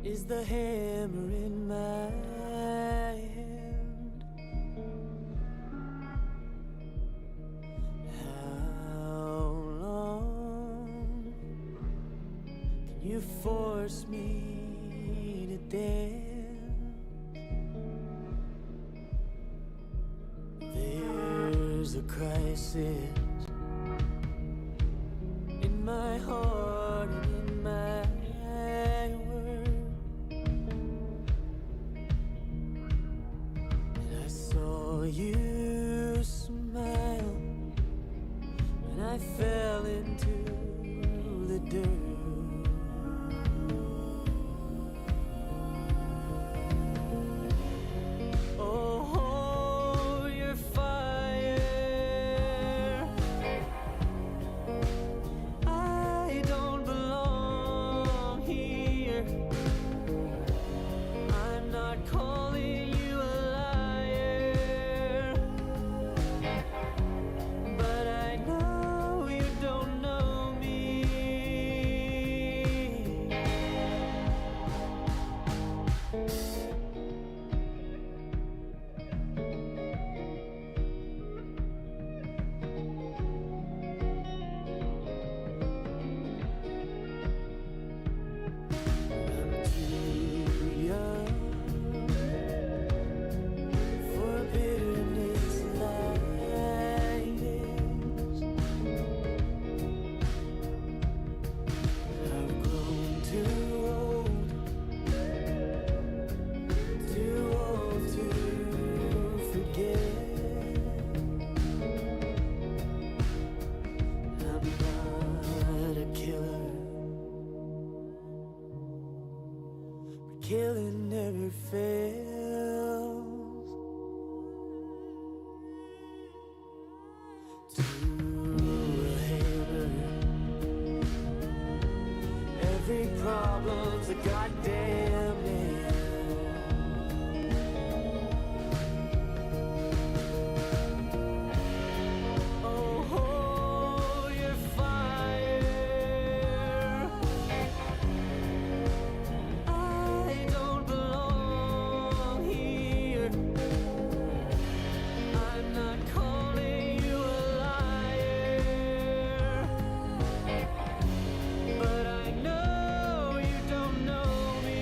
is the hammer in my hand? How long can you force me to dance? There's a crisis in my heart and in my world, and I saw you smile, and I fell into the dirt. Oh, your fire, I don't belong here. I'm not calling you a liar, but I know you don't know me. I'm too young for bitterness like this. I've grown too old to forget. I'm not a killer, but killing never fails. To a hammer, every problem's a goddamn nail. Oh, your fire, I don't belong here. I'm not calling you a liar, but I know you don't know me.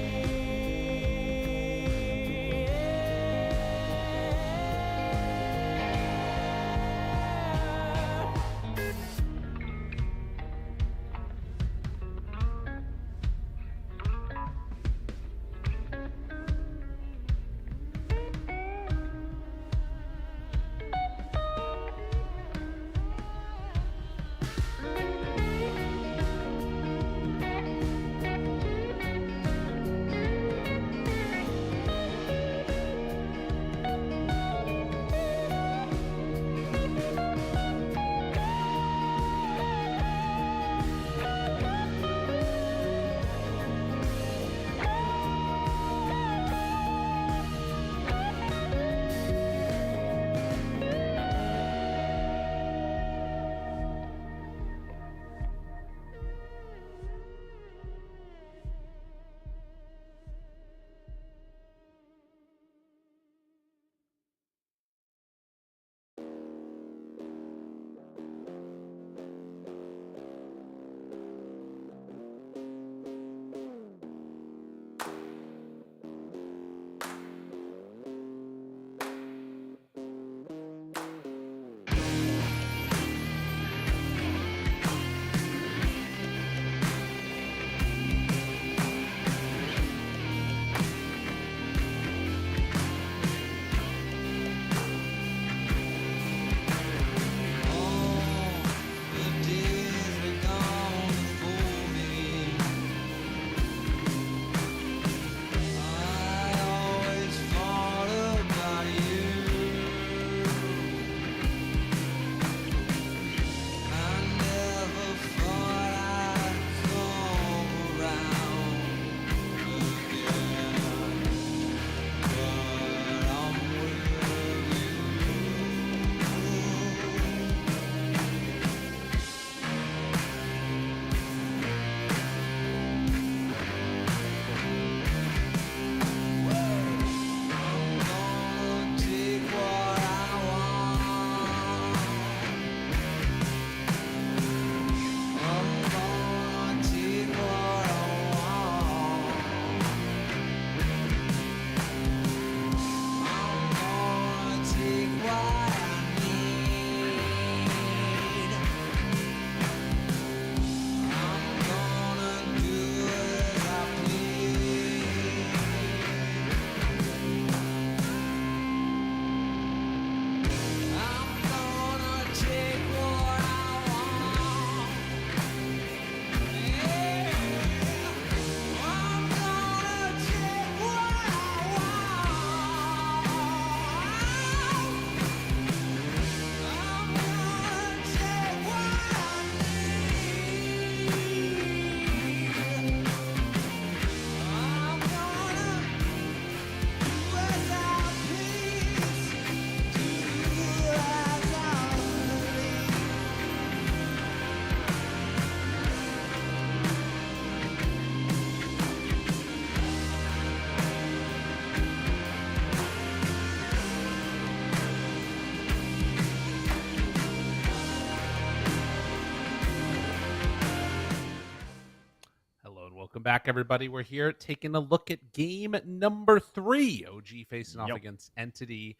Welcome back, everybody. We're here taking a look at game number 3. OG facing off against Entity.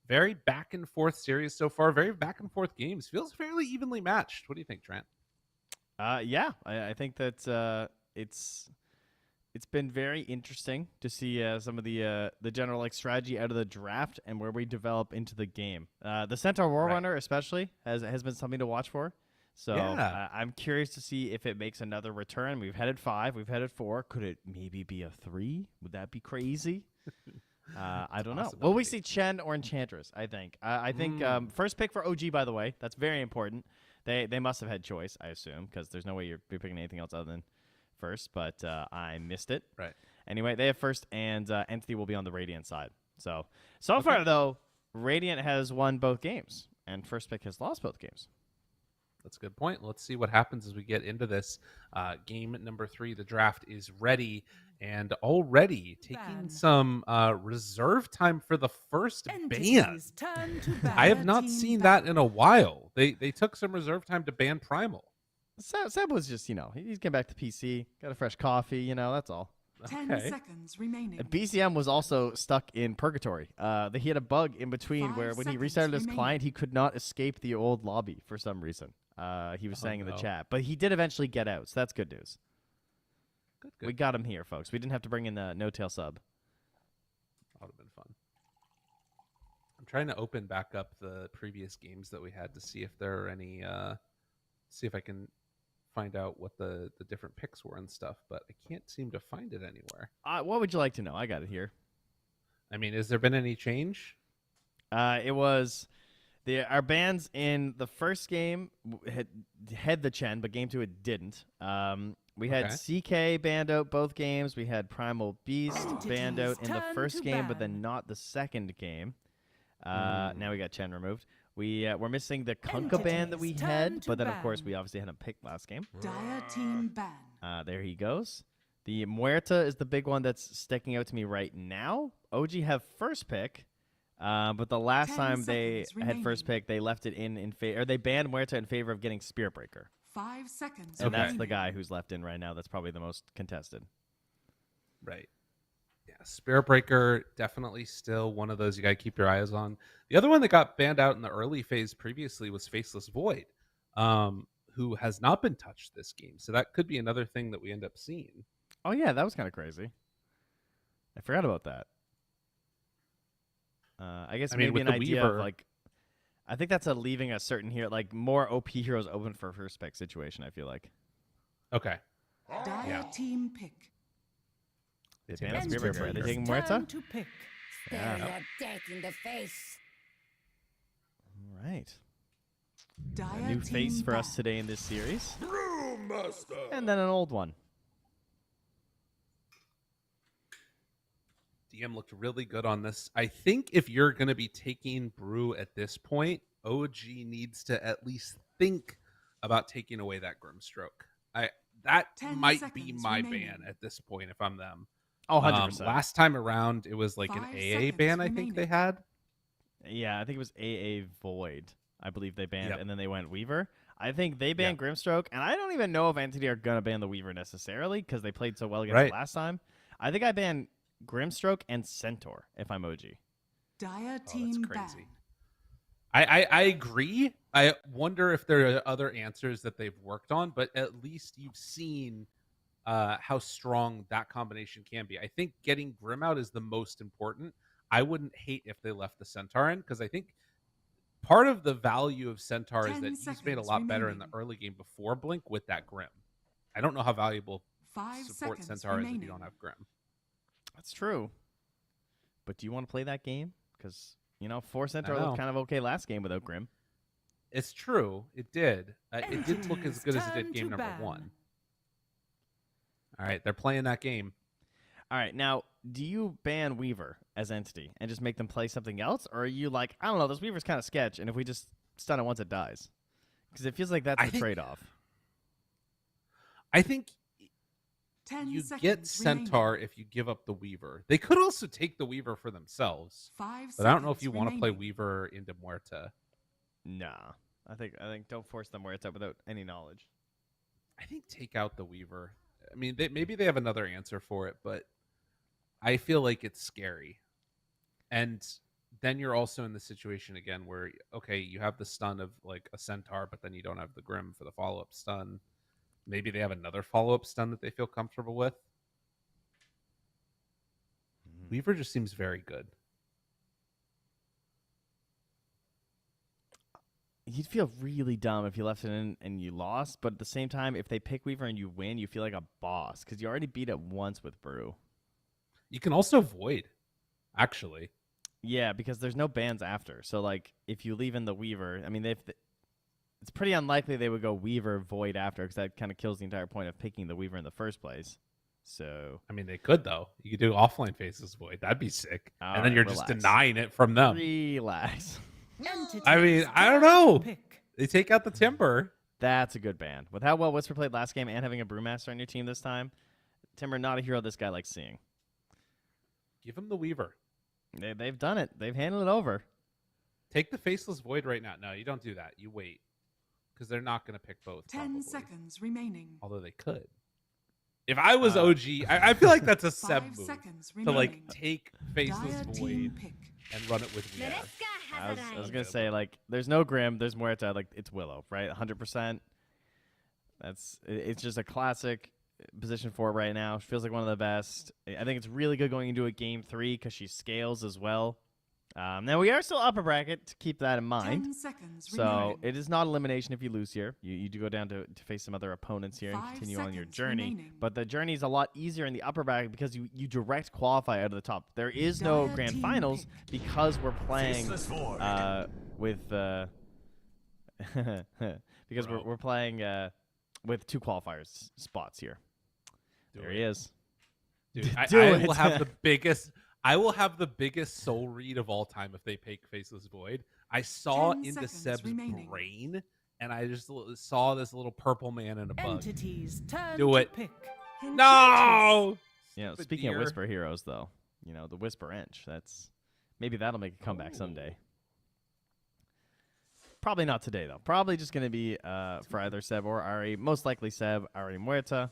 Very back and forth series so far. Very back and forth games. Feels fairly evenly matched. What do you think, Trent? Yeah, I think that it's been very interesting to see some of the general like strategy out of the draft and where we develop into the game. The Centaur Warrunner especially has been something to watch for. So I'm curious to see if it makes another return. We've headed 5, we've headed 4. Could it maybe be a 3? Would that be crazy? I don't know. Will we see Chen or Enchantress? I think. I think first pick for OG, by the way. That's very important. They must have had choice, I assume, because there's no way you're picking anything else other than first. But I missed it. Right. Anyway, they have first, and Entity will be on the Radiant side. So far though, Radiant has won both games, and first pick has lost both games. That's a good point. Let's see what happens as we get into this. Game number 3, the draft is ready and already taking some reserve time for the first ban. I have not seen that in a while. They took some reserve time to ban Primal. Seb was just, he's getting back to PC, got a fresh coffee, that's all. 10 seconds remaining. BCM was also stuck in purgatory. He had a bug in between where when he restarted his client, he could not escape the old lobby for some reason. He was saying in the chat, but he did eventually get out, so that's good news. Good. We got him here, folks. We didn't have to bring in the no-tail sub. That would have been fun. I'm trying to open back up the previous games that we had to see if there are any, see if I can find out what the different picks were and stuff, but I can't seem to find it anywhere. What would you like to know? I got it here. I mean, has there been any change? It was... Our bans in the first game had the Chen, but game 2 it didn't. We had CK banned out both games. We had Primal Beast banned out in the first game, but then not the second game. Now we got Chen removed. We're missing the Kunkka ban that we had, but then of course we obviously had him pick last game. Dire team ban. There he goes. The Muerta is the big one that's sticking out to me right now. OG have first pick. But the last time they had first pick, they left it in favor, or they banned Muerta in favor of getting Spirit Breaker. 5 seconds. And that's the guy who's left in right now. That's probably the most contested. Right. Yeah, Spirit Breaker definitely still one of those you gotta keep your eyes on. The other one that got banned out in the early phase previously was Faceless Void, who has not been touched this game. So that could be another thing that we end up seeing. Oh yeah, that was kind of crazy. I forgot about that. I guess maybe an idea of like, I think that's leaving a certain hero, like more OP heroes open for first pick situation. I feel like. Okay. Dire team pick. Are they taking Muerta? Stare your death in the face. All right. A new face for us today in this series. And then an old one. DM looked really good on this. I think if you're going to be taking Brew at this point, OG needs to at least think about taking away that Grimstroke. That might be my ban at this point if I'm them. Oh, 100%. Last time around, it was like an AA ban I think they had. Yeah, I think it was AA Void. I believe they banned, and then they went Weaver. I think they banned Grimstroke, and I don't even know if Entity are going to ban the Weaver necessarily because they played so well against it last time. I think I banned Grimstroke and Centaur if I'm OG. Dire team that's crazy. I agree. I wonder if there are other answers that they've worked on, but at least you've seen how strong that combination can be. I think getting Grim out is the most important. I wouldn't hate if they left the Centaur in because I think part of the value of Centaur is that he's made a lot better in the early game before Blink with that Grim. I don't know how valuable support Centaur is if you don't have Grim. That's true. But do you want to play that game? Because, 4 Centaur looked kind of okay last game without Grim. It's true. It did. It didn't look as good as it did game number 1. All right. They're playing that game. All right. Now, do you ban Weaver as Entity and just make them play something else? Or are you like, I don't know, this Weaver's kind of sketch, and if we just stun it once, it dies? Because it feels like that's the trade-off. I think you get Centaur if you give up the Weaver. They could also take the Weaver for themselves. But I don't know if you want to play Weaver into Muerta. Nah. I think don't force the Muerta without any knowledge. I think take out the Weaver. I mean, maybe they have another answer for it, but I feel like it's scary. And then you're also in the situation again where, okay, you have the stun of like a centaur, but then you don't have the Grim for the follow-up stun. Maybe they have another follow-up stun that they feel comfortable with. Weaver just seems very good. You'd feel really dumb if you left it in and you lost, but at the same time, if they pick Weaver and you win, you feel like a boss because you already beat it once with Brew. You can also Void, actually. Yeah, because there's no bans after. So, like, if you leave in the Weaver, I mean, it's pretty unlikely they would go Weaver Void after because that kind of kills the entire point of picking the Weaver in the first place. So, I mean, they could, though. You could do offline Faceless Void. That'd be sick. All and then right, you're relax. just denying it from them. Relax. I mean, I don't know. They take out the Timber. That's a good ban. With how well Whisper played last game and having a Brewmaster on your team this time, Timber, not a hero this guy likes seeing. Give him the Weaver. They've done it. They've handled it over. Take the Faceless Void right now. No, you don't do that. You wait. Because they're not going to pick both. 10 probably. seconds remaining. Although they could. If I was OG, I feel like that's a 5 Seb move. seconds To remaining. like take Faceless Dire Void team pick. and run it with Weaver. I was gonna say, like, there's no Grim, there's Muerta, like it's Willow, right? 100%. It's just a classic position for it right now. She feels like one of the best. I think it's really good going into a game 3 because she scales as well. Now we are still upper bracket to keep that in mind. 10 seconds So remaining. it is not elimination if you lose here. You do go down to face some other opponents here and 5 continue on your seconds journey. remaining. But the journey is a lot easier in the upper bracket because you direct qualify out of the top. There is no Dire grand team finals pick. because we're playing with because we're playing with 2 qualifiers spots here. There he is. Dude, I it. will have the biggest. I will have the biggest soul read of all time if they pick Faceless Void. I saw 10 into seconds Seb's remaining. brain, and I just saw this little purple man in a bug. Entities turn Do to it. pick. No. You know, Stupid speaking deer. of Whisper heroes, though, you know the Whisper Ench. Maybe that'll make a comeback someday. Probably not today though. Probably just gonna be for either Seb or Ari. Most likely Seb, Ari Muerta.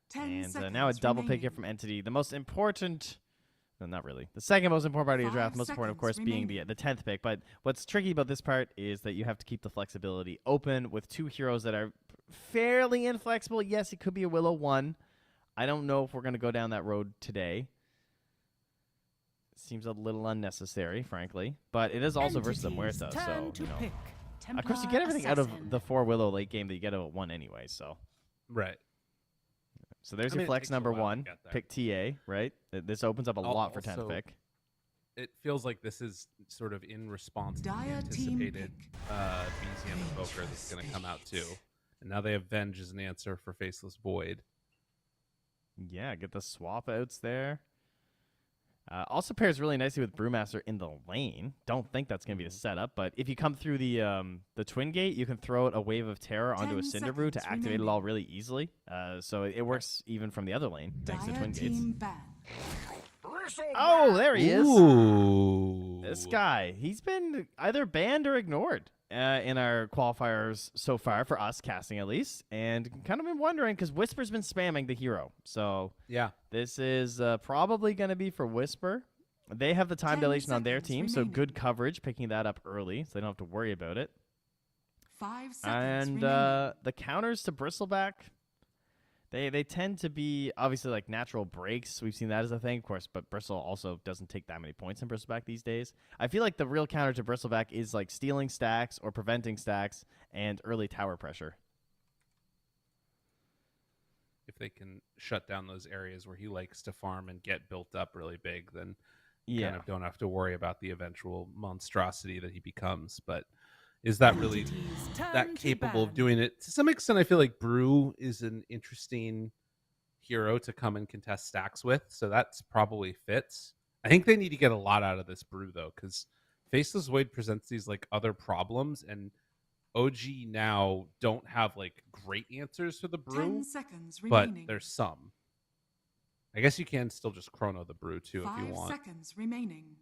10 And seconds now a double pick here remaining. from Entity. The most important, no, not really. The second most important part of your 5 draft, most important, of course, seconds being remaining. the 10th pick. But what's tricky about this part is that you have to keep the flexibility open with 2 heroes that are fairly inflexible. Yes, it could be a Willow 1. I don't know if we're going to go down that road today. Seems a little unnecessary, frankly. But it is also versus the Entities Muerta, turn so, to you know. pick. Of course, you Templar get everything out of Assassin. the 4 Willow late game that you get out of 1 anyway, so. Right. So there's I mean, your it flex takes a number while to 1. get there. Pick TA, right? This opens up a lot for 10th Also, pick. It feels like this is sort of in response to the Dire team anticipated BZM Invoker that's going to come out too. And now they have Venge as an answer for Faceless Void. Yeah, get the swap outs there. Also pairs really nicely with Brewmaster in the lane. Don't think that's going to be the setup, but if you come through the Twin Gate, you can throw out a Wave of Terror onto a 10 Cinder Brew to seconds activate remaining. it all really easily. So it works even from the other lane, thanks to Dire Twin Gates. team ban. Oh, there he is. Ooh. This guy, he's been either banned or ignored in our qualifiers so far, for us casting at least, and kind of been wondering because Whisper's been spamming the hero. So Yeah. this is probably going to be for Whisper. They have the time 10 dilation on their seconds team, so remaining. good coverage picking that up early, so they don't have to worry about it. 5 seconds And remaining. the counters to Bristleback, they tend to be obviously like natural breaks. We've seen that as a thing, of course, but Bristle also doesn't take that many points in Bristleback these days. I feel like the real counter to Bristleback is like stealing stacks or preventing stacks and early tower pressure. If they can shut down those areas where he likes to farm and get built up really big, then Yeah. kind of don't have to worry about the eventual monstrosity that he becomes. But is that really Entities turn that to capable of ban. doing it? To some extent, I feel like Brew is an interesting hero to come and contest stacks with, so that's probably fits. I think they need to get a lot out of this Brew though, because Faceless Void presents these like other problems, and OG now don't have like great answers for the Brew, 10 seconds but remaining. there's some. I guess you can still just chrono the Brew too if 5 you want. seconds remaining.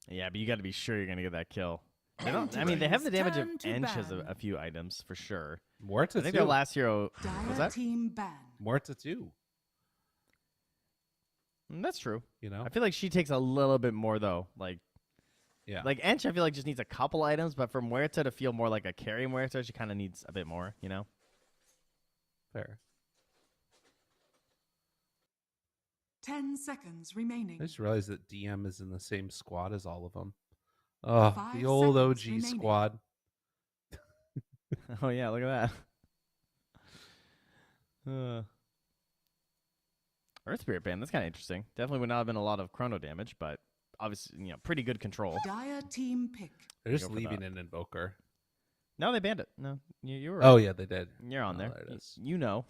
Yeah, but you got to be sure you're going to get that kill. They don't. I mean, they have the damage of Turn to Ench as ban. a few items for sure. Morta I think too. their last hero was Dire that. team ban. Morta too. That's true. You know. I feel like she takes a little bit more though. Yeah. Like Ench, I feel like just needs a couple items, but for Muerta to feel more like a carry Muerta, she kind of needs a bit more. You know. Fair. 10 seconds remaining. I just realized that DM is in the same squad as all of them. Oh, 5 the old OG seconds remaining. squad. Oh yeah, look at that. Earth Spirit Band, that's kind of interesting. Definitely would not have been a lot of chrono damage, but obviously, pretty good control. Dire team pick. They're just Go for leaving that. an invoker. No, they banned it. No, you were. Oh yeah, they did. You're on Oh, there. there it is. You know.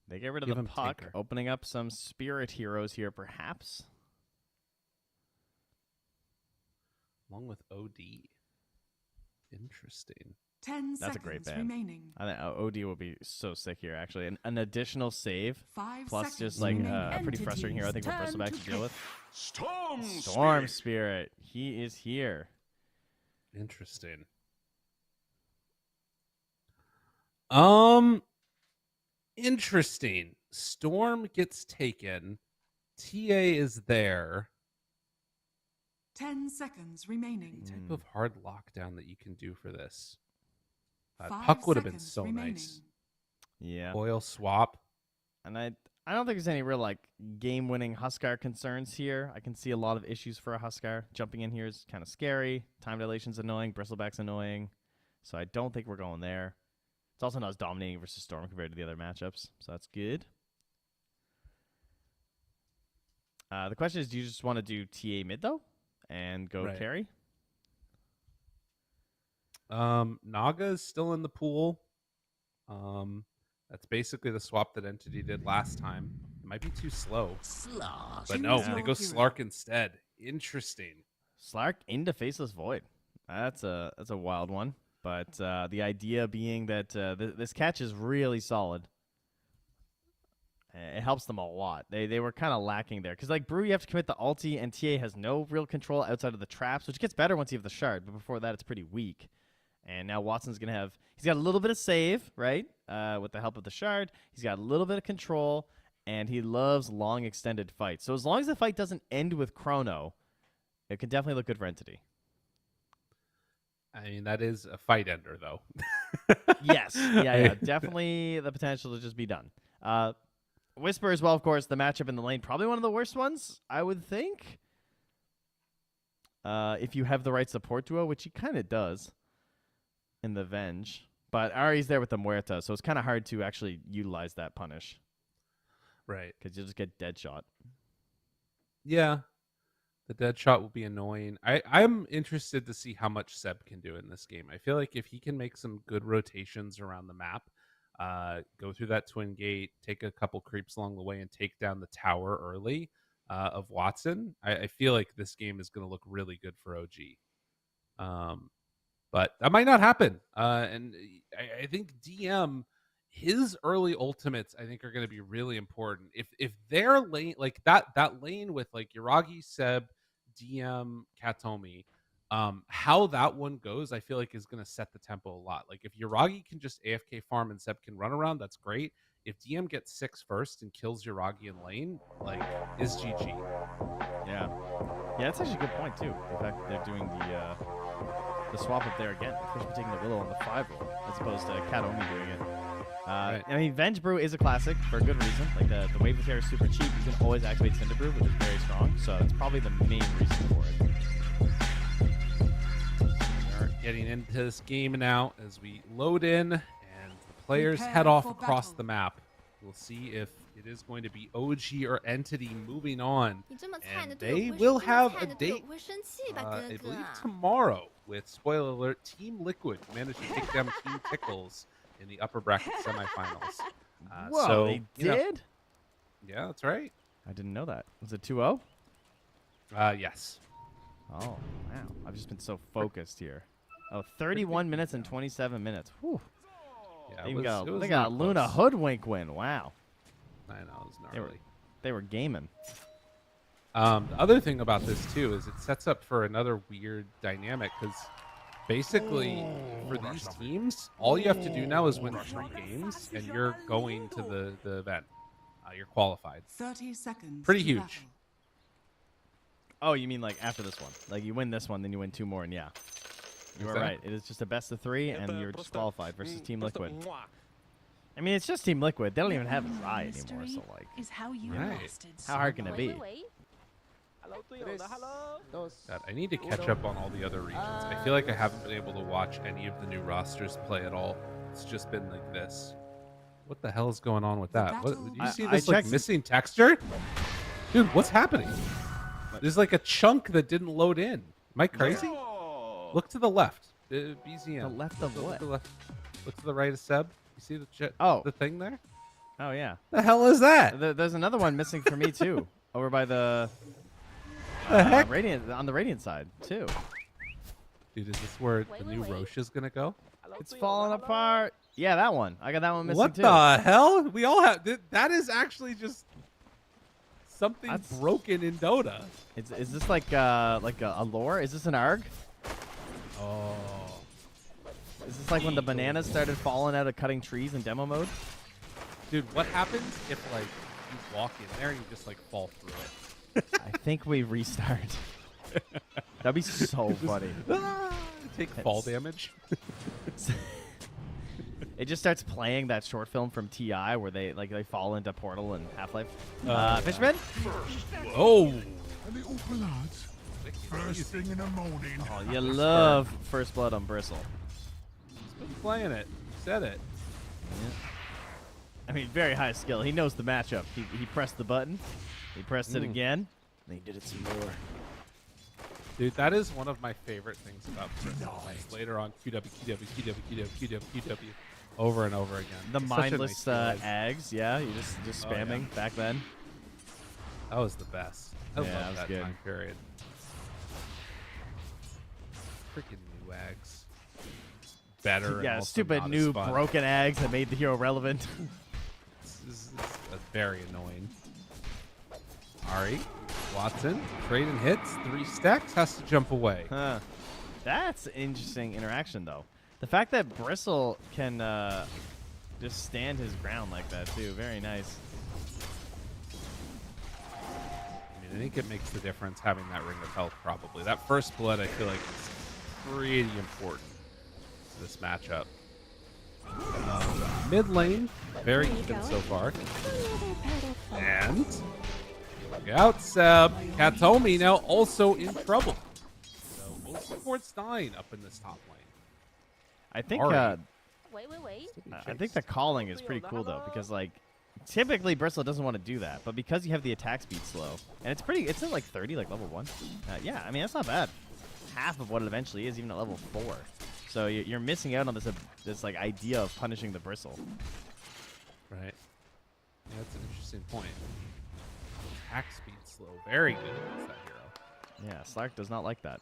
They get rid of Give the him puck, Tinker. opening up some spirit heroes here, perhaps. Along with OD. Interesting. 10 That's a seconds great ban. remaining. I think OD will be so sick here, actually. An additional save, 5 plus seconds just like remaining. a pretty frustrating hero, I think, for Entities Bristleback to deal with. Storm Storm Spirit. He is here. Interesting. Interesting. Storm gets taken. TA is there. 10 seconds remaining. What type of hard lockdown that you can do for this? 5 Puck would have been seconds so remaining. nice. Yeah. Oil swap. And I don't think there's any real game-winning Huskar concerns here. I can see a lot of issues for a Huskar. Jumping in here is kind of scary. Time dilation's annoying. Bristleback's annoying. So I don't think we're going there. It's also not as dominating versus Storm compared to the other matchups, so that's good. The question is, do you just want to do TA mid though, and go Right. carry? Naga is still in the pool. That's basically the swap that Entity did last time. It might be too slow. Slosh. But no, Choose they your go hero. Slark instead. Interesting. Slark into Faceless Void. That's a wild one. But the idea being that this catch is really solid. It helps them a lot. They were kind of lacking there. Because, Brew, you have to commit the ulti, and TA has no real control outside of the traps, which gets better once you have the shard. But before that, it's pretty weak. And now Watson's going to have... He's got a little bit of save, right, with the help of the shard. He's got a little bit of control, and he loves long, extended fights. So as long as the fight doesn't end with Chrono, it can definitely look good for Entity. I mean, that is a fight ender, though. Yes. Yeah. Definitely the potential to just be done. Whisper as well, of course, the matchup in the lane. Probably one of the worst ones, I would think. If you have the right support duo, which he kind of does in the Venge. But Ari's there with the Muerta, so it's kind of hard to actually utilize that punish. Right. Because you'll just get dead shot. Yeah. The dead shot will be annoying. I'm interested to see how much Seb can do in this game. I feel like if he can make some good rotations around the map, go through that twin gate, take a couple creeps along the way, and take down the tower early of Watson, I feel like this game is going to look really good for OG. But that might not happen. And I think DM, his early ultimates, I think, are going to be really important. If their lane, like that lane with Yuragi, Seb, DM, Katomi, how that one goes, I feel like is going to set the tempo a lot. Like if Yuragi can just AFK farm and Seb can run around, that's great. If DM gets 6 first and kills Yuragi in lane, is GG. Yeah. Yeah, that's actually a good point, too. The fact that they're doing the swap up there again, especially taking the Willow on the 5 roll, as opposed to Katomi doing it. Right. I mean, Venge Brew is a classic for a good reason. The Wave of Terror is super cheap. You can always activate Cinder Brew, which is very strong. So that's probably the main reason for it. We're getting into this game now as we load in and the players Prepare head off for across battle. the map. We'll see if it is going to be OG or Entity moving on. 你这么菜， And 你的队友 they 会 will 这么 have 菜 a 你的队友 date, 会生气吧， I 哥 believe 哥？ tomorrow with, spoiler alert, Team Liquid managed to take down Team Pickles in the upper bracket semifinals. Whoa, so, they you know, did? yeah, that's right. I didn't know that. Was it 2-0? Yes. Oh, wow. I've just been so focused here. Oh, 31 minutes and 27 minutes. Whew. Yeah, They it was got not Luna close. Hoodwink win. Wow. I know, it was They were, gnarly. they were gaming. The other thing about this too is it sets up for another weird dynamic because Basically, for these teams, all you have to do now is win 3 games, and you're going to the event. You're qualified. 30 seconds. Pretty to huge. battle. Oh, you mean like after this one? Like you win this one, then you win 2 more, and yeah. You are right. It is just a best of 3, and you're disqualified versus Team Liquid. I mean, it's just Team Liquid. They don't even have a Rai anymore, so like, Is how you Right. bastards. how hard can it be? God, I need to catch up on all the other regions. I feel like I haven't been able to watch any of the new rosters play at all. It's just been like this. What the hell is going on with that? What, do you see I this like checked- missing texture? Dude, what's happening? There's like a chunk that didn't load in. Am I crazy? Look to the left. BZM. The left of Look what? to the left. Look to the right of Seb. You see the thing there? Oh yeah. The hell is that? There's another one missing for me too, over by the heck? Radiant on the Radiant side too. Dude, is this where the new Roche is gonna go? It's falling apart. Yeah, that one. I got that one missing What too. the hell? We all have. That is actually just something That's- broken in Dota. Is this like a lore? Is this an ARG? Oh. Is this like when the bananas started falling out of cutting trees in demo mode? Dude, what happens if like you walk in there and you just like fall through it? I think we restart. That'd be so funny. Take fall damage. It just starts playing that short film from TI where they fall into Portal and Half-Life. Fishman? Oh. First thing in the morning. Oh, you love First Blood on Bristle. He's been playing it. You said it. I mean, very high skill. He knows the matchup. He pressed the button. He pressed it again. And he did it some more. Dude, that is one of my favorite things about Bristle. Later on, QW, QW, QW, QW, QW, QW, over and over again. The It's such a mindless nice feeling. ags, yeah. You just spamming back then. That was the best. I Yeah, that love was that good. time period. Freaking new ags. Better. and Yeah, also stupid not as new fun. broken ags that made the hero relevant. It's very annoying. Ari, Watson, trading hits, 3 stacks, has to jump away. Huh. That's an interesting interaction, though. The fact that Bristle can just stand his ground like that, too. Very nice. I mean, I think it makes the difference having that ring of health, probably. That first blood, I feel like, is pretty important to this matchup. Mid lane, very even so far. And look out, Seb. Katomi now also in trouble. So most supports dying up in this top lane. I think Ari. I think the calling is pretty cool, though, because, like, typically Bristle doesn't want to do that, but because you have the attack speed slow, and it's at like 30, like level 1. Yeah, I mean, that's not bad. Half of what it eventually is, even at level 4. So you're missing out on this like idea of punishing the Bristle. Right. Yeah, that's an interesting point. Attack speed slow. Very good against that hero. Yeah, Slark does not like that.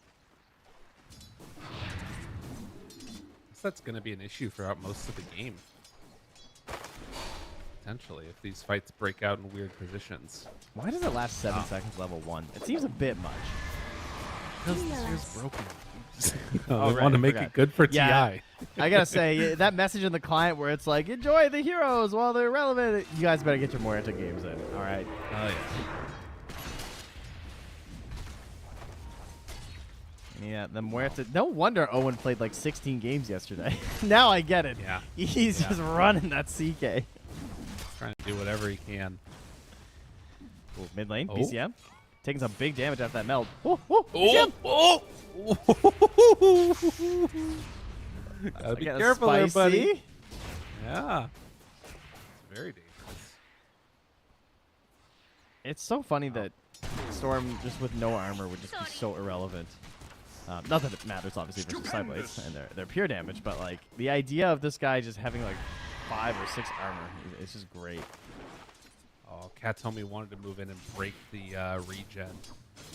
Guess that's going to be an issue throughout most of the game. Potentially, if these fights break out in weird positions. Why does it last 7 seconds level 1? It seems a bit much. Because this year's broken. Oh, they right, want I to make forgot. it good for Yeah, TI. I gotta say, that message in the client where it's like, enjoy the heroes while they're relevant. You guys better get your Muerta games in. All right. Oh, yeah. Yeah, the Muerta. No wonder Owen played like 16 games yesterday. Now I get it. Yeah. He's Yeah. just running that CK. Trying to do whatever he can. Cool. Mid lane, Oh. BCM. Taking some big damage off that meld. Oh, oh, BCM. Oh! Gotta be Again, careful there, buddy. spicy. Yeah. It's very dangerous. It's so funny that Storm just with no armor would just be so irrelevant. Not that it matters, obviously, versus Sideblades and their pure damage, but like the idea of this guy just having like 5 or 6 armor is just great. Oh, Katomi wanted to move in and break the regen.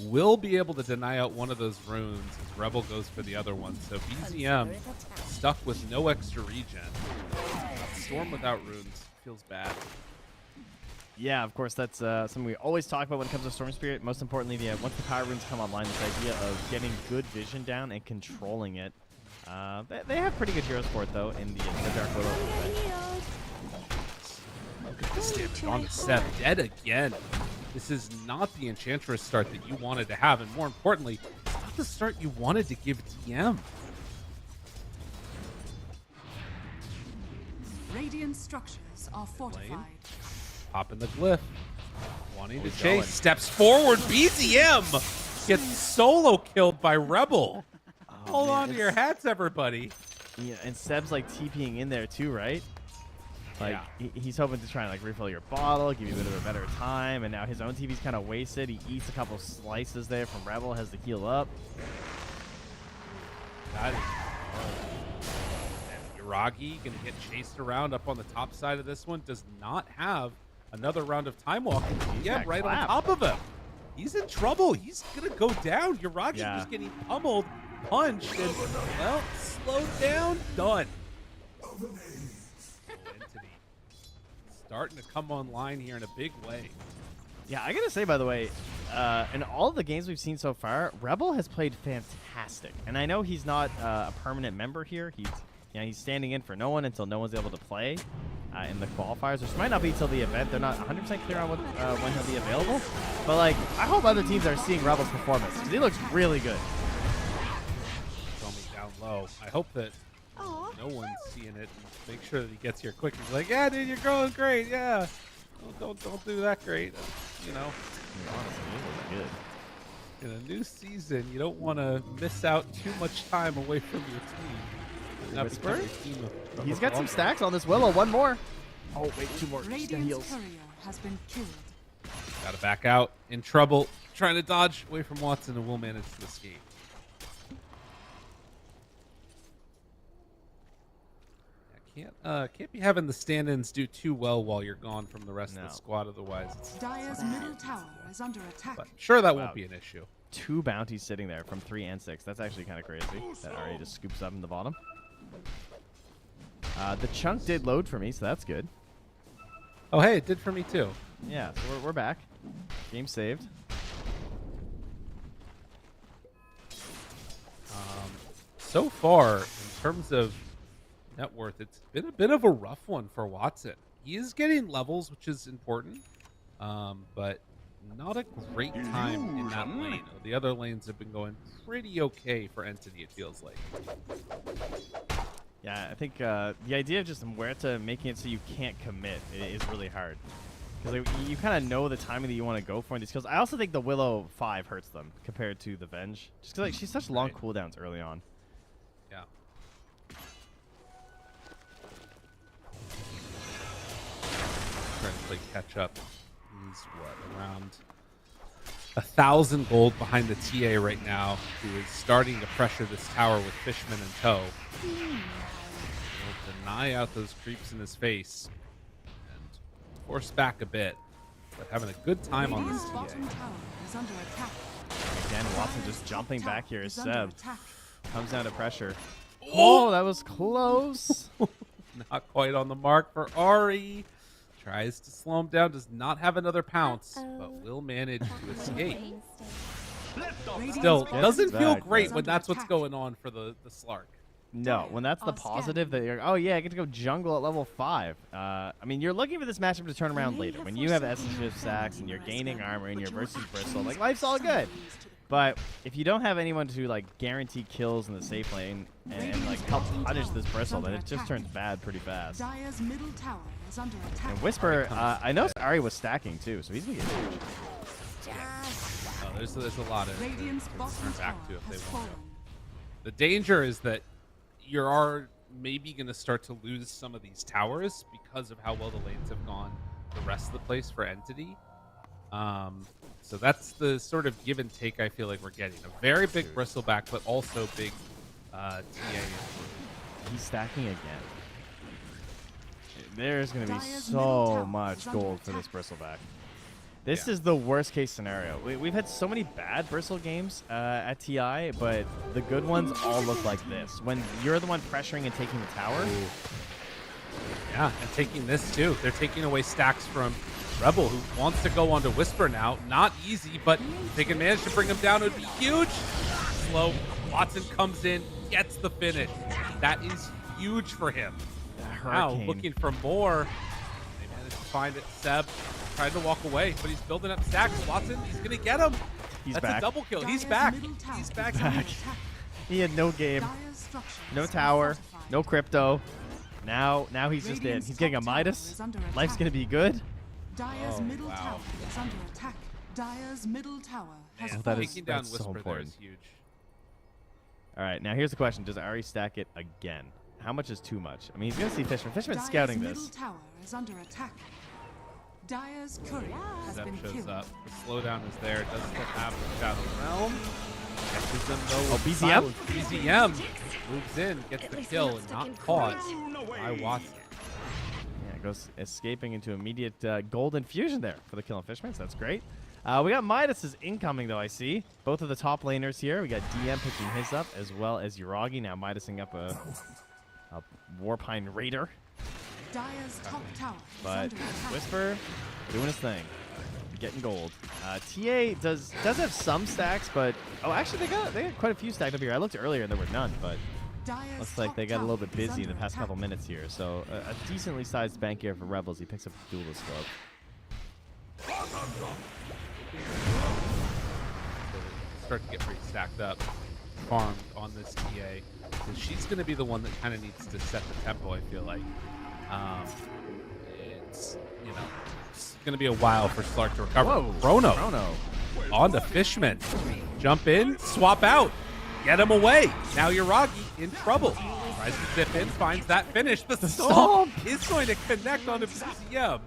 Will be able to deny out one of those runes as Rebel goes for the other one. So BZM stuck with no extra regen. Storm without runes feels bad. Yeah, of course, that's something we always talk about when it comes to Storm Spirit. Most importantly, once the power runes come online, this idea of getting good vision down and controlling it They have pretty good hero support though in the Dark Willow. Look at this damage on to Seb. Dead again. This is not the Enchantress start that you wanted to have, and more importantly, it's not the start you wanted to give TM. Radiant structures are fortified. Popping the glyph. Wanting to chase. Steps forward. BZM gets solo killed by Rebel. Hold on to your hats, everybody. Yeah, and Seb's like TPing in there too, right? Like he's hoping to try and like refill your bottle, give you a bit of a better time, and now his own TP's kind of wasted. He eats a couple slices there from Rebel, has to heal up. That is and Yuragi gonna get chased around up on the top side of this one. Does not have another round of time walking. Yeah, right on top of him. He's in trouble. He's gonna go down. Yuragi was getting pummeled, punched, and well, slowed down. Done. Starting to come online here in a big way. Yeah, I gotta say, by the way, in all of the games we've seen so far, Rebel has played fantastic. And I know he's not a permanent member here. He's standing in for no one until no one's able to play in the qualifiers, which might not be till the event. They're not 100% clear on when he'll be available. But like, I hope other teams are seeing Rebel's performance because he looks really good. Coming down low. I hope that no one's seeing it. Make sure that he gets here quick. He's like, yeah, dude, you're going great. Yeah, don't do that great. You know, Honestly, it was good. in a new season, you don't want to miss out too much time away from your team. Not Whisper? because your team of He's got some stacks on this Willow. One more. Oh wait, two more. Radiant's courier has been killed. Gotta back out. In trouble. Trying to dodge away from Watson and will manage to escape. Can't be having the stand-ins do too well while you're gone from the rest of the squad. Otherwise, it's Dire's middle tower is under attack. but sure that won't be an issue. 2 bounties sitting there from 3 and 6. That's actually kind of crazy. That already just scoops up in the bottom. The chunk did load for me, so that's good. Oh, hey, it did for me too. Yeah, so we're back. Game saved. So far, in terms of net worth, it's been a bit of a rough one for Watson. He is getting levels, which is important, but not a great time in that lane. The other lanes have been going pretty okay for Entity, it feels like. Yeah, I think the idea of just Muerta making it so you can't commit is really hard. Because like, you kind of know the timing that you want to go for in these kills. I also think the Willow 5 hurts them compared to the Venge. Just because like, she's such long cooldowns early on. Yeah. Trying to play catch up. He's what, around 1,000 gold behind the TA right now, who is starting to pressure this tower with Fishman in tow. He'll deny out those creeps in his face and force back a bit, but having a good time on this TA. Again, Watson just jumping back here as Seb comes down to pressure. Oh, that was close. Not quite on the mark for Ari. Tries to slow him down, does not have another pounce, but will manage to escape. Still, doesn't feel great when that's what's going on for the Slark. No, when that's the positive that you're, oh yeah, I get to go jungle at level 5. I mean, you're looking for this matchup to turn around later. When you have Essence stacks and you're gaining armor and you're versus Bristle, like, life's all good. But if you don't have anyone to like guarantee kills in the safe lane and like help punish this Bristle, then it just turns bad pretty fast. Dire's middle tower is under attack. And Whisper, I noticed Ari was stacking too, so he's gonna get huge. Oh, there's a lot of Radiant's turn bottom tower back to if has they want to. fallen. The danger is that you're maybe going to start to lose some of these towers because of how well the lanes have gone the rest of the place for Entity. So that's the sort of give and take I feel like we're getting. A very big bristleback, but also big TA. He's stacking again. There's going to be so much gold for this bristleback. This is the worst case scenario. We've had so many bad bristle games at TI, but the good ones all look like this. When you're the one pressuring and taking the tower. Yeah, and taking this too. They're taking away stacks from Rebel, who wants to go onto Whisper now. Not easy, but if they can manage to bring him down, it would be huge. Slow Watson comes in, gets the finish. That is huge for him. Now Hurricane. looking for more. They managed to find it. Seb tried to walk away, but he's building up stacks. Watson, he's going to get him. He's That's back. a double kill. He's Dire's back. middle tower He's is back. under attack. He had no game, Dire's structures no are tower, fortified. no crypto. Now he's just in. Radiant's He's getting a top tower Midas. is under Life's attack. gonna be good. Dire's Oh, middle wow. tower is under attack. Dire's middle tower has Man, that is- taking down that's so Whisper there important. is huge. All right, now here's the question: does Ari stack it again? How much is too much? I mean, he's gonna see Fishman. Fishman's Dire's scouting middle this. tower is under attack. Dire's courier has Zep been shows killed. up. The slowdown is there. Doesn't have the Shadow Realm. Catches them though. Oh, with BZM? silence. BZM moves in, gets the kill, and not caught by Watson. Yeah, goes escaping into immediate golden fusion there for the kill on Fishman. So that's great. We got Midas is incoming though. I see both of the top laners here. We got DM picking his up as well as Uragi now Midasing up a Warpine Raider. Dire's top tower is But under attack. Whisper doing his thing, getting gold. TA does have some stacks, but actually they got quite a few stacked up here. I looked earlier and there were none, but Dire's looks like top they got a little bit tower is busy in the under past attack. couple minutes here. So a decently sized bank here for Rebels. He picks up the duelist club. Start to get pretty stacked up, farmed on this TA. So she's going to be the one that kind of needs to set the tempo. I feel like it's it's going to be a while for Slark to recover. Whoa, Chrono on the Fishman, jump in, swap out, get him away. Now Uragi in trouble. Tries to zip in, finds that finish. The stomp is going to connect onto BCM.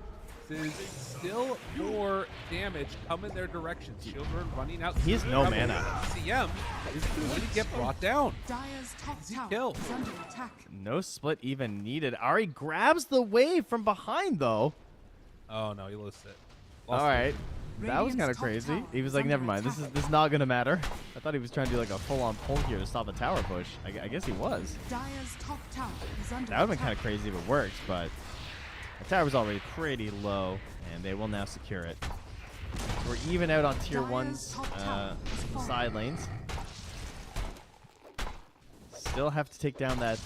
This is still more damage coming their direction. Children running out. He has no Rebel. mana. BCM is going to get brought down. Dire's top Easy tower kill. is under attack. No split even needed. Ari grabs the wave from behind though. Oh no, he lost it. All right. That was Radiant's kind of top crazy. tower He was is like, under never mind. This attack. is not gonna matter. I thought he was trying to do like a full-on pull here to stop the tower push. I guess he was. Dire's top tower is under That would have been attack. kind of crazy if it worked, but the tower was already pretty low, and they will now secure it. We're even out on tier Dire's ones top tower is falling. side lanes. Still have to take down that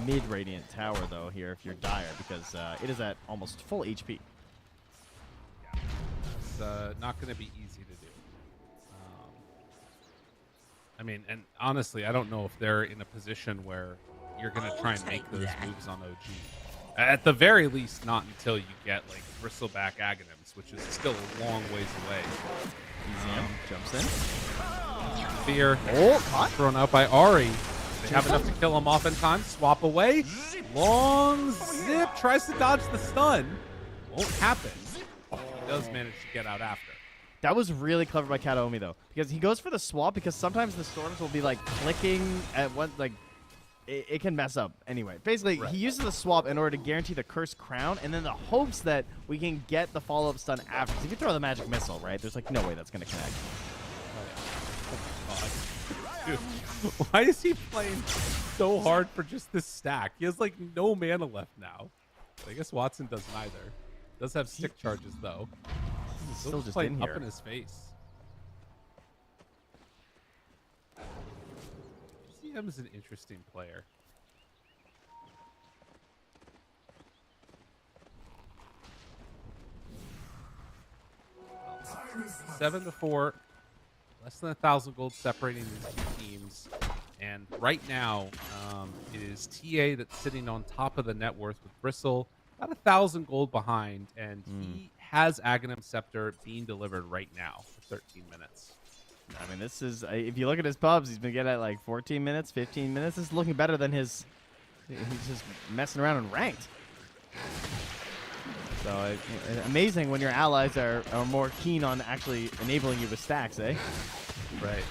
mid-radiant tower though here if you're Dire, because it is at almost full HP. It's not going to be easy to do. I mean, and honestly, I don't know if they're in a position where you're going to try and make those moves on OG. At the very least, not until you get like Bristleback Aghanims, which is still a long ways away. EZM jumps in. Fear Caught. thrown out by Ari. They have enough to kill him off in time. Swap away. Long zip. Tries to dodge the stun. Won't happen. He does manage to get out after. That was really clever by Kataomi though, because he goes for the swap because sometimes the storms will be like clicking at one like it can mess up. Anyway, basically he uses the swap in order to guarantee the cursed crown, and then the hopes that we can get the follow-up stun after. So if you throw the magic missile, right? There's like no way that's gonna connect. Dude, why is he playing so hard for just this stack? He has like no mana left now. I guess Watson does neither. Does have stick charges though. He's Still still just playing in up here. in his face. CM is an interesting player. Well, 7-4, less than 1,000 gold separating these two teams. And right now, it is TA that's sitting on top of the net worth with Bristle, about 1,000 gold behind, and he has Aghanim Scepter being delivered right now for 13 minutes. I mean, this is if you look at his pubs, he's been getting at like 14 minutes, 15 minutes. This is looking better than his. He's just messing around in ranked. So amazing when your allies are more keen on actually enabling you with stacks, eh? Right.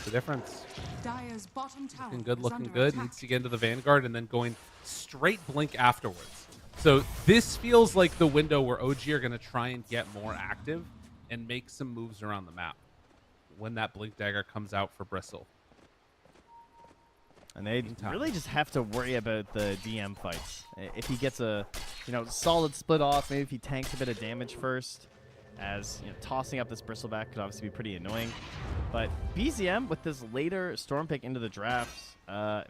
The difference. Dire's bottom tower Looking good, is looking under good. attack. Needs to get into the Vanguard and then going straight blink afterwards. So this feels like the window where OG are going to try and get more active and make some moves around the map when that blink dagger comes out for Bristle. And they really just have to worry about the DM fights. If he gets a, solid split off, maybe if he tanks a bit of damage first, as tossing up this Bristleback could obviously be pretty annoying. But BZM with this later Storm pick into the drafts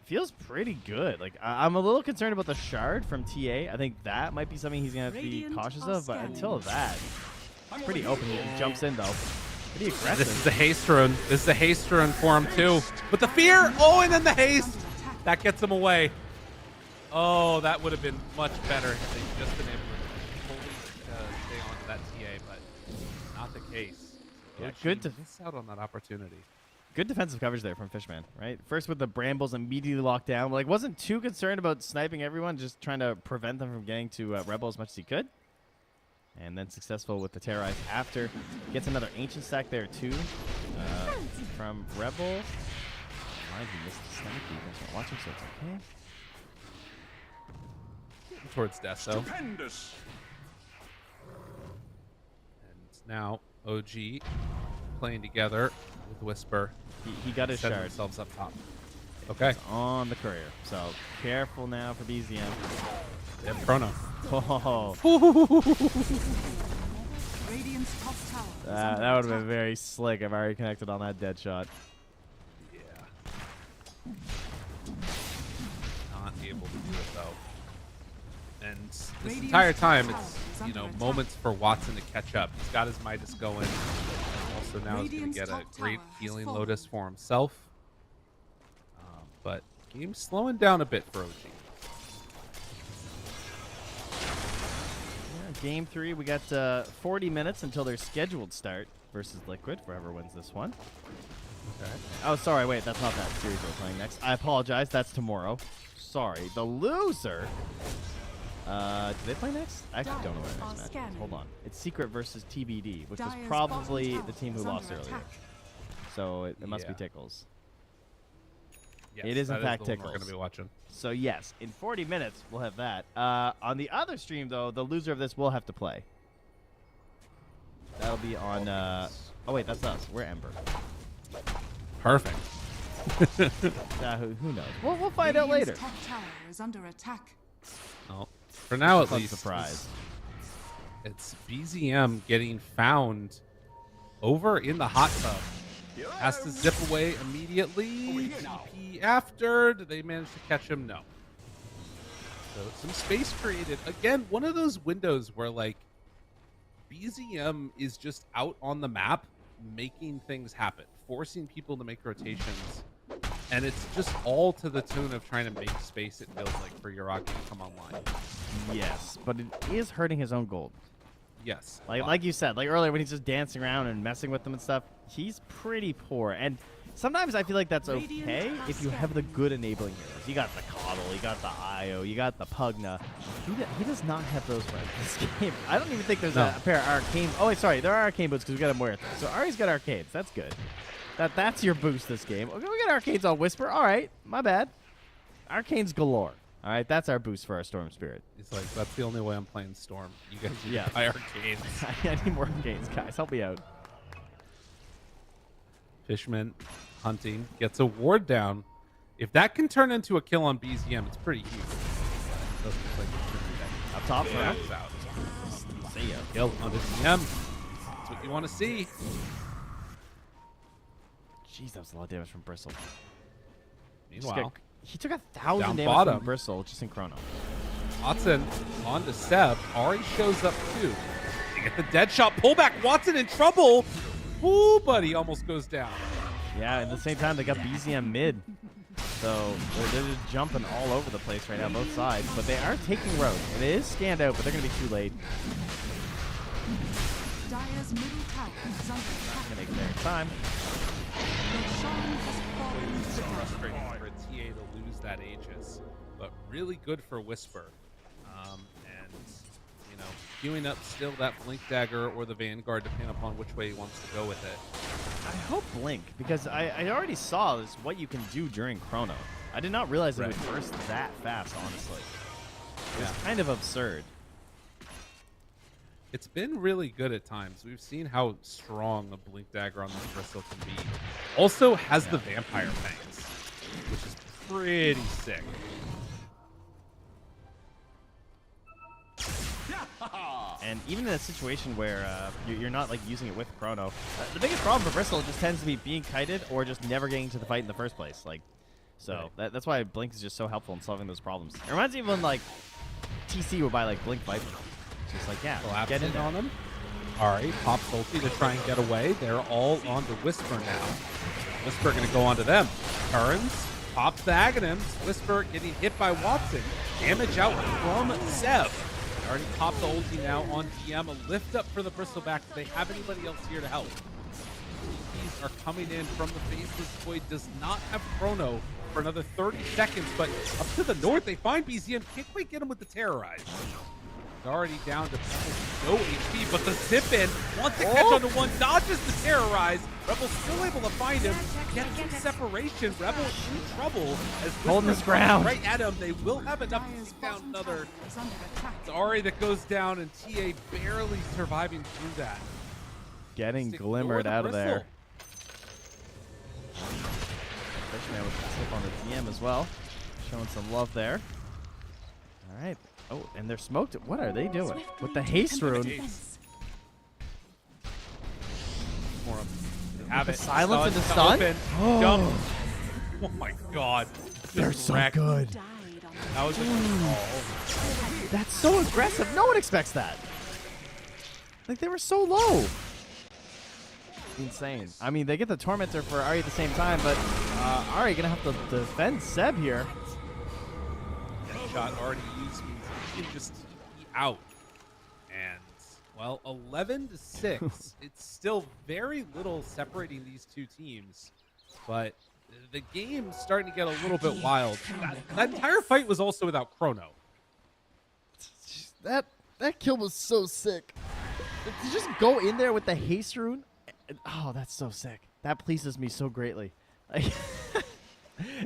feels pretty good. Like I'm a little concerned about the shard from TA. I think that might be something he's gonna have to be cautious of. But until that, it's pretty open. He jumps in though. Pretty aggressive. This is a haste rune. This is a haste rune for him too. With the fear. Oh, and then the haste. That gets him away. Oh, that would have been much better if they'd just been able to fully stay on to that TA, but not the case. Yeah, good to miss out on that opportunity. Good defensive coverage there from Fishman, right? First with the brambles immediately locked down. Like, wasn't too concerned about sniping everyone, just trying to prevent them from getting to Rebel as much as he could. And then successful with the Terrorize after. Gets another Ancient stack there, too, from Rebel. Mind he missed the snipe. You guys aren't watching, so it's okay. Towards Deso. Stupendous. And now OG playing together with Whisper. He got his Set shard. themselves up top. Okay. It's on the courier. So careful now for BZM. Yep, Chrono. Oh. Radiant's top tower. That would have been very slick. I've already connected on that dead shot. Yeah. Not able to do it though. And this entire time, it's moments for Watson to catch up. He's got his Midas going. Also now he's going to get a great healing Lotus for himself. But game's slowing down a bit for OG. Yeah, game 3, we got 40 minutes until their scheduled start versus Liquid. Whoever wins this one. Okay. Oh, sorry. Wait, that's not that series we're playing next. I apologize. That's tomorrow. Sorry. The loser. Do they play next? I actually don't know where next match is. Hold on. It's Secret versus TBD, which was probably the team who lost earlier. So it must be Tickles. Yes, it is in fact Tickles. We're going to be watching. So yes, in 40 minutes we'll have that. On the other stream though, the loser of this will have to play. That'll be on. Oh wait, that's us. We're Ember. Perfect. Who knows? We'll find out later. Top tower is under attack. Well, for now at Fun least. Surprise. It's BZM getting found over in the hot tub. Has to zip away immediately. TP after. Did they manage to catch him? No. So some space created. Again, one of those windows where like BZM is just out on the map making things happen, forcing people to make rotations. And it's just all to the tune of trying to make space, it feels like, for Yuragi to come online. Yes, but it is hurting his own gold. Yes. Like you said, like earlier when he's just dancing around and messing with them and stuff, he's pretty poor. And sometimes I feel like that's okay if you have the good enabling heroes. You got the Coddle, you got the Io, you got the Pugna. He does not have those right in this game. I don't even think there's a pair of arcane. Oh, wait, sorry. There are arcane boots because we got a Moira. So Ari's got arcades. That's good. That's your boost this game. Okay, we got arcades on Whisper. All right, my bad. Arcanes galore. All right, that's our boost for our Storm Spirit. It's like, that's the only way I'm playing Storm. You guys need to buy arcades. I need more arcades, guys. Help me out. Fishman hunting, gets a ward down. If that can turn into a kill on BZM, it's pretty huge. Doesn't look like it should be that. Up top, yeah, it's out. See ya. Kill on BZM. That's what you want to see. Jeez, that was a lot of damage from Bristle. Meanwhile, he took 1,000 damage bottom. from Bristle just in Chrono. Watson on to Seb. Ari shows up too. They get the dead shot. Pullback. Watson in trouble. Ooh, buddy, almost goes down. Yeah, at the same time, they got BZM mid. So they're just jumping all over the place right now, both sides. But they are taking road. It is scanned out, but they're going to be too late. Dire's middle tower is under attack. Going to take their time. Roshan has fallen to So the ground. frustrating for a TA to lose that Aegis, but really good for Whisper. And, you know, queuing up still that Blink Dagger or the Vanguard, depending upon which way he wants to go with it. I hope Blink, because I already saw this what you can do during Chrono. I did not realize it would burst that fast, honestly. It was kind of absurd. It's been really good at times. We've seen how strong a Blink Dagger on this Bristle can be. Also has the Vampire Fangs, which is pretty sick. And even in a situation where you're not like using it with Chrono, the biggest problem for Bristol just tends to be being kited or just never getting to the fight in the first place. Like, so that's why Blink is just so helpful in solving those problems. It reminds me of when like TC would buy like Blink Viper. Just like get in on them. Ari pops ulti to try and get away. They're all on the Whisper now. Whisper going to go onto them. Turns, pops the Aghanims. Whisper getting hit by Watson. Damage out from Seb. They already popped the ulti now on DM. A lift up for the Bristleback. Do they have anybody else here to help? These are coming in from the Faceless Void. Does not have Chrono for another 30 seconds, but up to the north, they find BZM. Can't quite get him with the Terrorize. Already down to no HP, but the zip in wants to catch onto one, dodges the Terrorize. Rebel still able to find him, gets some separation. Rebel in trouble as holding his ground right at him. They will have enough to take down another. It's Ari that goes down, and TA barely surviving through that. Getting glimmered out of there. Fishman with the tip on the DM as well, showing some love there. All right. Oh, and they're smoked. What are they doing with the haste rune? Have it. Silence in the stun. Jump. Oh my God. They're so good. That was That's so aggressive. No one expects that. Like they were so low. Insane. I mean, they get the Tormentor for Ari at the same time, but Ari gonna have to defend Seb here. Shot already used means he can just be out. And, well, 11-6. It's still very little separating these two teams, but the game's starting to get a little bit wild. That entire fight was also without Chrono. That kill was so sick. To just go in there with the haste rune. Oh, that's so sick. That pleases me so greatly. Like,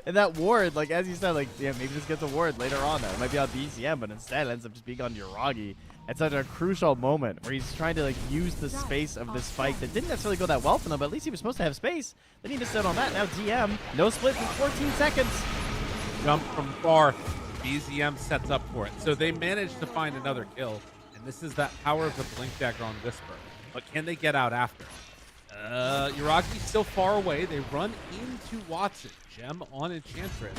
and that ward, like as you said, like maybe this gets a ward later on. That it might be on BCM, but instead it ends up just being on Yuragi at such a crucial moment where he's trying to like use the space of this fight that didn't necessarily go that well for them, but at least he was supposed to have space. Then he missed out on that. Now DM, no split in 14 seconds. Jump from far. BZM sets up for it. So they managed to find another kill, and this is that power of the Blink Dagger on Whisper. But can they get out after? Yuragi's still far away. They run into Watson. Gem on Enchantress,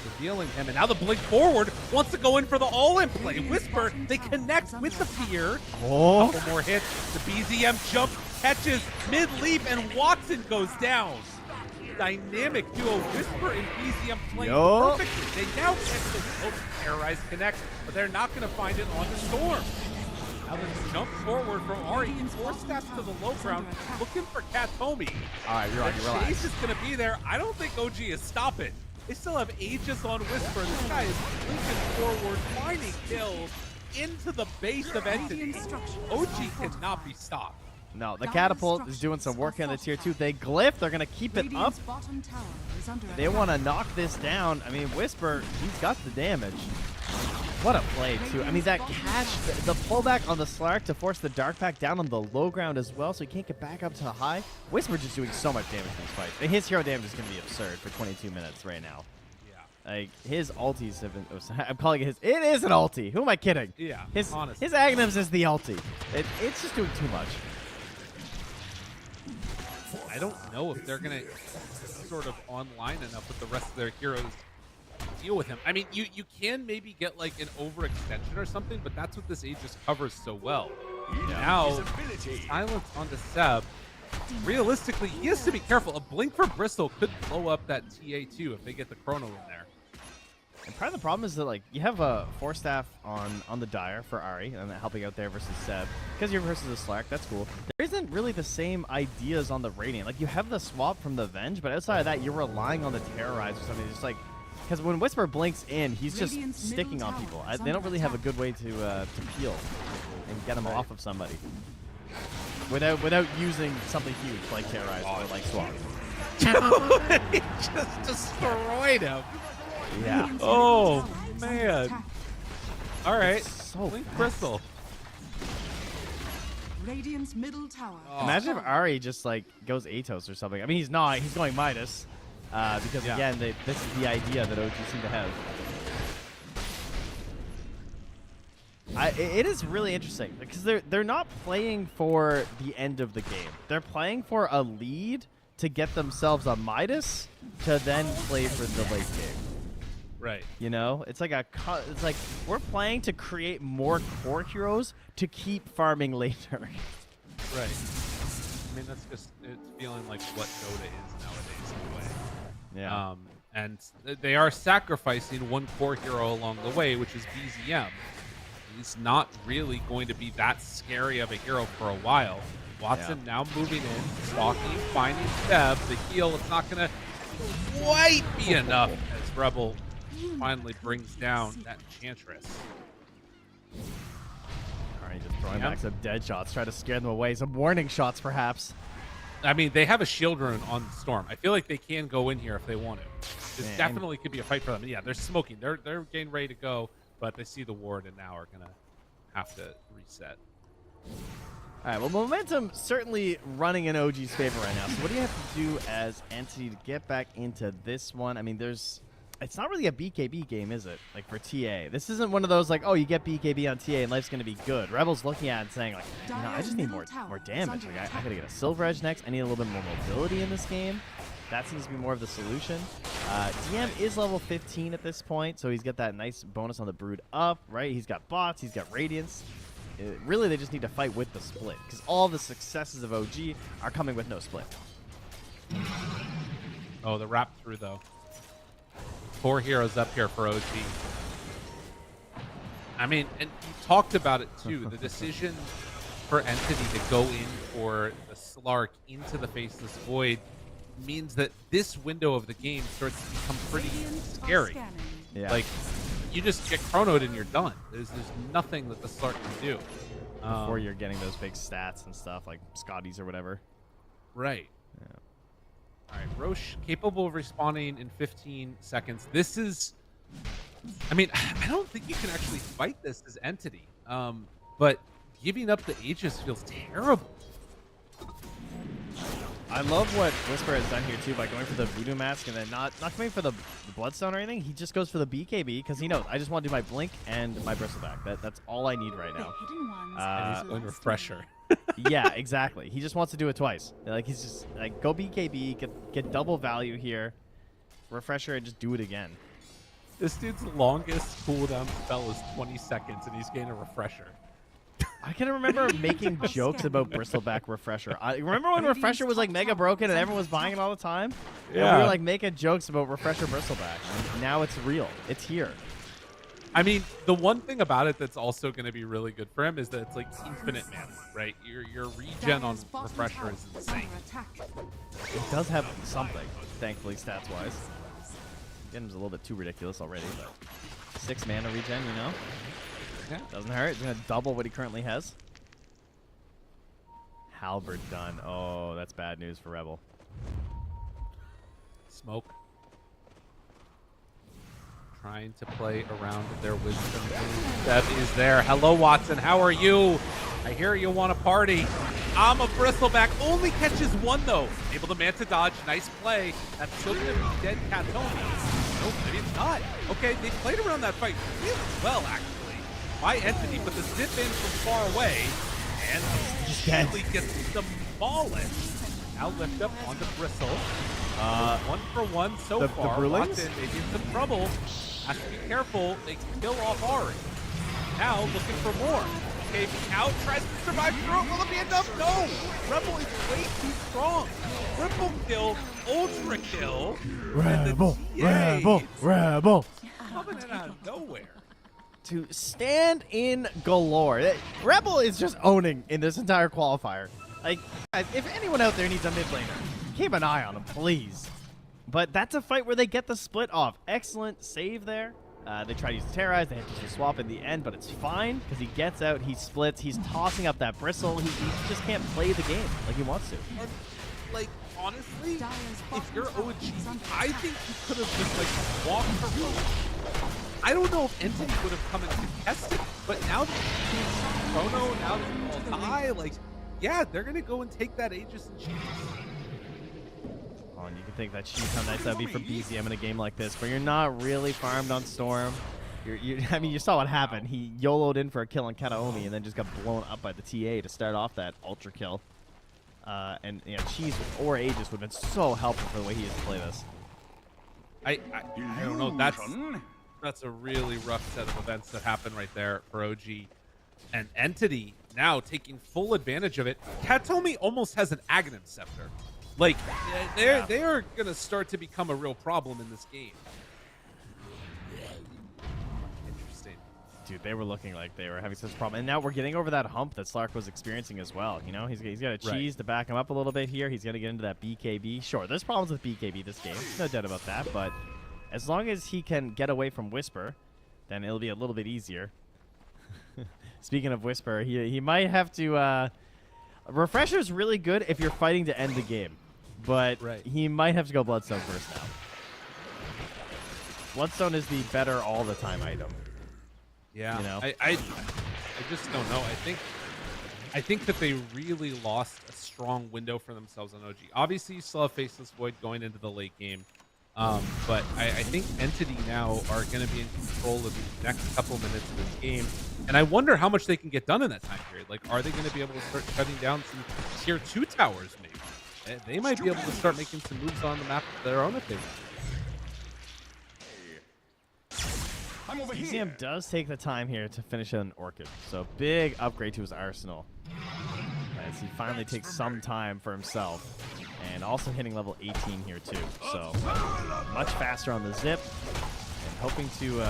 revealing him. And now the Blink forward wants to go in for the all-in play. Whisper, they connect with the fear. Oh. Couple more hits. The BZM jump, catches, mid-leap, and Watson goes down. Dynamic duo, Whisper and BZM playing perfectly. They now catch the Terrorize connect, but they're not going to find it on the Storm. Now the jump forward from Ari, 4 steps to the low ground, looking for Katomi. All right, you're on. The chase is going to be there. I don't think OG is stopping. They still have Aegis on Whisper. This guy is linking forward, finding kills into the base of Entity. OG cannot be stopped. No, the Catapult is doing some work on the tier 2. They glyph. They're going to keep it up. They want to knock this down. I mean, Whisper, he's got the damage. What a play, too. I mean, that catch, the pullback on the Slark to force the Dark Pack down on the low ground as well, so he can't get back up to high. Whisper just doing so much damage in this fight. His hero damage is going to be absurd for 22 minutes right now. Yeah. Like, his ultis have been... I'm calling it his... It is an ulti. Who am I kidding? Yeah, honestly. His Aghanims is the ulti. It's just doing too much. I don't know if they're going to sort of online enough with the rest of their heroes deal with him. I mean, you can maybe get like an overextension or something, but that's what this Aegis covers so well. Now, silence onto Seb. Realistically, he has to be careful. A blink for Bristol could blow up that TA2 if they get the Chrono in there. And part of the problem is that like you have a 4-staff on the Dire for Ari and helping out there versus Seb. Because you're versus the Slark, that's cool. There isn't really the same ideas on the Radiant. Like you have the swap from the Venge, but outside of that, you're relying on the Terrorize or something. Just like because when Whisper blinks in, he's just sticking on people. They don't really have a good way to peel and get him off of somebody without using something huge like Terrorize or like swap. He just destroyed him. Yeah. Oh, man. All right. So Blink Crystal. Radiant's middle tower. Imagine if Ari just like goes Atos or something. I mean, he's not. He's going Midas. Because again, this is the idea that OG seem to have. It is really interesting because they're not playing for the end of the game. They're playing for a lead to get themselves a Midas to then play for the late game. Right. You know, it's like we're playing to create more core heroes to keep farming later. Right. I mean, that's just it's feeling like what Dota is nowadays in a way. Yeah. And they are sacrificing one core hero along the way, which is BZM. He's not really going to be that scary of a hero for a while. Watson now moving in, stalking, finding Seb. The heal, it's not going to quite be enough as Rebel finally brings down that Enchantress. All right, just throwing back some dead shots, try to scare them away. Some warning shots, perhaps. I mean, they have a shield rune on Storm. I feel like they can go in here if they want to. This definitely could be a fight for them. Yeah, they're smoking. They're getting ready to go, but they see the ward and now are going to have to reset. All right, well, momentum certainly running in OG's favor right now. So what do you have to do as Entity to get back into this one? I mean, it's not really a BKB game, is it? Like for TA. This isn't one of those like, oh, you get BKB on TA and life's going to be good. Rebel's looking at it and saying like, you know, I just need more damage. Like, I got to get a Silver Edge next. I need a little bit more mobility in this game. That seems to be more of the solution. DM is level 15 at this point, so he's got that nice bonus on the Brood up, right? He's got bots, he's got Radiance. Really, they just need to fight with the split, because all the successes of OG are coming with no split. Oh, the wrap through, though. 4 heroes up here for OG. I mean, and you talked about it, too. The decision for Entity to go in for the Slark into the Faceless Void means that this window of the game starts to become pretty scary. Yeah. Like, you just get chronoed and you're done. There's nothing that the Slark can do. Before you're getting those big stats and stuff, like Scotties or whatever. Right. Yeah. All right, Roche, capable of respawning in 15 seconds. This is... I mean, I don't think you can actually fight this as Entity. But giving up the Aegis feels terrible. I love what Whisper has done here, too, by going for the Voodoo Mask and then not going for the Bloodstone or anything. He just goes for the BKB because he knows, I just want to do my Blink and my Bristleback. That's all I need right now. And he's going Refresher. Yeah, exactly. He just wants to do it twice. Like, he's just, like, go BKB, get double value here, Refresher, and just do it again. This dude's longest cooldown spell is 20 seconds, and he's getting a Refresher. I can remember making jokes about Bristleback Refresher. I remember when Refresher was like mega broken and everyone was buying it all the time? Yeah. And we were like making jokes about Refresher Bristleback. And now it's real. It's here. I mean, the one thing about it that's also going to be really good for him is that it's like infinite mana, right? Your regen on Refresher is insane. It does have something, thankfully, stats-wise. Getting a little bit too ridiculous already, but 6 mana regen, you know? Yeah. Doesn't hurt. It's going to double what he currently has. Halberd done. Oh, that's bad news for Rebel. Smoke. Trying to play around their wisdom. That is there. Hello, Watson. How are you? I hear you want to party. I'm a Bristleback. Only catches 1, though. Able to Manta dodge. Nice play. That's still going to be dead Catoni. Nope, maybe it's not. Okay, they played around that fight really well, actually. By Entity, but the zip in from far away, and immediately gets demolished. Now lift up onto Bristle. 1 for 1 so far. The Watson, maybe in some trouble. Has to be careful. They kill off Ari. Now looking for more. Okay, out, tries to survive through it. Will it be enough? No! Rebel is way too strong. Triple kill, ultra kill. Rebel. Coming in out of nowhere. To stand in galore. Rebel is just owning in this entire qualifier. Like, if anyone out there needs a mid laner, keep an eye on him, please. But that's a fight where they get the split off. Excellent save there. They try to use the Terrorize. They have to use the swap in the end, but it's fine because he gets out, he splits, he's tossing up that Bristle. He just can't play the game like he wants to. And, like, honestly, if you're OG, I think you could have just, like, walked around. I don't know if Entity would have come and contested, but now that he's Chrono, now that he's all die, like, yeah, they're going to go and take that Aegis and Cheese. Oh, and you can think that she's how nice that would be for BZM in a game like this, where you're not really farmed on Storm. I mean, you saw what happened. He YOLO'd in for a kill on Kataomi and then just got blown up by the TA to start off that ultra kill. And Cheese or Aegis would have been so helpful for the way he has to play this. I don't know. That's a really rough set of events that happened right there for OG. And Entity now taking full advantage of it. Kataomi almost has an Aghanim Scepter. Like, they're going to start to become a real problem in this game. Interesting. Dude, they were looking like they were having such a problem. And now we're getting over that hump that Slark was experiencing as well. You know, he's got a Cheese to back him up a little bit here. He's going to get into that BKB. Sure, there's problems with BKB this game. No doubt about that. But as long as he can get away from Whisper, then it'll be a little bit easier. Speaking of Whisper, he might have to... Refresher's really good if you're fighting to end the game. But he might have to go Bloodstone first now. Bloodstone is the better all-the-time item. Yeah, you know? I just don't know. I think that they really lost a strong window for themselves on OG. Obviously, you still have Faceless Void going into the late game. But I think Entity now are going to be in control of the next couple minutes of this game. And I wonder how much they can get done in that time period. Like, are they going to be able to start shutting down some tier 2 towers, maybe? They might be able to start making some moves on the map of their own if they want. DCM does take the time here to finish an Orchid. So big upgrade to his arsenal. As he finally takes some time for himself. And also hitting level 18 here too. So much faster on the zip. And hoping to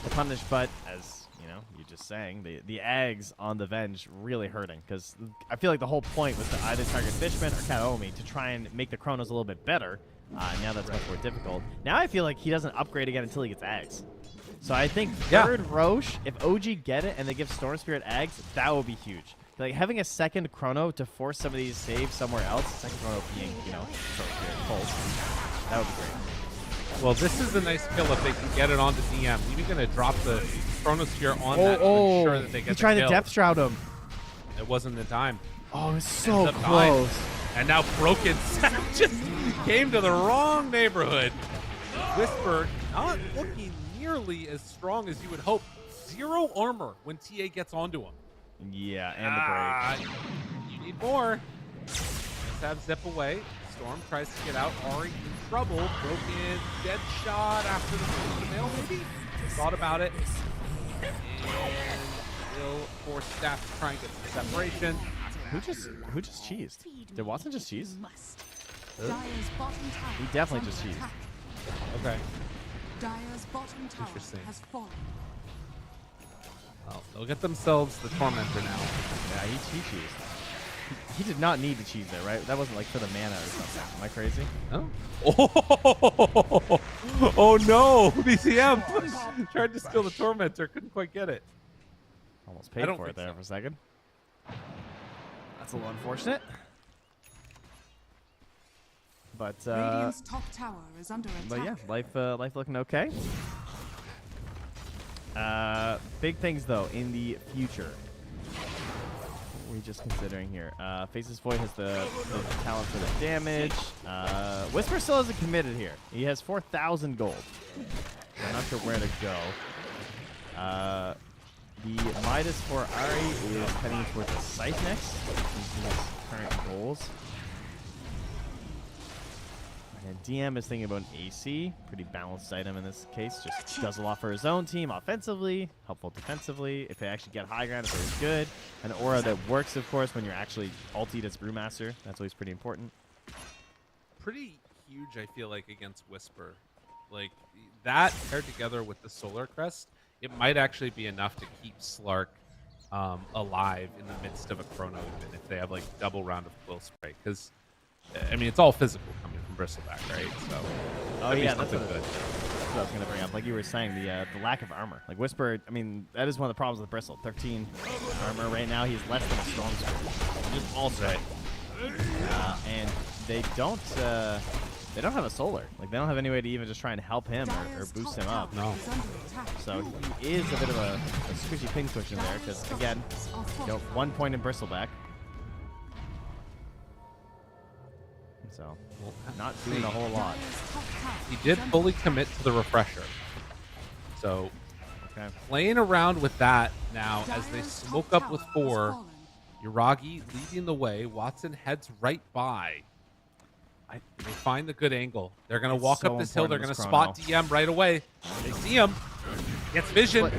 punish, but as you know, you're just saying, the Ags on the Venge really hurting. Because I feel like the whole point was to either target Fishman or Kataomi to try and make the Chronos a little bit better. Now that's much more difficult. Now I feel like he doesn't upgrade again until he gets Ags. So I think third Roche, if OG get it and they give Storm Spirit Ags, that would be huge. Like having a second Chrono to force some of these saves somewhere else, second Chrono being, you know, Storm Spirit Pulse, that would be great. Well, this is a nice kill if they can get it onto DM. Even going to drop the Chronosphere on that to ensure that they get the kill. He's trying to Depth Shroud him. It wasn't in time. Oh, it's so close. And now Broken just came to the wrong neighborhood. Whisper not looking nearly as strong as you would hope. 0 armor when TA gets onto him. Yeah, and the break. You need more. Let's have Zip away. Storm tries to get out. Ari in trouble. Broken dead shot after the mail, maybe? Thought about it. And will force Staff to try and get some separation. Who just cheesed? Did Watson just cheese? Dire's bottom tower He definitely is just under cheesed. attack. Okay. Dire's bottom tower Interesting. has fallen. Well, they'll get themselves the Tormentor now. Yeah, he cheesed. He did not need to cheese there, right? That wasn't like for the mana or something. Am I crazy? Oh, oh no! BCM tried to steal the Tormentor, couldn't quite get it. Almost paid for it there for a second. That's a little unfortunate. But Radiant's top tower is under attack. but yeah, life looking okay. Big things though in the future. What are we just considering here? Faceless Void has the talent for the damage. Whisper still hasn't committed here. He has 4,000 gold. I'm not sure where to go. The Midas for Ari is heading towards the Scythe next. Into his current goals. And DM is thinking about an AC. Pretty balanced item in this case. Just does a lot for his own team offensively, helpful defensively. If they actually get high ground, it's always good. An aura that works, of course, when you're actually ultied as Brewmaster. That's always pretty important. Pretty huge, I feel like, against Whisper. Like, that paired together with the Solar Crest, it might actually be enough to keep Slark alive in the midst of a Chrono, even if they have, like, double round of Quill Spray. Because, I mean, it's all physical coming from Bristleback, right? So, oh yeah, that's good. good. That's what I was gonna bring up. Like you were saying, the lack of armor. Like Whisper, I mean, that is one of the problems with Bristle. 13 armor right now. He's less than a Storm Spirit. Just all straight. And they don't have a solar. Like they don't have any way to even just try and help him or boost him up. No. So he is a bit of a squishy pin cushion there because again, you know, 1 point in Bristleback. So, not doing a whole lot. He did fully commit to the refresher. So, Okay. Playing around with that now as they smoke up with 4. Yuragi leading the way. Watson heads right by. They find the good angle. They're going to walk up this hill. They're going to spot DM right away. They see him. Gets vision.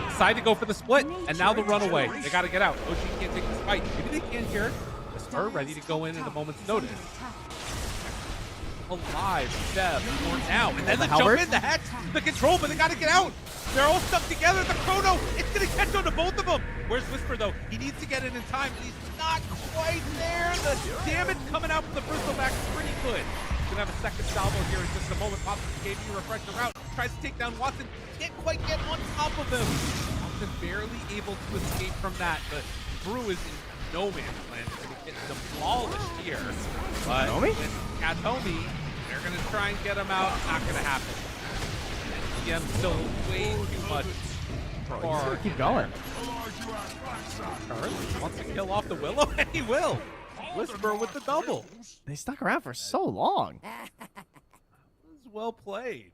Decide to go for the split. And now the runaway. They got to get out. OG can't take this fight. Maybe they can here. Whisper ready to go in at a moment's notice. Alive, Seb, or now. And then the jump in, the hex, the control, but they got to get out. They're all stuck together. The chrono, it's going to catch on to both of them. Where's Whisper, though? He needs to get in time, and he's not quite there. The damage coming out from the Bristleback is pretty good. He's going to have a second salvo here in just a moment. Pops the KV, refresh the route, tries to take down Watson. Can't quite get on top of him. Watson barely able to escape from that. The Brew is in no man's land. It's going to get demolished here. But with Katomi, they're going to try and get him out. Not going to happen. DM still way too much. He's gonna keep going. Carlos wants to kill off the Willow, and he will. Whisper with the double. They stuck around for so long. It was well played.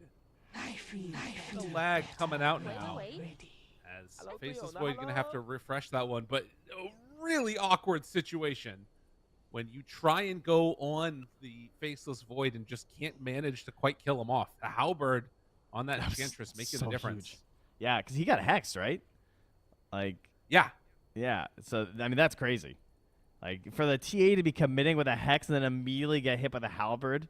The lag coming out now. As Faceless Void going to have to refresh that one, but a really awkward situation when you try and go on the Faceless Void and just can't manage to quite kill him off. The Halberd on that Enchantress making a difference. Huge. Yeah, because he got hexed, right? Like, yeah. So I mean, that's crazy. Like, for the TA to be committing with a hex and then immediately get hit by the halberd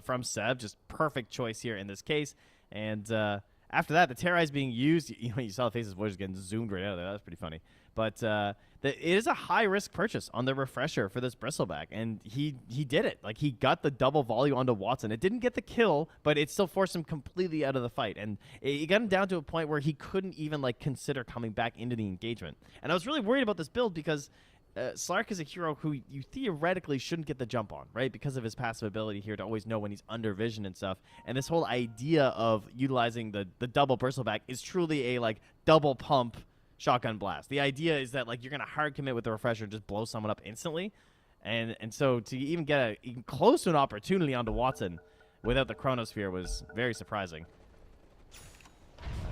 from Seb, just perfect choice here in this case. And after that, the Terrorize being used. You saw the Faceless Void just getting zoomed right out of there. That was pretty funny. But it is a high-risk purchase on the refresher for this Bristleback, and he did it. Like, he got the double volley onto Watson. It didn't get the kill, but it still forced him completely out of the fight, and it got him down to a point where he couldn't even, like, consider coming back into the engagement. And I was really worried about this build because Slark is a hero who you theoretically shouldn't get the jump on, right? Because of his passive ability here to always know when he's under vision and stuff. And this whole idea of utilizing the double Bristleback is truly a, like, double pump shotgun blast. The idea is that, like, you're going to hard commit with the refresher and just blow someone up instantly. And so to even get even close to an opportunity onto Watson without the Chronosphere was very surprising.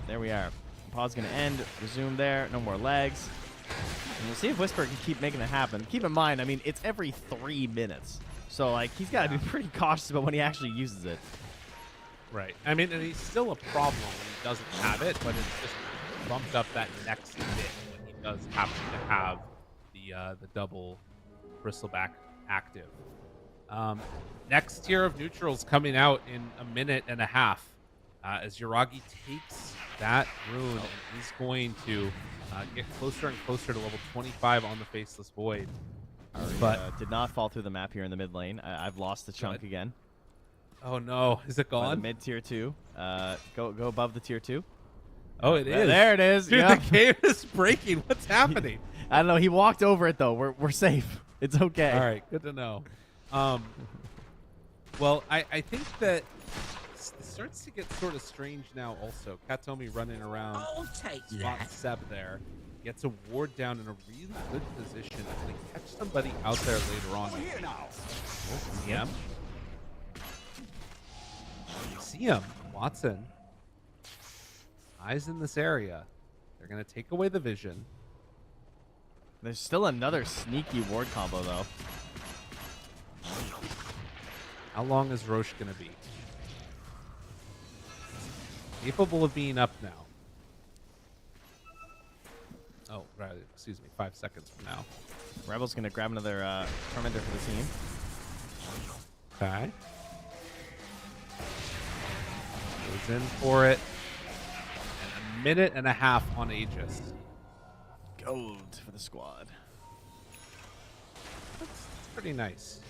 There we are. Pause going to end. Resume there. No more legs. And we'll see if Whisper can keep making it happen. Keep in mind, I mean, it's every 3 minutes. So, like, he's got to be pretty cautious about when he actually uses it. Right. I mean, and he's still a problem when he doesn't have it, but it's just bumped up that next bit when he does happen to have the double Bristleback active. Next tier of neutrals coming out in a minute and a half as Yuragi takes that rune and is going to get closer and closer to level 25 on the Faceless Void. But did not fall through the map here in the mid lane. I've lost the chunk again. Oh no, is it gone? Mid tier 2. Go above the tier 2. Oh, it is. There it is. Dude, the game is breaking. What's happening? I don't know. He walked over it, though. We're safe. It's okay. All right. Good to know. Well, I think that it starts to get sort of strange now also. Katomi running around. Spot Seb there. Gets a ward down in a really good position. If they catch somebody out there later on. See him. See him. Watson. Eyes in this area. They're going to take away the vision. There's still another sneaky ward combo, though. How long is Roche going to be? Capable of being up now. Oh, right. Excuse me. 5 seconds from now. Rebel's going to grab another Tormentor for the team. Okay. Goes in for it. And a minute and a half on Aegis. Gold for the squad. That's pretty nice.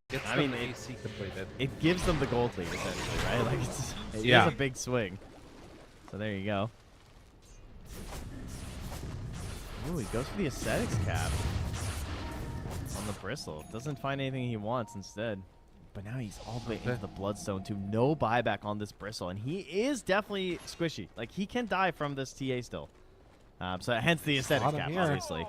Gets I mean, AC completed. It gives them the gold lead, essentially, right? Like, it is a big swing. So there you go. Ooh, he goes for the Ascetics cap on the Bristle. Doesn't find anything he wants instead. But now he's all the way into the Bloodstone too. No buyback on this Bristle. And he is definitely squishy. Like, he can die from this TA still. So hence the Ascetics cap, obviously.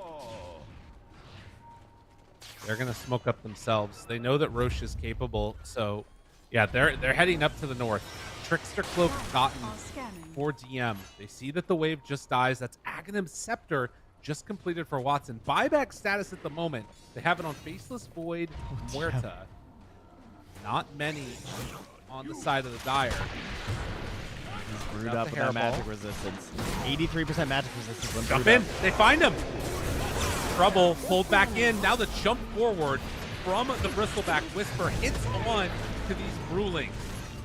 They're going to smoke up themselves. They know that Roche is capable, so Yeah, they're heading up to the north. Trickster Cloak gotten Are scanning. for DM. They see that the wave just dies. That's Aghanim's Scepter just completed for Watson. Buyback status at the moment. They have it on Faceless Void, Muerta. Not many on the side of the Dire. He's brewed Got up the with that hairball. magic resistance. 83% magic resistance. when Jump brewed in. up. They find him. Trouble pulled back in. Now the jump forward from the Bristleback. Whisper hits on to these Brewlings.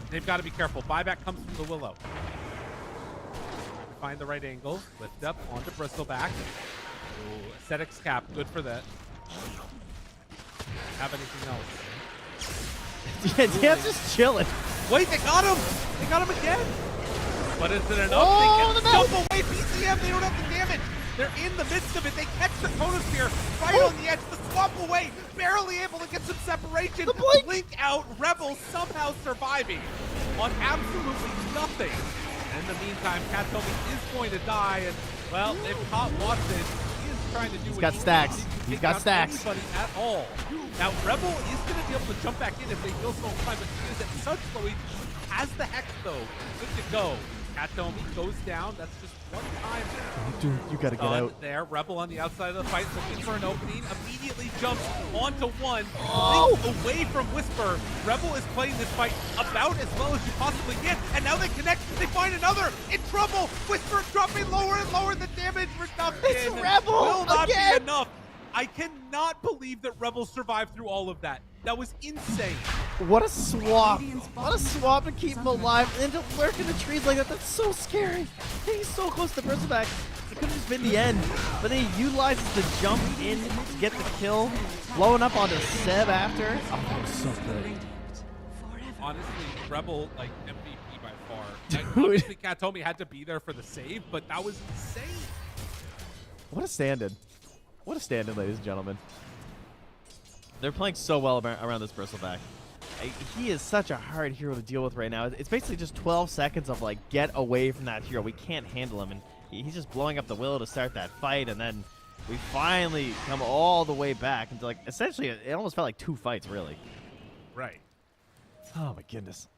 They've got to be careful. Buyback comes from the Willow. Find the right angle. Lift up onto Bristleback. Ooh, Ascetics cap. Good for that. Have anything else? Yeah, DM's just chilling. Wait, they got him! They got him again! But is it enough? Oh, They can jump away. PCM, they don't have the damage. They're in the midst of it. They catch the Chronosphere right on the edge. The swap away. Barely able to get some separation. The blink. Blink out. Rebel somehow surviving on absolutely nothing. And in the meantime, Katomi is going to die. And, well, they've caught Watson. He is trying to do He's what got he stacks. wants. He can He's take got down stacks. Anybody at all. Now, Rebel is going to be able to jump back in if they feel so inclined, but he is at such low HP. Has the Hex, though. Good to go. Katomi goes down. That's just one time now. Dude, you gotta get out. There, Rebel on the outside of the fight, looking for an opening. Immediately jumps onto one. Oh! Blink away from Whisper. Rebel is playing this fight about as well as you possibly can. And now they connect. They find another. In trouble. Whisper dropping lower and lower. The damage reduction It's Rebel will not again! be enough. I cannot believe that Rebel survived through all of that. That was insane. What a swap. What a swap to keep him alive and to lurk in the trees like that. That's so scary. He's so close to Bristleback. It could have just been the end. But then he utilizes the jump in to get the kill. Blowing up onto Seb after. Oh, so good. Honestly, Rebel, like, MVP by far. Dude. Obviously, Katomi had to be there for the save, but that was insane. What a stand-in. What a stand-in, ladies and gentlemen. They're playing so well around this Bristleback. He is such a hard hero to deal with right now. It's basically just 12 seconds of, like, get away from that hero. We can't handle him, and he's just blowing up the Willow to start that fight, and then we finally come all the way back into, like, essentially, it almost felt like 2 fights, really. Right. Oh, my goodness.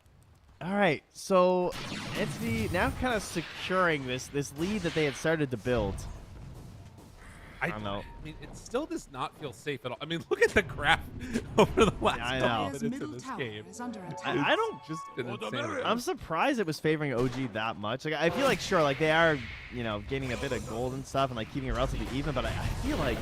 All right, so Entity now kind of securing this lead that they had started to build. I don't know. I mean, it still does not feel safe at all. I mean, look at the graph over the last I couple know. minutes Middle of this tower game. is under attack. I don't. Just an insanity. I'm surprised it was favoring OG that much. Like, I feel like, sure, like, they are, you know, gaining a bit of gold and stuff and, like, keeping it relatively even, but I feel like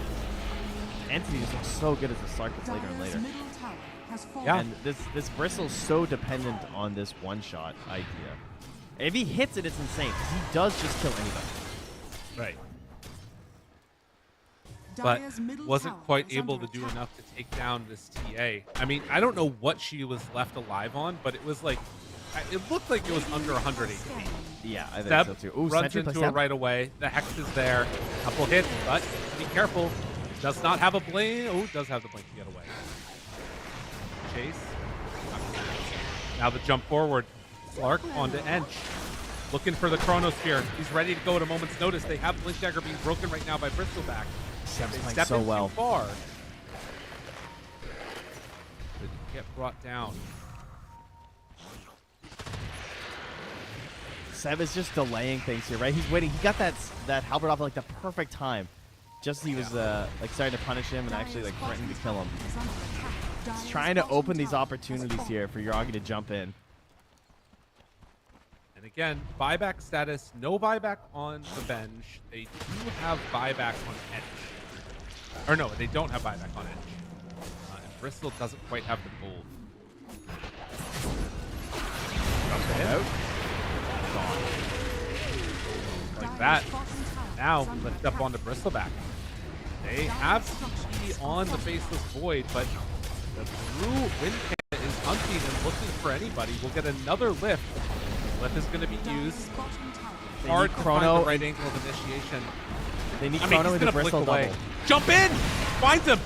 Entity just looks so good as the start gets later and Dire's later. middle tower has fallen. Yeah. And this Bristle's so dependent on this one-shot idea. If he hits it, it's insane, because he does just kill anybody. Right. Dire's But middle wasn't tower quite is able under to do attack. enough to take down this TA. I mean, I don't know what she was left alive on, but it was like, it looked like it was under 100 HP. Yeah, I think Step so, too. Ooh, runs Sentry into plus her Step. right away. The Hex is there. Couple hits, but be careful. Does not have a blink. Oh, does have the blink to get away. Chase. Now the jump forward. Slark onto Ench. Looking for the Chronosphere. He's ready to go at a moment's notice. They have Blink Dagger being broken right now by Bristleback. Seb's They playing step so in well. too far. They get brought down. Seb is just delaying things here, right? He's waiting. He got that halberd off at, like, the perfect time. Just as he was like starting to punish him and actually, like, threatening to kill him. Is under attack. He's Dire's trying to bottom open these tower has opportunities fallen. here for Yuragi to jump in. And again, buyback status. No buyback on the bench. They do have buyback on Edge. Or no, they don't have buyback on Edge. And Bristol doesn't quite have the gold. Out. Like Dire's that. bottom tower Now is under lift up attack. onto Bristleback. They have CP on the Faceless Void, but the blue Wind Panda is hunting and looking for anybody. We'll get another lift. Lift is going to be used. Dire's bottom tower. They Hard need to Chrono find the and- right angle of initiation. They need I mean, Chrono he's with the gonna Bristol blink away. double. Jump in! Finds him!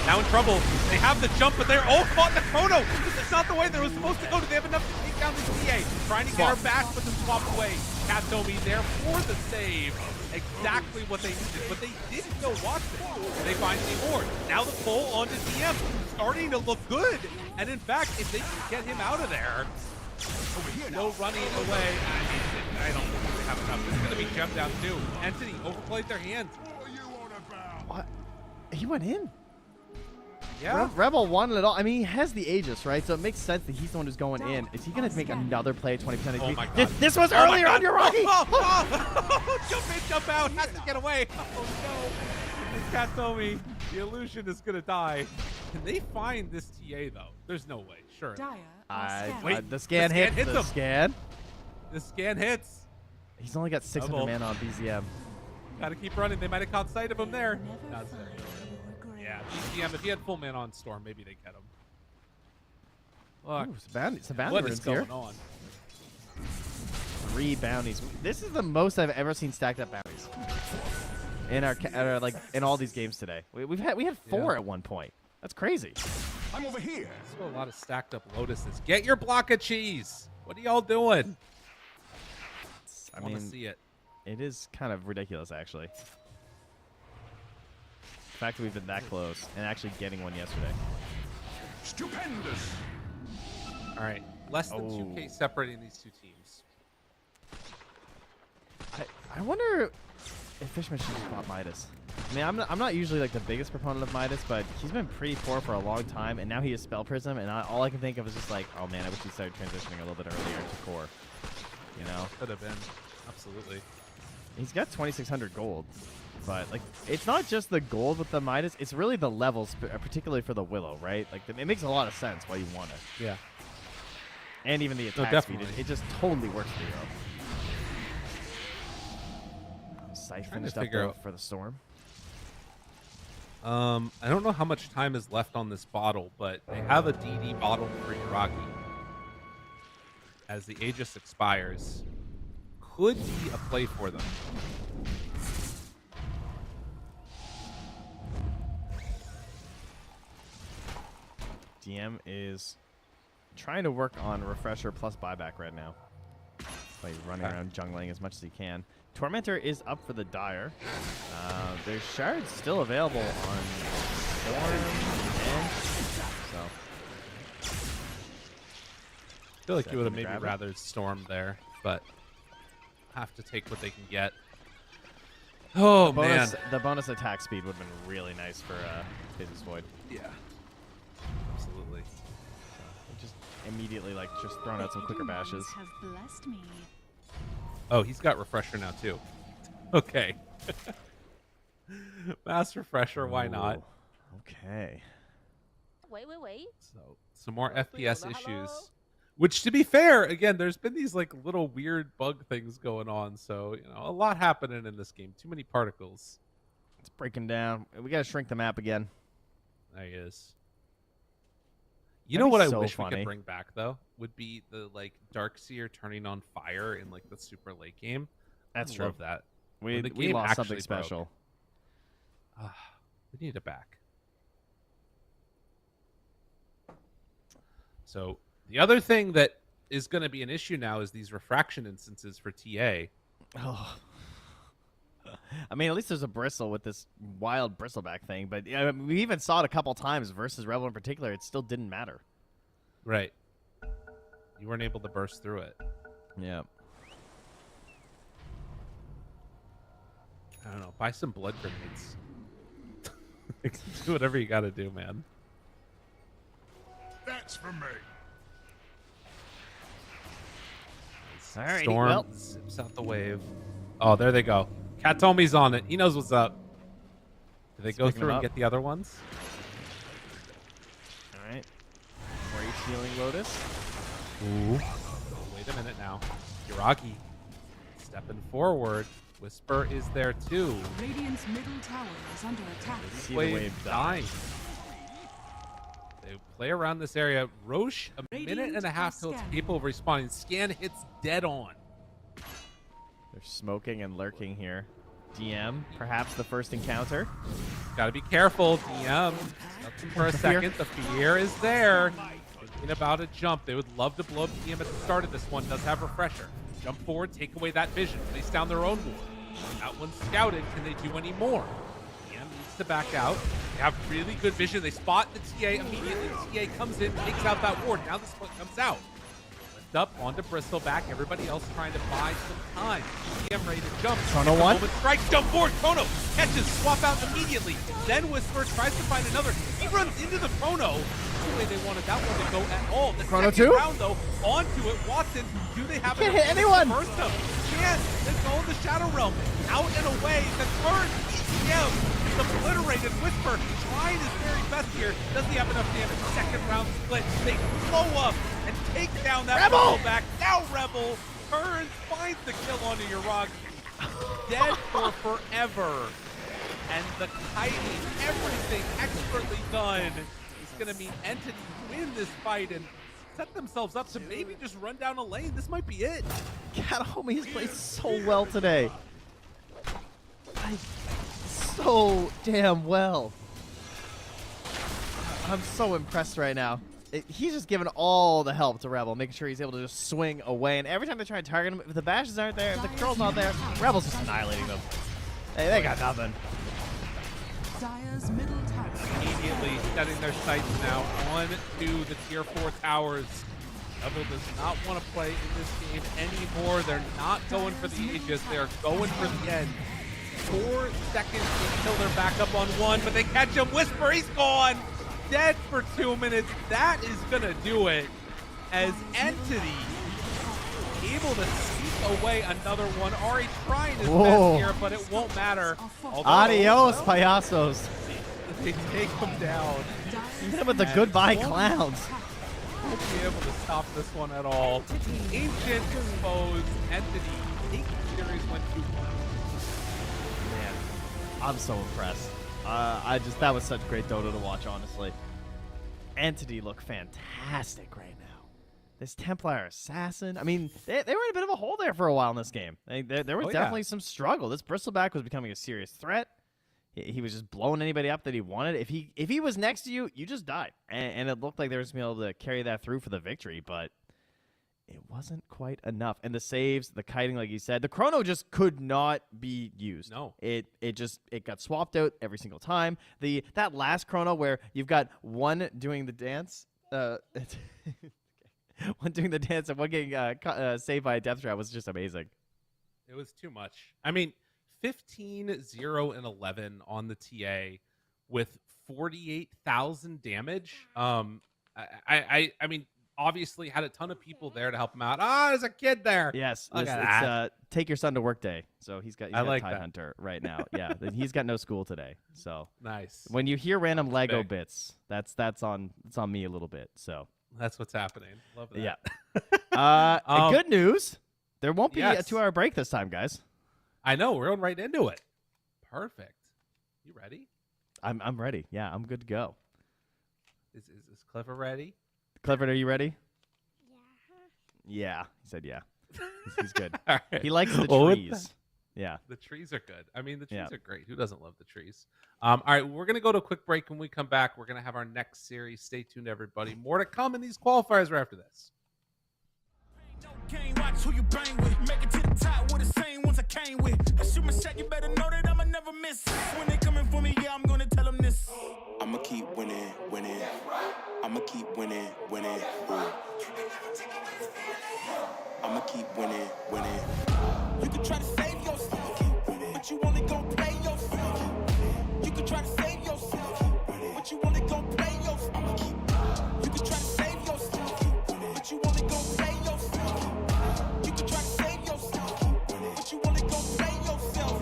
Now in trouble. They have the jump, but they're all caught in the Chrono. This is not the way they were supposed to go. Do they have enough to take down this TA? Trying to get her back, but the swap away. Katomi there for the save. Exactly what they needed, but they didn't go watch it. They find the Horde. Now the pull onto DM. Starting to look good And in fact, if they can get him out of there, no running away. I don't think they have enough. It's going to be jumped down too. Entity overplayed their hands. What? He went in. Yeah. Rebel won it all. I mean, he has the Aegis, right? So it makes sense that he's the one who's going in. Is he going to make another play at 20% HP? Oh my God. This was earlier on your Rocky. Jump in, jump out. Has to get away. Oh no. This cat told me the illusion is going to die. Can they find this TA though? There's no way. Sure. The scan hits him. the scan. The scan hits. He's only got 600 mana on BZM. Gotta keep running. They might have caught sight of him there. That's it. Yeah, BCM, if he had full mana on Storm, maybe they get him. Look, Savannah what is here. going on? 3 bounties. This is the most I've ever seen stacked up bounties in our like in all these games today. We had 4 at one point. That's crazy. I'm over here. There's a lot of stacked up Lotuses. Get your block of cheese. What are y'all doing? I want to see it. It is kind of ridiculous, actually. The fact that we've been that close and actually getting one yesterday. Stupendous. All right, less than 2K separating these two teams. I wonder if Fishman should have bought Midas. I mean, I'm not usually like the biggest proponent of Midas, but he's been pretty poor for a long time, and now he has Spell Prism, and all I can think of is just like, oh man, I wish he started transitioning a little bit earlier into core. You know? Could have been. Absolutely. He's got 2,600 gold, but like it's not just the gold with the Midas; it's really the levels, particularly for the Willow, right? Like it makes a lot of sense why you want it. Yeah. And even the attack speed, it just totally works for you. Scythe finished up though for the Storm. I don't know how much time is left on this bottle, but they have a DD bottle for Iraqi. As the Aegis expires, could be a play for them. DM is trying to work on Refresher plus buyback right now. So he's running around jungling as much as he can. Tormentor is up for the Dire. There's shards still available on Storm and so. I feel like you would have maybe rather Storm there, but have to take what they can get. Oh, man. The bonus attack speed would have been really nice for Phases Void. Yeah. Absolutely. Just immediately, like, just throwing out some quicker bashes. Have blessed me. Oh, he's got Refresher now, too. Okay. Mass Refresher, why not? Okay. Wait. So, some more FPS issues. Which, to be fair, again, there's been these like little weird bug things going on. So, you know, a lot happening in this game. Too many particles. It's breaking down. We got to shrink the map again. There he is. You know what I wish we could bring back, though? Would be the, like, Darkseer turning on fire in, like, the super late game. That's true. I love that. We lost something special. We need it back. So, the other thing that is going to be an issue now is these refraction instances for TA. Oh. I mean, at least there's a bristle with this wild bristleback thing, but we even saw it a couple times versus Rebel in particular. It still didn't matter. Right. You weren't able to burst through it. Yeah. I don't know. Buy some blood grenades. Do whatever you got to do, man. That's for me. Alrighty, Storm zips out the wave. Oh, there they go. Katomi's on it. He knows what's up. Do they go through and get the other ones? All right. Are you healing Lotus? Ooh. Wait a minute now. Hiragi stepping forward. Whisper is there too. Radiant's middle tower is under attack. See the wave dying. They play around this area. Roche, a minute and a half till it's capable of respawning. Scan hits dead on. They're smoking and lurking here. DM, perhaps the first encounter. Gotta be careful, DM. Nothing for a second. The fear is there. Thinking about a jump. They would love to blow up DM at the start of this one. Does have Refresher. Jump forward, take away that vision. Place down their own ward. That one's scouted. Can they do any more? DM needs to back out. have really good vision. They spot the TA immediately. The TA comes in, takes out that ward. Now the split comes out. Lift up onto Bristol back. Everybody else trying to buy some time. GM ready to jump. Chrono one. Strike, jump forward. Chrono catches, swap out immediately. Then Whisper tries to find another. He runs into the Chrono. The way they wanted that one to go at all. The Chrono second 2? round though, onto it. Watson, do they have Can't enough hit damage anyone. to burst him? Yes, let's go in the Shadow Realm. Out and away. The turn ECM is obliterated. Whisper trying his very best here. Does he have enough damage? Second round split. They blow up and take down that Rebel back. Now Rebel turns, finds the kill onto Yuragi. Dead for forever. And the kiting, everything expertly done, is going to mean Entity win this fight and set themselves up to maybe just run down a lane. This might be it. Catahomie has played so well today. So damn well. I'm so impressed right now. He's just giving all the help to Rebel, making sure he's able to just swing away. And every time they try to target him, if the bashes aren't there, if the control's not there, Rebel's just annihilating them. Hey, they got nothing. Dire's middle tower. Immediately setting their sights now on to the tier 4 towers. Rebel does not want to play in this game anymore. They're not going for the Aegis. They are going for the end. 4 seconds until they're back up on 1, but they catch him. Whisper, he's gone. Dead for 2 minutes. That is going to do it as Entity able to sneak away another one. Ari trying his best here, but it won't matter. Although, Adios, payasos. They take him down. You hit him with the goodbye clowns. Won't be able to stop this one at all. Ancient exposed. Entity take the series 1-2-1. Man, I'm so impressed. That was such great Dota to watch, honestly. Entity look fantastic right now. This Templar Assassin, I mean, they were in a bit of a hole there for a while in this game. There was definitely some struggle. This Bristleback was becoming a serious threat. He was just blowing anybody up that he wanted. If he was next to you, you just died. And it looked like they were just going to be able to carry that through for the victory, but it wasn't quite enough. And the saves, the kiting, like you said, the Chrono just could not be used. No. It got swapped out every single time. That last Chrono where you've got one doing the dance, one doing the dance and one getting saved by a death trap was just amazing. It was too much. I mean, 15, 0, and 11 on the TA with 48,000 damage. I mean, obviously had a ton of people there to help him out. There's a kid there. Yes, Look it's at that. take your son to work day. So he's got like Tide that. Hunter right now. Yeah, he's got no school today. So Nice. when you hear random Lego big. bits, it's on me a little bit. So That's what's happening. Love that. yeah. Good news. There won't be a Yes. 2-hour break this time, guys. I know. We're going right into it. Perfect. You ready? I'm ready. Yeah, I'm good to go. Is Clifford ready? Clifford, are you ready? Yeah. He said yeah. He's good. All right. He likes the Well, with trees. Yeah. The trees are good. I mean, the trees Yeah. are great. Who doesn't love the trees? All right, we're going to go to a quick break. When we come back, we're going to have our next series. Stay tuned, everybody. More to come in these qualifiers right after this. Game, watch who you bang with. Make it to the top with the same ones I came with. I shoot my shot, you better know that I'ma never miss. When they coming for me, yeah, I'm gonna tell them this. I'ma keep winning, winning. I'ma keep winning, winning. Ooh. I'ma keep winning, winning. You can try to save yourself, but you only gon' play yourself. You can try to save yourself, but you only gon' play yourself. I'ma keep. You can try to save yourself, but you only gon' play yourself. You can try to save yourself, but you only gon' play yourself.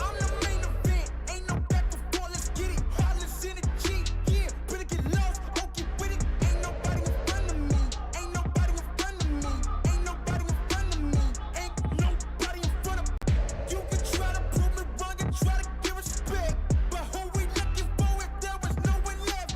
I'm the main event, ain't no back and forth, let's get it. Hollis in the G, yeah, better get lost, don't get with it. Ain't nobody in front of me, ain't nobody in front of me, ain't nobody in front of me, ain't nobody in front of me. You can try to prove me wrong and try to give respect, but who we looking for if there was no one left?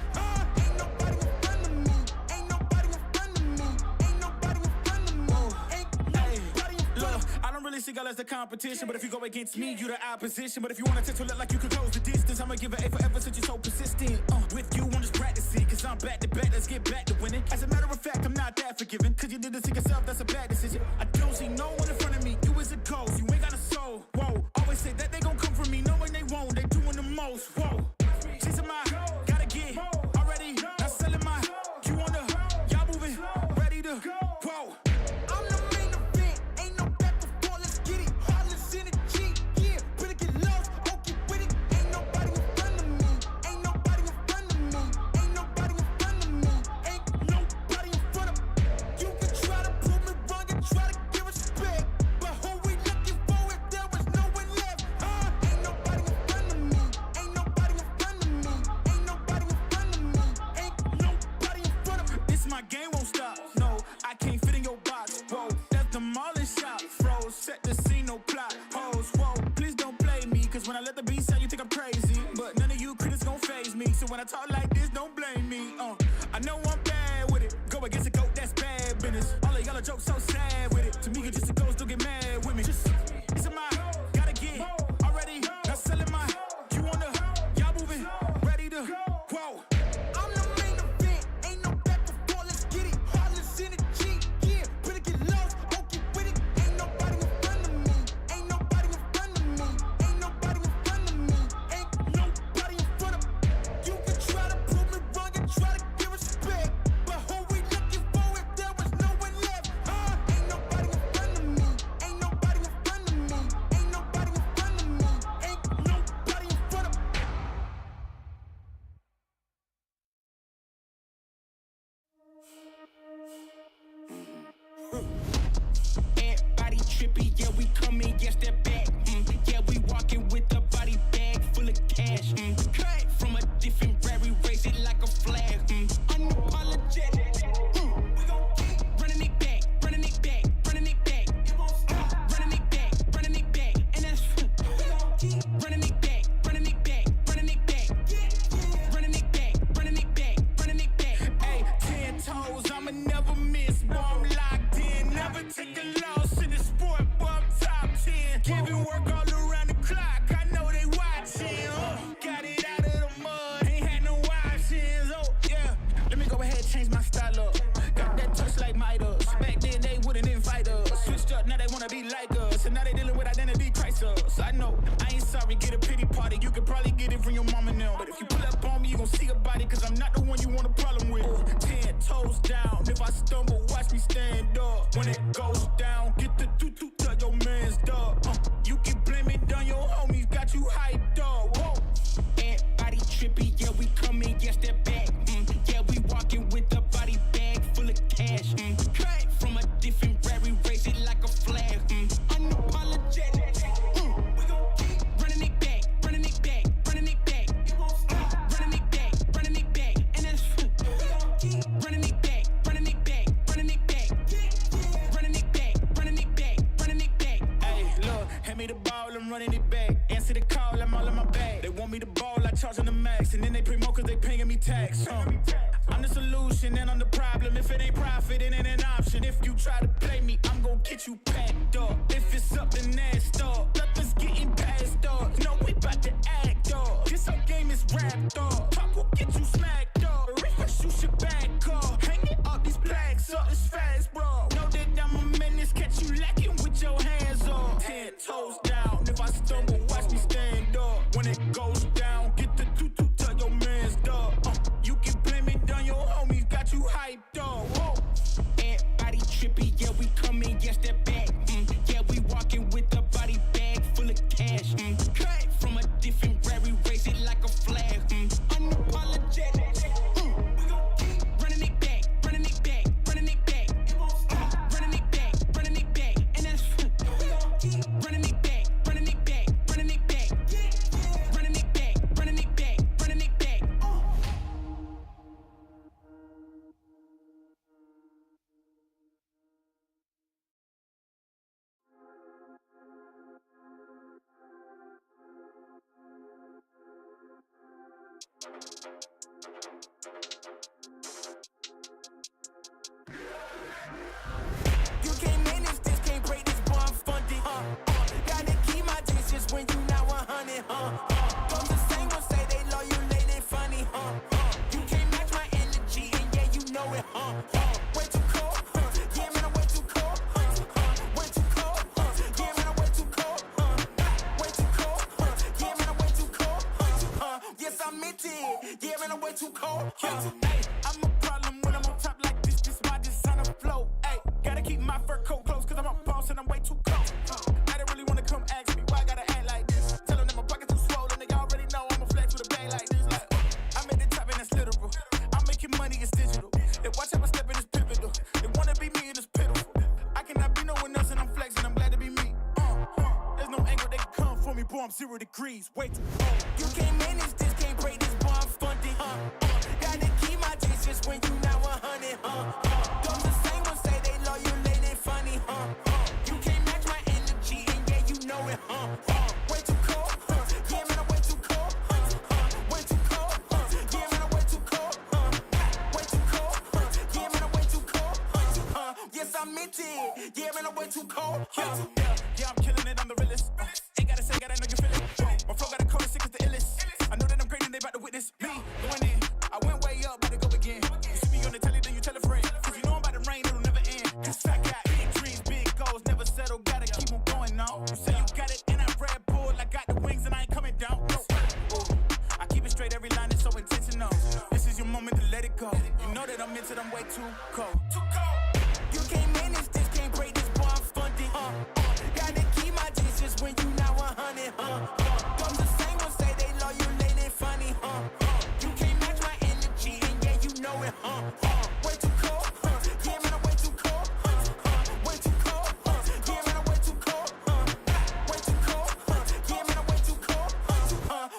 Ain't nobody in front of me, ain't nobody in front of me, ain't nobody in front of me, ain't nobody in front of me. Look, I don't really see y'all as the competition, but if you go against me, you the opposition. But if you wanna take to look like you can close the distance, I'ma give it A forever since you're so persistent. With you, I'm just practicing, cause I'm back to back, let's get back to winning. As a matter of fact, I'm not that to go. Whoa. I'm the main event, ain't no back and forth, let's get it. Heartless in the G, yeah, better get lost, okay with it. Ain't nobody in front of me, ain't nobody in front of me, ain't nobody in front of me, ain't nobody in front of me. You can try to prove me wrong and try to give respect, but who we looking for if there was no one left? Ain't nobody in front of me, ain't nobody in front of me, ain't nobody in front of me, ain't nobody in front of me. This my game won't stop. No, I can't fit in your box. Whoa, that's demolish shop. Froze, set the scene, no plot. Hoes, whoa, please don't play me. Cause when I let the beat sound, you think I'm crazy. But none of you critics gon' phase me. So when I talk like this, don't blame me. I know I'm bad with it. Go against a goat, that's bad business. All of y'all are jokes so sad with it. To me, you're just a ghost, don't get mad with me. Just, it's a my, gotta get already. Not selling my, you wanna, y'all moving, ready to, whoa. I'm the main event, ain't no back and forth, let's get it. Heartless in the G, yeah, better get lost, okay with it. Ain't nobody in front of me, ain't nobody in front of me, ain't nobody in front of me, ain't nobody in front of me. You can try to prove me wrong and try to give respect, but who we looking for if there was no one left? Ain't nobody in front of me, ain't nobody in front of me, ain't nobody in front of me, ain't nobody in front of me. Everybody trippy, yeah, we come in, yes, they're back. Yeah, we walking with a body bag full of cash. Cut from a different rary, raise it like a flag. Unapologetic. We gon' keep running it back, running it back, running it back. Running it back, running it back. And that's we gon' keep running it back, running it back, running it back. Running it back, running it back, running it back. Hey, 10 toes, I'ma never miss. Boy, I'm locked in. Never take a loss in the sport, boy, I'm top 10. Giving work all around the clock. I know they watching. Got it out of the mud. Ain't had no options. Oh, yeah. Let me go ahead and change my style up. Got that touch like Midas. Back then they wouldn't invite us. Switched up, now they wanna be like us. And now they dealing with identity crisis. I know, I ain't sorry, get a pity party. You could probably get it from your mama now. But if you pull up on me, you gon' see a body. Cause I'm not the one you want a problem with. 10 toes down. If I stumble, watch me stand up. When it goes down, get the doo-doo, tell your man's dog. You can blame it on your homies, got you hyped up. Whoa. Everybody trippy, yeah, we come in, yes, they're back. Yeah, we walking with a body bag full of cash. Cut from a different rary, raise it like a flag. Unapologetic. We gon' keep running it back, running it back, running it back. Running it back, running it back. And that's we gon' keep running it back, running it back, running it back. Running it back, running it back, running it back. Hey, look, hand me the ball, I'm running it back. Answer the call, I'm all in my bag. They want me to ball, I charge them the max. And then they promote cause they paying me tax. I'm the solution and I'm the problem. If it ain't profit, it ain't an option. If you try to play me, I'm gon' get you packed up. If it's up, then that's up. Nothing's getting past up. No, we bout to act up. This whole game is wrapped up. Talk will get you smacked up. Refresh, you should back up. Hanging up these plaques up, it's fast, bro. Know that I'm a menace, catch you lacking with your hands up. 10 toes down. If I stumble, watch me stand up. When it goes down, get the doo-doo, tell your man's dog. You can blame it on your homies, got you hyped up. Whoa. Everybody trippy, yeah, we come in, yes, they're back. Yeah, we walking with a body bag full of cash. Cut from a different rary, raise it like a flag. Unapologetic. We gon' keep running it back, running it back, running it back. Running it back, running it back. And that's we gon' keep running it back, running it back, running it back. Running it back, running it back, running it back. You can't manage this, can't break this, boy, I'm funded. Gotta keep my distance when you not 100, Those the same ones say they loyal, they funny, You can't match my energy, and yeah, you know it, Way too cold, yeah, man, I'm way too cold, Way too cold, yeah, man, I'm way too cold, Way too cold, yeah, man, I'm way too cold, Yes, I meant it, yeah, man, I'm way too cold, Hey, I'm a problem when I'm on top like this why this on the flow. 0 degrees. Wait, you can't manage this, can't break this bar, I'm funded. Gotta keep my distance when you not 100. Those the same ones say they love you, late and funny. You can't match my energy, and yeah, you know it. Way too cold, yeah, man, I'm way too cold. Way too cold, yeah, man, I'm way too cold. Way too cold, yeah, man, I'm way too cold. Yes, I meant it, yeah, man, I'm way too cold. Yeah, I'm killing it, I'm the realest. Ain't gotta say, gotta know you feel it. My flow got a code, sick as the illest. I know that I'm great and they about to witness me going in. I went way up, about to go again. You see me on the telly, then you tell a friend. Cause you know I'm about to rain, it'll never end. Cause I got big dreams, big goals, never settle, gotta keep on going now. You say you got it, and I'm Red Bull, I got the wings and I ain't coming down. No. Ooh, I keep it straight, every line is so intentional. This is your moment to let it go. You know that I'm into them way too cold. Too cold. You can't manage this, can't break this bar, I'm funded. Gotta keep my distance when you not 100. Those the same ones say they love you, late and funny. You can't match my energy, and yeah, you know it. Way too cold, yeah, man, I'm way too cold. Way too cold, yeah, man, I'm way too cold. Way too cold, yeah, man, I'm way too cold.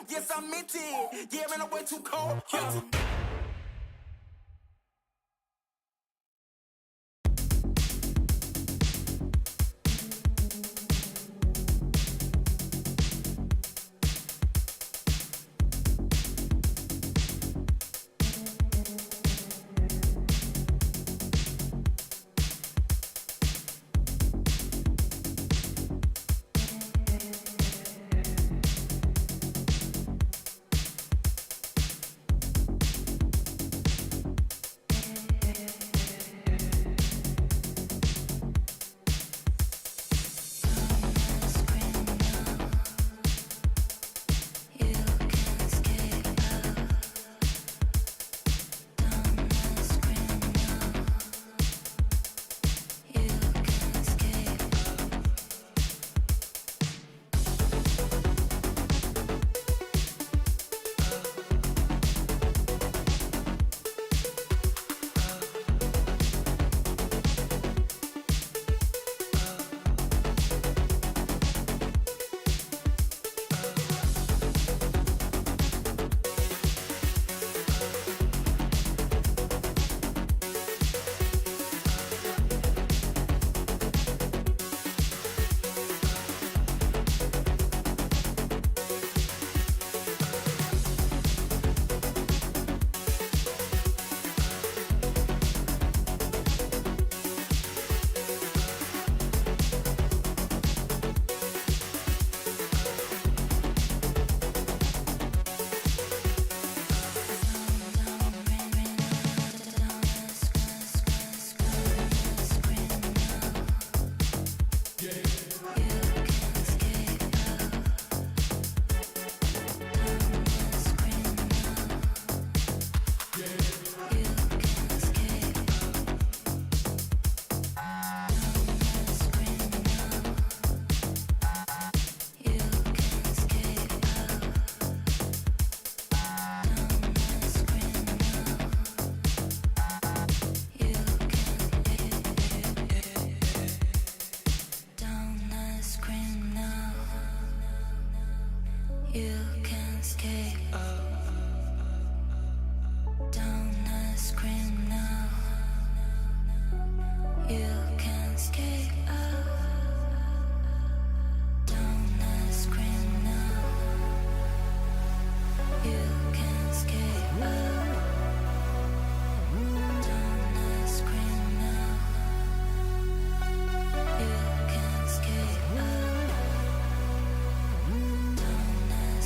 Yes, I meant it, yeah, man, I'm way too cold.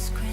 Screen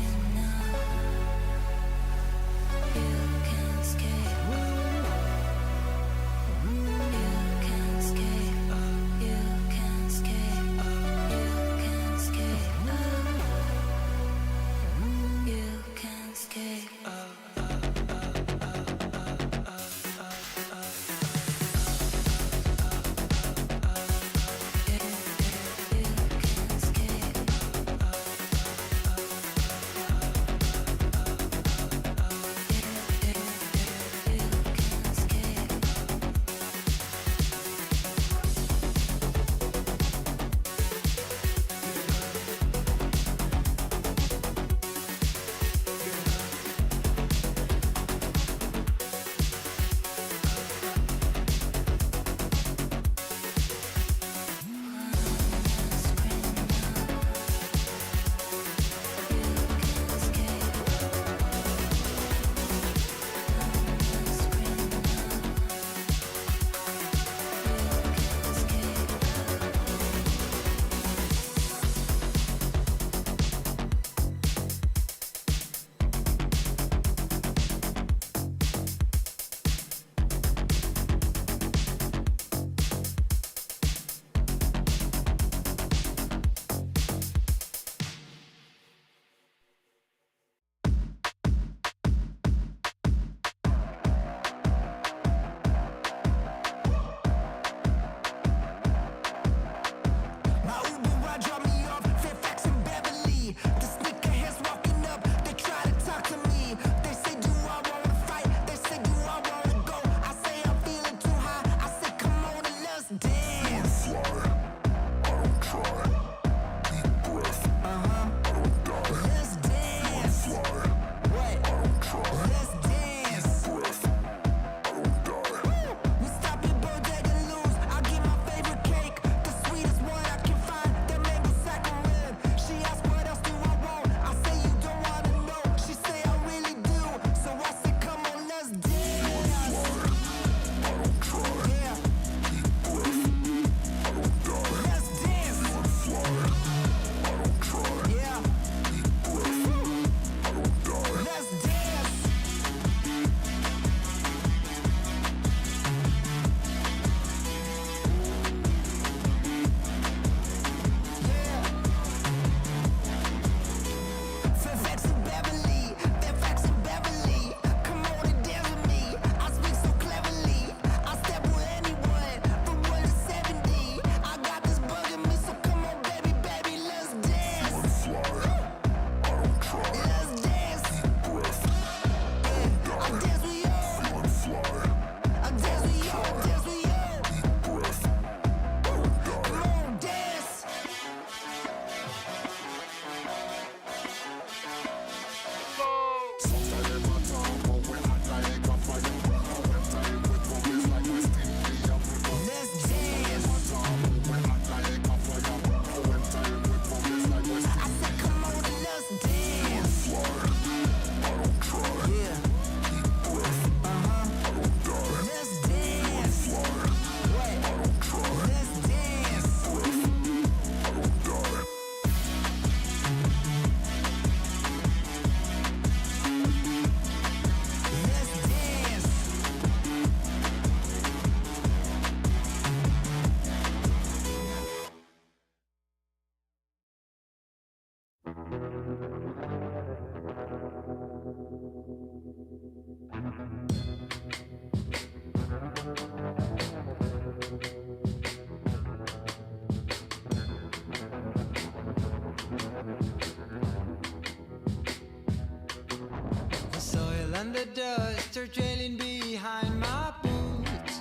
and the dust are trailing behind my boots.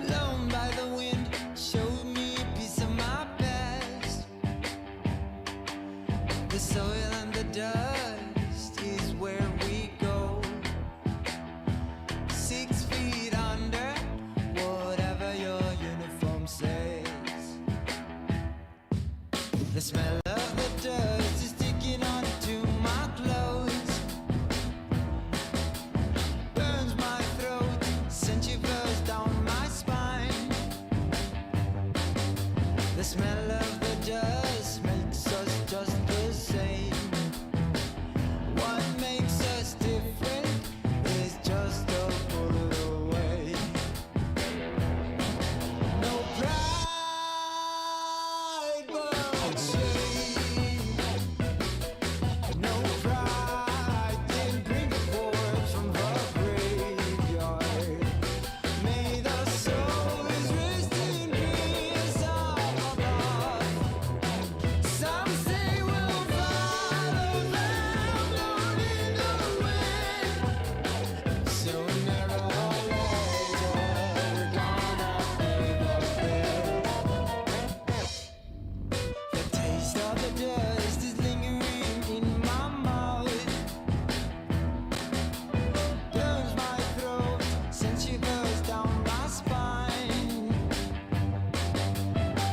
Blown by the wind, showed me a piece of my past. The soil and the dust is where we go. 6 feet under, whatever your uniform says. The smell of the dust is sticking onto my clothes. Burns my throat, sends shivers down my spine. The smell of the dust makes us just the same. What makes us different is just a bullet away. No pride, but shame. No pride can bring the corpse from the graveyard. May the souls rest in peace up above. Some say we'll follow them down in the wind. Sooner or later, we're gonna pay the bill. The taste of the dust is lingering in my mouth. Burns my throat, sends shivers down my spine.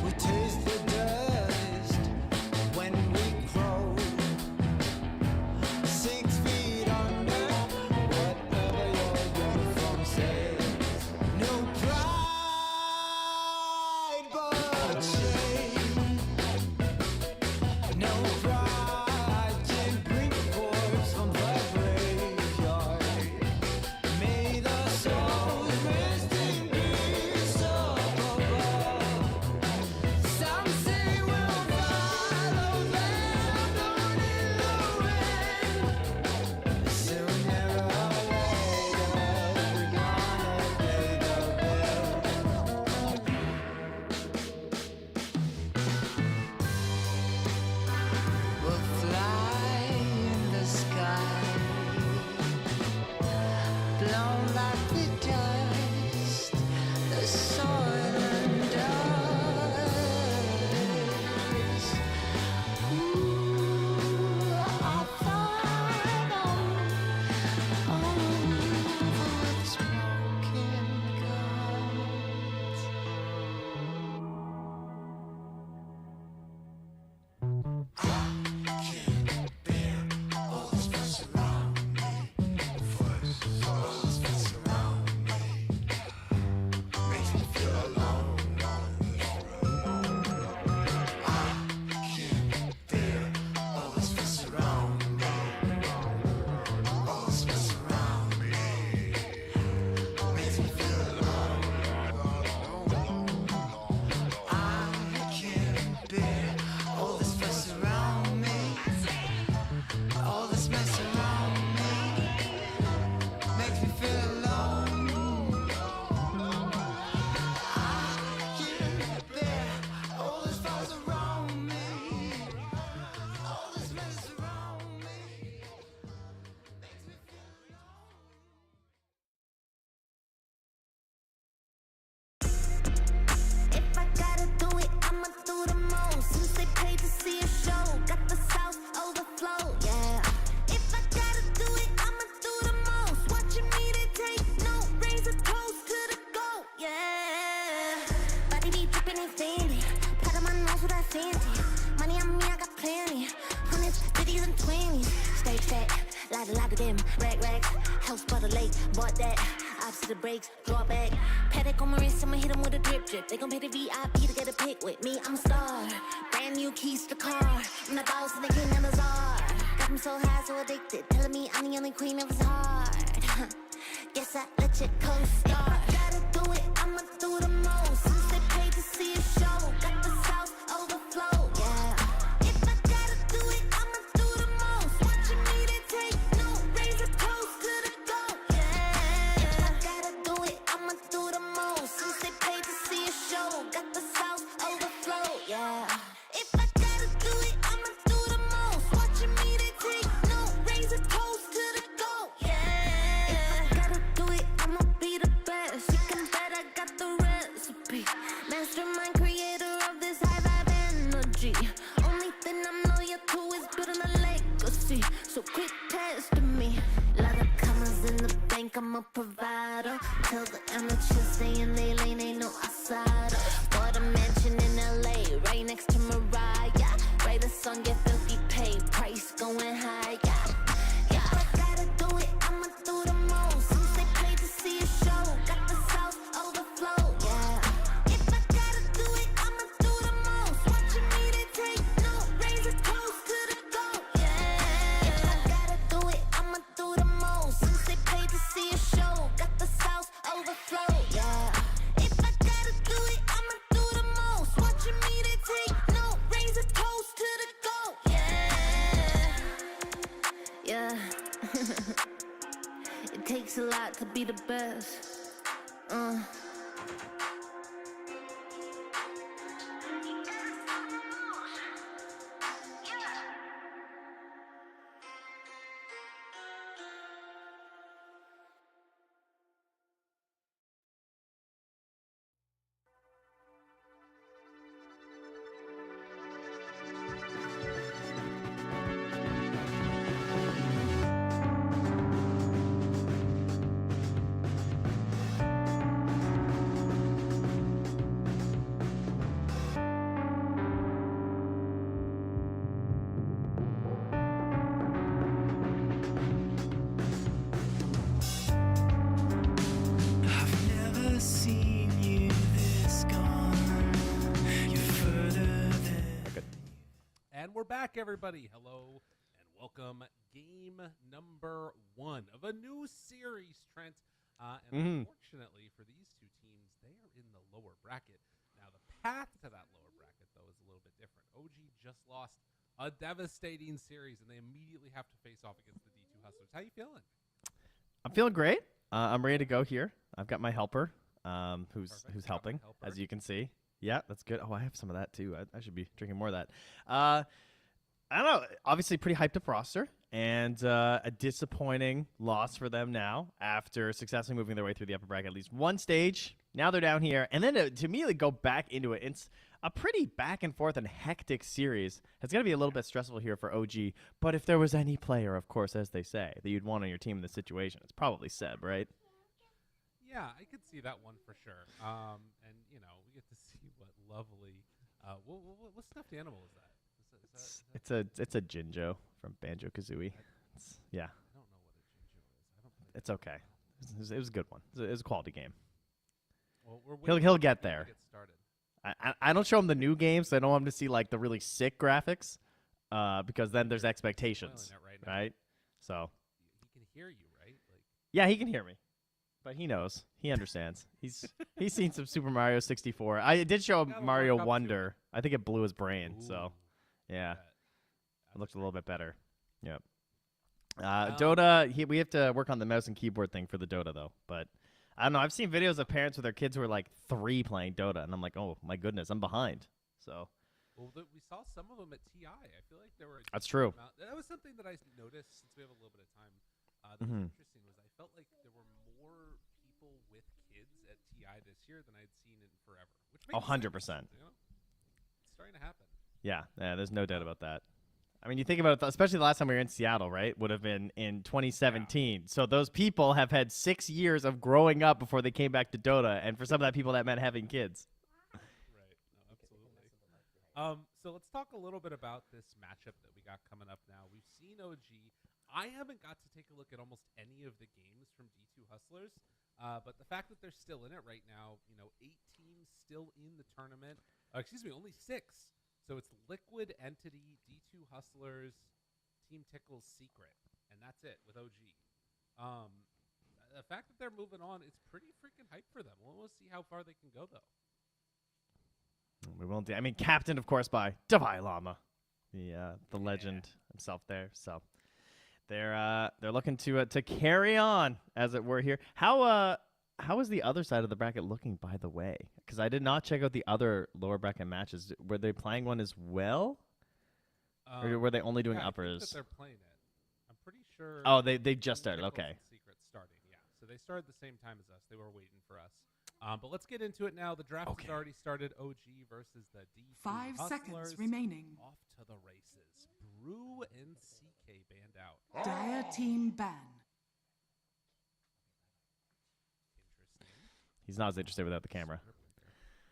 We taste the dust when we crow. 6 feet under, whatever your uniform says. No pride, but shame. No pride can bring the corpse from the graveyard. May the souls rest in peace up above. Some say we'll follow them down in the wind. Sooner or later, we're gonna pay the bill. We'll fly in the sky, blown like the dust, the soil and dust. Ooh, I'll find all over its broken guts. All this fuss around me, all this mess around me, makes me feel alone. I can't bear all this fuss around me, all this mess around me, makes me feel alone. If I gotta do it, I'ma do the most. Since they paid to see a show, got the South overflow, yeah. If I gotta do it, I'ma do the most. Watching me, they take no, raise a toast to the goat, yeah. Body be dripping and fancy, part of my nose with that fancy. Money on me, I got plenty. Hundreds, 50s, and 20s. Stay fat, lot of them. Racks, house by the lake, bought that. Opposite the brakes, draw back. Paddock on my wrist, I'ma hit 'em with a drip. They gon' pay the VIP to get a pic with me. I'm a star, brand new keys to the car. I'm the boss and the king and the czar. Got 'em so high, so addicted, telling me I'm the only queen of his heart. Guess I let you co-star. If I gotta do it, I'ma do the most. Since they paid to see a show, got the South overflow, yeah. If I gotta do it, I'ma do the most. Watching me, they take no, raise a toast to the goat, yeah. If I gotta do it, I'ma do the most. Since they paid to see a show, got the South overflow, yeah. If I gotta do it, I'ma do the most. Watching me, they take no, raise a toast wanna chill, stay in their lane, ain't no outside. Bought a mansion in LA, right next to Mariah. Write a song, get filthy paid, price going high. Yeah, if I gotta do it, I'ma do the most. Since they paid to see a show, got the South overflow. Yeah, if I gotta do it, I'ma do the most. Watching me, they take no, raise a toast to the goat. Yeah, if I gotta do it, I'ma do the most. Since they paid to see a show, got the South overflow. Yeah, if I gotta do it, I'ma do the most. Watching me, they take no, raise a toast to the goat. Yeah. It takes a lot to be the best. I've never seen you this gone. You're further than. And we're back, everybody. Hello and welcome. Game number 1 of a new series, Trent. And unfortunately for these two teams, they are in the lower bracket. Now, the path to that lower bracket, though, is a little bit different. OG just lost a devastating series, and they immediately have to face off against the D2 Hustlers. How you feeling? I'm feeling great. I'm ready to go here. I've got my helper, who's helping, as you can see. Yeah, that's good. Oh, I have some of that too. I should be drinking more of that. I don't know. Obviously, pretty hyped up roster, and a disappointing loss for them now after successfully moving their way through the upper bracket at least one stage. Now they're down here, and then to immediately go back into it. It's a pretty back and forth and hectic series. It's going to be a little bit stressful here for OG, but if there was any player, of course, as they say, that you'd want on your team in this situation, it's probably Seb, right? Yeah, I could see that one for sure. And, you know, we get to see what lovely what stuffed animal is that? It's a Jinjo from Banjo-Kazooie. Yeah. I don't know what a Jinjo is. I don't think It's okay. It was a good one. It was a quality game. Well, He'll get there. Get started. I don't show him the new games, so I don't want him to see like the really sick graphics, because then there's expectations, right? So he can hear you, right? Like, yeah, he can hear me, but he knows, he understands. He's seen some Super Mario 64. I did show him Mario Wonder. I think it blew his brain. Ooh, so yeah, it looked a little bit better. Yep. Um, Dota, we have to work on the mouse and keyboard thing for the Dota though, but. I don't know. I've seen videos of parents with their kids who are like 3 playing Dota, and I'm like, oh my goodness, I'm behind. So. Well, we saw some of them at TI. I feel like there were. That's true. That was something that I noticed since we have a little bit of time. That was interesting. Was I felt like there were more people with kids at TI this year than I'd seen in forever. Which makes 100%. Sense, you know? It's starting to happen. Yeah, there's no doubt about that. I mean, you think about it, especially the last time we were in Seattle, right? Would have been in 2017. Yeah. So those people have had 6 years of growing up before they came back to Dota, and for some of that people, that meant having kids. Right. No, absolutely. So let's talk a little bit about this matchup that we got coming up now. We've seen OG. I haven't got to take a look at almost any of the games from D2 Hustlers, but the fact that they're still in it right now, 8 teams still in the tournament. Only 6. So it's Liquid, Entity, D2 Hustlers, Team Tickle's Secret, and that's it with OG. The fact that they're moving on, it's pretty freaking hype for them. We'll see how far they can go, though. We won't. I mean, captained, of course, by Davai Lama, the legend himself there. So they're looking to carry on, as it were, here. How is the other side of the bracket looking, by the way? Because I did not check out the other lower bracket matches. Were they playing one as well? Or were they only doing uppers? I think that they're playing it. I'm pretty sure. Oh, they just started. Okay. Secret starting, yeah. So they started the same time as us. They were waiting for us. But let's get into it now. The draft has already started. OG versus the D2 5 Hustlers. seconds remaining. Off to the races. Brew and CK banned out. Dire team ban. He's not as interested without the camera.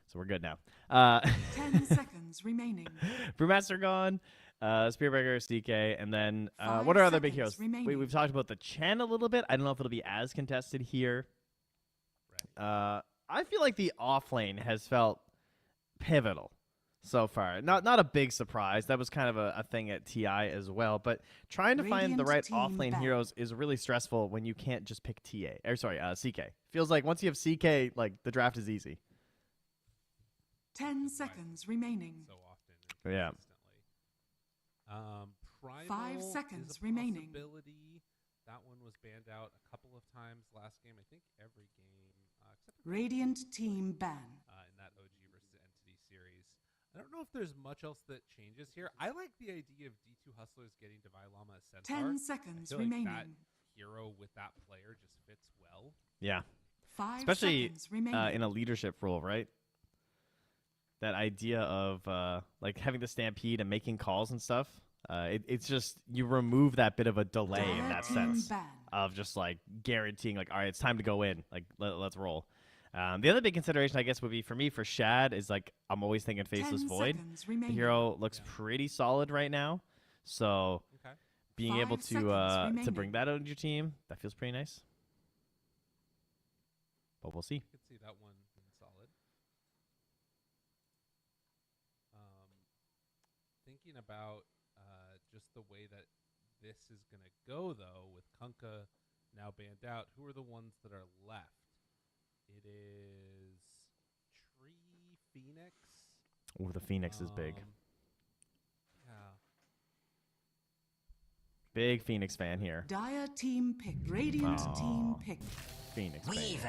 So we're good now. 10 seconds remaining. Brewmaster gone. Spearbreaker, CK, and then 5 what are other big seconds heroes? remaining. We've talked about the Chen a little bit. I don't know if it'll be as contested here. I feel like the off lane has felt pivotal so far. Not a big surprise. That was kind of a thing at TI as well. But trying to find the Radiant right team off lane back. heroes is really stressful when you can't just pick CK. Feels like once you have CK, like the draft is easy. 10 seconds remaining. So often. Yeah. Primal 5 seconds is a remaining. possibility. That one was banned out a couple of times last game. I think every game except for Radiant team ban. in that OG versus Entity series. I don't know if there's much else that changes here. I like the idea of D2 Hustlers getting Divine Llama as Centaur. 10 seconds I feel remaining. Like that hero with that player just fits well. Yeah. 5 Especially seconds remaining. in a leadership role, right? That idea of like having the stampede and making calls and stuff. It's just you remove that bit of a delay in Dire that team sense ban. of just like guaranteeing like, all right, it's time to go in. Like let's roll. The other big consideration, I guess, would be for me for Shad is like I'm always thinking Faceless 10 Void. seconds The remaining. hero looks pretty solid right now, so Okay. being 5 able to seconds bring that out into your team, that feels pretty nice. But we'll see. I could see that one being solid. Thinking about just the way that this is going to go, though, with Kunkka now banned out, who are the ones that are left? It is Tree, Phoenix. Oh, the Phoenix is big. Yeah. Big Phoenix fan here. Dire team pick. Radiant team pick. Phoenix. Weaver.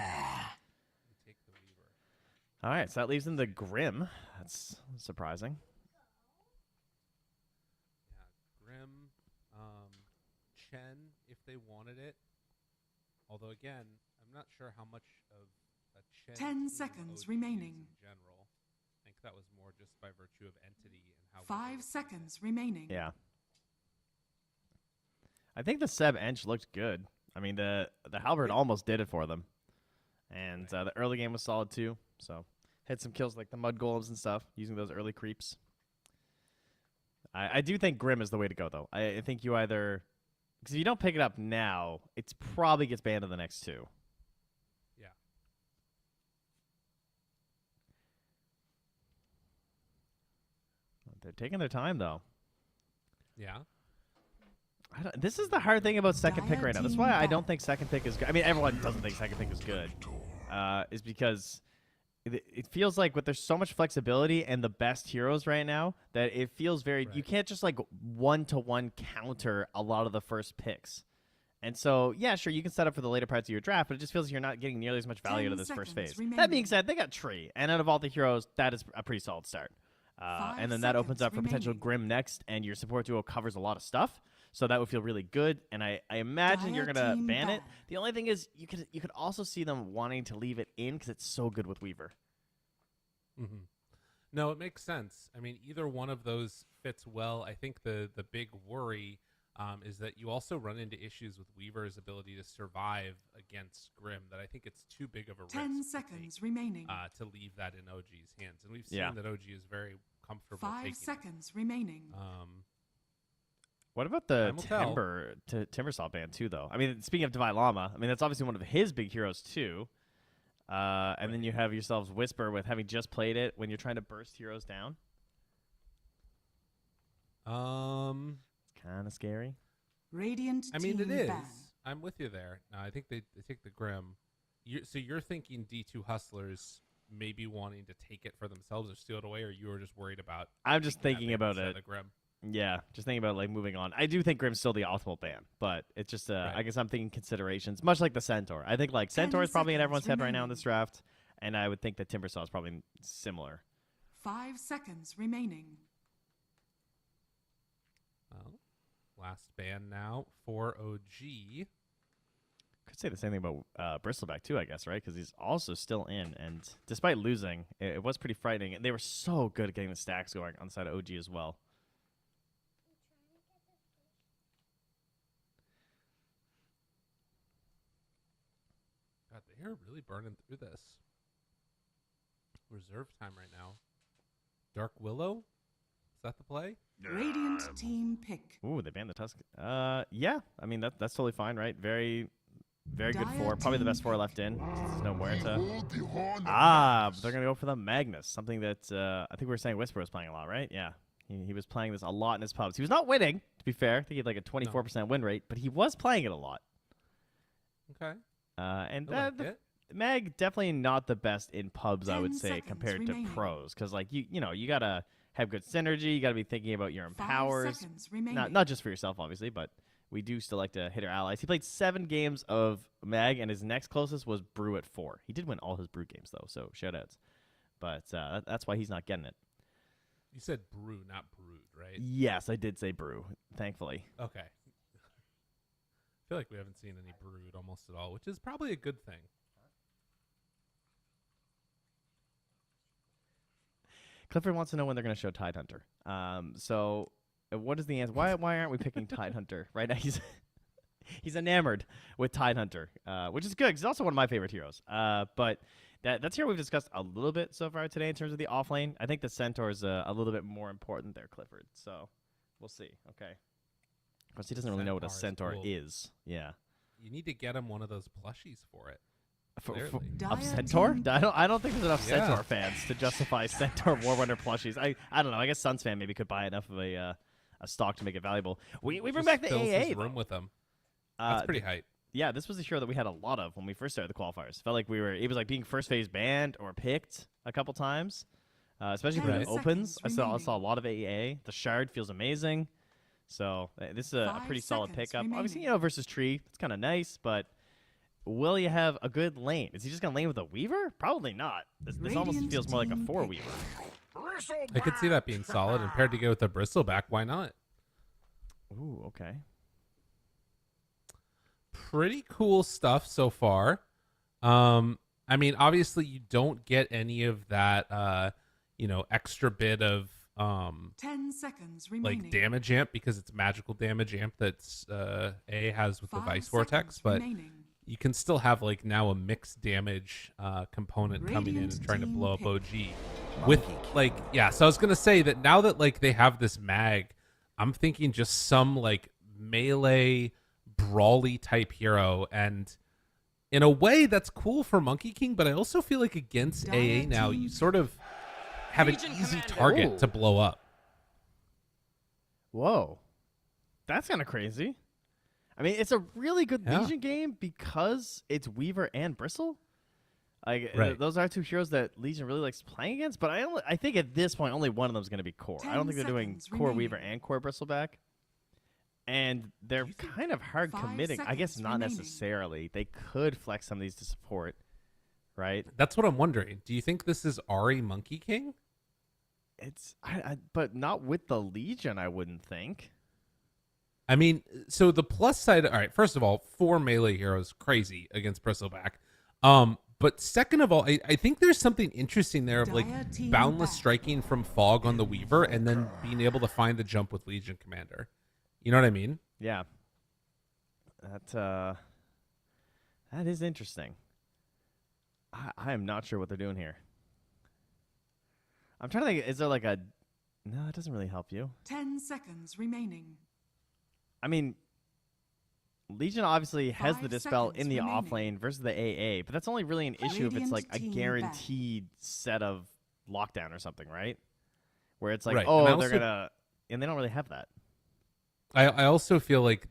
Take the Weaver. All right, so that leaves in the Grim. That's surprising. Yeah, Grim, Chen, if they wanted it. Although, again, I'm not sure how much of a Chen 10 team seconds OG is remaining. in general. I think that was more just by virtue of Entity and how 5 seconds remaining. Yeah. I think the Seb Ench looked good. I mean, the Halberd almost did it for them. And the early game was solid, too. So, hit some kills like the Mud Golems and stuff, using those early creeps. I do think Grim is the way to go, though. I think you either... Because if you don't pick it up now, it probably gets banned in the next two. Yeah. They're taking their time, though. Yeah. This is the hard thing about second pick Dire right now. That's team why I back. don't think second pick is good. I mean, everyone doesn't think second pick is good. Is because it feels like with there's so much flexibility and the best heroes right now that it feels very you can't just like one-to-one counter a lot of the first picks. And so, yeah, sure, you can set up for the later parts of your draft, but it just feels like you're not getting nearly as much value out of 10 this first seconds phase. remaining. That being said, they got Tree, and out of all the heroes, that is a pretty solid start. 5 And then that opens up for potential remaining. Grim next, and your support duo covers a lot of stuff. So that would feel really good, and I imagine you're Dire gonna team ban it. ban. The only thing is, you could also see them wanting to leave it in because it's so good with Weaver. Mm-hmm. No, it makes sense. I mean, either one of those fits well. I think the big worry is that you also run into issues with Weaver's ability to survive against Grim. That I think it's too big of a 10 risk seconds remaining. to leave that in OG's hands, and we've seen Yeah. that OG is very comfortable 5 taking seconds remaining. What about the Time will tell. Timbersaw ban too, though? I mean, speaking of Divine Llama, I mean that's obviously one of his big heroes too. And then you have yourselves Whisper with having just played it when you're trying to burst heroes down. Kind of scary. Radiant I mean, team it is. ban. I'm with you there. No, I think they take the Grim. So you're thinking D2 Hustlers maybe wanting to take it for themselves or steal it away, or you were just worried about? I'm just taking thinking that about instead it. of the Grim. Yeah, just thinking about like moving on. I do think Grim's still the optimal ban, but it's just I guess I'm thinking considerations, much like the Centaur. I think like 10 Centaur is probably in seconds everyone's head right now in remaining. this draft, and I would think that Timbersaw is probably similar. 5 seconds remaining. Well, last ban now for OG. Could say the same thing about Bristleback too, I guess, right? Because he's also still in, and despite losing, it was pretty frightening. And they were so good at getting the stacks going on the side of OG as well. God, they are really burning through this. Reserve time right now. Dark Willow? Is that the play? Radiant team pick. Ooh, they banned the Tusk. Yeah. I mean, that's totally fine, right? Very good Dire four. Probably the team best four pick. left in. There's no Muerta. Hold the horn of But they're Magnus. going to go for the Magnus. Something that I think we were saying Whisper was playing a lot, right? Yeah. He was playing this a lot in his pubs. He was not winning, to be fair. I think he had like a 24% win rate, but he was playing it a lot. Okay. And I like the it. Mag definitely not the best in pubs, I 10 would say, seconds compared remaining. to pros. Because, like, you know, you got to have good synergy. You got to be thinking about your own 5 powers. seconds remaining. Not just for yourself, obviously, but we do still like to hit our allies. He played 7 games of Mag, and his next closest was Brew at 4. He did win all his Brew games, though, so shout-outs. But that's why he's not getting it. You said brew, not brood, right? Yes, I did say Brew, thankfully. Okay. I feel like we haven't seen any brood almost at all, which is probably a good thing. Clifford wants to know when they're going to show Tidehunter. So what is the answer? Why aren't we picking Tidehunter? Right now he's enamored with Tidehunter, which is good because he's also one of my favorite heroes. But that's here we've discussed a little bit so far today in terms of the offlane. I think the Centaur is a little bit more important there, Clifford. So we'll see. Okay. Of course, he doesn't really know what a Centaur Centaur is cool. is. Yeah. You need to get him one of those plushies for it. For Clearly. of Dire Centaur? team I don't think there's enough Yeah. Centaur fans to justify Centaur Warrunner plushies. I don't know. I guess Suns fan maybe could buy enough of a stock to make it valuable. We bring Just back the fills AA his though. room with them. That's pretty hype. Yeah, this was a hero that we had a lot of when we first started the qualifiers. Felt like it was like being first phase banned or picked a couple times, especially for 10 the opens. seconds I saw a lot of AEA. The Shard feels amazing. So this is a 5 pretty solid seconds pickup. Obviously, remaining. versus Tree, it's kind of nice, but will you have a good lane? Is he just going to lane with a Weaver? Probably not. This almost Radiant feels more like a team 4 pick. Weaver. I could see that being solid, and paired to go with the bristleback, why not? Ooh, okay. Pretty cool stuff so far. I mean, obviously you don't get any of that, extra bit of 10 seconds remaining. like damage amp because it's magical damage amp that's A has with the 5 Vice Vortex, seconds but remaining. you can still have like now a mixed damage component coming in Radiant and trying to team blow up pick. OG with like so I was gonna say that now that like they have this mag, I'm thinking just some like melee brawly type hero, and in a way that's cool for Monkey King, but I also feel like against Dire AA now team you sort of have an easy target Ooh. to blow up. Whoa. That's kind of crazy. I mean, it's a really good Yeah. Legion game because it's Weaver and Bristle. Like Right. those are 2 heroes that Legion really likes playing against, but I think at this point only one of them is going to be core. I don't 10 think they're doing seconds core Weaver remaining. and core Bristleback. And they're kind of hard 5 committing. I guess seconds not remaining. necessarily. They could flex some of these to support, right? That's what I'm wondering. Do you think this is Ari Monkey King? It's but not with the Legion, I wouldn't think. I mean, so the plus side, all right, first of all, 4 melee heroes, crazy against Bristleback. But second of all, I think there's something interesting there of like Dire team boundless back. striking from Fog on the Weaver and then being able to find the jump with Legion Commander. You know what I mean? Yeah. That is interesting. I am not sure what they're doing here. I'm trying to think, is there like a... No, it doesn't really help you. 10 seconds remaining. I mean, Legion obviously has 5 the Dispel seconds in the remaining. offlane versus the AA, but that's only really an issue if it's Radiant like a team guaranteed set of lockdown or something, right? Where it's like, Right, oh, and I they're also- going to... And they don't really have that. I also feel like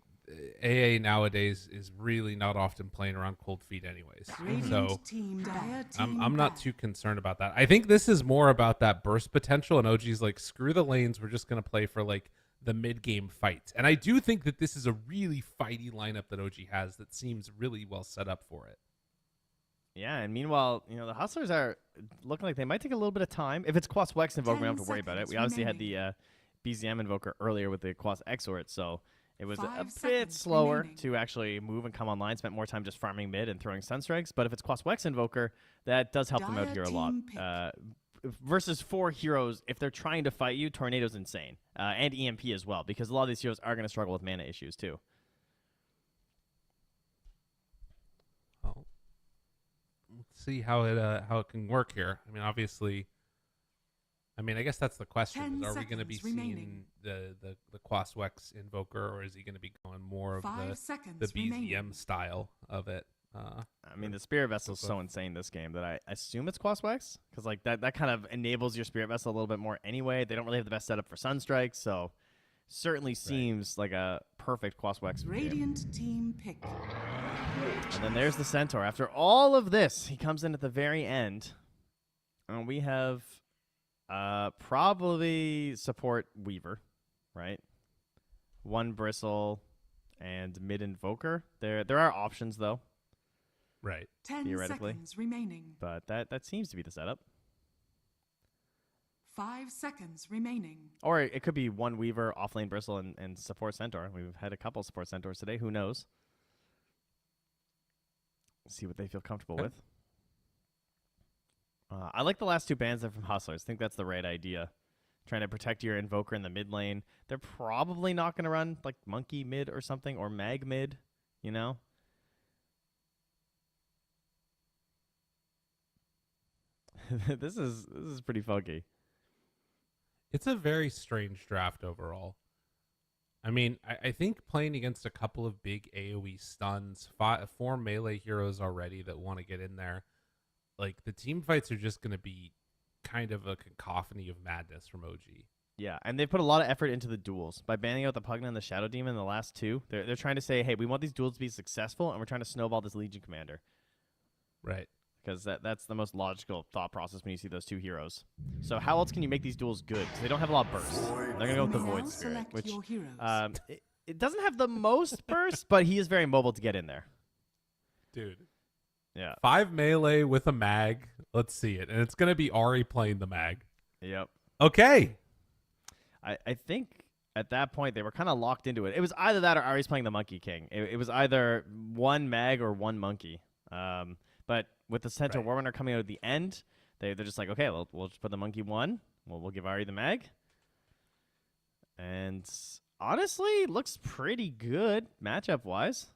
AA nowadays is really not often playing around cold feet anyways. Radiant So team Dire team I'm not back. too concerned about that. I think this is more about that burst potential, and OG's like, screw the lanes, we're just going to play for like the mid-game fights. And I do think that this is a really fighty lineup that OG has that seems really well set up for it. Yeah, and meanwhile, the Hustlers are looking like they might take a little bit of time. If it's Quas Wex Invoker, we don't have to worry about it. seconds We obviously had remaining. the BZM Invoker earlier with the Quas Exort, so it was a 5 bit seconds slower remaining. to actually move and come online. Spent more time just farming mid and throwing Sunstrikes. But if it's Quas Wex Invoker, that does help them out Dire here a lot. team pick. Versus 4 heroes, if they're trying to fight you, Tornado's insane. And EMP as well, because a lot of these heroes are going to struggle with mana issues too. Oh. Let's see how it can work here. I mean, obviously, I guess that's the question: 10 is, are we going to be seconds remaining. seeing the Quaswex Invoker, or is he going to be going more of 5 the seconds BZM remaining. style of it? I mean, the Spirit Vessel is so insane this game that I assume it's Quaswex, because like that kind of enables your Spirit Vessel a little bit more anyway. They don't really have the best setup for Sunstrike, so certainly seems like a perfect Quaswex game. Radiant team pick. And then there's the Centaur. After all of this, he comes in at the very end, and we have probably support Weaver, right? 1 Bristle and mid Invoker. There are options though. Right. 10 theoretically. seconds remaining. But that seems to be the setup. 5 seconds remaining. Or it could be 1 Weaver, offlane Bristle, and support Centaur. We've had a couple support Centaurs today. Who knows? See what they feel comfortable with. I like the last 2 bans there from Hustlers. I think that's the right idea. Trying to protect your Invoker in the mid lane. They're probably not going to run like Monkey mid or something, or Mag mid, you know? This is pretty funky. It's a very strange draft overall. I mean, I think playing against a couple of big AoE stuns, 4 melee heroes already that want to get in there, like the team fights are just going to be kind of a cacophony of madness from OG. Yeah, and they put a lot of effort into the duels. By banning out the Pugna and the Shadow Demon in the last 2, they're trying to say, hey, we want these duels to be successful, and we're trying to snowball this Legion Commander. Right. Because that's the most logical thought process when you see those 2 heroes. So how else can you make these duels good? Because they don't have a lot of burst. They're going to go with the Void Spirit, which it doesn't have the most burst, but he is very mobile to get in there. Dude. Yeah. 5 melee with a mag. Let's see it. And it's going to be Ari playing the mag. Yep. Okay. I think at that point they were kind of locked into it. It was either that or Ari's playing the Monkey King. It was either 1 mag or 1 monkey. But with the Centaur Warrunner coming out at the end, they're just like, okay, we'll just put the monkey 1. We'll give Ari the mag. And honestly, looks pretty good matchup-wise.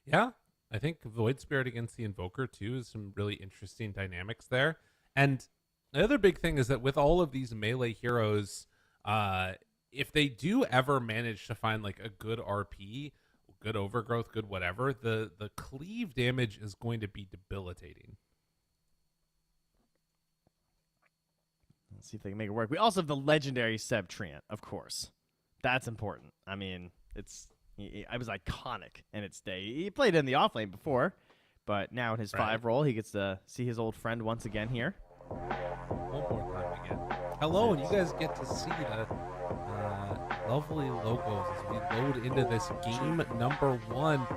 Yeah. I think Void Spirit against the Invoker, too, is some really interesting dynamics there. And the other big thing is that with all of these melee heroes, if they do ever manage to find like a good RP, good overgrowth, good whatever, the cleave damage is going to be debilitating. Let's see if they can make it work. We also have the legendary Seb Treant, of course. That's important. I mean, it was iconic in its day. He played in the offlane before, but now in his 5 role, he gets to see his old friend once again here. One more time again. Hello, and you guys get to see the lovely logos as we load into this game number 1.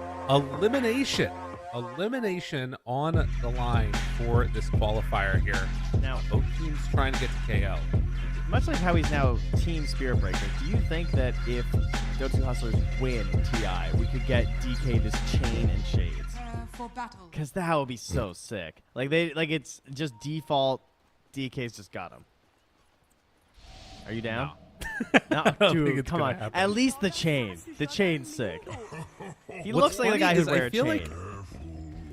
Elimination on the line for this qualifier here. Now, both teams trying to get to KO. Much like how he's now Team Spirit Breaker, do you think that if Dota 2 Hustlers win TI, we could get DK this chain and shades? For battle. Because that would be so sick. It's just default. DK's just got him. Are you down? No, dude, come on. At least the chain. The chain's sick. He looks like the guy who'd wear a chain.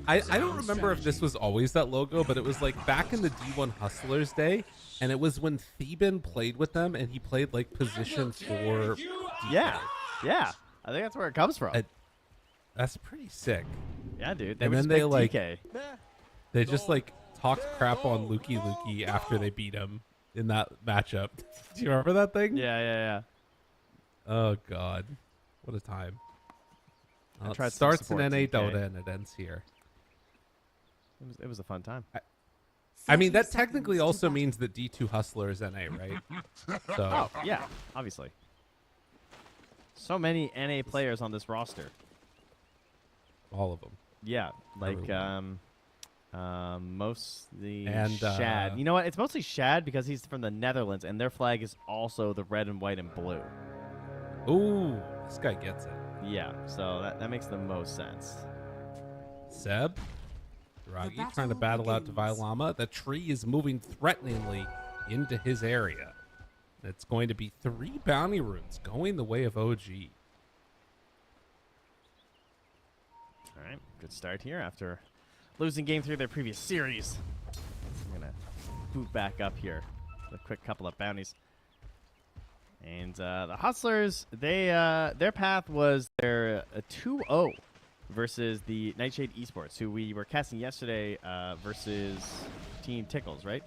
I don't remember if this was always that logo, but it was like back in the D1 Hustlers day, and it was when Theban played with them, and he played like position 4. Yeah. I think that's where it comes from. That's pretty sick. Yeah, dude. And then they like DK. they just like talked crap on Lukey after they beat him in that matchup. Do you remember that thing? Yeah. Oh god, what a time! It starts in NA Dota and it ends here. It was a fun time. I mean, that technically also means that D2 Hustler is NA, right? So yeah, obviously. So many NA players on this roster. All of them. Yeah, like mostly and Shad. You know what? It's mostly Shad because he's from the Netherlands, and their flag is also the red and white and blue. Ooh, this guy gets it. Yeah, so that makes the most sense. Seb, Draghi trying to battle out Divine Llama. The tree is moving threateningly into his area. It's going to be 3 bounty runes going the way of OG. All right, good start here after losing game 3 of their previous series. I'm going to boot back up here with a quick couple of bounties. And the Hustlers, their path was their 2-0 versus the Nightshade Esports, who we were casting yesterday versus Team Tickles, right?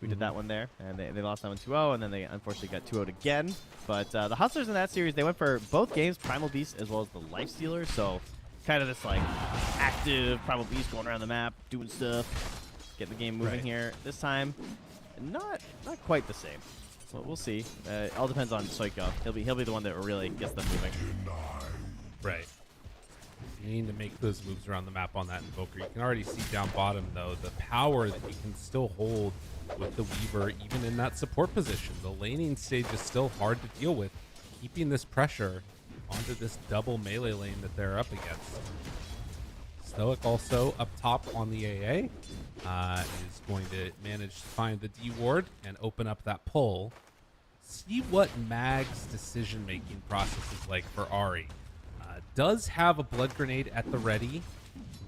We did that one there, and they lost that one 2-0, and then they unfortunately got 2-0 again. But the Hustlers in that series, they went for both games, Primal Beast as well as the Life Stealer, so kind of this like active Primal Beast going around the map, doing stuff, getting the game moving here. This time, not quite the same. So we'll see. It all depends on Soiko. He'll be the one that really gets them moving. Right. You need to make those moves around the map on that Invoker. You can already see down bottom, though, the power that you can still hold with the Weaver, even in that support position. The laning stage is still hard to deal with, keeping this pressure onto this double melee lane that they're up against. Stoic also up top on the AA is going to manage to find the D ward and open up that pull. See what Mag's decision-making process is like for Ahri. Does have a blood grenade at the ready.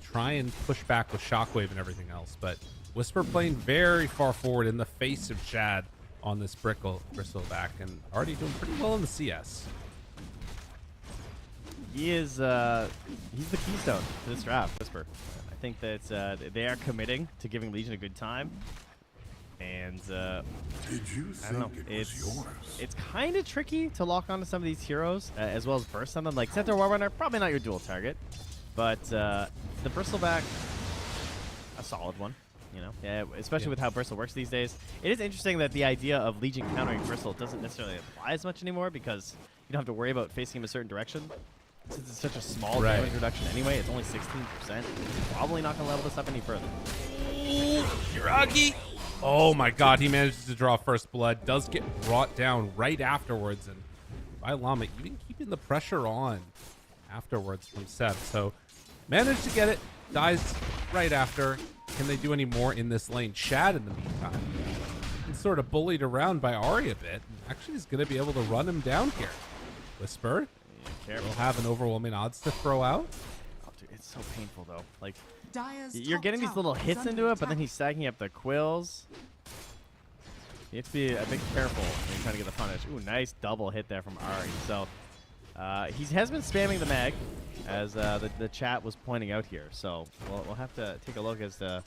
Try and push back with Shockwave and everything else, but Whisper playing very far forward in the face of Shad on this bristleback, and already doing pretty well in the CS. He is he's the keystone to this draft, Whisper. I think that they are committing to giving Legion a good time. And Did you I don't know. It's kind of tricky to lock onto some of these heroes, as well as burst on them. Like Centaur Warrunner, probably not your dual target, but the bristleback, a solid one. You know, yeah, especially with how Bristle works these days. It is interesting that the idea of Legion countering Bristle doesn't necessarily apply as much anymore, because you don't have to worry about facing him a certain direction. Since it's such a small damage reduction anyway, it's only 16%. Probably not going to level this up any further. Yuragi! Oh my god, he manages to draw first blood. Does get brought down right afterwards. And by Llama, even keeping the pressure on afterwards from Seb. So managed to get it. Dies right after. Can they do any more in this lane? Shad, in the meantime, he's sort of bullied around by Ahri a bit. Actually, he's going to be able to run him down here. Whisper will have an overwhelming odds to throw out. Oh, dude, it's so painful, though. Like, Dire's you're top getting these tower little is hits under into it, but then attack. he's stacking up the quills. You have to be a bit careful when you're trying to get the punish. Ooh, nice double hit there from Ahri. So he has been spamming the mag, as the chat was pointing out here. So we'll have to take a look as to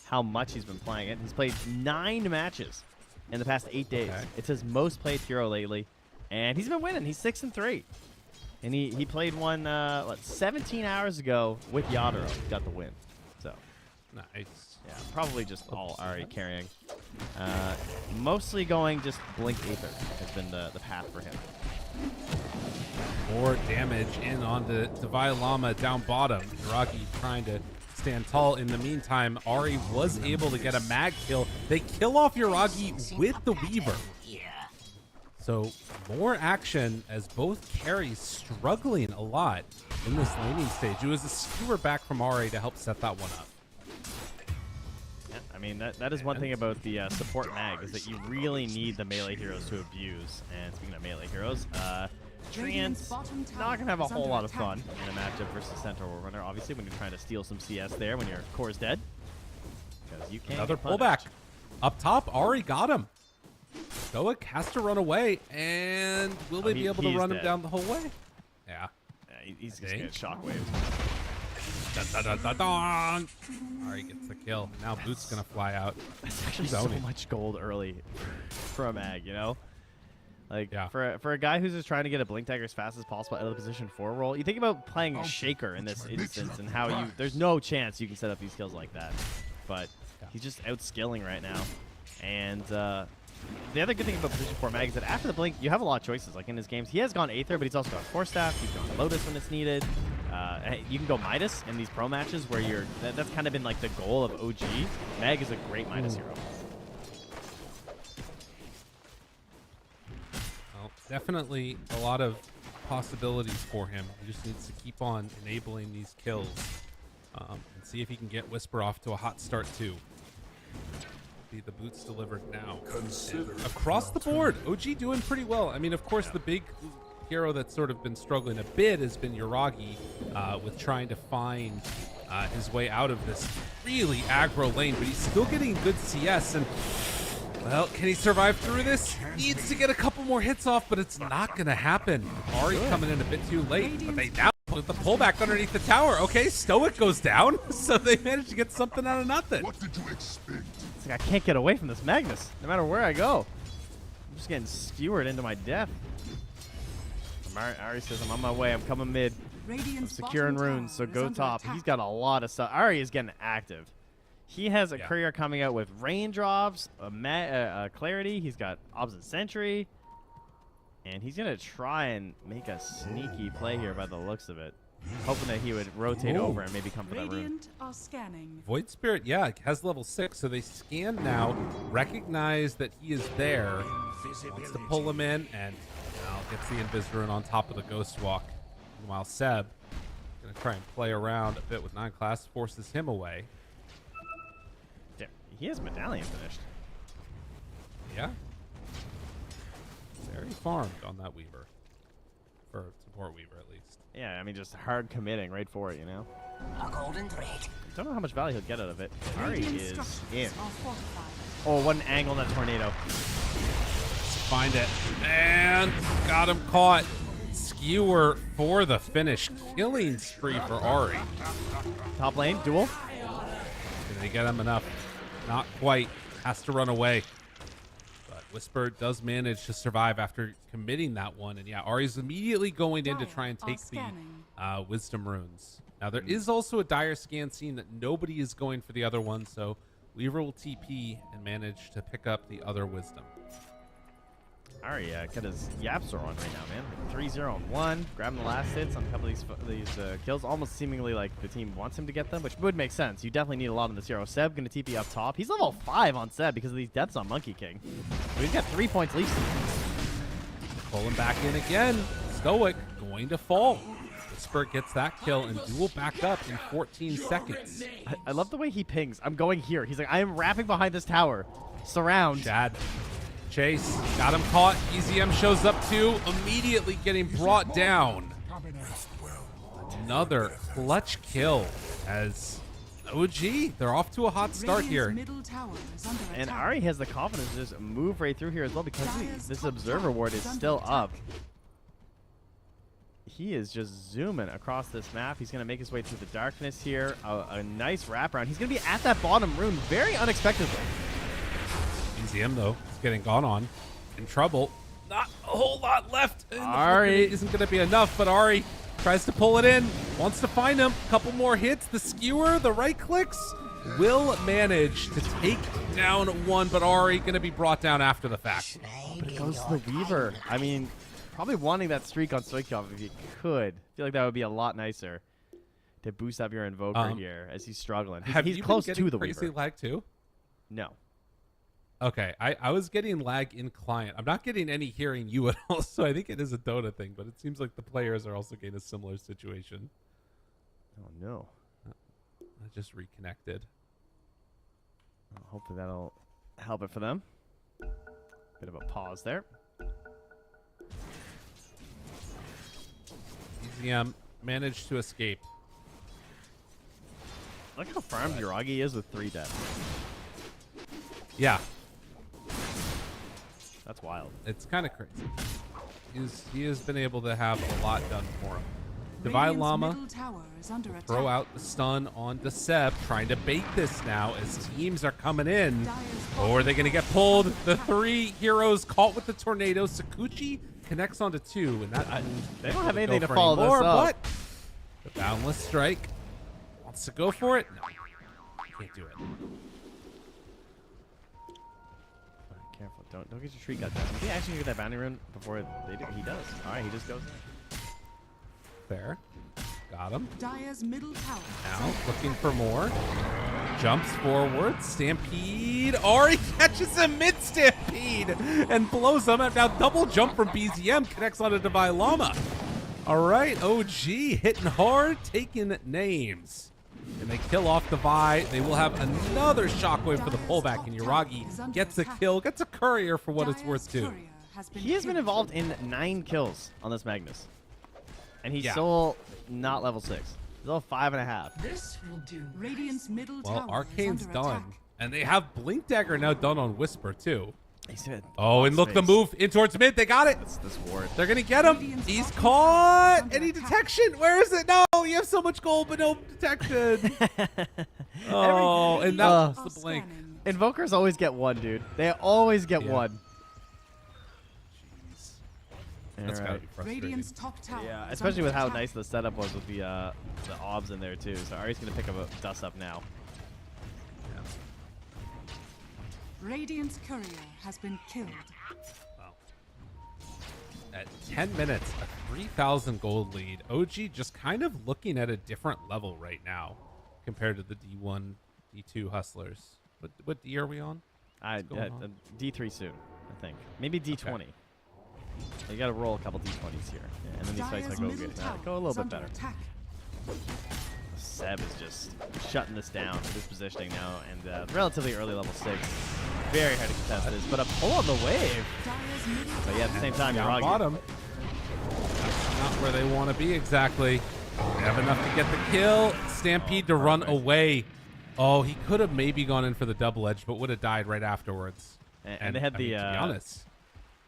how much he's been playing it. He's played 9 matches in the past 8 days. Okay. It's his most played hero lately, and he's been winning. He's 6-3. And he played one 17 hours ago with Yadro. Got the win. So Nice. yeah, probably just all Ahri carrying. Mostly going just Blink Aether has been the path for him. More damage in onto Divine Llama down bottom. Yuragi trying to stand tall. In the meantime, Ahri was able to get a mag kill. They kill off Yuragi with the Weaver. So more action as both carries struggling a lot in this laning stage. It was a skewer back from Ahri to help set that one up. Yeah, I mean, that is one thing about the support mag, is that you really need the melee heroes to abuse. And speaking of melee heroes, Treant's not going to have a whole lot of fun in a matchup versus Centaur Warrunner, obviously, when you're trying to steal some CS there when your core is dead. Because you can't Another get punished. pullback. Up top, Ahri got him. Stoic has to run away, and will they be able to run him down the whole way? Yeah. He's just going to shockwave. Dun, dun, dun, dun, dun. Ahri gets the kill. Now Boot's going to fly out. That's actually He's so owning. much gold early for a mag, you know? Like, Yeah. for a guy who's just trying to get a Blink Dagger as fast as possible out of the position 4 roll, you think about playing a Shaker in this instance and how there's no chance you can set up these kills like that. But he's just outskilling right now. And the other good thing about position 4 mag is that after the Blink, you have a lot of choices. Like in his games, he has gone Aether, but he's also gone Force Staff, he's gone Lotus when it's needed. You can go Midas in these pro matches where that's kind of been like the goal of OG. Mag is a great Midas hero. Well, definitely a lot of possibilities for him. He just needs to keep on enabling these kills and see if he can get Whisper off to a hot start too. See the boots delivered now. Across the board, OG doing pretty well. I mean, of course, the big hero that's sort of been struggling a bit has been Yuragi with trying to find his way out of this really aggro lane, but he's still getting good CS. And, well, can he survive through this? Needs to get a couple more hits off, but it's not going to happen. Ari coming in a bit too late, but they now put the pullback underneath the tower. Okay, Stoic goes down, so they managed to get something out of nothing. What did you expect? It's like I can't get away from this Magnus, no matter where I go. I'm just getting skewered into my death. Ari says, I'm on my way. I'm coming mid. I'm securing runes, so go top. He's got a lot of stuff. Ari is getting active. He has a courier coming out with raindrops, clarity. He's got opposite sentry. And he's going to try and make a sneaky play here by the looks of it. Hoping that he would rotate over and maybe come for that rune. Are scanning. Void Spirit, yeah, has level 6, so they scan now, recognize that he is there, wants to pull him in, and gets the Invis rune on top of the Ghost Walk. Meanwhile, Seb going to try and play around a bit with 9 class, forces him away. He has Medallion finished. Yeah. Very farmed on that Weaver. For support Weaver, at least. Yeah, I mean, just hard committing right for it, you know? A golden thread. Don't know how much value he'll get out of it. Ari is in. Oh, what an angle in that tornado. Find it. And got him caught. Skewer for the finish. Killing spree for Ari. Top lane, duel. Did they get him enough? Not quite. Has to run away. But Whisper does manage to survive after committing that one. And yeah, Ari's immediately going in to try and take the Wisdom runes. Now, there is also a dire scan scene that nobody is going for the other one. So Weaver will TP and manage to pick up the other Wisdom. Ari got his Yapster on right now, man. 3-0 and 1. Grabbing the last hits on a couple of these kills. Almost seemingly like the team wants him to get them, which would make sense. You definitely need a lot on this hero. Seb going to TP up top. He's level 5 on Seb because of these deaths on Monkey King. So he's got 3 points least. Pulling back in again. Stoic going to fall. Whisper gets that kill and duel back up in 14 seconds. I love the way he pings. I'm going here. He's like, I am wrapping behind this tower. Surround. Chad. Chase got him caught. EZM shows up too, immediately getting brought down. Another clutch kill as OG. They're off to a hot start here. And Ari has the confidence to just move right through here as well because this observer ward is still up. He is just zooming across this map. He's going to make his way through the darkness here. A nice wraparound. He's going to be at that bottom rune very unexpectedly. EZM, though, is getting gone on. In trouble. Not a whole lot left. Ari isn't going to be enough, but Ari tries to pull it in. Wants to find him. Couple more hits. The skewer, the right clicks, will manage to take down one, but Ari going to be brought down after the fact. But it goes to the Weaver. I mean, probably wanting that streak on Stoikov if you could. I feel like that would be a lot nicer to boost up your Invoker here as he's struggling. He's close to the crazy Weaver. Lag too? No. Okay, I was getting lag in client. I'm not getting any hearing you at all, so I think it is a Dota thing, but it seems like the players are also getting a similar situation. Oh, no. I just reconnected. Well, hopefully that'll help it for them. Bit of a pause there. EZM managed to escape. Look how farmed Yuragi is with 3 deaths. Yeah. That's wild. It's kind of crazy. He has been able to have a lot done for him. Divine Llama will throw out the stun on the Seb, trying to bait this now as teams are coming in. Or are they going to get pulled? The 3 heroes caught with the tornado. Sakuchi connects onto 2, and that they don't have anything to follow this up. But the Boundless Strike wants to go for it. No, can't do it. Careful, don't get your tree cut down. Did he actually get that bounty rune before they do? He does. All right, he just goes in. Fair. Got him. Dire's middle tower. Now looking for more. Jumps forward. Stampede. Ari catches him mid-stampede and blows him. Now double jump from BZM connects onto Divine Llama. All right, OG hitting hard, taking names. And they kill off the Vi. They will have another shockwave for the pullback, and Yuragi gets a kill, gets a courier for what it's worth too. He has been involved in 9 kills on this Magnus. And he's still not level 6. He's all 5.5. This will do. Radiant's middle Well, tower is Arcane's under done. attack. And they have Blink Dagger now done on Whisper, too. He said, Oh, and look, the move in towards mid. They got it. This ward. They're going to get him. He's caught. Any detection? Where is it? No, you have so much gold, but no detection. Oh, and that was the blink. Invokers always get one, dude. They always get one. Jeez. That's gotta be frustrating. Radiant's top tower Yeah, is especially under with how attack. nice the setup was with the obs in there too. So Ari's gonna pick up a dust up now. Radiant's courier has been killed. Wow. At 10 minutes, a 3,000 gold lead. OG just kind of looking at a different level right now compared to the D1, D2 hustlers. What D are we on? D3 soon, I think. Maybe D20. Okay. You got to roll a couple D20s here, and then these fights Dire's go middle good. tower Go a little is bit under better. attack. Seb is just shutting this down with his positioning now, and relatively early level 6. Very hard to contest this, but a pull on the wave. Dire's middle But yeah, at the same time, you're Down wrong. bottom. That's not where they want to be exactly. They have enough to get the kill. Stampede to run away. Oh, he could have maybe gone in for the double edge, but would have died right afterwards. And they had I mean, the. to be honest,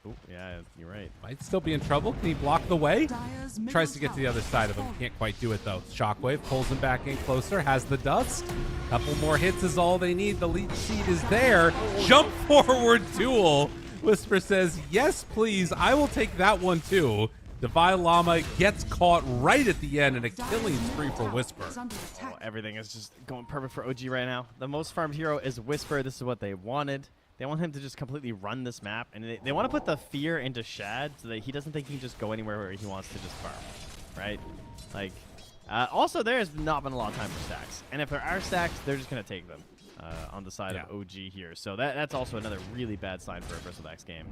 Oh, yeah, you're right. might still be in trouble. Can he block the way? Dire's middle Tries to get to the tower other side of him. Can't quite do it though. Shockwave pulls him back in closer. Has the dust. Couple more hits is all they need. The lead seed is there. Jump forward duel. Whisper says, yes, please. I will take that one too. Divine Llama gets caught right at the end, and a killing spree for Whisper. Oh, everything is just going perfect for OG right now. The most farmed hero is Whisper. This is what they wanted. They want him to just completely run this map, and they want to put the fear into Shad so that he doesn't think he can just go anywhere where he wants to just farm, right? Like, also there has not been a lot of time for stacks, and if there are stacks, they're just gonna take them on the side of OG here. So that's also another really bad sign for a Bristleback's game.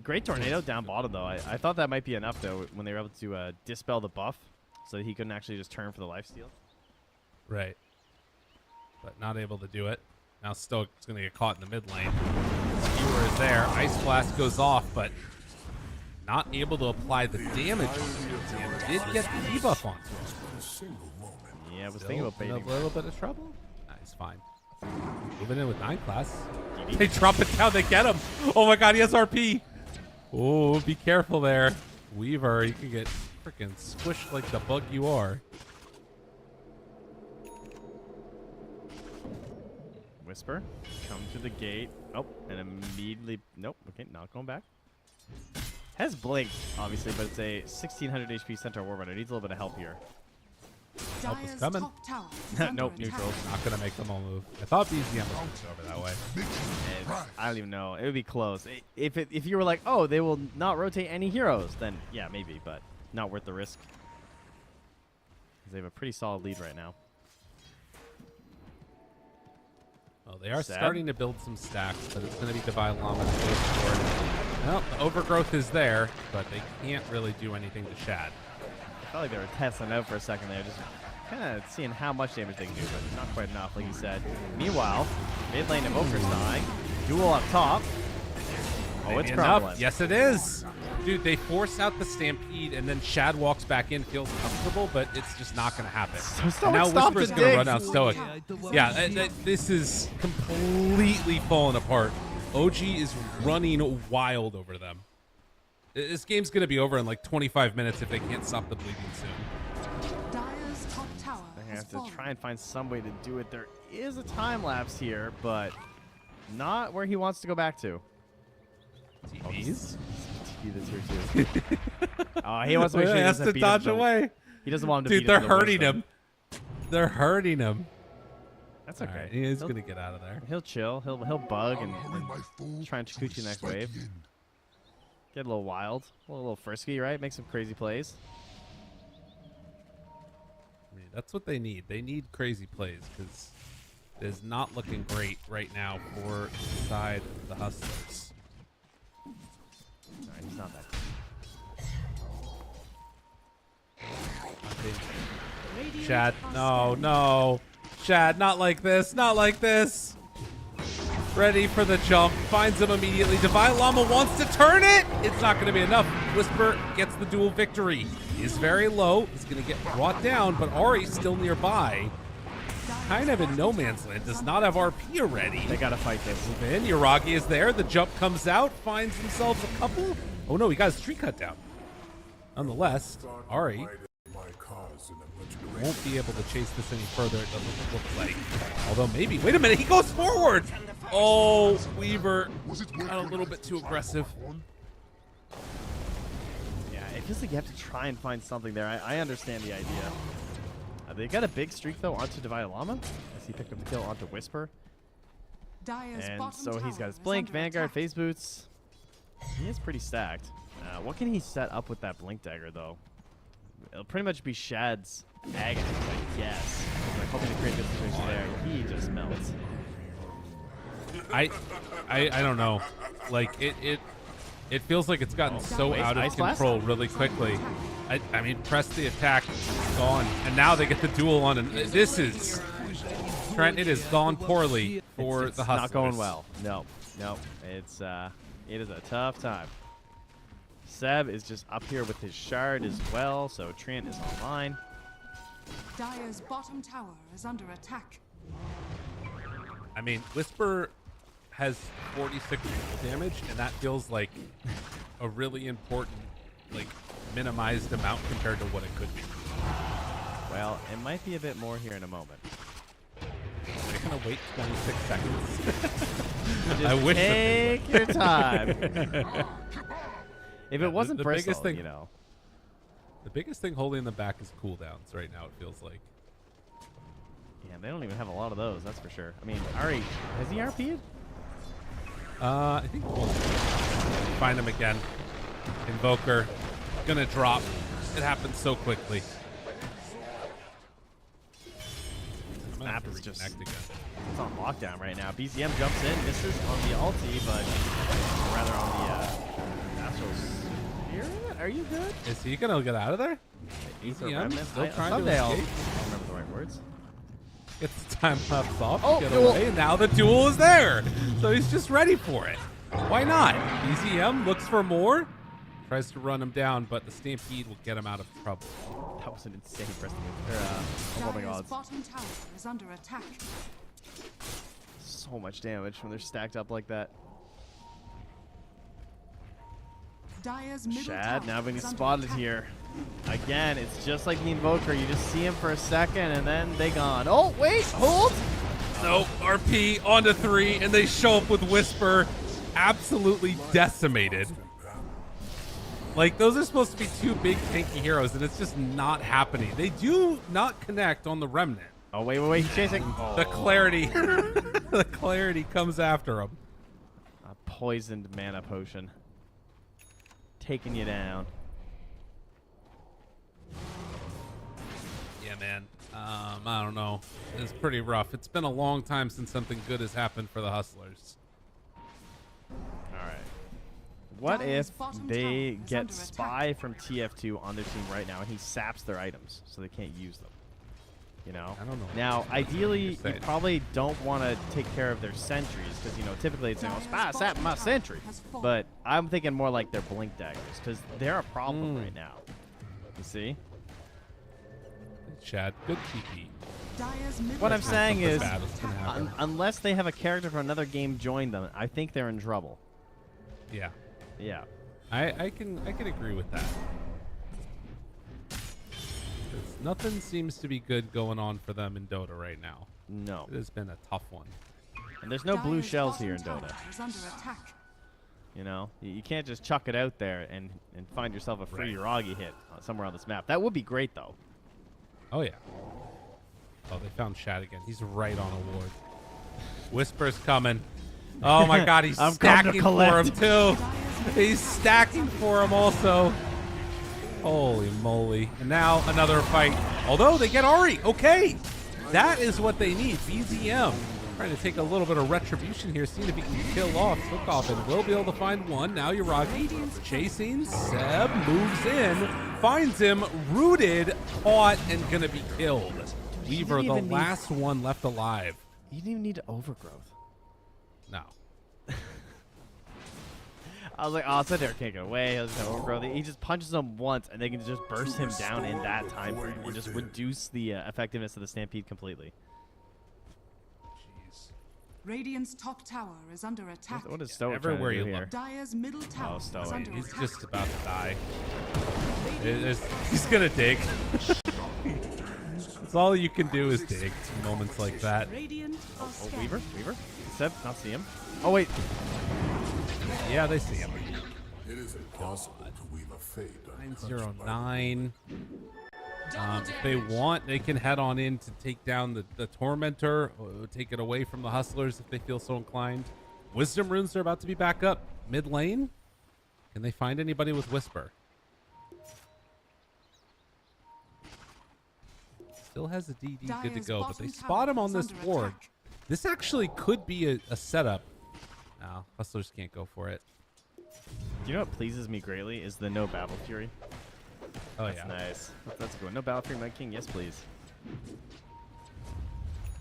Great tornado down bottom though. I thought that might be enough though when they were able to dispel the buff, so that he couldn't actually just turn for the lifesteal. Right. But not able to do it. Now Stoke is going to get caught in the mid lane. Skewer is there. Ice Blast goes off, but not able to apply the damage. And did get the debuff onto him. Yeah, I was thinking about baiting. A little bit of trouble? Nice, fine. Moving in with 9 class. They drop it down, they get him. Oh my god, he has RP. Oh, be careful there. Weaver, you can get freaking squished like the bug you are. Whisper, come to the gate. Oh, and immediately, nope, okay, not going back. Has Blink, obviously, but it's a 1600 HP Centaur Warbunner. Needs a little bit of help here. Help is Dire's coming. top tower is under Nope, attack. neutral. Not going to make them all move. I thought BZM was going to go over that way. I don't even know. It would be close. If you were like, oh, they will not rotate any heroes, then yeah, maybe, but not worth the risk. Because they have a pretty solid lead right now. Well, they are Sad. starting to build some stacks, but it's going to be Divine Llama that goes for it. Well, the overgrowth is there, but they can't really do anything to Shad. I felt like they were testing out for a second there, just kind of seeing how much damage they can do, but not quite enough, like you said. Meanwhile, mid lane Invoker's dying. Duel up top. Oh, it's Maybe problem. enough. Yes, it is. Dude, they force out the Stampede, and then Shad walks back in, feels comfortable, but it's just not going to happen. So And now Stoic Whisper's stopped going to and run out Stoic. Yeah, this is completely falling apart. OG is running wild over them. This game's going to be over in like 25 minutes if they can't stop the bleeding soon. Dire's top tower They has have to fallen. try and find some way to do it. There is a time lapse here, but not where he wants to go back to. TVs? TV that's here too. Oh, he wants to make sure he has doesn't to beat dodge him. away. He doesn't want him to Dude, beat they're him. to the hurting wisdom. him. They're hurting him. That's All okay. right, he's He'll- going to get out of there. He'll chill. He'll bug and try and Chikuchi next wave. Get a little wild, a little frisky, right? Make some crazy plays. I mean, that's what they need. They need crazy plays because it is not looking great right now for the side of the Hustlers. All right, he's not that. Shad, no. Shad, not like this. Not like this. ready for the jump, finds him immediately. Divine Llama wants to turn it. It's not going to be enough. Whisper gets the duel victory. He's very low. He's going to get brought down, but Ari's still nearby. Kind of in no man's land. Does not have RP already. They got to fight this. Move in. Yuragi is there. The jump comes out. Finds themselves a couple. Oh no, he got his tree cut down. Nonetheless, Ari won't be able to chase this any further, it doesn't look like. Although maybe, wait a minute, he goes forward! Oh, Weaver got a little bit too aggressive. Yeah, it feels like you have to try and find something there. I understand the idea. They got a big streak, though, onto Divine Llama, as he picked up the kill onto Whisper. And so he's got his Blink, Vanguard, Phase Boots. He is pretty stacked. What can he set up with that Blink Dagger, though? It'll pretty much be Shad's Agony, I guess. Like, hoping to create a good situation there. He just melts. I don't know. Like, it feels like it's gotten so out of control really quickly. I mean, press the attack, it's gone. And now they get the duel on, and this is... Trent, it has gone poorly for the Hustlers. Not going well. No. It's, it is a tough time. Seb is just up here with his shard as well, so Trent is online. Dire's bottom tower is under attack. I mean, Whisper has 46 damage, and that feels like a really important, like, minimized amount compared to what it could be. Well, it might be a bit more here in a moment. They're gonna wait 26 seconds. Just I wish take your time. If it wasn't Bristle, biggest thing, you know. The biggest thing holding them back is cooldowns right now, it feels like. Yeah, they don't even have a lot of those, that's for sure. I mean, Ari, has he RP'd? I think we'll find him again. Invoker, gonna drop. It happens so quickly. This map is just it's on lockdown right now. BZM jumps in, misses on the ulti, but rather on the Astral Spirit. Are you good? Is he gonna get out of there? BZM still trying to someday escape. I'll remember the right words. Gets the time lapse off, get duel. away, and now the duel is there. So he's just ready for it. Why not? BZM looks for more, tries to run him down, but the Stampede will get him out of trouble. That was an insane press overwhelming Dire's odds. bottom tower is under attack. So much damage when they're stacked up like that. Dire's middle Shad tower now being is under spotted attack. here. Again, it's just like the Invoker. You just see him for a second and then they gone. Oh, wait, hold. No, RP onto 3, and they show up with Whisper absolutely decimated. Like, those are supposed to be two big tanky heroes, and it's just not happening. They do not connect on the Remnant. Oh, wait, he's chasing. The clarity. The clarity comes after him. A poisoned mana potion. Taking you down. Yeah, man. I don't know. It's pretty rough. It's been a long time since something good has happened for the Hustlers. All right. What if they get Spy from TF2 on their team right now and he saps their items so they can't use them? You know? I don't know. Now, ideally, you probably don't want to take care of their sentries because, you know, typically it's, you know, Spy sap my sentry. But I'm thinking more like their Blink Daggers because they're a problem right now. You see? Chad, good TP. What I'm saying is, happen. unless they have a character from another game join them, I think they're in trouble. Yeah. Yeah. I can agree with that. 'Cause nothing seems to be good going on for them in Dota right now. No. It has been a tough one. And there's no blue shells here in Dota. Is under attack. You know, you can't just chuck it out there and find yourself a free Yuragi hit somewhere on this map. That would be great, though. Oh, yeah. Oh, they found Shad again. He's right on a ward. Whisper's coming. Oh, my God. He's stacking for him, too. He's stacking for him also. Holy moly. And now another fight. Although they get Ari. Okay. That is what they need. BZM trying to take a little bit of retribution here, seeing if he can kill off Slickoff, and will be able to find one. Now Yuragi chasing. Seb moves in, finds him, rooted, caught, and gonna be killed. Weaver, the last one left alive. You didn't even need to overgrowth. No. I was like, oh, Sundar can't get away. He'll just overgrow. He just punches him once, and they can just burst him down in that time frame and just reduce the effectiveness of the Stampede completely. Jeez. Radiant's top tower is under attack. What is Stoic Everywhere trying to do you here? look. Dire's middle tower is Stoic. under He's attack. just about to die. He's gonna dig. That's all you can do is dig in moments like that. Radiant are Oh, scanning. Weaver? Seb, not see him. Oh, wait. Yeah, they see him. It is impossible to weave a fate. 909. If they want, they can head on in to take down the Tormentor, or take it away from the Hustlers if they feel so inclined. Wisdom runes are about to be back up mid lane. Can they find anybody with Whisper? Still has a DD good to go, but they spot him on this ward. This actually could be a setup. No, Hustlers can't go for it. Do you know what pleases me greatly is the no Battle Fury. Oh, That's yeah. nice. That's a good one. No Battle Fury, Mud King. Yes, please.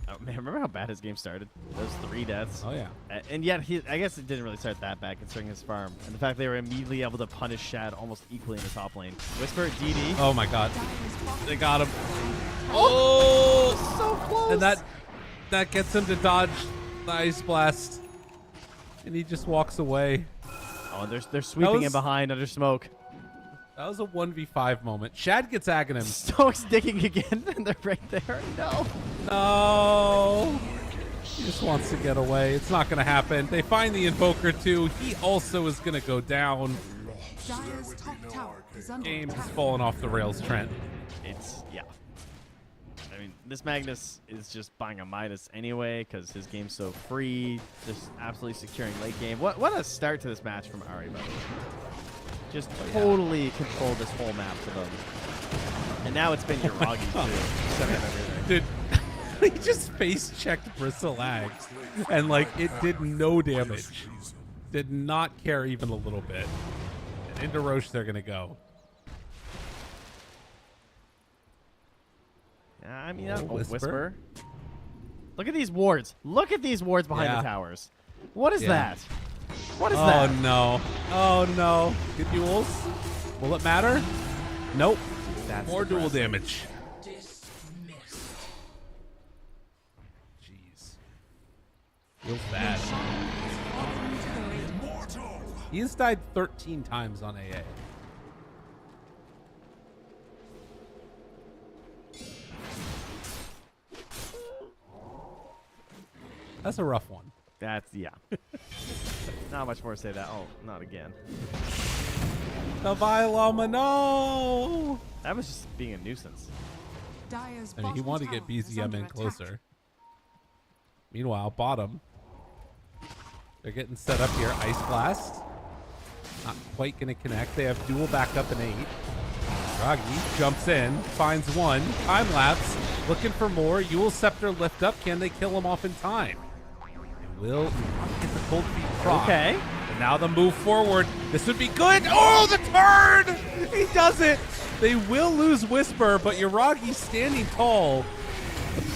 Oh, man, remember how bad his game started? Those 3 deaths. Oh, yeah. And yet, I guess it didn't really start that bad considering his farm. And the fact they were immediately able to punish Shad almost equally in the top lane. Whisper, DD. Oh, my God. They got him. Oh! So close! And that gets him to dodge the Ice Blast. And he just walks away. Oh, and they're sweeping him behind under smoke. That was a 1v5 moment. Shad gets Aghanim. Stoic's digging again, and they're right there. No. No. He just wants to get away. It's not going to happen. They find the Invoker too. He also is going to go down. Dire's top tower is under Game has attack. fallen off the rails, Trent. Yeah. I mean, this Magnus is just buying a Midas anyway because his game's so free, just absolutely securing late game. What a start to this match from Ari, by the way. Just totally controlled this whole map for them. And now it's been Yuragi too. Setting up everything. Dude, he just face checked Bristleags and like it did no damage. Did not care even a little bit. And into Roche they're going to go. I mean, Whisper? Look at these wards. Look at these wards behind Yeah. the towers. What is Yeah. that? What is Oh that? no. Oh no. Good duels. Will it matter? Nope. That's More dual depressing. damage. Jeez. Feels bad. He has died 13 times on AA. That's a rough one. That's, yeah. Not much more to say that. Oh, not again. Davai Lama, no! That was just being a nuisance. Dire's I mean, he bottom wanted to get tower is BZM under in attack. closer. Meanwhile, bottom. They're getting set up here. Ice Blast. Not quite going to connect. They have dual backup in 8. Ragi jumps in, finds one. Time lapse. Looking for more. Yule Scepter lift up. Can they kill him off in time? They will not get the cold feet proc. Okay. And now the move forward. This would be good. Oh, the turn! He does it. They will lose Whisper, but Yuragi's standing tall.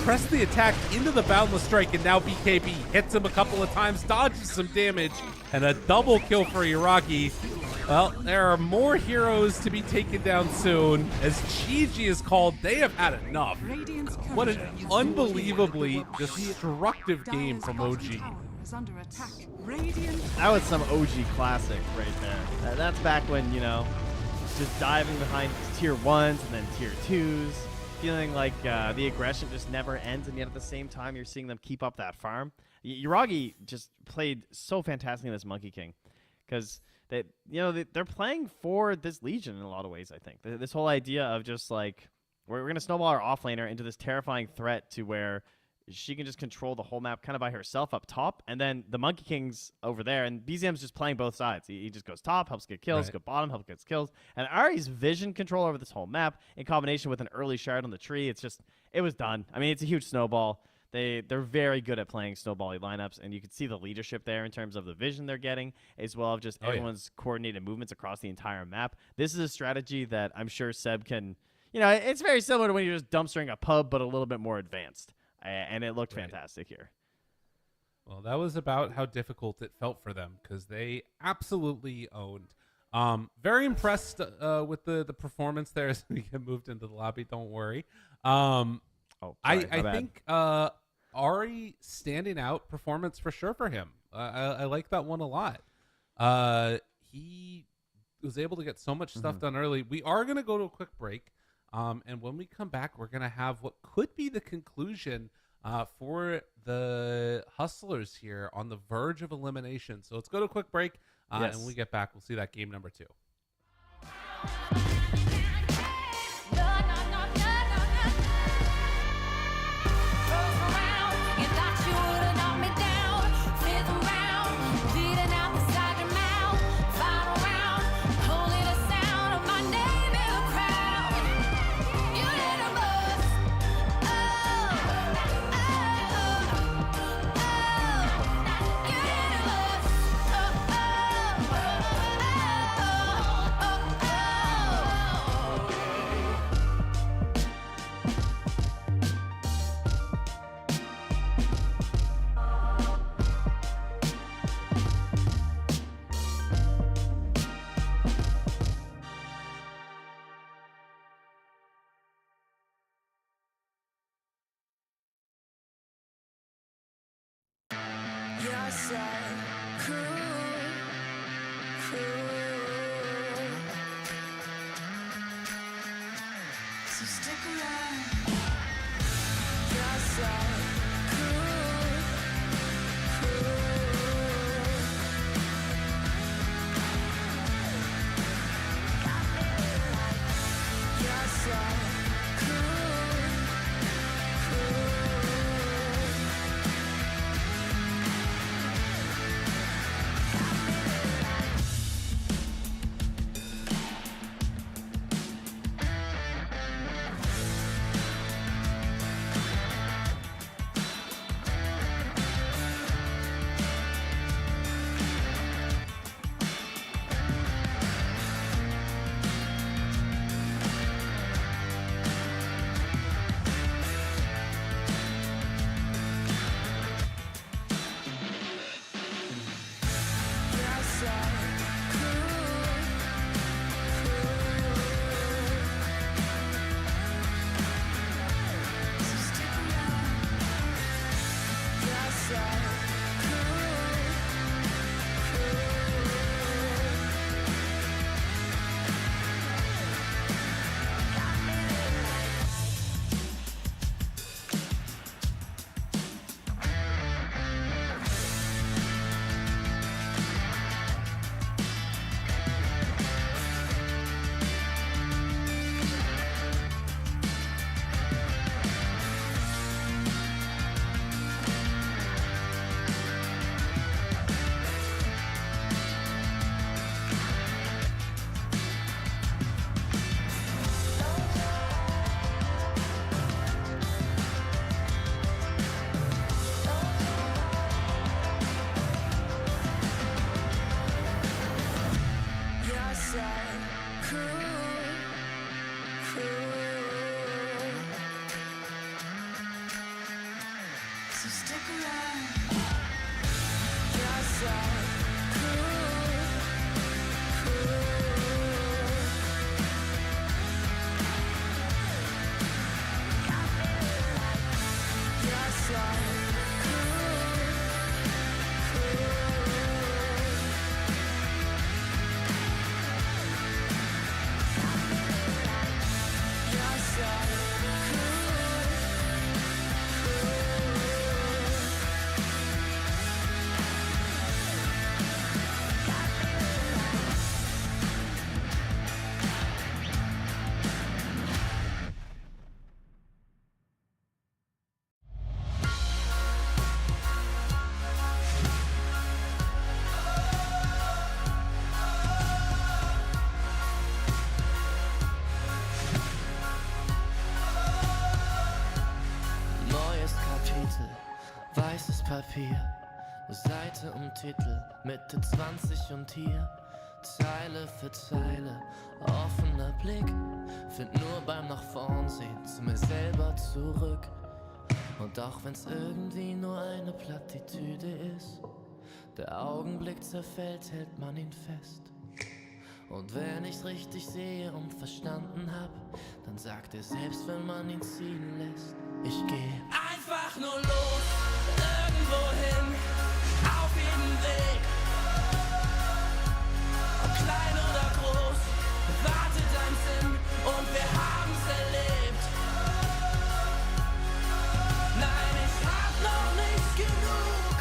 Press the attack into the Boundless Strike, and now BKB hits him a couple of times, dodges some damage, and a double kill for Yuragi. Well, there are more heroes to be taken down soon. As Chi-Ji is called, they have had enough. Radiant's What an courier is unbelievably destructive game Dire's from bottom OG. tower is under attack. Radiant That was some OG classic right there. That's back when, you know, just diving behind tier 1s and then tier 2s. Feeling like the aggression just never ends, and yet at the same time, you're seeing them keep up that farm. Yuragi just played so fantastically in this Monkey King, because they're playing for this Legion in a lot of ways. I think this whole idea of just like we're gonna snowball our offlaner into this terrifying threat to where she can just control the whole map kind of by herself up top, and then the Monkey King's over there, and BZM's just playing both sides. He just goes top, helps get kills, Right. go bottom, helps get kills, and Ari's vision control over this whole map in combination with an early shard on the tree, it was done. I mean, it's a huge snowball. They're very good at playing snowbally lineups, and you can see the leadership there in terms of the vision they're getting, as well as just everyone's coordinated movements across the entire map. This is a strategy that I'm sure Seb can, it's very similar to when you're just dumpstering a pub, but a little bit more advanced. And it looked fantastic here. Well, that was about how difficult it felt for them because they absolutely owned. Very impressed with the performance there as we get moved into the lobby. Don't worry. Sorry, I my bad. think Ari standing out performance for sure for him. I like that one a lot. He was able to get so much stuff done early. We are going to go to a quick break. And when we come back, we're going to have what could be the conclusion for the Hustlers here on the verge of elimination. So let's go to a quick break. And when we get back, we'll see that game number 2. Weißes Papier, Seite und Titel, Mitte 20 und hier, Zeile für Zeile, offener Blick, find nur beim nach vorn sehen zu mir selber zurück. Und auch wenn's irgendwie nur eine Plattitüde ist, der Augenblick zerfällt, hält man ihn fest. Und wenn ich's richtig sehe und verstanden hab, dann sagt er selbst, wenn man ihn ziehen lässt, ich geh einfach nur los, irgendwo hin, auf jeden Weg. Ob klein oder groß, wartet ein Sinn und wir haben's erlebt. Nein, ich hab noch nicht genug,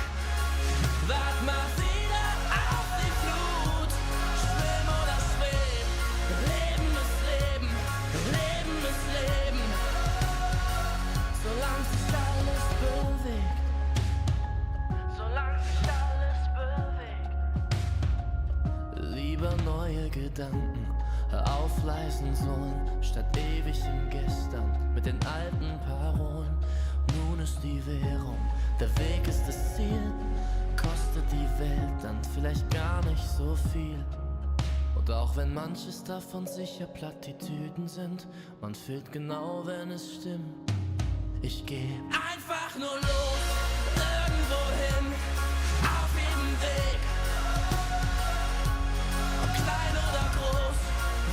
wart mal wieder auf die Flut. Schwimm oder schweb, Leben ist Leben, Leben ist Leben. Solange sich alles bewegt, solange sich alles bewegt. Lieber neue Gedanken aufleisen sollen, statt ewig im Gestern mit den alten Parolen. Nun ist die Währung, der Weg ist das Ziel. Kostet die Welt dann vielleicht gar nicht so viel. Und auch wenn manches davon sicher Plattitüden sind, man fühlt genau, wenn es stimmt. Ich geh einfach nur los, irgendwo hin, auf jedem Weg. Ob klein oder groß,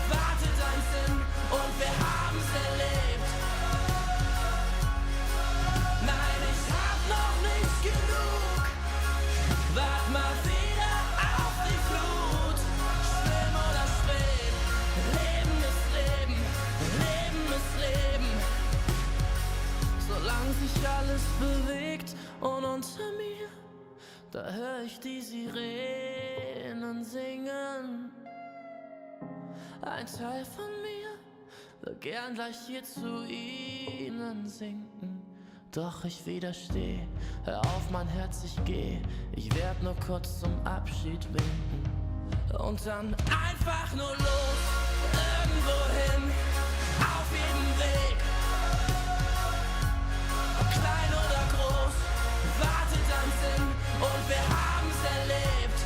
wartet ein Sinn und wir haben's erlebt. Nein, ich hab noch nicht genug, wart mal wieder auf die Flut. Schwimm oder schweb, Leben ist Leben, Leben ist Leben. Solange sich alles bewegt und unter mir, da hör ich die Sirenen singen. Ein Teil von mir will gern gleich hier zu ihnen sinken. Doch ich widersteh, hör auf mein Herz, ich geh. Ich werd nur kurz zum Abschied winken. Und dann einfach nur los, irgendwo hin, auf jedem Weg. Ob klein oder groß, wartet ein Sinn und wir haben's erlebt.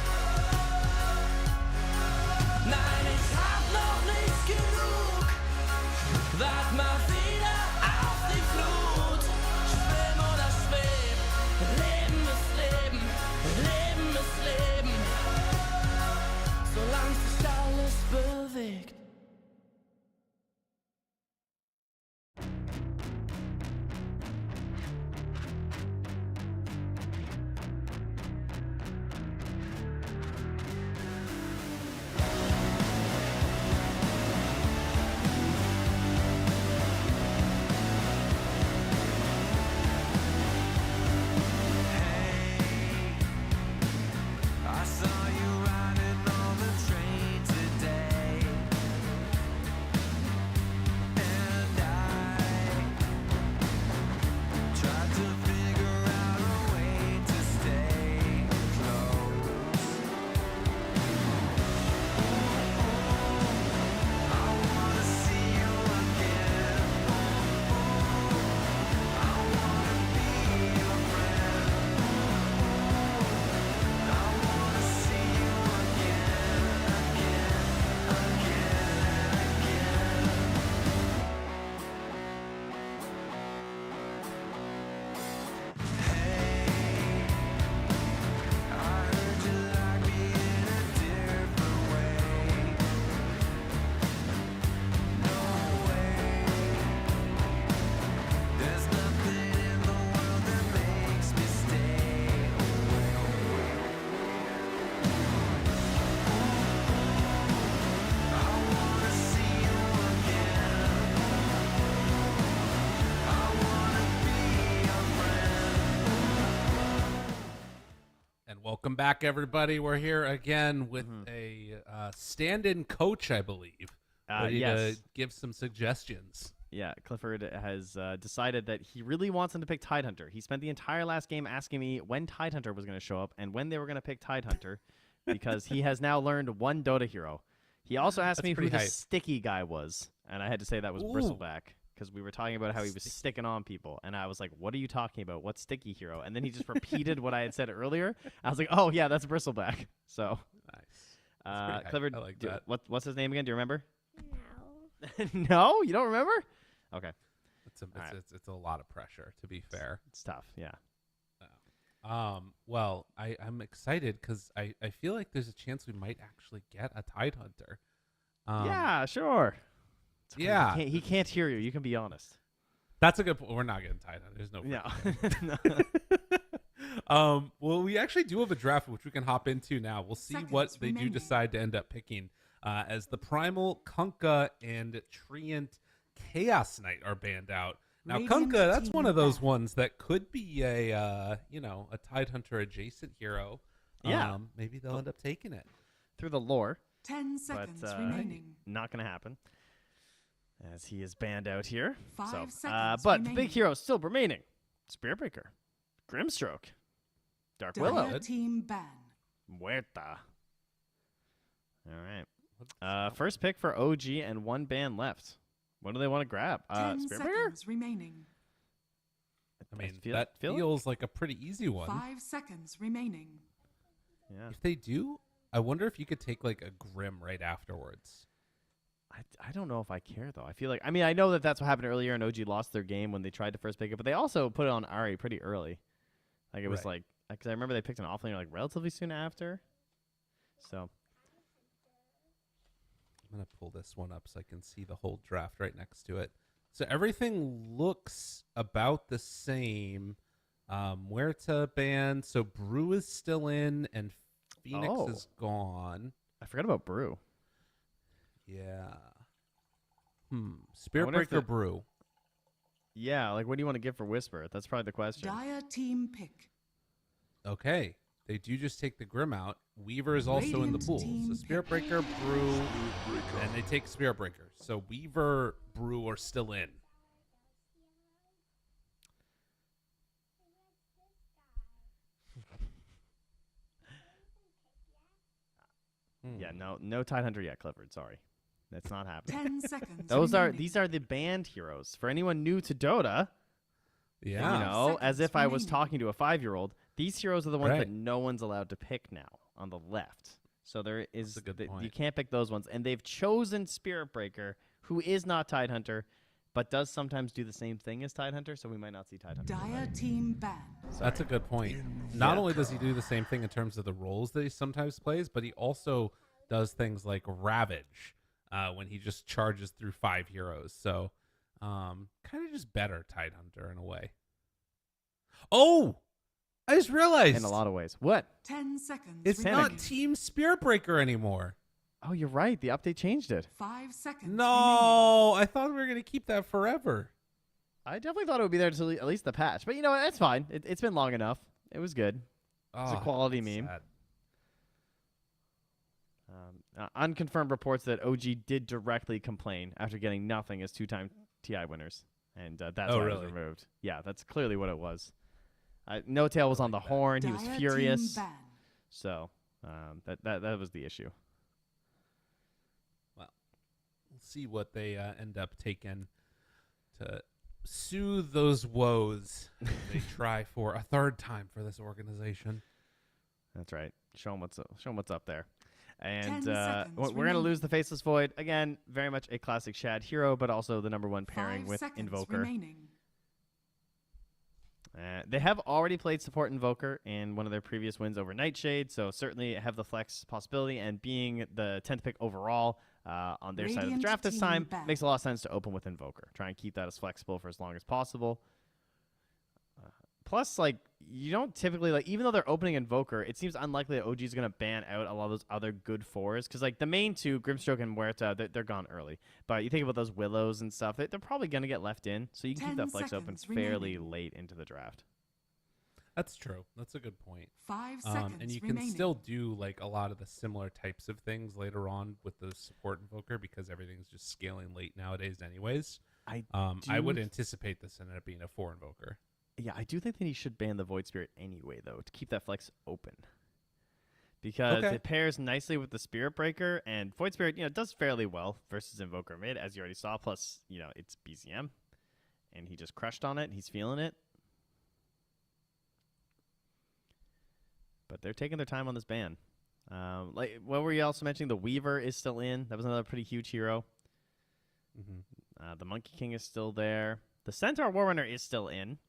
Nein, ich hab noch nicht genug, wart mal wieder auf die Flut. Schwimm oder schweb, Leben ist Leben, Leben ist Leben. Solange sich alles bewegt. I saw you riding on the train today, and I tried to figure out a way to stay close. I wanna see you again. I wanna be your friend. I wanna see you again, again, again. Hey, I heard you like me in a different way. No way. There's nothing in the world that makes me stay away. I wanna see you again. I wanna be your friend. And welcome back, everybody. We're here again with a stand-in coach, I believe, ready yes. to give some suggestions. Yeah, Clifford has decided that he really wants him to pick Tidehunter. He spent the entire last game asking me when Tidehunter was going to show up and when they were going to pick Tidehunter because he has now learned one Dota hero. He also asked That's me who pretty the hype. sticky guy was, and I had to say that was Ooh. Bristleback because we were talking about how he was sticking on people, and I was like, what are you talking about? What sticky hero? And then he just repeated what I had said earlier. I was like, oh, yeah, that's Bristleback. So, Nice. That's pretty hype. Clifford, I like that. what's his name again? Do you remember? No. No? You don't remember? Okay. it's a lot of pressure, to be fair. It's tough, yeah. Well, I'm excited because I feel like there's a chance we might actually get a Tidehunter. Yeah, sure. Okay. Yeah. He can't hear you. You can be honest. That's a good point. We're not getting Tidehunter. There's no. No. Well, we actually do have a draft which we can hop into now. We'll see what they do decide to end up picking. As the Primal, Kunkka, and Treant Chaos Knight are banned out. Now, Radiant Kunkka, that's team one of those back. ones that could be a Tidehunter adjacent hero. Yeah. Maybe they'll end up taking it. Through the lore. 10 seconds But remaining. not going to happen. As he is banned out here. 5 So, seconds but the remaining. big hero still remaining. Spiritbreaker. Grimstroke. Dark Willow. Dire team ban. Muerta. All right. First pick for OG and one ban left. What do they want to grab? 10 Spiritbreaker? seconds remaining. I mean, feel that it. feels like a pretty easy one. 5 seconds remaining. Yeah. If they do, I wonder if you could take like a Grim right afterwards. I don't know if I care, though. I feel like, I know that that's what happened earlier, and OG lost their game when they tried to first pick it, but they also put it on Ari pretty early. Like, it was Right. because I remember they picked an offlaner like relatively soon after. So, I'm going to pull this one up so I can see the whole draft right next to it. So everything looks about the same. Muerta banned. So Brew is still in and Phoenix is gone. I forgot about Brew. Yeah. I wonder if Spiritbreaker Brew. Yeah, like what do you want to give for Whisper? That's probably the question. Dire team pick. Okay. They do just take the Grim out. Weaver is also in the Radiant pool. team So Spiritbreaker, Brew, and they take Spiritbreaker. So Weaver, Brew are still in. Yeah, no Tidehunter yet, Clifford. Sorry. That's not happening. 10 seconds These are the banned heroes. For anyone new to Dota, Yeah. you know, as if I was remaining. talking to a 5-year-old, these heroes are the ones Right. that no one's allowed to pick now on the left. So there is a good you point. can't pick those ones, and they've chosen Spiritbreaker, who is not Tidehunter, but does sometimes do the same thing as Tidehunter, so we might not see Tidehunter. Dire team ban. That's a good point. Not only does he do the same thing in terms of the roles that he sometimes plays, but he also does things like Ravage when he just charges through 5 heroes. So kind of just better Tidehunter in a way. Oh! I just realized. In a lot of ways. What? 10 seconds It's remaining. not Team Spiritbreaker anymore. Oh, you're right. The update changed it. 5 seconds No, I thought we were going to keep that forever. I definitely thought it would be there until at least the patch. But you know what? That's fine. It's been long enough. It was good. It's a quality meme. Sad. Unconfirmed reports that OG did directly complain after getting nothing as 2-time TI winners. And that's why it was removed. Yeah, that's clearly what it was. No Tail was on the horn. He was Dire furious. team ban. So that was the issue. Well, we'll see what they end up taking to soothe those woes. They try for a third time for this organization. That's right. Show them what's up there. 10 And seconds we're going to remaining. lose the Faceless Void. Again, very much a classic Shad hero, but also the #1 pairing 5 with seconds Invoker. remaining. They have already played support Invoker in one of their previous wins over Nightshade, so certainly have the flex possibility, and being the 10th pick overall on their side of the Radiant draft this team time back. makes a lot of sense to open with Invoker. Try and keep that as flexible for as long as possible. Plus, like, you don't typically, like, even though they're opening Invoker, it seems unlikely that OG is going to ban out a lot of those other good 4s. Because, like, the main 2, Grimstroke and Muerta, they're gone early. But you think about those Willows and stuff, they're probably going to get left in. So you can keep 10 that flex open seconds fairly remaining. late into the draft. That's true. That's a good point. 5 seconds And you can remaining. still do like a lot of the similar types of things later on with the support Invoker because everything's just scaling late nowadays anyways. I would anticipate this ended up being a 4 Invoker. Yeah, I do think that he should ban the Void Spirit anyway, though, to keep that flex open. Because it pairs nicely with the Spirit Breaker, and Void Spirit, does fairly well versus Invoker mid, as you already saw. Plus, it's BZM, and he just crushed on it, and he's feeling it. But they're taking their time on this ban. Like, what were you also mentioning? The Weaver is still in. That was another pretty huge hero. The Monkey King is still there. The Centaur Warrunner is still in.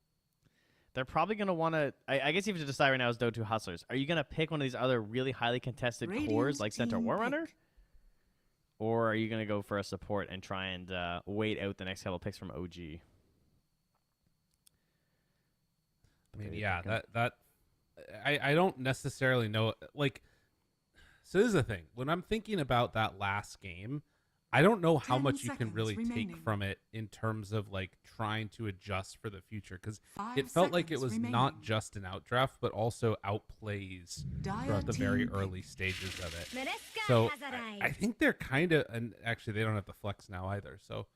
They're probably going to want to... I guess you have to decide right now as Dota Hustlers. Are you going to pick one of these other really highly contested cores like Centaur Warrunner? Or are you going to go for a support and try and wait out the next couple picks from OG? I mean, yeah, I don't necessarily know. Like, so this is the thing. When I'm thinking about that last game, I don't know how much you can really take from it in terms of like trying to adjust for the future, because it felt like it was not just an outdraft, but also outplays throughout the very early stages of it. So I think they're kind of, and actually they don't have the flex now either. So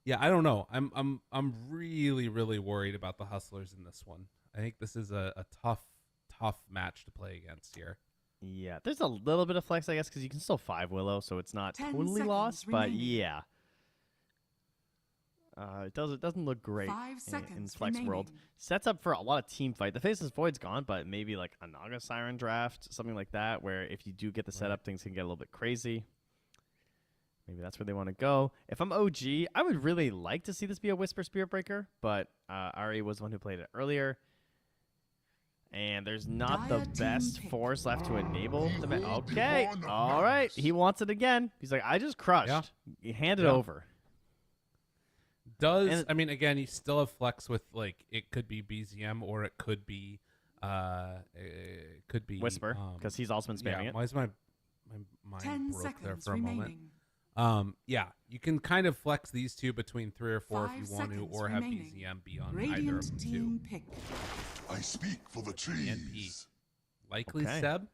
yeah, I don't know. I'm really worried about the Hustlers in this one. I think this is a tough match to play against here. Yeah, there's a little bit of flex, I guess, because you can still 5 Willow, so it's not totally lost. But yeah, it doesn't look great in flex world. Sets up for a lot of team fight. The Faceless Void's gone, but maybe like a Naga Siren draft, something like that, where if you do get the setup, things can get a little bit crazy. Maybe that's where they want to go. If I'm OG, I would really like to see this be a Whisper Spirit Breaker, but Ari was the one who played it earlier. And there's not the best force left to enable the okay. All right. He wants it again. He's like, I just crushed. Yeah. You hand it over. I mean, again, you still have flex with, like, it could be BZM or it could be Whisper, because he's also been spamming it. Why is my mind broke there for a moment? Yeah, you can kind of flex these two between 3 or 4 if you want to, or have BZM be on either of them too. I speak for the trees. Likely Seb?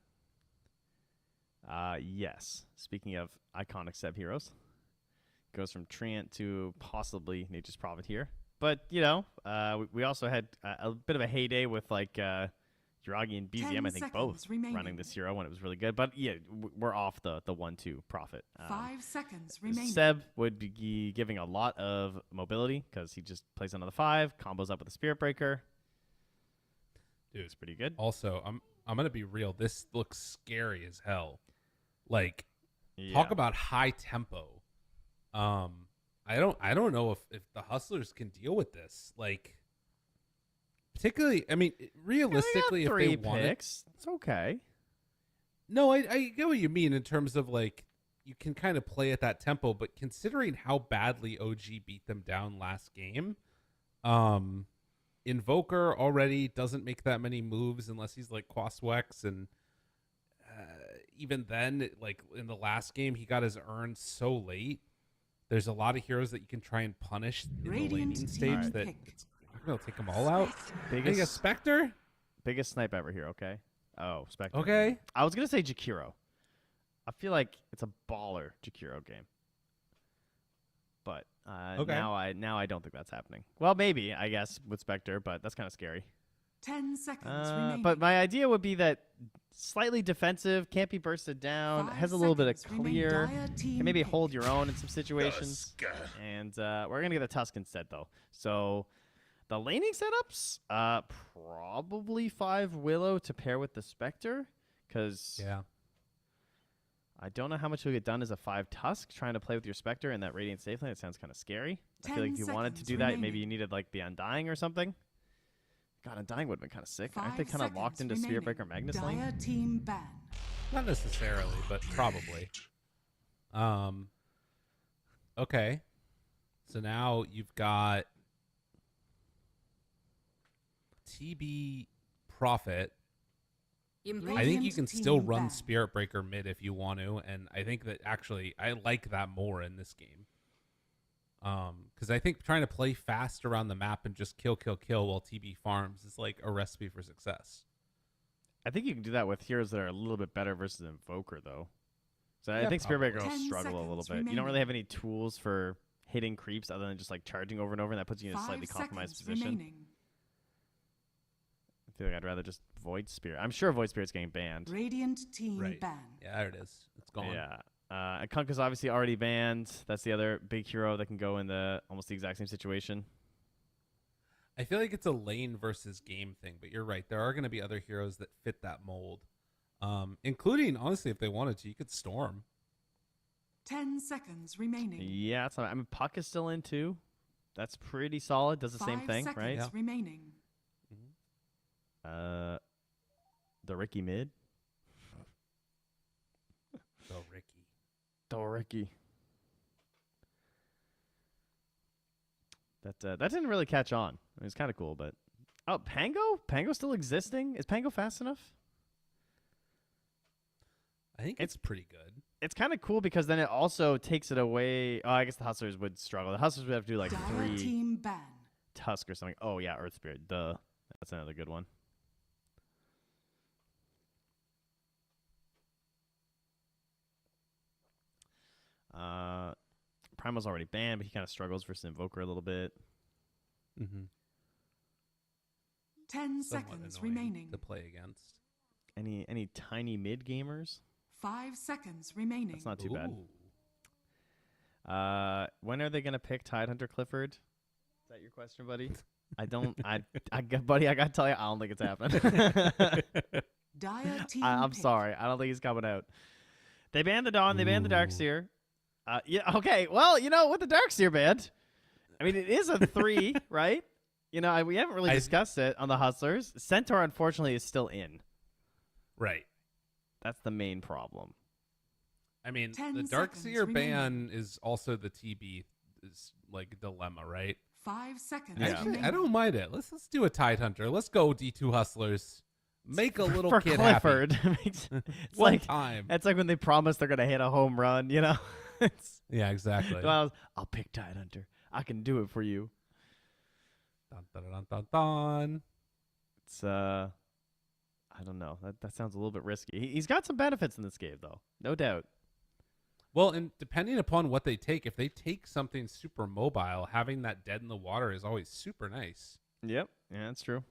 Yes. Speaking of iconic Seb heroes, goes from Treant to possibly Nature's Prophet here. But, you know, we also had a bit of a heyday with, like, Yuragi and BZM, I think, both running this hero when it was really good. But, yeah, we're off the 1-2 Prophet. 5 seconds remaining. Seb would be giving a lot of mobility because he just plays another 5, combos up with a Spirit Breaker. Dude, it's pretty good. Also, I'm gonna be real. This looks scary as hell. Like, talk about high tempo. I don't know if the Hustlers can deal with this. Like, particularly, I mean, realistically, if they want picks, it's okay. No, I get what you mean in terms of like you can kind of play at that tempo, but considering how badly OG beat them down last game, Invoker already doesn't make that many moves unless he's like Quaswex, and even then, like in the last game, he got his urn so late. There's a lot of heroes that you can try and punish in the laning stage that it's not going to take them all out. Biggest Spectre? Biggest snipe ever here, okay? Oh, Spectre. Okay. I was going to say Jakiro. I feel like it's a baller Jakiro game. But now I don't think that's happening. Well, maybe, I guess, with Spectre, but that's kind of scary. 10 seconds remaining. But my idea would be that slightly defensive, can't be bursted down, has a little bit of clear, can maybe hold your own in some situations. And we're going to get a Tusk instead, though. So the laning setups, probably 5 Willow to pair with the Spectre, because I don't know how much will get done as a 5 Tusk trying to play with your Spectre in that Radiant Safe Lane. It sounds kind of scary. I feel like if you wanted to do that, maybe you needed like the Undying or something. God, Undying would have been kind of sick. Aren't they kind of locked into Spirit Breaker Magnus lane? Team ban. Not necessarily, but probably. Okay. So now you've got TB Prophet. I think you can still run Spirit Breaker mid if you want to, and I think that actually I like that more in this game. Because I think trying to play fast around the map and just kill while TB farms is like a recipe for success. I think you can do that with heroes that are a little bit better versus Invoker, though. So I think Spirit Breaker will struggle a little bit. You don't really have any tools for hitting creeps other than just like charging over and over, and that puts you in a slightly compromised position. I feel like I'd rather just Void Spirit. I'm sure Void Spirit's getting banned. Radiant team ban. Yeah, there it is. It's gone. Yeah. And Kunkka's obviously already banned. That's the other big hero that can go in almost the exact same situation. I feel like it's a lane versus game thing, but you're right. There are going to be other heroes that fit that mold, including, honestly, if they wanted to, you could Storm. 10 seconds remaining. Yeah, I mean, Puck is still in too. That's pretty solid. Does the same 5 thing, seconds right? Yeah. remaining. The Ricky mid. So Ricky. That didn't really catch on. It was kind of cool, but Pango? Pango still existing? Is Pango fast enough? I think it's pretty good. It's kind of cool because then it also takes it away. Oh, I guess the Hustlers would struggle. The Hustlers would have to do like Dire 3 team ban. Tusk or something. Oh yeah, Earth Spirit. Duh. That's another good one. Primal's already banned, but he kind of struggles versus Invoker a little bit. 10 Somewhat seconds annoying remaining. to play against. Any tiny mid gamers? 5 seconds remaining. That's not too Ooh. bad. When are they gonna pick Tidehunter Clifford? Is that your question, buddy? Buddy, I gotta tell you, I don't think it's happening. Dire team I'm pick. sorry, I don't think he's coming out. They banned the Dawn, they banned the Darkseer. Yeah, okay. Well, with the Darkseer banned, I mean, it is a 3, right? We haven't really discussed it on the Hustlers. Centaur, unfortunately, is still in. Right. That's the main problem. I mean, 10 the seconds Darkseer ban remaining. is also the TB dilemma, right? 5 seconds Actually, remaining. I don't mind it. Let's do a Tidehunter. Let's go D2 Hustlers. Make a little For kid Clifford. happy. It's One like time. It's like when they promise they're gonna hit a home run. Yeah, exactly. I'll pick Tidehunter. I can do it for you. Dun, dun, dun, dun, dun. It's I don't know. That sounds a little bit risky. He's got some benefits in this game, though, no doubt. Well, and depending upon what they take, if they take something super mobile, having that dead in the water is always super nice. Yep. Yeah, that's true.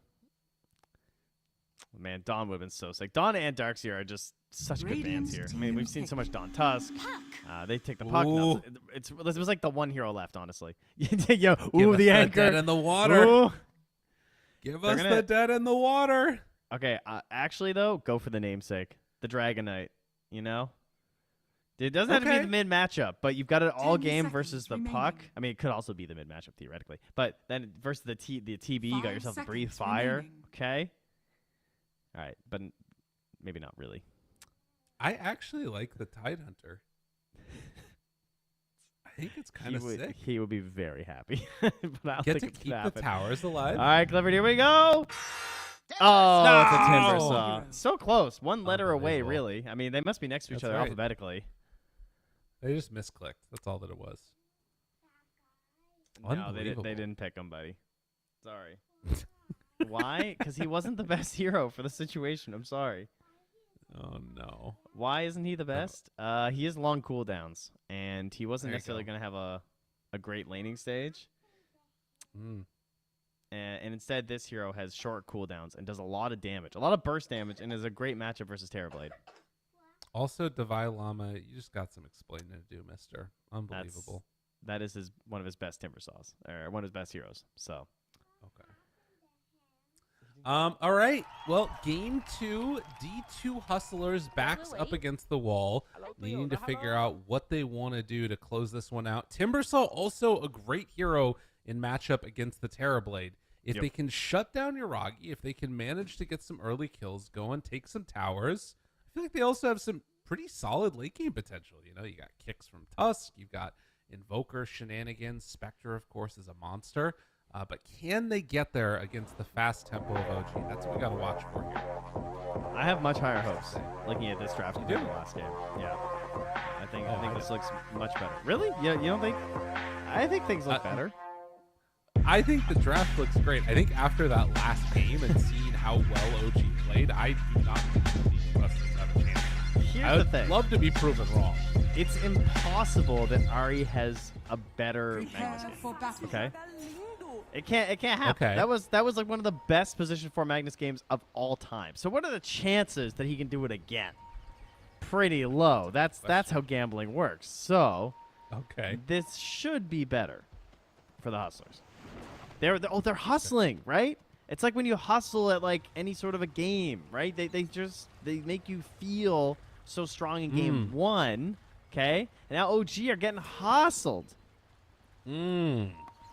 Man, Dawn would have been so sick. Dawn and Darkseer are just such good bands here. I mean, we've seen so much Dawn Tusk. They take the puck. Ooh. It was like the one hero left, honestly. Yo, Give us the anchor. dead in the water. Ooh. Give us the dead in the water. Okay, actually, though, go for the namesake. The Dragon Knight, It doesn't have to be the mid matchup, but you've got it all 10 game seconds versus the remaining. puck. I mean, it could also be the mid matchup theoretically, but then versus the TB, you got 5 yourself a seconds breathe fire. remaining. Okay. All right, but maybe not really. I actually like the Tidehunter. I think it's kind of sick. He would be very happy. But I don't Get think to it's keep gonna the happen. towers alive. All right, Clifford, here we go. Oh, No! it's a timber saw. So close. One letter away, Unbelievable. really. I mean, they must be next to each That's other right. alphabetically. They just misclicked. That's all that it was. No, they didn't pick him, buddy. Sorry. Why? Because he wasn't the best hero for the situation. I'm sorry. Oh, no. Why isn't he the best? He has long cooldowns, and he wasn't There you necessarily go. going to have a great laning stage. Mm. And instead, this hero has short cooldowns and does a lot of damage, a lot of burst damage, and is a great matchup versus Terrorblade. Also, Devi Lama, you just got some explaining to do, mister. Unbelievable. That is one of his best timber saws, or one of his best heroes. So, Okay. All right. Well, game 2, D2 Hustlers backs up against the wall, needing to figure out what they want to do to close this one out. Timbersaw also a great hero in matchup against the Terrorblade. If they can shut down Yuragi, if they can manage to get some early kills going, take some towers, I feel like they also have some pretty solid late game potential. You got kicks from Tusk, you've got Invoker shenanigans, Spectre, of course, is a monster. But can they get there against the fast tempo of OG? That's what we got to watch for here. I have much higher hopes looking at this draft compared to the last game. Yeah, I think this looks much better. Really? Yeah, you don't think? I think things look better. I think the draft looks great. I think after that last game and seeing how well OG played, I do not think the Hustlers have a chance. Here's I the would thing. love to be proven wrong. It's impossible that Ari has a better Prepare Magnus game. for battle. Okay. It can't happen. Okay. That was like one of the best position 4 Magnus games of all time. So what are the chances that he can do it again? Pretty low. That's how gambling works. So Okay. this should be better for the Hustlers. They're hustling, right? It's like when you hustle at like any sort of a game, right? They make you feel so strong in game 1, okay? And now OG are getting hustled.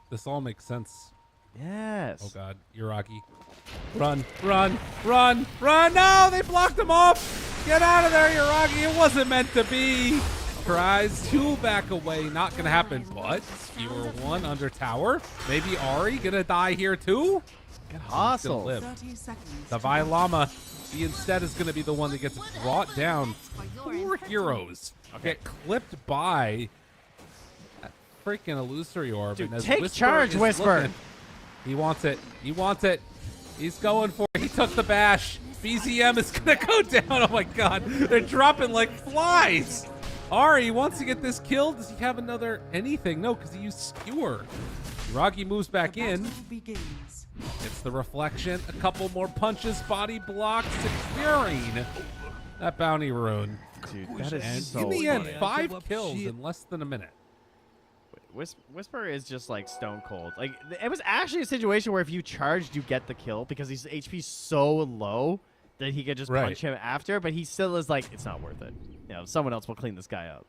This all makes sense. Yes. Oh God, Uragi. Run, run, run, run! No, they blocked him off! Get out of there, Uragi! It wasn't meant to be! Tries to back away, not gonna happen, but Skewer 1 under tower. Maybe Ari gonna die here too? Good hustle. Live. 30 seconds. The Vi Llama, he instead is gonna be the one that gets brought down. 4 heroes get clipped by that freaking illusory orb. Dude, and as take Whisper charge, is Whisper. looking, he wants it. He wants it. He's going for it. He took the bash. BZM is going to go down. Oh, my God. They're dropping like flies. Ari wants to get this kill. Does he have another anything? No, because he used Skewer. Uragi moves back in. Begins. It's the reflection. A couple more punches. Body block. Securing that bounty rune. Dude, that is And so in the end, funny. 5 kills in less than a minute. Whisper is just like stone cold. Like it was actually a situation where if you charged, you get the kill because his HP's so low that he could just punch him after. But he still is like, it's not worth it. You know, someone else will clean this guy up.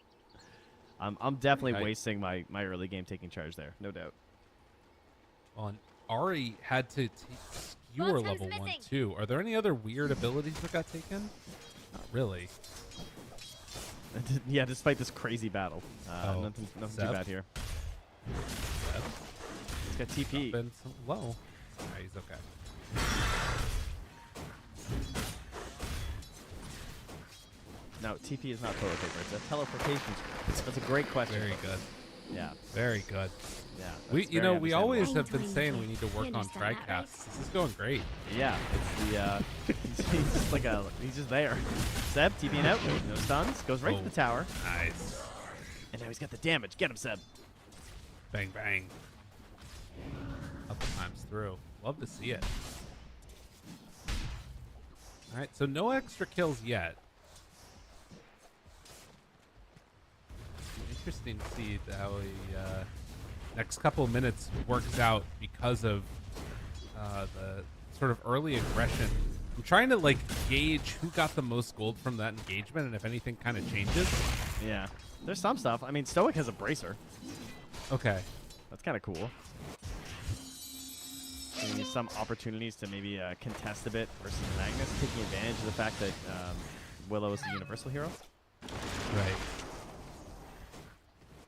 I'm definitely wasting my early game taking charge there, no doubt. On Ari had to take Skewer level 1 too. Are there any other weird abilities that got taken? Not really. Yeah, despite this crazy battle, nothing too bad here. He's got TP. Been so low. Nah, he's okay. No, TP is not toilet paper. It's a teleportation. That's a great question. Very good. Yeah. Very good. Yeah. We always have been saying we need to work on tricasts. This is going great. Yeah, it's the he's just like he's just there. Seb TPing out, no stuns, goes right to the tower. Nice. And now he's got the damage. Get him, Seb. Bang bang. Couple times through. Love to see it. All right, so no extra kills yet. Interesting to see how the next couple of minutes works out because of the sort of early aggression. I'm trying to like gauge who got the most gold from that engagement and if anything kind of changes. Yeah, there's some stuff. I mean, Stoic has a bracer. Okay. That's kind of cool. Giving you some opportunities to maybe contest a bit versus Magnus, taking advantage of the fact that Willow is the universal hero. Right.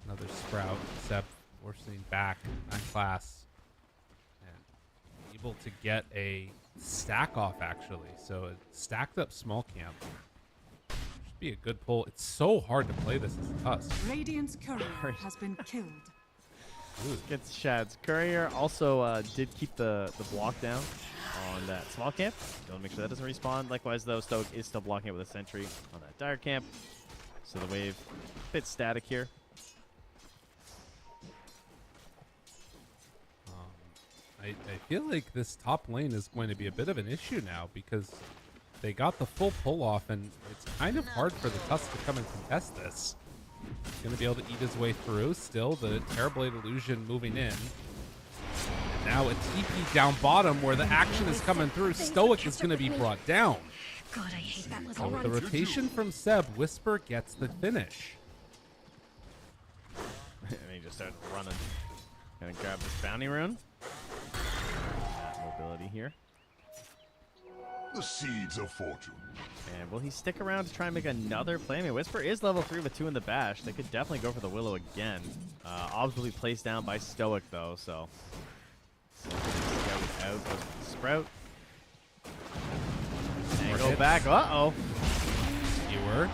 Another Sprout. Seb forcing back on class. And able to get a stack off, actually. So it stacked up small camp. Should be a good pull. It's so hard to play this as a Tusk. Radiant's courier has been killed. Ooh. Gets Shad's courier. Also did keep the block down on that small camp. Don't make sure that doesn't respawn. Likewise, though, Stoic is still blocking it with a sentry on that dire camp. So the wave a bit static here. I feel like this top lane is going to be a bit of an issue now because they got the full pull off and it's kind of hard for the Tusk to come and contest this. He's going to be able to eat his way through. Still, the Terrorblade Illusion moving in. And now a TP down bottom where the action is coming through. Stoic is going to be brought down. God, I hate that little So with the rotation from Seb, Whisper gets the finish. And he just started running. Gonna grab this bounty rune. Mobility here. The seeds of fortune. And will he stick around to try and make another play? I mean, Whisper is level 3 with 2 in the bash. They could definitely go for the Willow again. Obs will be placed down by Stoic, though, so. Out goes the Sprout. And go back. Uh-oh. Skewer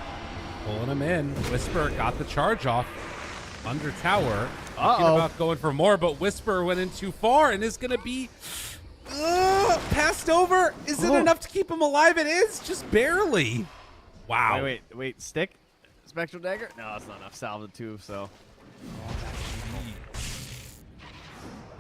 pulling him in. Whisper got the charge off. Under tower. Thinking about going for more, but Whisper went in too far and is going to be passed over. Is it enough to keep him alive? It is, just barely. Wow. Wait. Stick? Spectral Dagger? No, that's not enough. Salve too, so.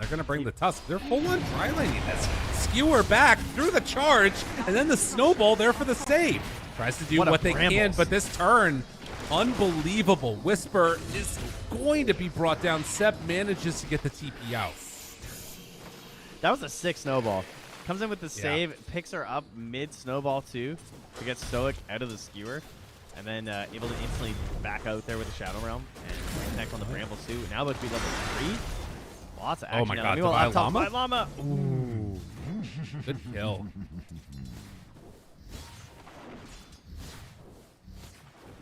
They're going to bring the Tusk. They're full on dry laning this. Skewer back through the charge, and then the snowball there for the save. Tries to do what they can, but this turn, unbelievable. Whisper is going to be brought down. Seb manages to get the TP out. That was a sick snowball. Comes in with the save, picks her up mid snowball too to get Stoic out of the skewer, and then able to instantly back out there with the Shadow Realm and connect on the Brambles too. Now about to be level 3. Lots of Oh action. my now. god, Meanwhile, up top, Divine Llama. Ooh. Good kill.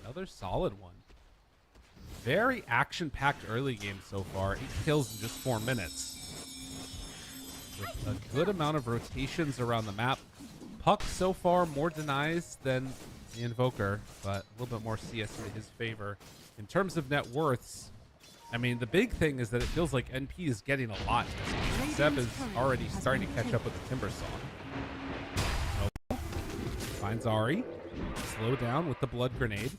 Another solid one. Very action-packed early game so far. 8 kills in just 4 minutes. With a good amount of rotations around the map. Puck so far more denies than the Invoker, but a little bit more CS in his favor. In terms of net worths, I mean, the big thing is that it feels like NP is getting a lot this game. Seb is already starting to catch up with the Timbersaw. Oh, finds Ari. Slow down with the blood grenade.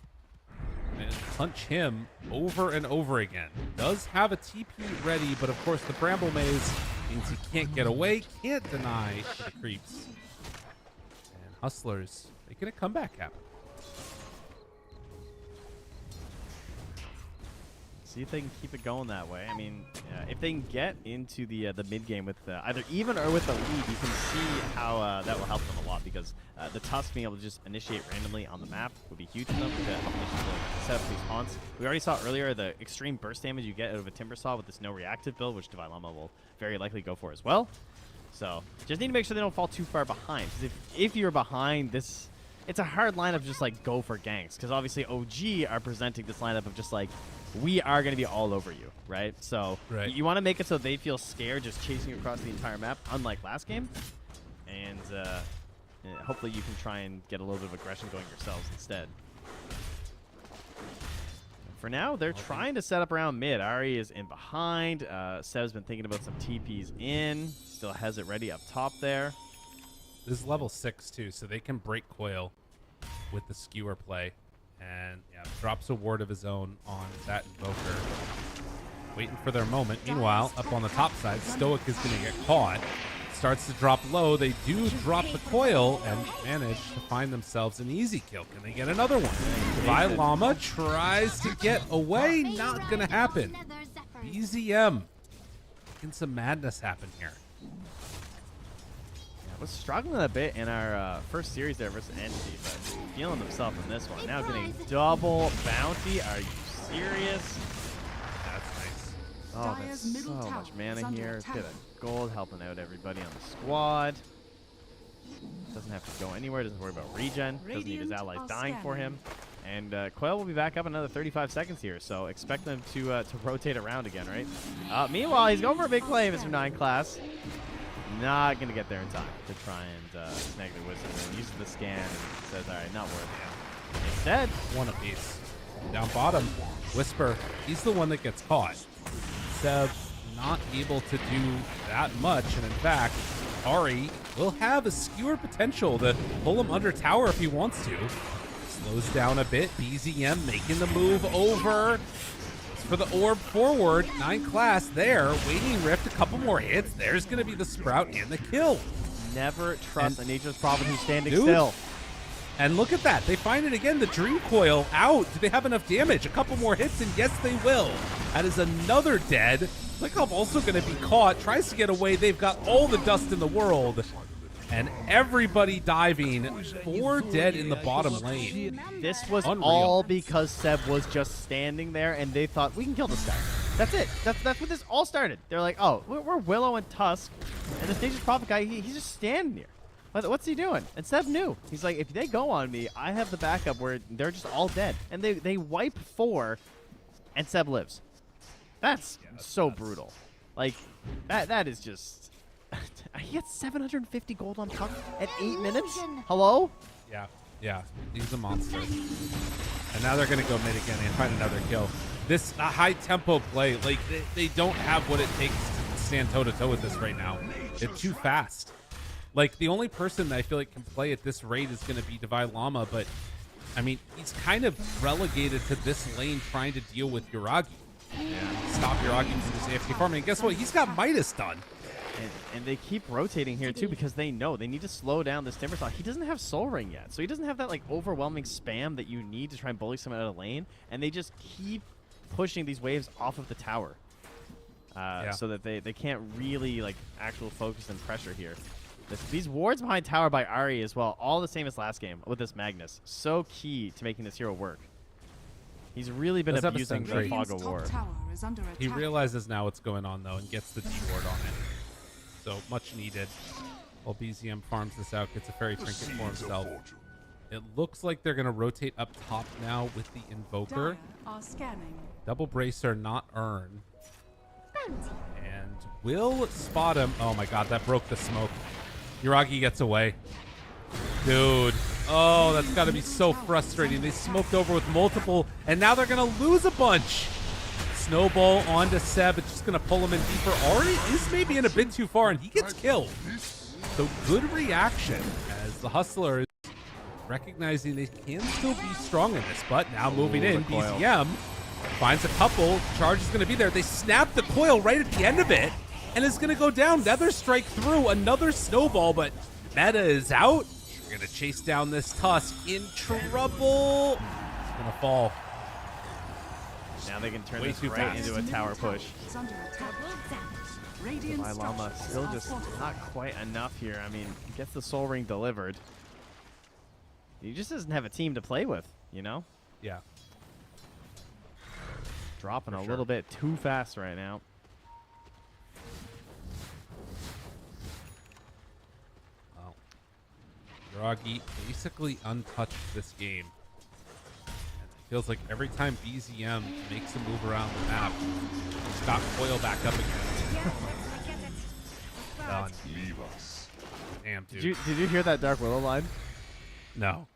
And punch him over and over again. Does have a TP ready, but of course the Bramble Maze means he can't get away, can't deny to the creeps. And Hustlers making a comeback happen. See if they can keep it going that way. I mean, if they can get into the mid game with either even or with a lead, you can see how that will help them a lot, because the Tusk being able to just initiate randomly on the map would be huge for them to help set up these haunts. We already saw earlier the extreme burst damage you get out of a Timbersaw with this no reactive build, which Divine Llama will very likely go for as well. So just need to make sure they don't fall too far behind, because if you're behind this, it's a hard lineup just like go for ganks, because obviously OG are presenting this lineup of just like, we are going to be all over you, right? So you want to make it so they feel scared just chasing you across the entire map, unlike last game. And hopefully you can try and get a little bit of aggression going yourselves instead. For now, they're trying to set up around mid. Ari is in behind. Seb's been thinking about some TPs in. Still has it ready up top there. This is level 6 too, so they can break coil with the skewer play. And yeah, drops a ward of his own on that Invoker. Waiting for their moment. Meanwhile, up on the top side, Stoic is going to get caught. Starts to drop low. They do drop the coil and manage to find themselves an easy kill. Can they get another one? Divine Llama tries to get away. Not going to happen. BZM. Making some madness happen here. Was struggling a bit in our first series there versus Entity, but feeling himself in this one. Now getting double bounty. Are you serious? That's nice. Oh, that's so much mana here. Bit of gold helping out everybody on the squad. Doesn't have to go anywhere. Doesn't worry about regen. Doesn't need his allies dying for him. And Quail will be back up another 35 seconds here, so expect them to rotate around again, right? Meanwhile, he's going for a big play, Mr. 9 Class. Not going to get there in time to try and snag the Wisdom Rune. Uses the scan and says, all right, not worth it. Instead, one apiece. Down bottom, Whisper, he's the one that gets caught. Seb not able to do that much, and in fact, Ari will have a skewer potential to pull him under tower if he wants to. Slows down a bit, BZM making the move over. For the orb forward, 9 Class there, waiting Rift, a couple more hits. There's going to be the Sprout and the kill. Never trust a Nature's Prophet who's standing still. And look at that. They find it again. The Dream Coil out. Do they have enough damage? A couple more hits, and yes, they will. That is another dead. Lycov also going to be caught. Tries to get away. They've got all the dust in the world. And everybody diving. 4 dead in the bottom lane. This was Unreal. all because Seb was just standing there, and they thought, we can kill this guy. That's it. That's what this all started. They're like, oh, we're Willow and Tusk, and this Nature's Prophet guy, he's just standing here. What's he doing? And Seb knew. He's like, if they go on me, I have the backup where they're just all dead. And they wipe 4, and Seb lives. That's so brutal. Like, that is just... He had 750 gold on Puck at 8 minutes? Hello? Yeah, he's a monster. And now they're going to go mid again and find another kill. This high-tempo play, like, they don't have what it takes to stand toe-to-toe with this right now. It's too fast. Like, the only person that I feel like can play at this rate is going to be Divine Llama, but, I mean, he's kind of relegated to this lane trying to deal with Yuragi. Yeah. Stop Yuragi from this AFK farming. And guess what? He's got Midas done. And they keep rotating here, too, because they know they need to slow down this Timbersaw. He doesn't have Soul Ring yet, so he doesn't have that, like, overwhelming spam that you need to try and bully someone out of lane, and they just keep pushing these waves off of the tower so that they can't really, like, actual focus and pressure here. These wards behind tower by Ari as well, all the same as last game with this Magnus. So key to making this hero work. He's really been Does have a abusing the sentry. Fog of War. Tower is under attack. He realizes now what's going on, though, and gets the D-ward on it. So, much needed. While BZM farms this out, gets a fairy The trinket for seeds of himself. fortune. It looks like they're going to rotate up top now with the Invoker. Dire are scanning. Double Bracer, not earn. And will spot him. Oh my god, that broke the smoke. Yuragi gets away. Dude. Oh, that's got to be so frustrating. They smoked over with multiple, and now they're going to lose a bunch. Snowball onto Seb. It's just going to pull him in deeper. Ari is maybe in a bit too far, and he gets killed. So good reaction as the Hustler is recognizing they can still be strong in this, but now moving in, BZM finds a couple. Charge is going to be there. They snap the coil right at the end of it, and it's going to go down. Nether strike through, another snowball, but Meta is out. We're going to chase down this Tusk. In trouble. It's going to fall. Now they can turn Way this too right fast. into a tower push. Is under attack. Radiant My Llama structures still are just fortified. not quite enough here. I mean, gets the Soul Ring delivered. He just doesn't have a team to play with, you know? Yeah. Dropping For a sure. little bit too fast right now. Well, Yuragi basically untouched this game. And it feels like every time BZM makes a move around the map, it's got coil back up again. Done. Leave us. Damn, dude. Did you hear that Dark Willow line? No.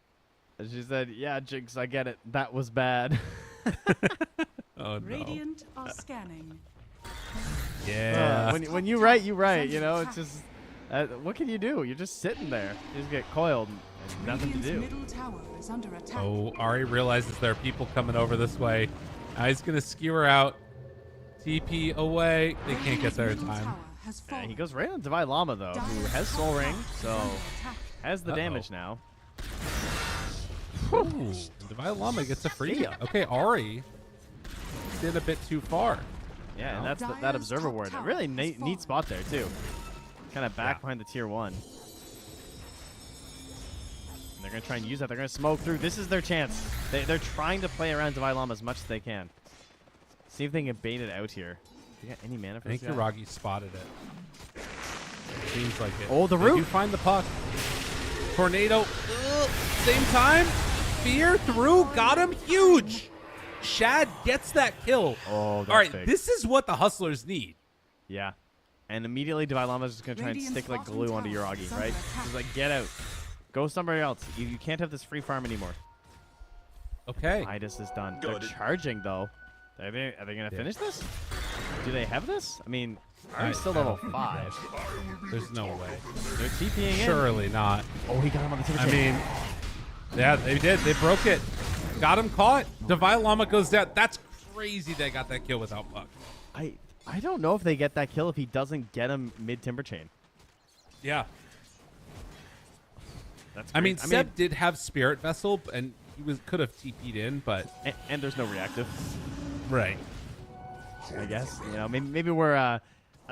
She said, "Yeah, Jinx, I get it. That was bad." Oh, no. Radiant are scanning. Yeah. when you write, you write. You know, it's just what can you do? You're just sitting there. You just get coiled and nothing to Radiant's do. middle tower is under attack. Oh, Ari realizes there are people coming over this way. Now he's going to skewer out. TP away. They can't get there in time. Tower has Yeah, fallen. he goes right on Divine Llama though, who has Soul Ring, so Attack. has the damage now. Ooh, and Divine Llama gets a free. Okay, Ari did a bit too far. Yeah, and that's that Dire's Observer top Ward. A tower really has neat fallen. spot there too. Kind of back Yeah. behind the tier 1. And they're gonna try and use that. They're gonna smoke through. This is their chance. They're trying to play around Divine Llama as much as they can. See if they can bait it out here. Do you got any mana for I think this guy? Yuragi spotted it. Seems like it. Oh, the They root. do find the puck. Tornado. Same time. Fear through. Got him. Huge. Shad gets that kill. Oh, that's all right. big. This is what the Hustlers need. Yeah. And immediately Divine Llama is just going to try and Radiant's stick like bottom glue onto tower Yuragi, is right? under attack. Just like, get out. Go somewhere else. You can't have this free farm anymore. Okay. Midas is done. They're charging, though. Are they going to finish this? Do they have this? I mean, Ari's still level 5. There's no way. They're TPing in. Surely not. Oh, he got him on the tier I chain. mean, yeah, they did. They broke it. Got him caught. Divine Llama goes down. That's crazy they got that kill without puck. I don't know if they get that kill if he doesn't get him mid timber chain. Yeah. That's I mean, great. Seb did have Spirit Vessel, and he could have TP'd in, but and there's no reactive. Right. I guess maybe we're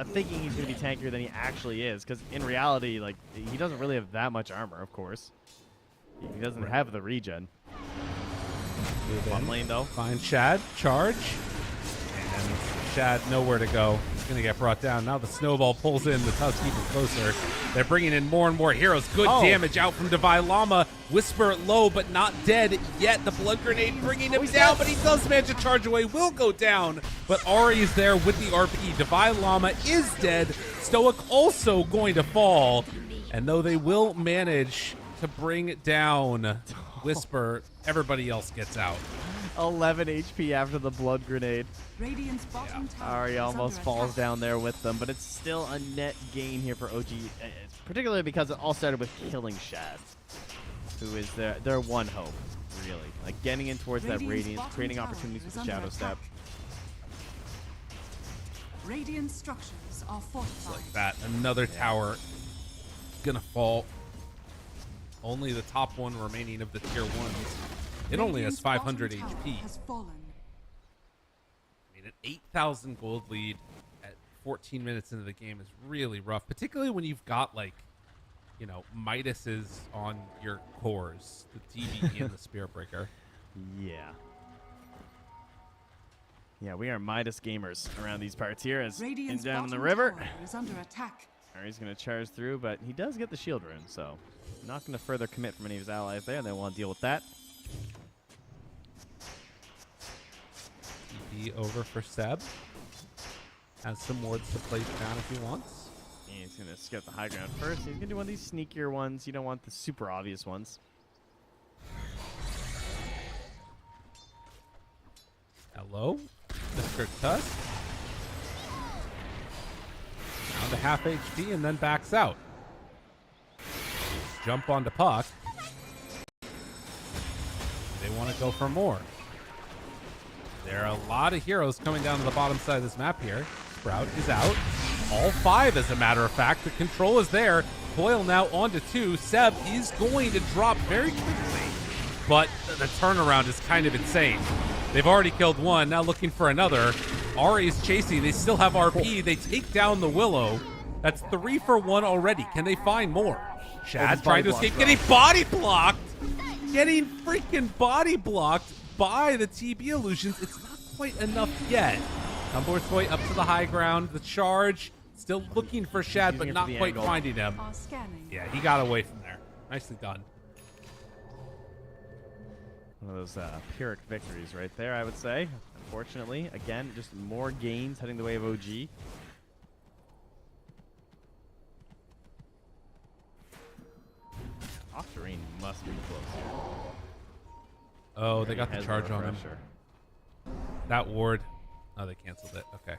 thinking he's gonna be tankier than he actually is, because in reality, like he doesn't really have that much armor. Of course, he doesn't have the regen. Bottom lane though. Find Shad, charge, and Shad nowhere to go. He's gonna get brought down. Now the snowball pulls in the Tusk even closer. They're bringing in more and more heroes. Good damage out from Divine Llama. Whisper low, but not dead yet. The blood grenade bringing him down, but he does manage to charge away. Will go down, but Ari is there with the RP. Divine Llama is dead. Stoic also going to fall, and though they will manage to bring down Whisper, everybody else gets out. 11 HP after the blood grenade. Radiant's bottom tower Ari is almost under falls attack. down there with them, but it's still a net gain here for OG, particularly because it all started with killing Shad, who is their one hope, really. Like getting in towards that Radiant's Radiance, bottom creating tower opportunities with is the under Shadow attack. Step. Radiant structures are fortified. Like that. Another tower gonna fall. Only the top one remaining of the tier 1s. It only has Radiant's bottom 500 tower HP. has fallen. I mean, an 8,000 gold lead at 14 minutes into the game is really rough, particularly when you've got, like, you know, Midas's on your cores, the DB and the Spirit Breaker. Yeah. Yeah, we are Midas gamers around these parts here. As in Radiant's down in the bottom river. tower is under attack. He's going to charge through, but he does get the shield rune, so not going to further commit from any of his allies there. They want to deal with that. TP over for Seb. Has some wards to place down if he wants. He's going to skip the high ground first. He's going to do one of these sneakier ones. You don't want the super obvious ones. Hello, Mr. Tusk. Down to half HP and then backs out. Jump onto Puck. They want to go for more. There are a lot of heroes coming down to the bottom side of this map here. Sprout is out. All 5, as a matter of fact. The control is there. Coil now onto 2. Seb is going to drop very quickly, but the turnaround is kind of insane. They've already killed 1, now looking for another. Ari's chasing, they still have RP. They take down the Willow. That's 3 for 1 already. Can they find more? Shad trying to escape, getting body blocked. Getting freaking body blocked by the TB illusions. It's not quite enough yet. Tumblr's way up to the high ground. The charge, still looking for Shad, but not quite finding him. Yeah, he got away from there. Nicely done. One of those Pyrrhic victories right there, I would say. Unfortunately, again, just more gains heading the way of OG. Octarine must be close. Oh, they got the charge on him. That ward. Oh, they canceled it. Okay.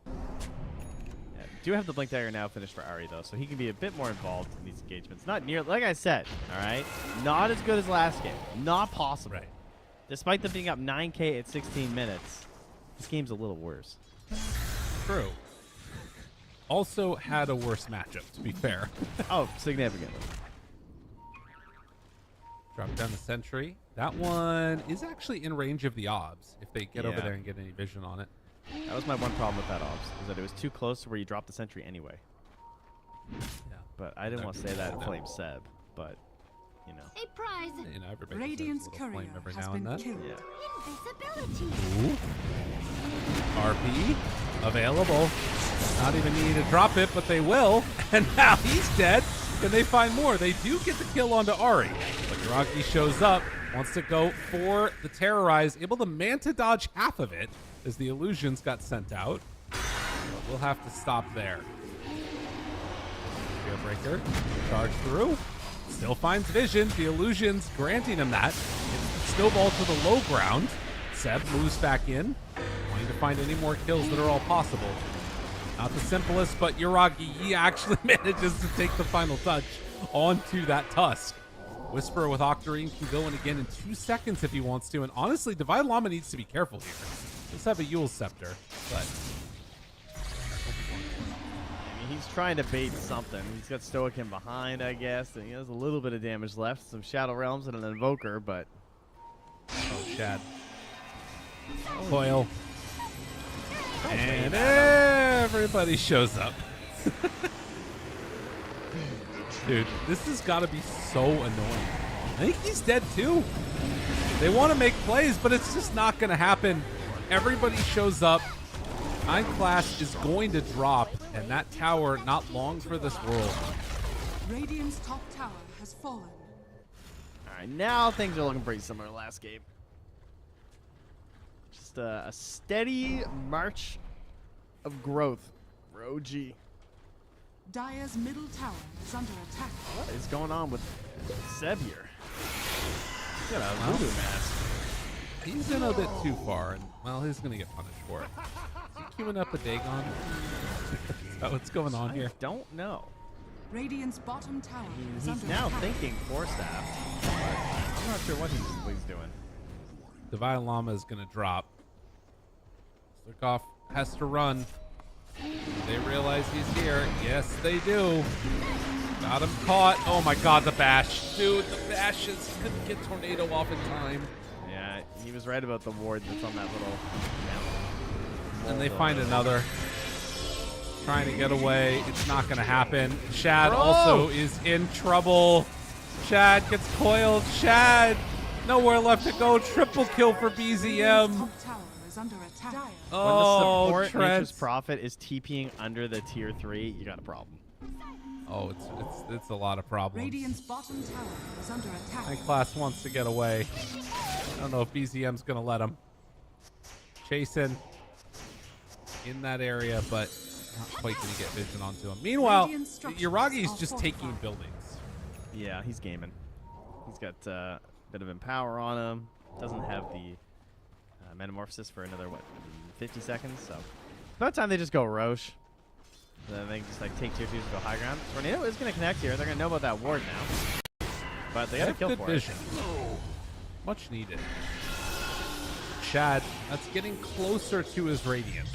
Yeah, do have the Blink Dagger now finished for Ari, though, so he can be a bit more involved in these engagements. Not near, like I said, all right? Not as good as last game. Not possible. Right. Despite them being up 9K at 16 minutes, this game's a little worse. True. Also had a worse matchup, to be fair. Oh, significantly. Drop down the sentry. That one is actually in range of the obs, if they get over there and get any vision on it. That was my one problem with that obs, is that it was too close to where you drop the sentry anyway. Yeah. But I didn't want to say that in Flame Seb, but, you know. A prize. You know, everybody Radiant's deserves a little flame courier every has now and been then. killed. Yeah. Invisibility. Ooh. RP available. Not even needing to drop it, but they will. And now he's dead. Can they find more? They do get the kill onto Ari. But Yuragi shows up, wants to go for the Terrorize, able to Manta dodge half of it as the illusions got sent out. But we'll have to stop there. Breaker, charge through. Still finds vision. The illusions granting him that. It's snowball to the low ground. Seb moves back in, wanting to find any more kills that are all possible. Not the simplest, but Yuragi, he actually manages to take the final touch onto that Tusk. Whisper with Octarine can go in again in 2 seconds if he wants to, and honestly, Divine Llama needs to be careful here. Let's have a Yule Scepter, but... He's trying to bait something. He's got Stoic in behind, I guess, and he has a little bit of damage left. Some Shadow Realms and an Invoker, but... Oh, Shad. Coil. And everybody shows up. Dude, this has got to be so annoying. I think he's dead too. They want to make plays, but it's just not going to happen. Everybody shows up. Nine Clash is going to drop, and that tower not long for this world. Radiant's top tower has fallen. All right, now things are looking pretty similar to last game. Just a steady march of growth for OG. Dire's middle tower is under attack. What is going on with Seb here? He's got a voodoo mask. He's in a bit too far, and well, he's going to get punished for it. Is he queuing up a Dagon? Is that what's going on here? I don't know. Radiant's bottom tower is He's under now attack. thinking Force Staff, but I'm not sure what he's doing. Divine Llama is going to drop. Sturkov has to run. They realize he's here. Yes, they do. Got him caught. Oh my god, the bash. Dude, the bashes couldn't get Tornado off in time. Yeah, he was right about the ward that's on that little... And they find another. Trying to get away. It's not going to happen. Shad also is in trouble. Shad gets coiled. Shad. Nowhere left to go. Triple kill for BZM. Top tower is under attack. When the Oh, support Trent. Nature's Prophet is TPing under the tier 3, you got a problem. Oh, it's a lot of problems. Radiant's bottom tower is under attack. My class wants to get away. I don't know if BZM's gonna let him. Chasing in that area, but not quite gonna get vision onto him. Meanwhile, Yuragi's just taking buildings. Yeah, he's gaming. He's got a bit of Empower on him. Doesn't have the Metamorphosis for another, 50 seconds? So about time they just go Roche. Then they can just like take tier 2s and go high ground. Tornado is going to connect here. They're going to know about that ward now. But they got to kill good for vision. it. Much needed. Shad, that's getting closer to his Radiance.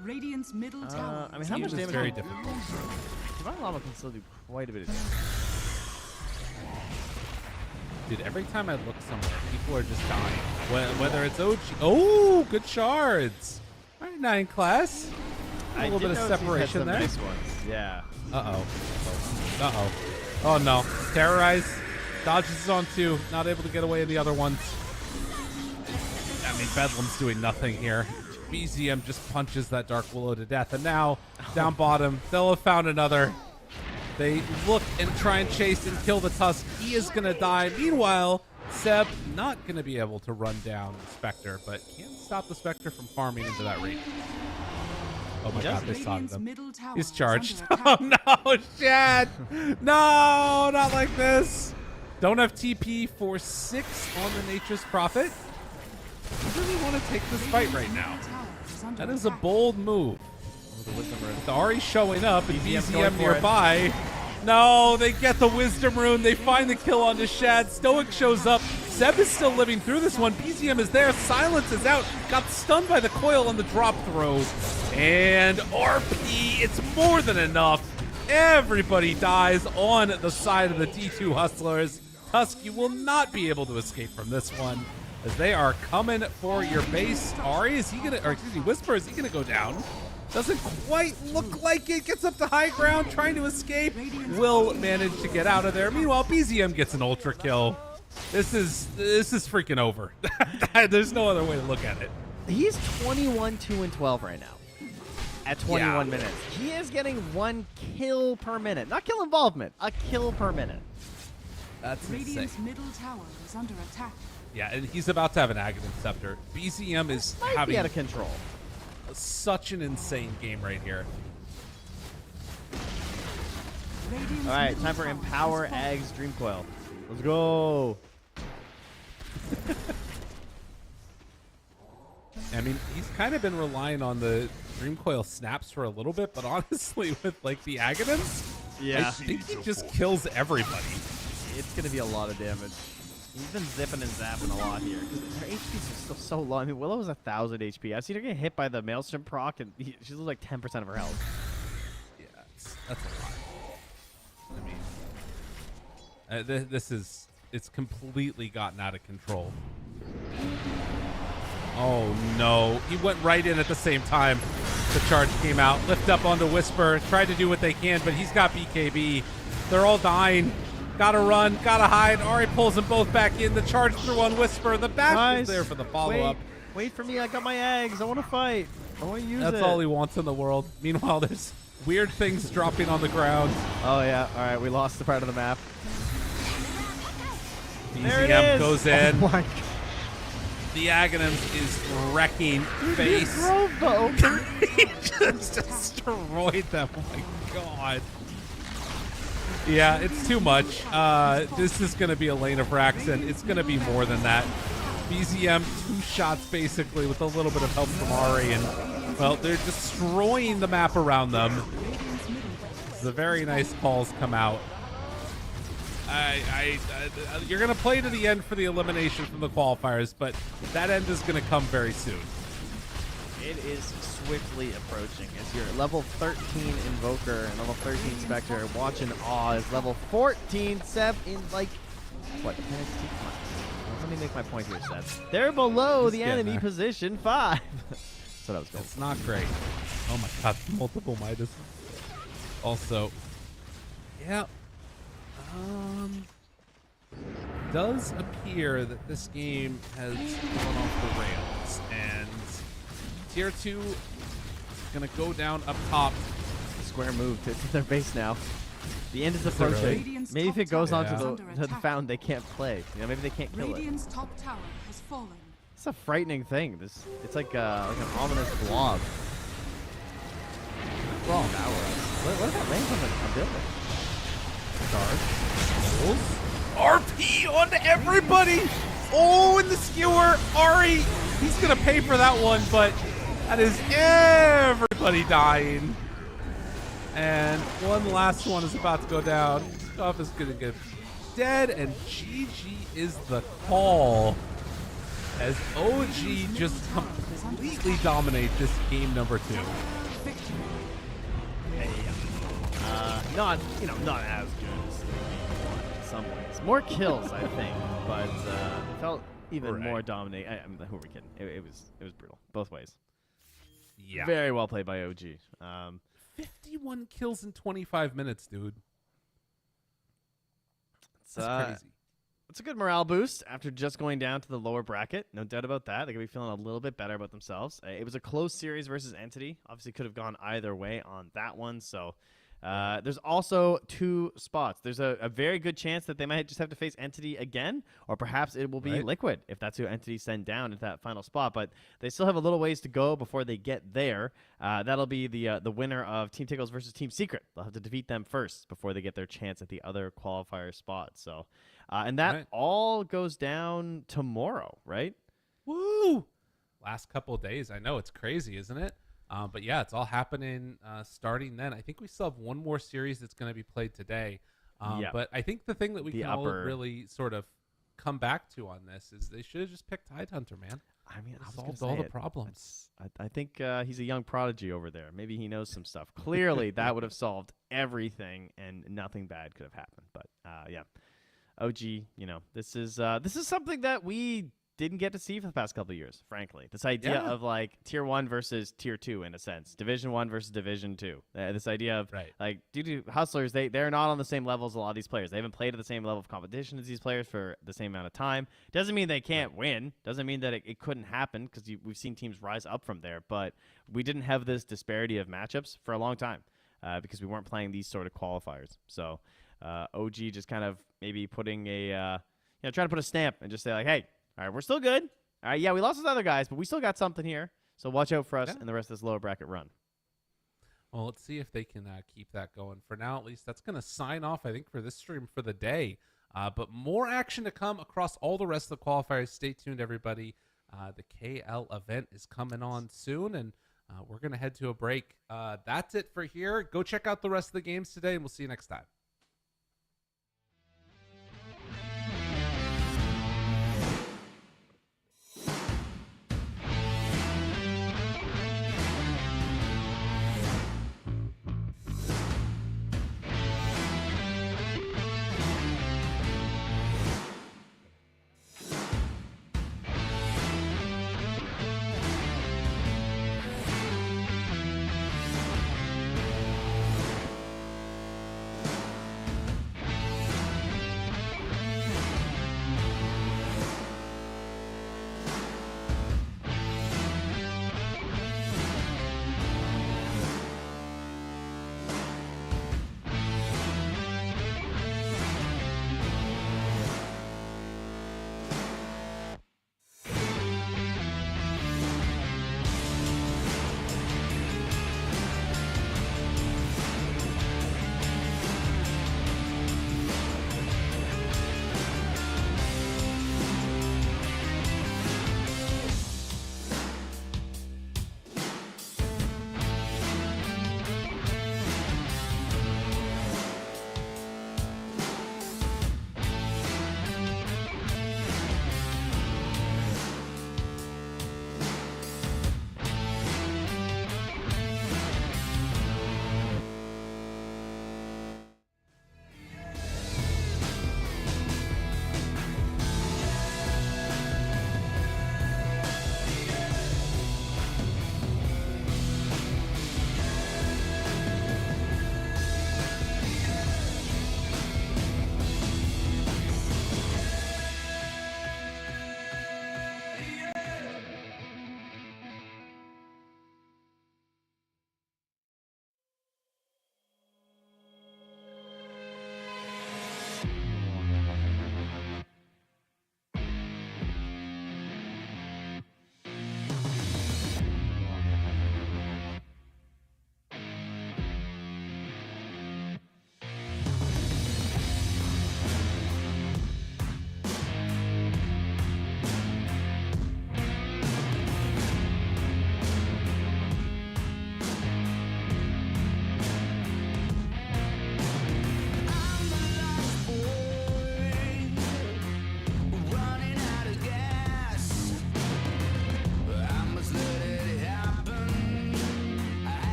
Radiant's middle tower. I mean, how much damage? Very difficult. Divine Lava can still do quite a bit of damage. Dude, every time I look somewhere, people are just dying. Whether it's OG. Oh, good shards. All right, 9 class. A little bit of separation there. Nice ones. Yeah. Uh-oh. Uh-oh. Oh, no. Terrorize. Dodges on 2. Not able to get away in the other ones. I mean, Bedlam's doing nothing here. BZM just punches that Dark Willow to death. And now, down bottom, they'll have found another. They look and try and chase and kill the Tusk. He is going to die. Meanwhile, Seb not going to be able to run down the Spectre, but can't stop the Spectre from farming into that range. Oh my god, they spotted him. He's charged. Oh no, Shad! No, not like this. Don't have TP for 6 on the Nature's Prophet. You really want to take this fight right now. That is a bold move. With Ari showing up and BZM nearby. No, they get the Wisdom Rune. They find the kill onto Shad. Stoic shows up. Seb is still living through this one. BZM is there. Silence is out. Got stunned by the coil on the drop throw. And RP, it's more than enough. Everybody dies on the side of the D2 Hustlers. Tusk, you will not be able to escape from this one, as they are coming for your base. Ari, is he gonna, or excuse me, Whisper, is he gonna go down? Doesn't quite look like it. Gets up to high ground, trying to escape. Will manage to get out of there. Meanwhile, BZM gets an ultra kill. This is freaking over. There's no other way to look at it. He's 21, 2, and 12 right now. At 21 minutes. He is getting 1 kill per minute. Not kill involvement. A kill per minute. That's Radiant's insane. middle tower is under attack. Yeah, and he's about to have an Aghanim Scepter. BZM is having out of control. Such an insane game right here. All right, time for Empower Ags Dream Coil. Let's go. I mean, he's kind of been relying on the Dream Coil snaps for a little bit, but honestly, with like the Aghanims, yeah, I think he just kills everybody. It's gonna be a lot of damage. He's been zipping and zapping a lot here because her HPs are still so low. I mean, Willow's 1,000 HP. I've seen her get hit by the Maelstrom proc, and she loses like 10% of her health. Yeah, that's a lot. I mean, it's completely gotten out of control. Oh no, he went right in at the same time. The charge came out, lift up onto Whisper, tried to do what they can, but he's got BKB. They're all dying. Gotta run, gotta hide. Ari pulls them both back in. The charge through on Whisper. The back is there for the follow-up. Wait for me, I got my eggs. I want to fight. I want to use it. That's all he wants in the world. Meanwhile, there's weird things dropping on the ground. Oh yeah, all right, we lost the part of the map. BZM goes in. Oh my God. The Aghanims is wrecking face. He just destroyed them. Oh my god. Yeah, it's too much. This is going to be a lane of racks, and it's going to be more than that. BZM, 2 shots basically with a little bit of help from Ari, and, well, they're destroying the map around them. The very nice calls come out. You're going to play to the end for the elimination from the qualifiers, but that end is going to come very soon. It is swiftly approaching as your level 13 Invoker and level 13 Spectre watching awe as level 14 Seb in like, what, let me make my point here, Seb. They're below the enemy position 5. That's what I was going. It's not great. Oh my god, multiple Midas. Also, yeah, does appear that this game has gone off the rails, and Tier 2 is going to go down up top. Square move to their base now. The end is approaching. Really? Maybe if it goes on Yeah. to the fountain, they can't play. You know, maybe they can't kill it. Radiant's top tower has fallen. It's a frightening thing. It's like an ominous blob. Well, What if that lands on a building? RP on everybody. Oh, and the skewer. Ari, he's going to pay for that one, but that is everybody dying. And one last one is about to go down. Stuff is going to get dead, and GG is the call as OG just completely dominate this game number 2. Not as good as in some ways. More kills, I think, but it felt even more dominating. I mean, who are we kidding? It was brutal both ways. Yeah. Very well played by OG. 51 kills in 25 minutes, dude. That's crazy. It's a good morale boost after just going down to the lower bracket. No doubt about that. They're going to be feeling a little bit better about themselves. It was a close series versus Entity. Obviously could have gone either way on that one. So there's also 2 spots. There's a very good chance that they might just have to face Entity again, or perhaps it will be Liquid if that's who Entity send down into that final spot. But they still have a little ways to go before they get there. That'll be the winner of Team Tickles versus Team Secret. They'll have to defeat them first before they get their chance at the other qualifier spot. So, and that all goes down tomorrow, right? Woo! Last couple of days. I know, it's crazy, isn't it? But yeah, it's all happening starting then. I think we still have one more series that's going to be played today. But I think the thing that we can all really sort of come back to on this is they should have just picked Tidehunter, man. I mean, I solved all the problems. I think he's a young prodigy over there. Maybe he knows some stuff. Clearly, that would have solved everything, and nothing bad could have happened. But yeah, OG, this is something that we didn't get to see for the past couple of years, frankly. This idea of like Tier 1 versus Tier 2 in a sense. Division 1 versus Division 2. This idea of like, due to Hustlers, they're not on the same level as a lot of these players. They haven't played at the same level of competition as these players for the same amount of time. Doesn't mean they can't win. Doesn't mean that it couldn't happen, because we've seen teams rise up from there. But we didn't have this disparity of matchups for a long time because we weren't playing these sort of qualifiers. So OG just kind of maybe putting trying to put a stamp and just say like, hey, all right, we're still good. All right, yeah, we lost those other guys, but we still got something here. So watch out for us in the rest of this lower bracket run. Well, let's see if they can keep that going. For now, at least, that's going to sign off, I think, for this stream for the day. But more action to come across all the rest of the qualifiers. Stay tuned, everybody. The KL event is coming on soon, and we're going to head to a break. That's it for here. Go check out the rest of the games today, and we'll see you next time.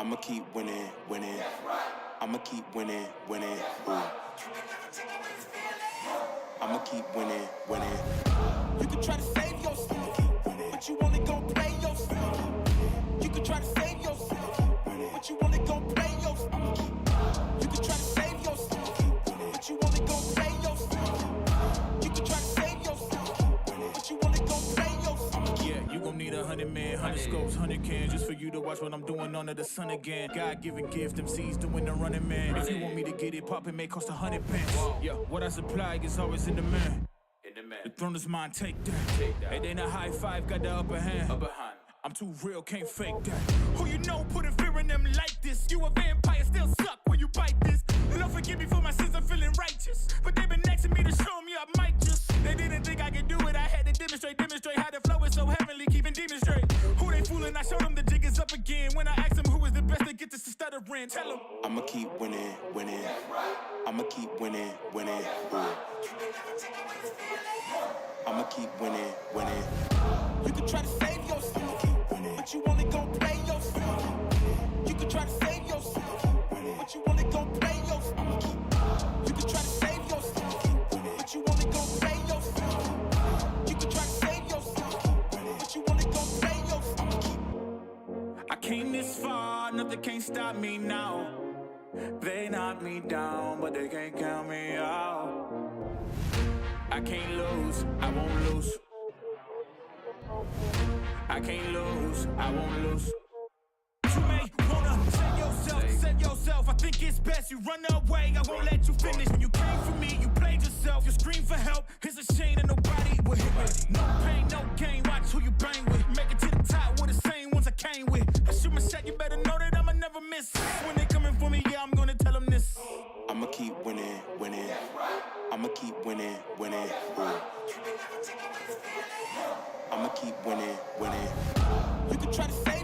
I'ma keep winning, winning. I'ma keep winning, winning. Ooh. I'ma keep winning, winning. You can try to save yourself, but you only gon' play yourself. You can try to save yourself, but you only gon' play yourself. You can try to save yourself, but you only gon' play yourself. You can try to save yourself, but you only gon' play yourself. Yeah, you gon' need 100 men, 100 scopes, 100 cans just for you to watch what I'm doing under the sun again. God-given gift, MCs doing the running man. If you want me to get it poppin', may cost 100 pence. Yeah, what I supply is always in the man. The throne is mine, take that. It ain't a high five, got the upper hand. I'm too real, can't fake that. Who you know putting fear in them like this? You a vampire, still suck when you bite this. Lord forgive me for my sins, I'm feeling righteous. But they been next to me to show me I might just. They didn't think I could do it, I had to demonstrate how the flow is so heavenly, keeping demons straight. Who they fooling? I showed them the jig is up again. When I asked them who is the best, they get this to stuttering. Tell them I'ma keep winning, winning. I'ma keep winning, winning. Ooh. I'ma keep winning, winning. You can try to save yourself, but you only gon' play yourself. You can try to save yourself, but you only gon' play yourself. You can try to save yourself, but you only gon' play yourself. You can try to save yourself, but you only gon' play yourself. I came this far, nothing can't stop me now. They knock me down, but they can't count me out. I can't lose, I won't lose. I can't lose, I won't lose. You may wanna save yourself. I think it's best you run away. I won't let you finish. When you came for me, you played yourself. You scream for help. It's a shame that nobody will hit me. No pain, no gain. Watch who you bang with. Make it to the top with the same ones I came with. I shoot my shot, you better know that I'ma never miss. When they coming for me, yeah, I'm gonna tell them this. I'ma keep winning, winning. I'ma keep winning, winning. Ooh. I'ma keep winning, winning. You can try to say